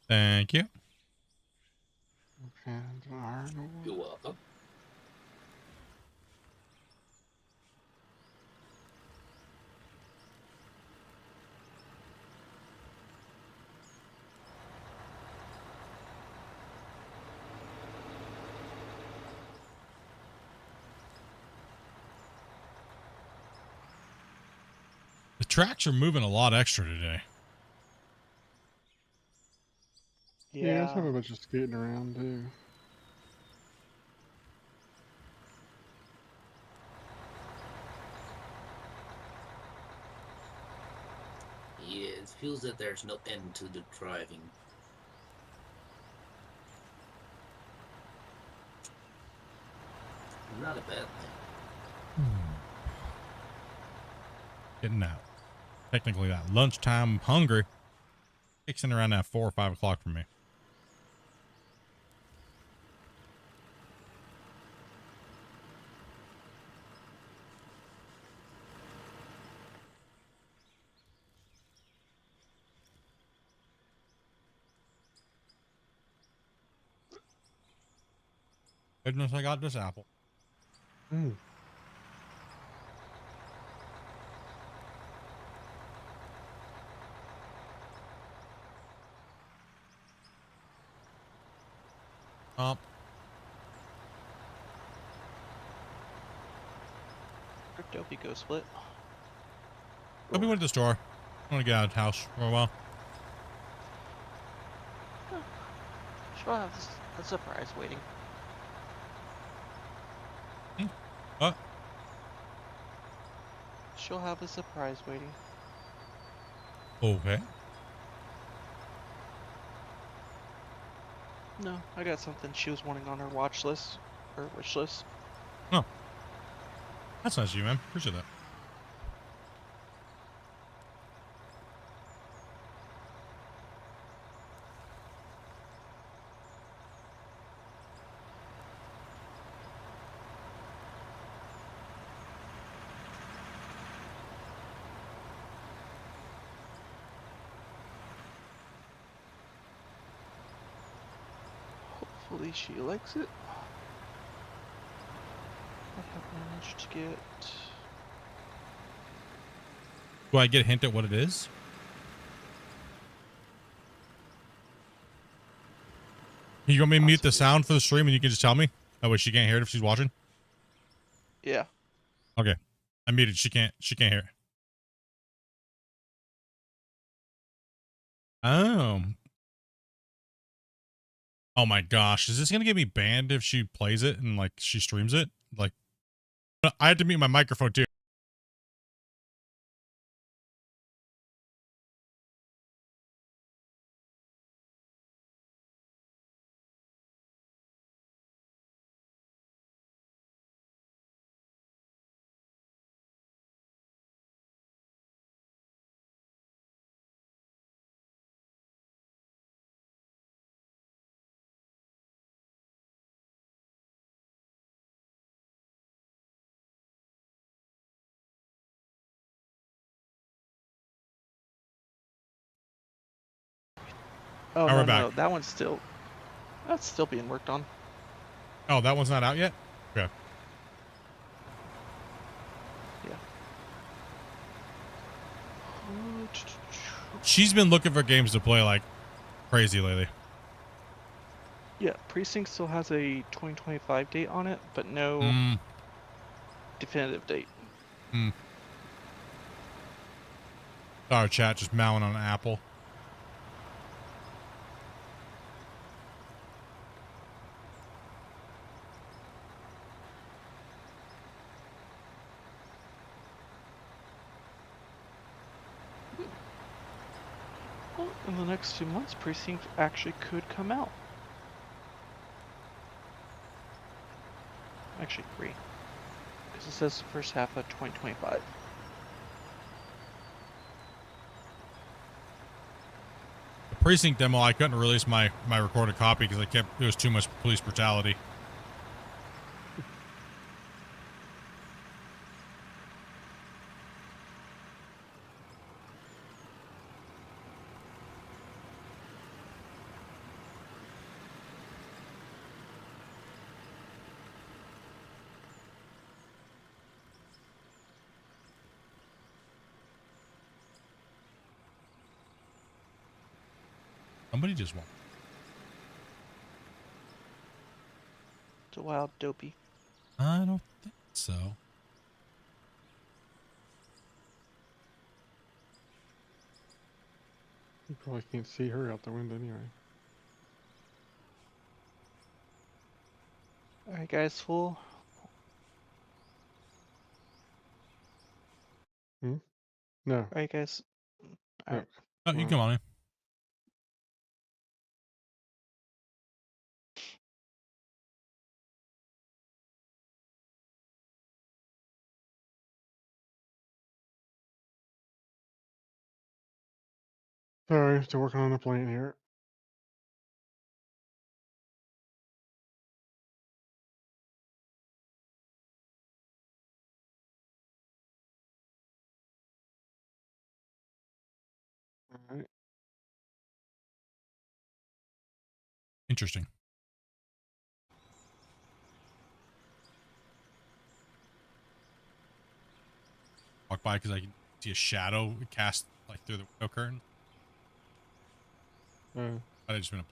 Thank you. You're welcome. The tracks are moving a lot extra today. Yeah, let's have a bunch of skating around too. Yeah, it feels that there's no end to the driving. Not a bad thing. Getting out. Technically, that lunchtime hungry. Kicks in around that 4 or 5 o'clock for me. Goodness, I got this apple. Up. Where'd Dopey go, Split? Dopey went to the store. I want to get out of the house for a while. She'll have a surprise waiting. What? She'll have a surprise waiting. Okay. No, I got something she was wanting on her watch list, or wish list. Oh. That's nice of you, man. Appreciate that. Hopefully she likes it. I have managed to get... Do I get a hint at what it is? You want me to mute the sound for the stream and you can just tell me? That way she can't hear it if she's watching? Yeah. Okay. I muted. She can't hear it. Oh. Oh my gosh. Is this going to get me banned if she plays it and like she streams it? Like, I had to mute my microphone too. Oh, Now no, we're back. no, that one's still... That's still being worked on. Oh, that one's not out yet? Okay. Yeah. She's been looking for games to play like crazy lately. Yeah, Precinct still has a 2025 date on it, but no definitive date. Our chat just mowing on an apple. Well, in the next few months, Precinct actually could come out. Actually, 3. Because it says the first half of 2025. The Precinct demo, I couldn't release my recorded copy because it was too much police brutality. Somebody just walked. It's a wild dopey. I don't think so. You probably can't see her out the window anyway. Alright guys, full. No. Alright guys. Alright. Oh, you can come on in. Sorry, still working on the plant here. All right. Interesting. Walk by because I can see a shadow cast like through the window curtain. I just been.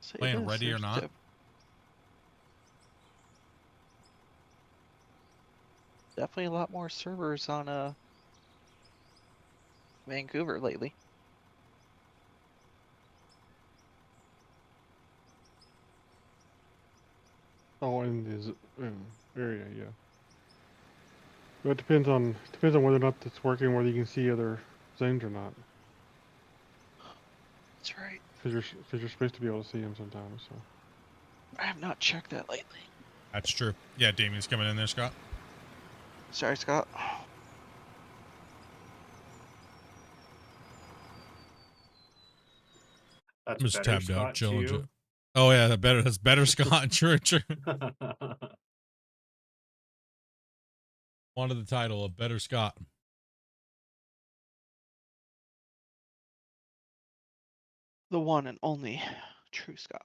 So it Playing is, ready or there's not? Definitely a lot more servers on Vancouver lately. Oh, in this area, yeah. But it depends on whether or not it's working, whether you can see other zones or not. That's right. Because you're supposed to be able to see them sometimes. So. I have not checked that lately. That's true. Yeah, Damien's coming in there, Scott. Sorry, Scott. That's I'm just better, tabbed out, Scott, to chilling. you? Oh yeah, that's better, Scott. True, true. Wanted the title of Better Scott. The one and only true Scott.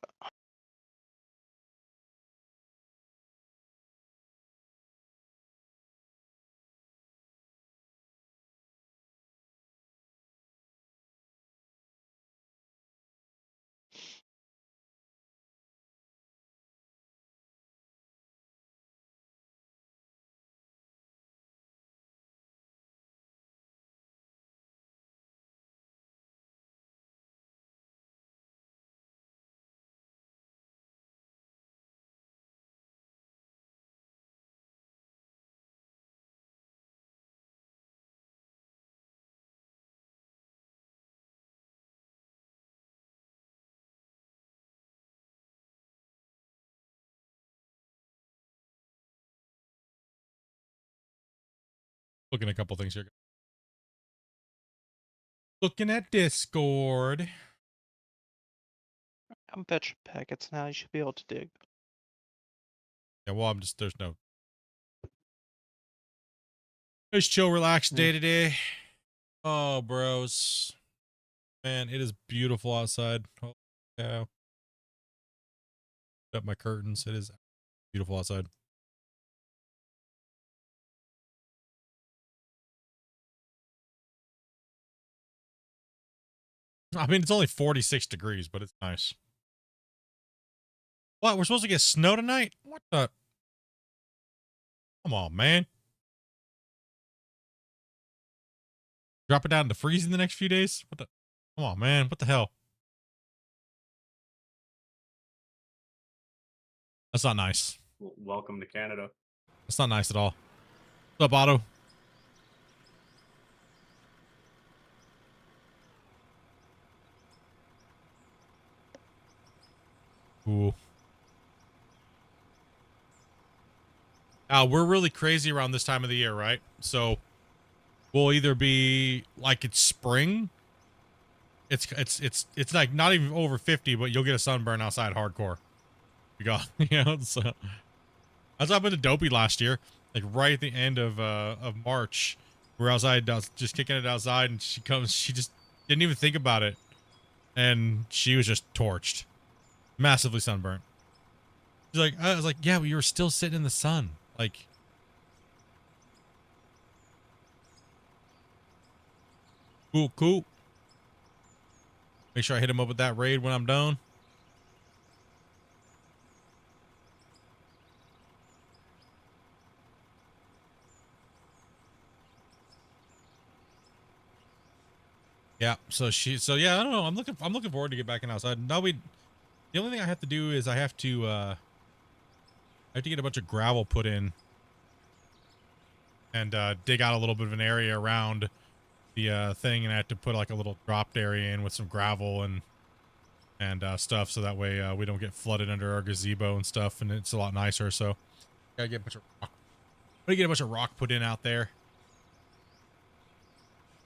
Looking at a couple things here. Looking at Discord. I'm fetching packets now. You should be able to dig. Yeah, well, there's no. Nice, chill, relaxed day today. Oh, bros. Man, it is beautiful outside. Oh, yeah. Up my curtains. It is beautiful outside. I mean, it's only 46 degrees, but it's nice. What? We're supposed to get snow tonight? What the? Come on, man. Drop it down to freezing the next few days? What the? Come on, man. What the hell? That's not nice. Welcome to Canada. That's not nice at all. What's up, Otto? Ooh. We're really crazy around this time of the year, right? So we'll either be like it's spring. It's like not even over 50, but you'll get a sunburn outside hardcore. You got, you know, so that's what happened to Dopey last year. Like right at the end of March, we're outside, just kicking it outside, and she just didn't even think about it, and she was just torched, massively sunburnt. She's like, I was like, yeah, but you were still sitting in the sun, like. Cool. Make sure I hit him up with that raid when I'm done. Yeah. So yeah, I don't know. I'm looking forward to get back in outside. The only thing I have to do is I have to get a bunch of gravel put in and dig out a little bit of an area around the thing, and I have to put like a little dropped area in with some gravel and stuff, so that way we don't get flooded under our gazebo and stuff, and it's a lot nicer. So gotta get a bunch of rock. I'm gonna get a bunch of rock put in out there.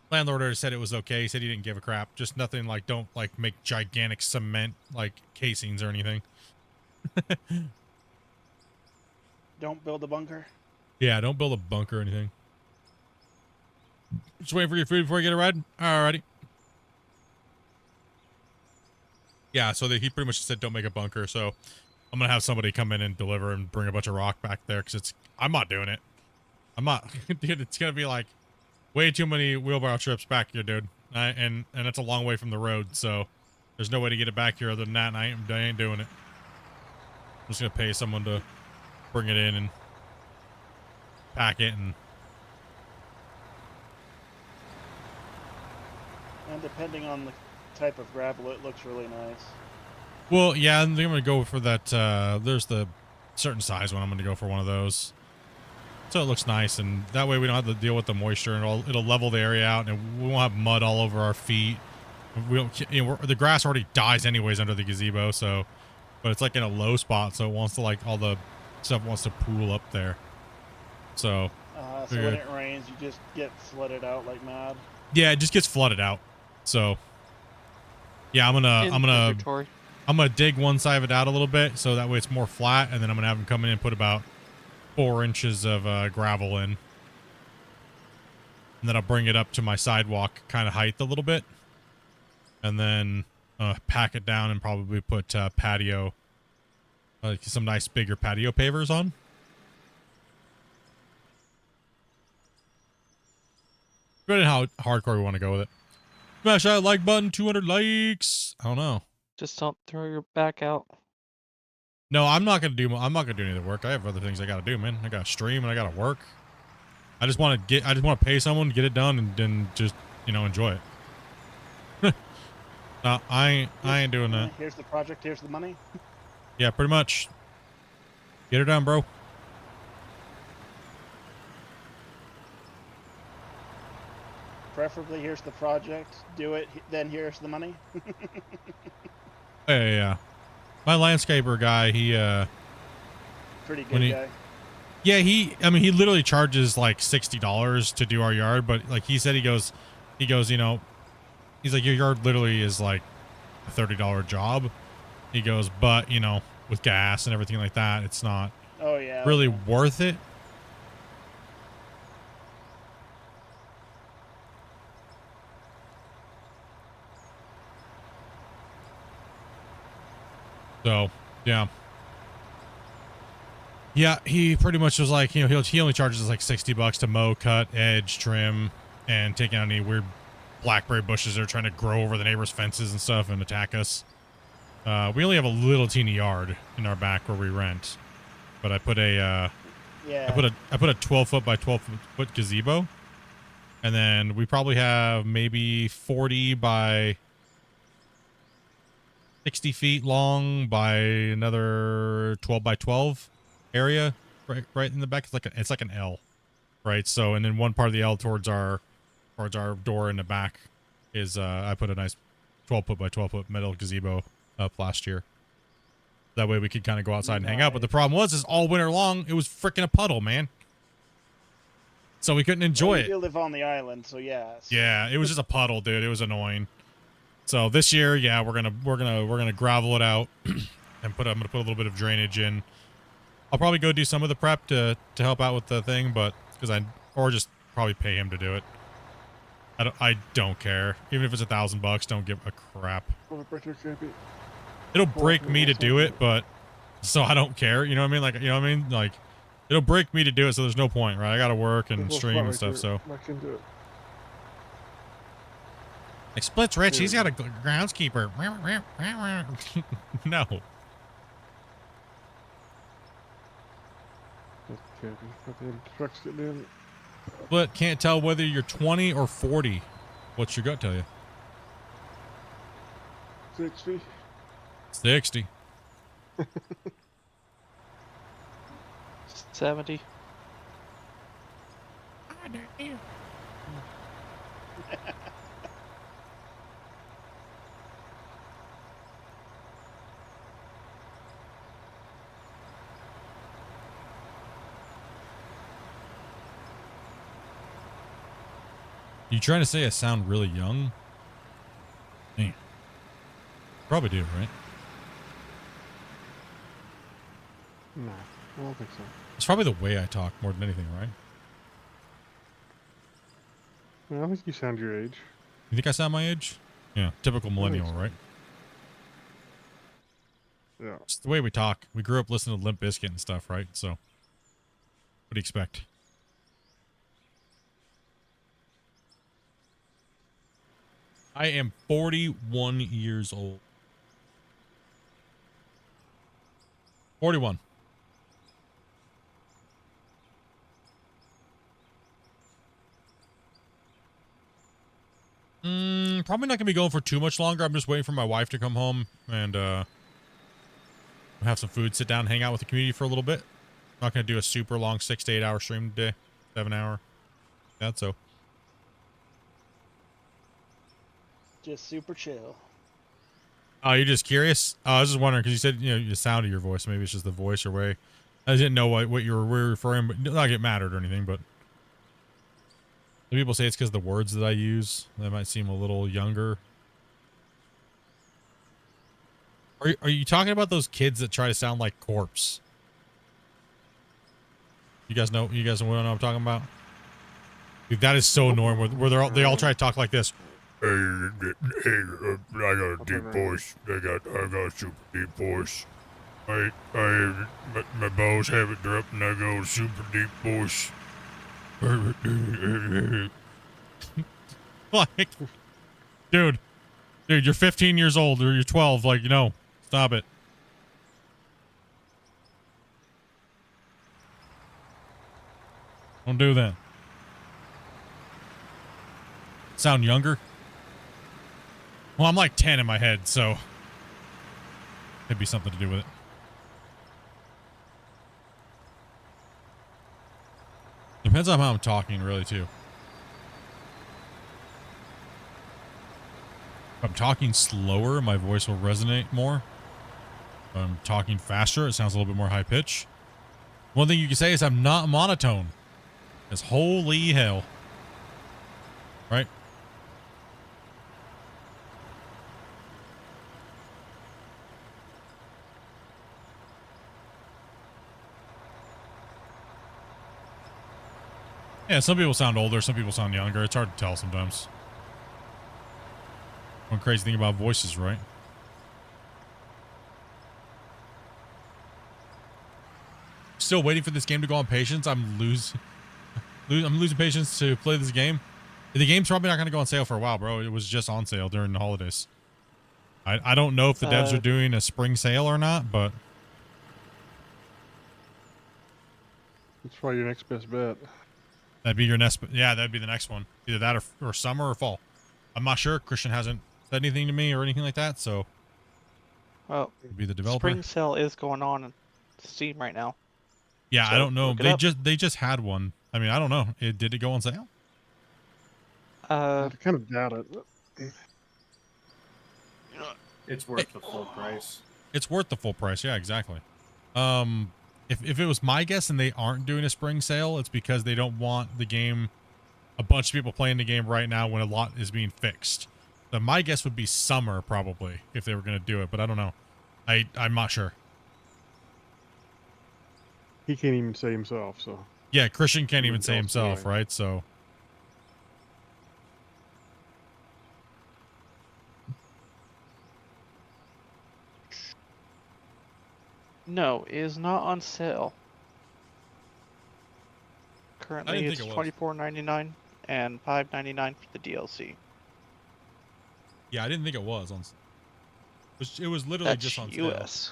Landlord already said it was okay. He said he didn't give a crap. Just nothing like, don't like make gigantic cement like casings or anything. Don't build a bunker. Yeah, don't build a bunker or anything. Just waiting for your food before you get a ride. Alrighty. Yeah, so he pretty much said don't make a bunker. So I'm gonna have somebody come in and deliver and bring a bunch of rock back there, because I'm not doing it. I'm not. Dude, it's gonna be like way too many wheelbarrow trips back here, dude. And that's a long way from the road. So There's no way to get it back here other than that, and I ain't doing it. I'm just gonna pay someone to bring it in and pack it and. And depending on the type of gravel, it looks really nice. Well, yeah, I think I'm gonna go for that. There's the certain size one. I'm gonna go for one of those, so it looks nice, and that way we don't have to deal with the moisture, and it'll level the area out, and we won't have mud all over our feet. We don't, you know, the grass already dies anyways under the gazebo, so, but it's like in a low spot, so it wants to like all the stuff wants to pool up there. So, So when it rains, you just get flooded out like mad. Yeah, it just gets flooded out. So, yeah, I'm gonna dig one side of it out a little bit, so that way it's more flat, and then I'm gonna have them come in and put about 4 inches of gravel in, and then I'll bring it up to my sidewalk kind of height a little bit, and then pack it down and probably put patio, like some nice bigger patio pavers on. Depending on how hardcore we want to go with it. Smash that like button, 200 likes. I don't know. Just don't throw your back out. No, I'm not gonna do any of the work. I have other things I gotta do, man. I gotta stream and I gotta work. I just want to pay someone, get it done, and then just, you know, enjoy it. No, I ain't doing that. Here's the project. Here's the money. Yeah, pretty much. Get her done, bro. Preferably, here's the project. Do it, then here's the money. Yeah. My landscaper guy, he Pretty good guy. Yeah, he literally charges like $60 to do our yard, but like he said, he goes, you know, he's like, your yard literally is like a $30 job. He goes, but you know, with gas and everything like that, it's not really worth it. So, yeah. Yeah, he pretty much was like, you know, he only charges us like $60 to mow, cut, edge, trim, and take out any weird blackberry bushes that are trying to grow over the neighbors' fences and stuff and attack us. We only have a little teeny yard in our back where we rent, but I put a I put a 12-foot by 12-foot gazebo, and then we probably have maybe 40 by 60 feet long by another 12 by 12 area right in the back. It's like an L, right? So, and then one part of the L towards our door in the back is I put a nice 12-foot by 12-foot metal gazebo up last year. That way we could kind of go outside and hang out. But the problem was, is all winter long it was freaking a puddle, man. So we couldn't enjoy it. You live on the island, so yeah. Yeah, it was just a puddle, dude. It was annoying. So this year, yeah, we're gonna gravel it out and I'm gonna put a little bit of drainage in. I'll probably go do some of the prep to help out with the thing, but or just probably pay him to do it. I don't care. Even if it's $1,000, don't give a crap. It'll break me to do it, but so I don't care. You know what I mean? Like, you know what I mean? Like, it'll break me to do it, so there's no point, right? I gotta work and stream and stuff, so. Like, Split's rich. He's got a groundskeeper. No. But can't tell whether you're 20 or 40. What's your gut tell you? 60. 60. 70. You trying to say I sound really young? Man. Probably do, right? No, I don't think so. It's probably the way I talk more than anything, right? Yeah, I think you sound your age. You think I sound my age? Yeah, typical millennial, right? Yeah. It's the way we talk. We grew up listening to Limp Bizkit and stuff, right? So, what do you expect? I am 41 years old. 41. Probably not gonna be going for too much longer. I'm just waiting for my wife to come home and have some food, sit down, hang out with the community for a little bit. Not gonna do a super long 6 to 8 hour stream today. 7 hour. That's so. Just super chill. Oh, you're just curious? I was just wondering because you said, you know, the sound of your voice. Maybe it's just the voice or way. I didn't know what you were referring, but not like it mattered or anything. But some people say it's because the words that I use that might seem a little younger. Are you talking about those kids that try to sound like Corpse? You guys know what I'm talking about? Dude, that is so annoying. Where they all try to talk like this. Hey, I got a deep voice. I got a super deep voice. My balls have it dropped and I got a super deep voice. Like, dude, you're 15 years old or you're 12. Like, no, stop it. Don't do that. Sound younger? Well, I'm like 10 in my head, so could be something to do with it. Depends on how I'm talking, really, too. If I'm talking slower, my voice will resonate more. If I'm talking faster, it sounds a little bit more high pitch. One thing you can say is I'm not monotone. Because holy hell. Right? Yeah, some people sound older, some people sound younger. It's hard to tell sometimes. One crazy thing about voices, right? Still waiting for this game to go on patience. I'm losing patience to play this game. The game's probably not going to go on sale for a while, bro. It was just on sale during the holidays. I don't know if the devs are doing a spring sale or not, but It's probably your next best bet. that'd be your next. Yeah, that'd be the next one. Either that or summer or fall. I'm not sure. Christian hasn't said anything to me or anything like that, so. Well, be the developer. Spring sale is going on Steam right now. Yeah, So, I don't know. look it up. They just had one. I mean, I don't know. Did it go on sale? I kind of doubt it. It's worth the full price. It's worth the full price. Yeah, exactly. If it was my guess and they aren't doing a spring sale, it's because they don't want the game, a bunch of people playing the game right now when a lot is being fixed. So my guess would be summer probably if they were going to do it, but I don't know. I'm not sure. He can't even say himself, so. Yeah, Christian can't even say himself, right? So. No, it is not on sale. Currently, think it's it was. $24.99 and $5.99 for the DLC. Yeah, I didn't think it was on. It was literally That's just on sale. US.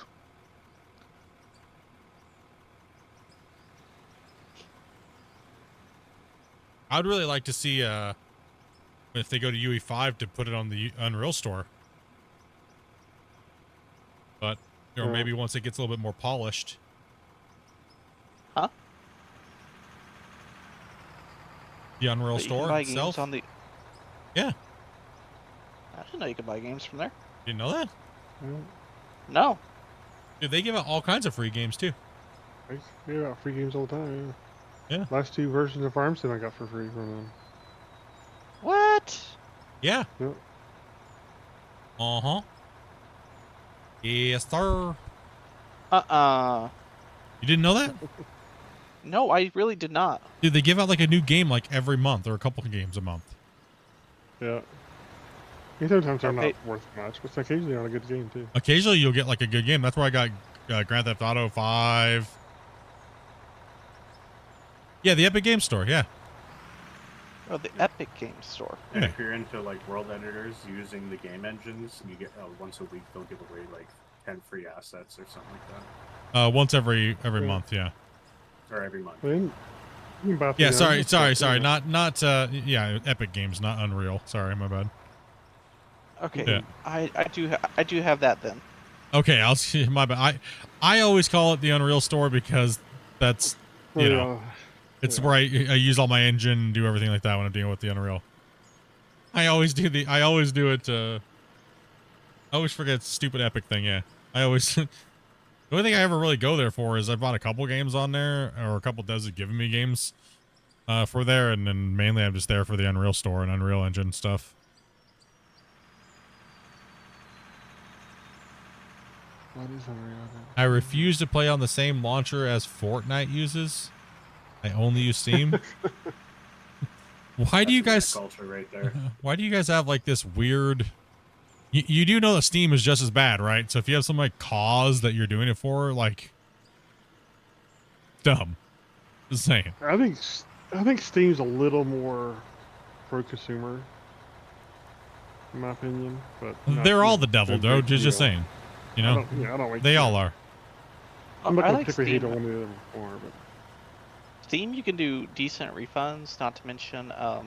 I'd really like to see if they go to UE5 to put it on the Unreal Store. But or maybe once it gets a little bit more polished. Huh? The Unreal But you can Store buy itself? games on the... Yeah. I didn't know you could buy games from there. Didn't know that? No. Dude, they give out all kinds of free games too. They give out free games all the time, yeah. Last two versions of Farm Sim I got for free from them. What? Yeah. Yep. Uh-huh. Yes, sir. You didn't know that? No, I really did not. Dude, they give out like a new game like every month or a couple of games a month. Yeah. And sometimes they're Okay. not worth much, but occasionally they're a good game too. Occasionally you'll get like a good game. That's where I got Grand Theft Auto 5. Yeah, the Epic Game Store, yeah. Oh, the Epic Games Store. And if you're into like world editors using the game engines, you get once a week they'll give away like 10 free assets or something like that. Once every month, yeah. Or every month. Yeah, sorry. Not yeah, Epic Games, not Unreal. Sorry, my bad. Okay, Yeah. I do have that then. Okay, I'll see. My bad. I always call it the Unreal Store because that's it's where I use all my engine and do everything like that when I'm dealing with the Unreal. I always do it. I always forget the stupid Epic thing. Yeah, I always. The only thing I ever really go there for is I bought a couple games on there, or a couple devs have given me games for there, and then mainly I'm just there for the Unreal Store and Unreal Engine stuff. What is Unreal? I refuse to play on the same launcher as Fortnite uses. I only use Steam. Why do you guys? Culture right there. Why do you guys have like this weird? You do know that Steam is just as bad, right? So if you have some like cause that you're doing it for, like, dumb. Just saying. I think Steam's a little more pro-consumer, in my opinion. But they're all the devil, though. Just saying. You know, I don't like they all are. I'm not I gonna like particularly hate Steam. on one of the other before, but Steam, you can do decent refunds. Not to mention, I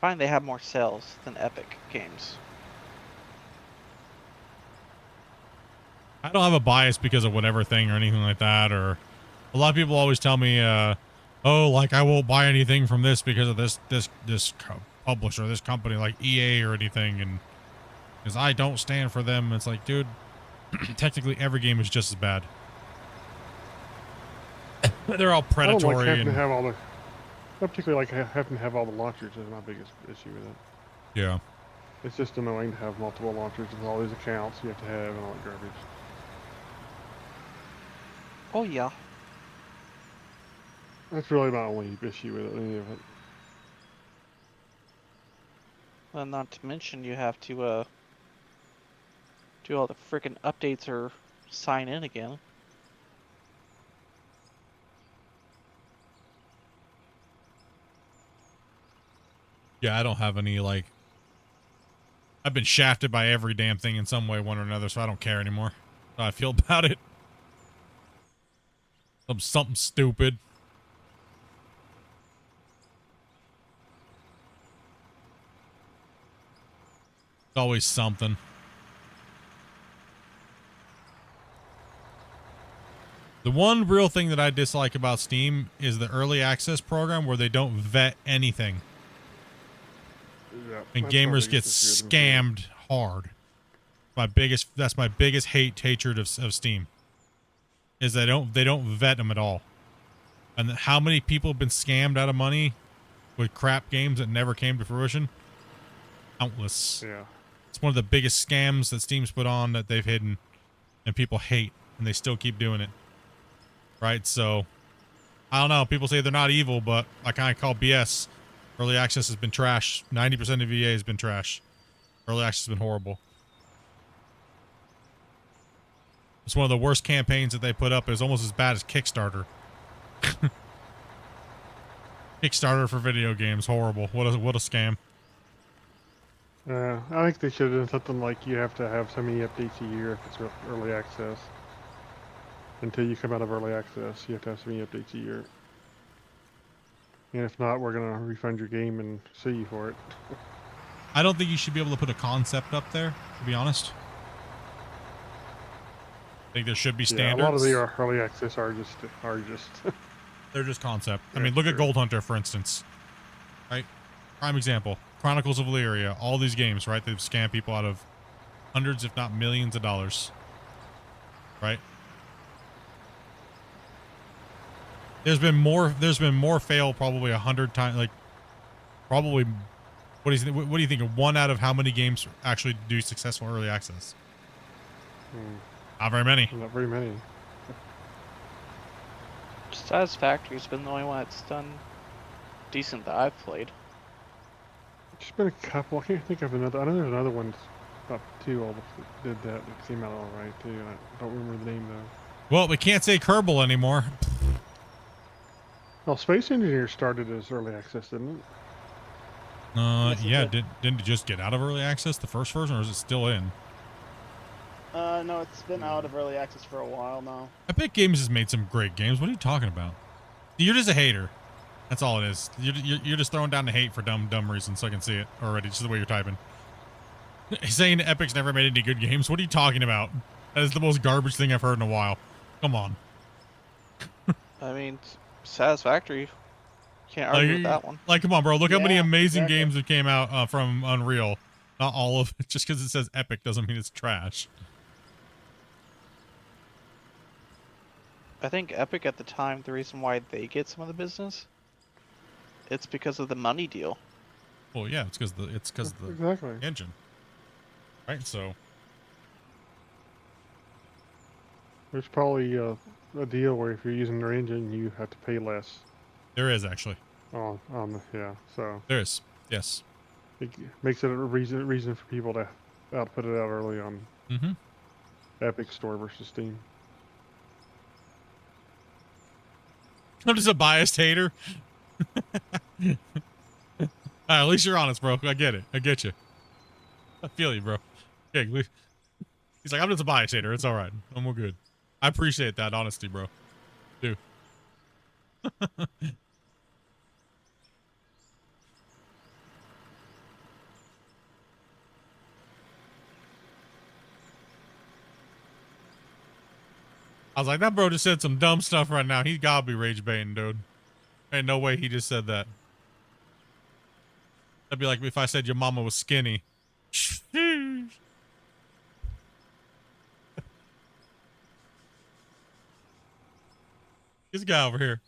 find they have more sales than Epic Games. I don't have a bias because of whatever thing or anything like that. Or a lot of people always tell me, "Oh, like I won't buy anything from this because of this publisher, this company, like EA or anything," and because I don't stand for them. It's like, dude, technically every game is just as bad. They're all predatory. I don't like having and to have all the. I particularly like having to have all the launchers. Is my biggest issue with it. Yeah. It's just annoying to have multiple launchers with all these accounts you have to have and all that garbage. Oh yeah. That's really my only issue with any of it. Well, not to mention you have to do all the freaking updates or sign in again. Yeah, I don't have any, like... I've been shafted by every damn thing in some way, one or another, so I don't care anymore. How I feel about it. Something stupid. It's always something. The one real thing that I dislike about Steam is the early access program where they don't vet anything. Yeah, And that's my gamers get biggest issue with them, scammed hard. That's my biggest hatred of Steam. Is they don't vet them at all. And how many people have been scammed out of money with crap games that never came to fruition? Countless. Yeah. It's one of the biggest scams that Steam's put on that they've hidden and people hate, and they still keep doing it. Right? So, I don't know. People say they're not evil, but I kind of call BS. Early access has been trash. 90% of EA has been trash. Early access has been horrible. It's one of the worst campaigns that they put up. It's almost as bad as Kickstarter. Kickstarter for video games, horrible. What a scam. I think they should have done something like you have to have so many updates a year if it's early access. Until you come out of early access, you have to have so many updates a year. And if not, we're going to refund your game and sue you for it. I don't think you should be able to put a concept up there, to be honest. I think there should be standards. Yeah, a lot of the early access are just They're just concept. I mean, look at Gold Hunter, for instance. Right? Prime example. Chronicles of Valyria. All these games, right? They've scammed people out of hundreds, if not millions of dollars. Right? There's been more fail probably 100 times. Like, probably, what do you think? One out of how many games actually do successful early access? Not very many. Not very many. Satisfactory's been the only one that's done decent that I've played. There's been a couple. I can't think of another. I know there's another one. About 2 all that did that. It came out all right too. And I don't remember the name though. Well, we can't say Kerbal anymore. Well, Space Engineer started as early access, didn't it? Yeah. Didn't it just get out of early access, the first version, or is it still in? No, it's been out of early access for a while now. Epic Games has made some great games. What are you talking about? You're just a hater. That's all it is. You're just throwing down the hate for dumb reasons, so I can see it already, just the way you're typing. Saying Epic's never made any good games. What are you talking about? That is the most garbage thing I've heard in a while. Come on. I mean, satisfactory. Can't argue with that one. Like, come on, bro. Look how many Yeah, amazing exactly. games that came out from Unreal. Not all of it. Just because it says Epic doesn't mean it's trash. I think Epic at the time, the reason why they get some of the business, it's because of the money deal. Well, yeah, it's because the Exactly. engine, right? So There's probably a deal where if you're using their engine, you have to pay less. there is actually. Yeah. So There is. Yes. it makes it a reason for people to put it out early on Mm-hmm. Epic Store versus Steam. I'm just a biased hater. At least you're honest, bro. I get it. I get you. I feel you, bro. Okay, he's like, I'm just a biased hater. It's all right. I'm all good. I appreciate that honesty, bro. Do. I was like, that bro just said some dumb stuff right now. He gotta be rage baiting, dude. Ain't no way he just said that. That'd be like if I said your mama was skinny. This guy over here.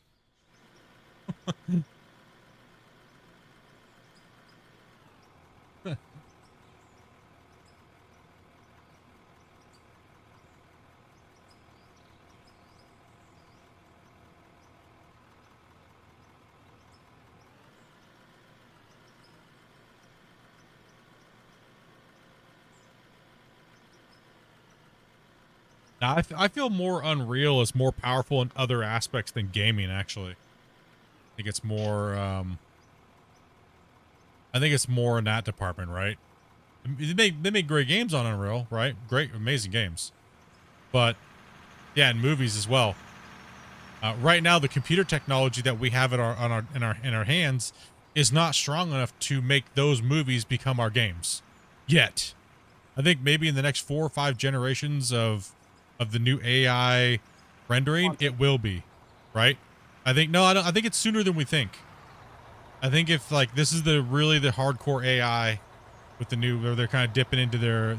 Now, I feel more Unreal is more powerful in other aspects than gaming, actually. I think it's more, I think it's more in that department, right? They make great games on Unreal, right? Great, amazing games. But, yeah, in movies as well. Right now, the computer technology that we have in our hands is not strong enough to make those movies become our games. Yet. I think maybe in the next 4 or 5 generations of the new AI rendering, it will be, right? I think I think it's sooner than we think. I think if like this is really the hardcore AI with the new, where they're kind of dipping into their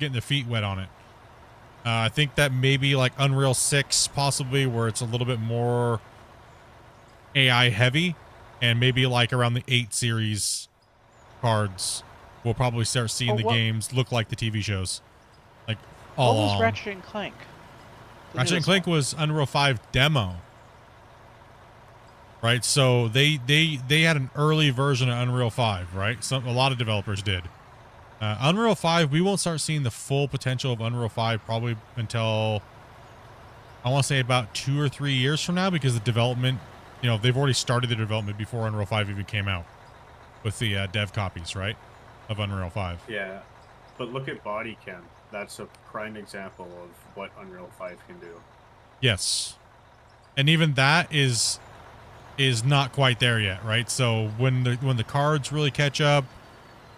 getting their feet wet on it. I think that maybe like Unreal 6 possibly, where it's a little bit more AI heavy, and maybe like around the 8 series cards, we'll probably start seeing the games look like the TV shows. Like all What was along. Ratchet and Clank? Ratchet and Clank was Unreal 5 demo. Right? So they had an early version of Unreal 5, right? A lot of developers did. Unreal 5, we won't start seeing the full potential of Unreal 5 probably until, I want to say, about 2 or 3 years from now, because the development, you know, they've already started the development before Unreal 5 even came out with the dev copies, right, of Unreal 5. Yeah, but look at Body Cam. That's a prime example of what Unreal 5 can do. Yes. And even that is not quite there yet, right? So when the cards really catch up,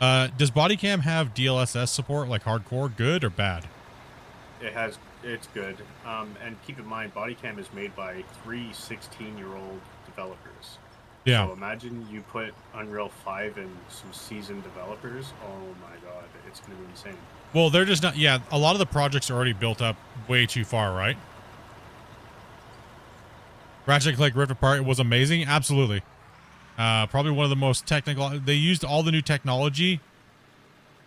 does Bodycam have DLSS support, like hardcore, good or bad? It's good. And keep in mind, Bodycam is made by 3 16-year-old developers. Yeah. So imagine you put Unreal 5 in some seasoned developers. Oh my god, it's going to be insane. Well, they're just not, yeah, a lot of the projects are already built up way too far, right? Ratchet & Clank Rift Apart was amazing, absolutely. Probably one of the most technical, they used all the new technology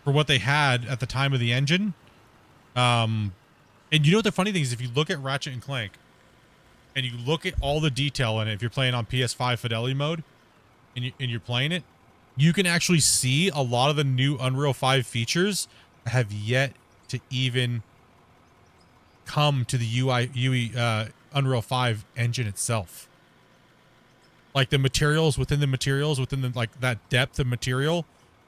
for what they had at the time of the engine. And you know what the funny thing is, if you look at Ratchet & Clank, and you look at all the detail in it, if you're playing on PS5 fidelity mode, and you're playing it, you can actually see a lot of the new Unreal 5 features have yet to even come to the UE Unreal 5 engine itself. Like the materials within the like that depth of material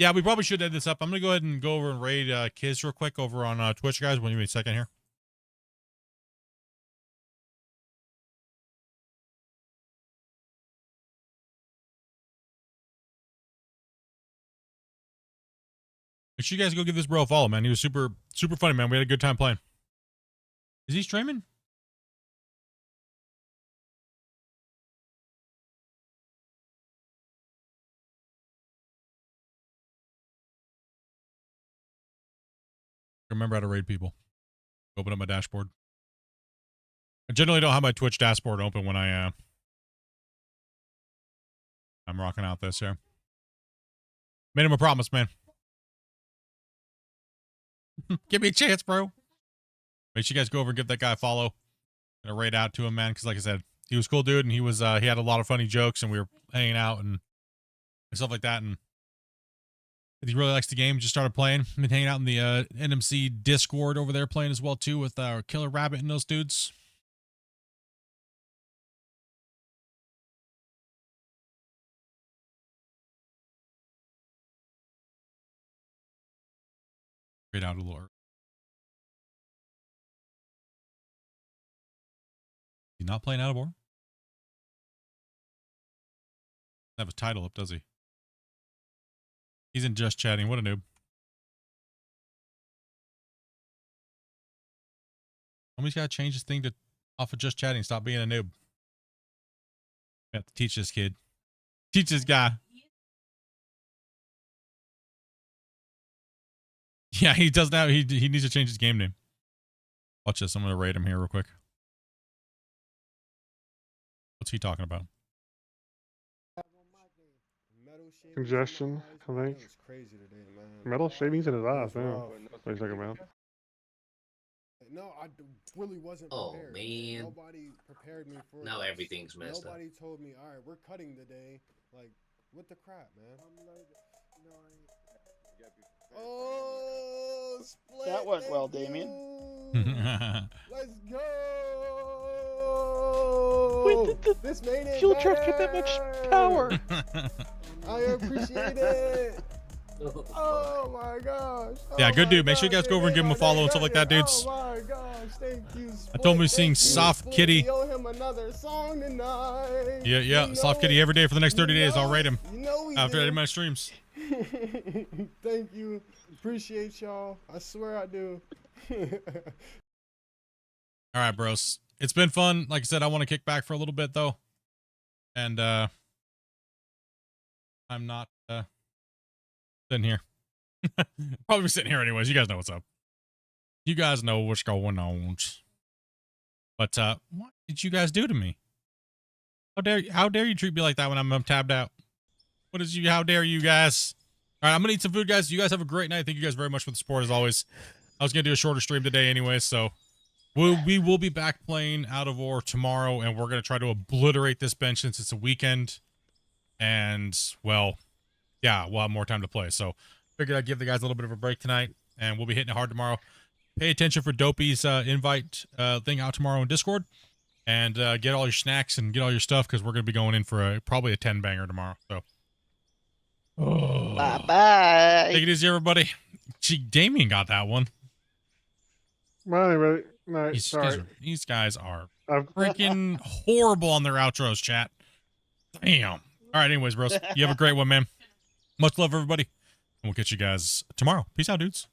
Yeah, we probably should end this up. I'm gonna go ahead and go over and raid Kiz real quick over on Twitch, guys. Give me a second here. Make sure you guys go give this bro a follow, man. He was super funny, man. We had a good time playing. Is he streaming? Remember how to raid people. Open up my dashboard. I generally don't have my Twitch dashboard open when I'm rocking out this here. Made him a promise, man. Give me a chance, bro. Make sure you guys go over and give that guy a follow. Gonna raid out to him, man, because like I said, he was a cool dude, and he was he had a lot of funny jokes, and we were hanging out and stuff like that, and he really likes the game. Just started playing. Been hanging out in the NMC Discord over there playing as well too with our Killer Rabbit and those dudes. Raid out a little early. He's not playing out of war? Have a title up, does he? He's in just chatting. What a noob. Somebody's got to change this thing to off of just chatting. Stop being a noob. We have to teach this kid. Teach this guy. Yeah, he does now. He needs to change his game name. Watch this. I'm going to raid him here real quick. What's he talking about? Congestion, I think. Metal shavings in his eyes, man. What are you talking about? No, I really wasn't prepared. Oh, man. Nobody prepared me for Now this. everything's messed up. Nobody told me, all right, we're cutting today. Like, what the crap, man? I'm like, no, oh, Split. That went well, Damien. Let's go. When did the This made it fuel truck get that much power? I appreciate it. Oh my gosh. Yeah, good dude. Make sure you guys go over and give him a follow and stuff like that, dudes. Oh my gosh, thank you. I told him we sing Soft Kitty. Owe him another song tonight. Yeah. Soft Kitty every day for the next 30 days. I'll rate him after do. any of my streams. Thank you. Appreciate y'all. I swear I do. All right, bros. It's been fun. Like I said, I want to kick back for a little bit though. And I'm not sitting here. Probably sitting here anyways. You guys know what's up. You guys know what's going on. But what did you guys do to me? How dare you treat me like that when I'm tabbed out? How dare you guys? All right, I'm gonna eat some food, guys. You guys have a great night. Thank you guys very much for the support as always. I was gonna do a shorter stream today anyway, so we will be back playing Out of War tomorrow, and we're gonna try to obliterate this bench since it's a weekend. And well, yeah, we'll have more time to play. So figured I'd give the guys a little bit of a break tonight, and we'll be hitting it hard tomorrow. Pay attention for Dopey's invite thing out tomorrow in Discord, and get all your snacks and get all your stuff because we're gonna be going in for probably a 10 banger tomorrow. So. Oh. Bye-bye. Take it easy, everybody. Gee, Damien got that one. Well, anyway, no, sorry. These guys are freaking horrible on their outros, chat. Damn. All right, anyways, bros. You have a great one, man. Much love, everybody. And we'll catch you guys tomorrow. Peace out, dudes.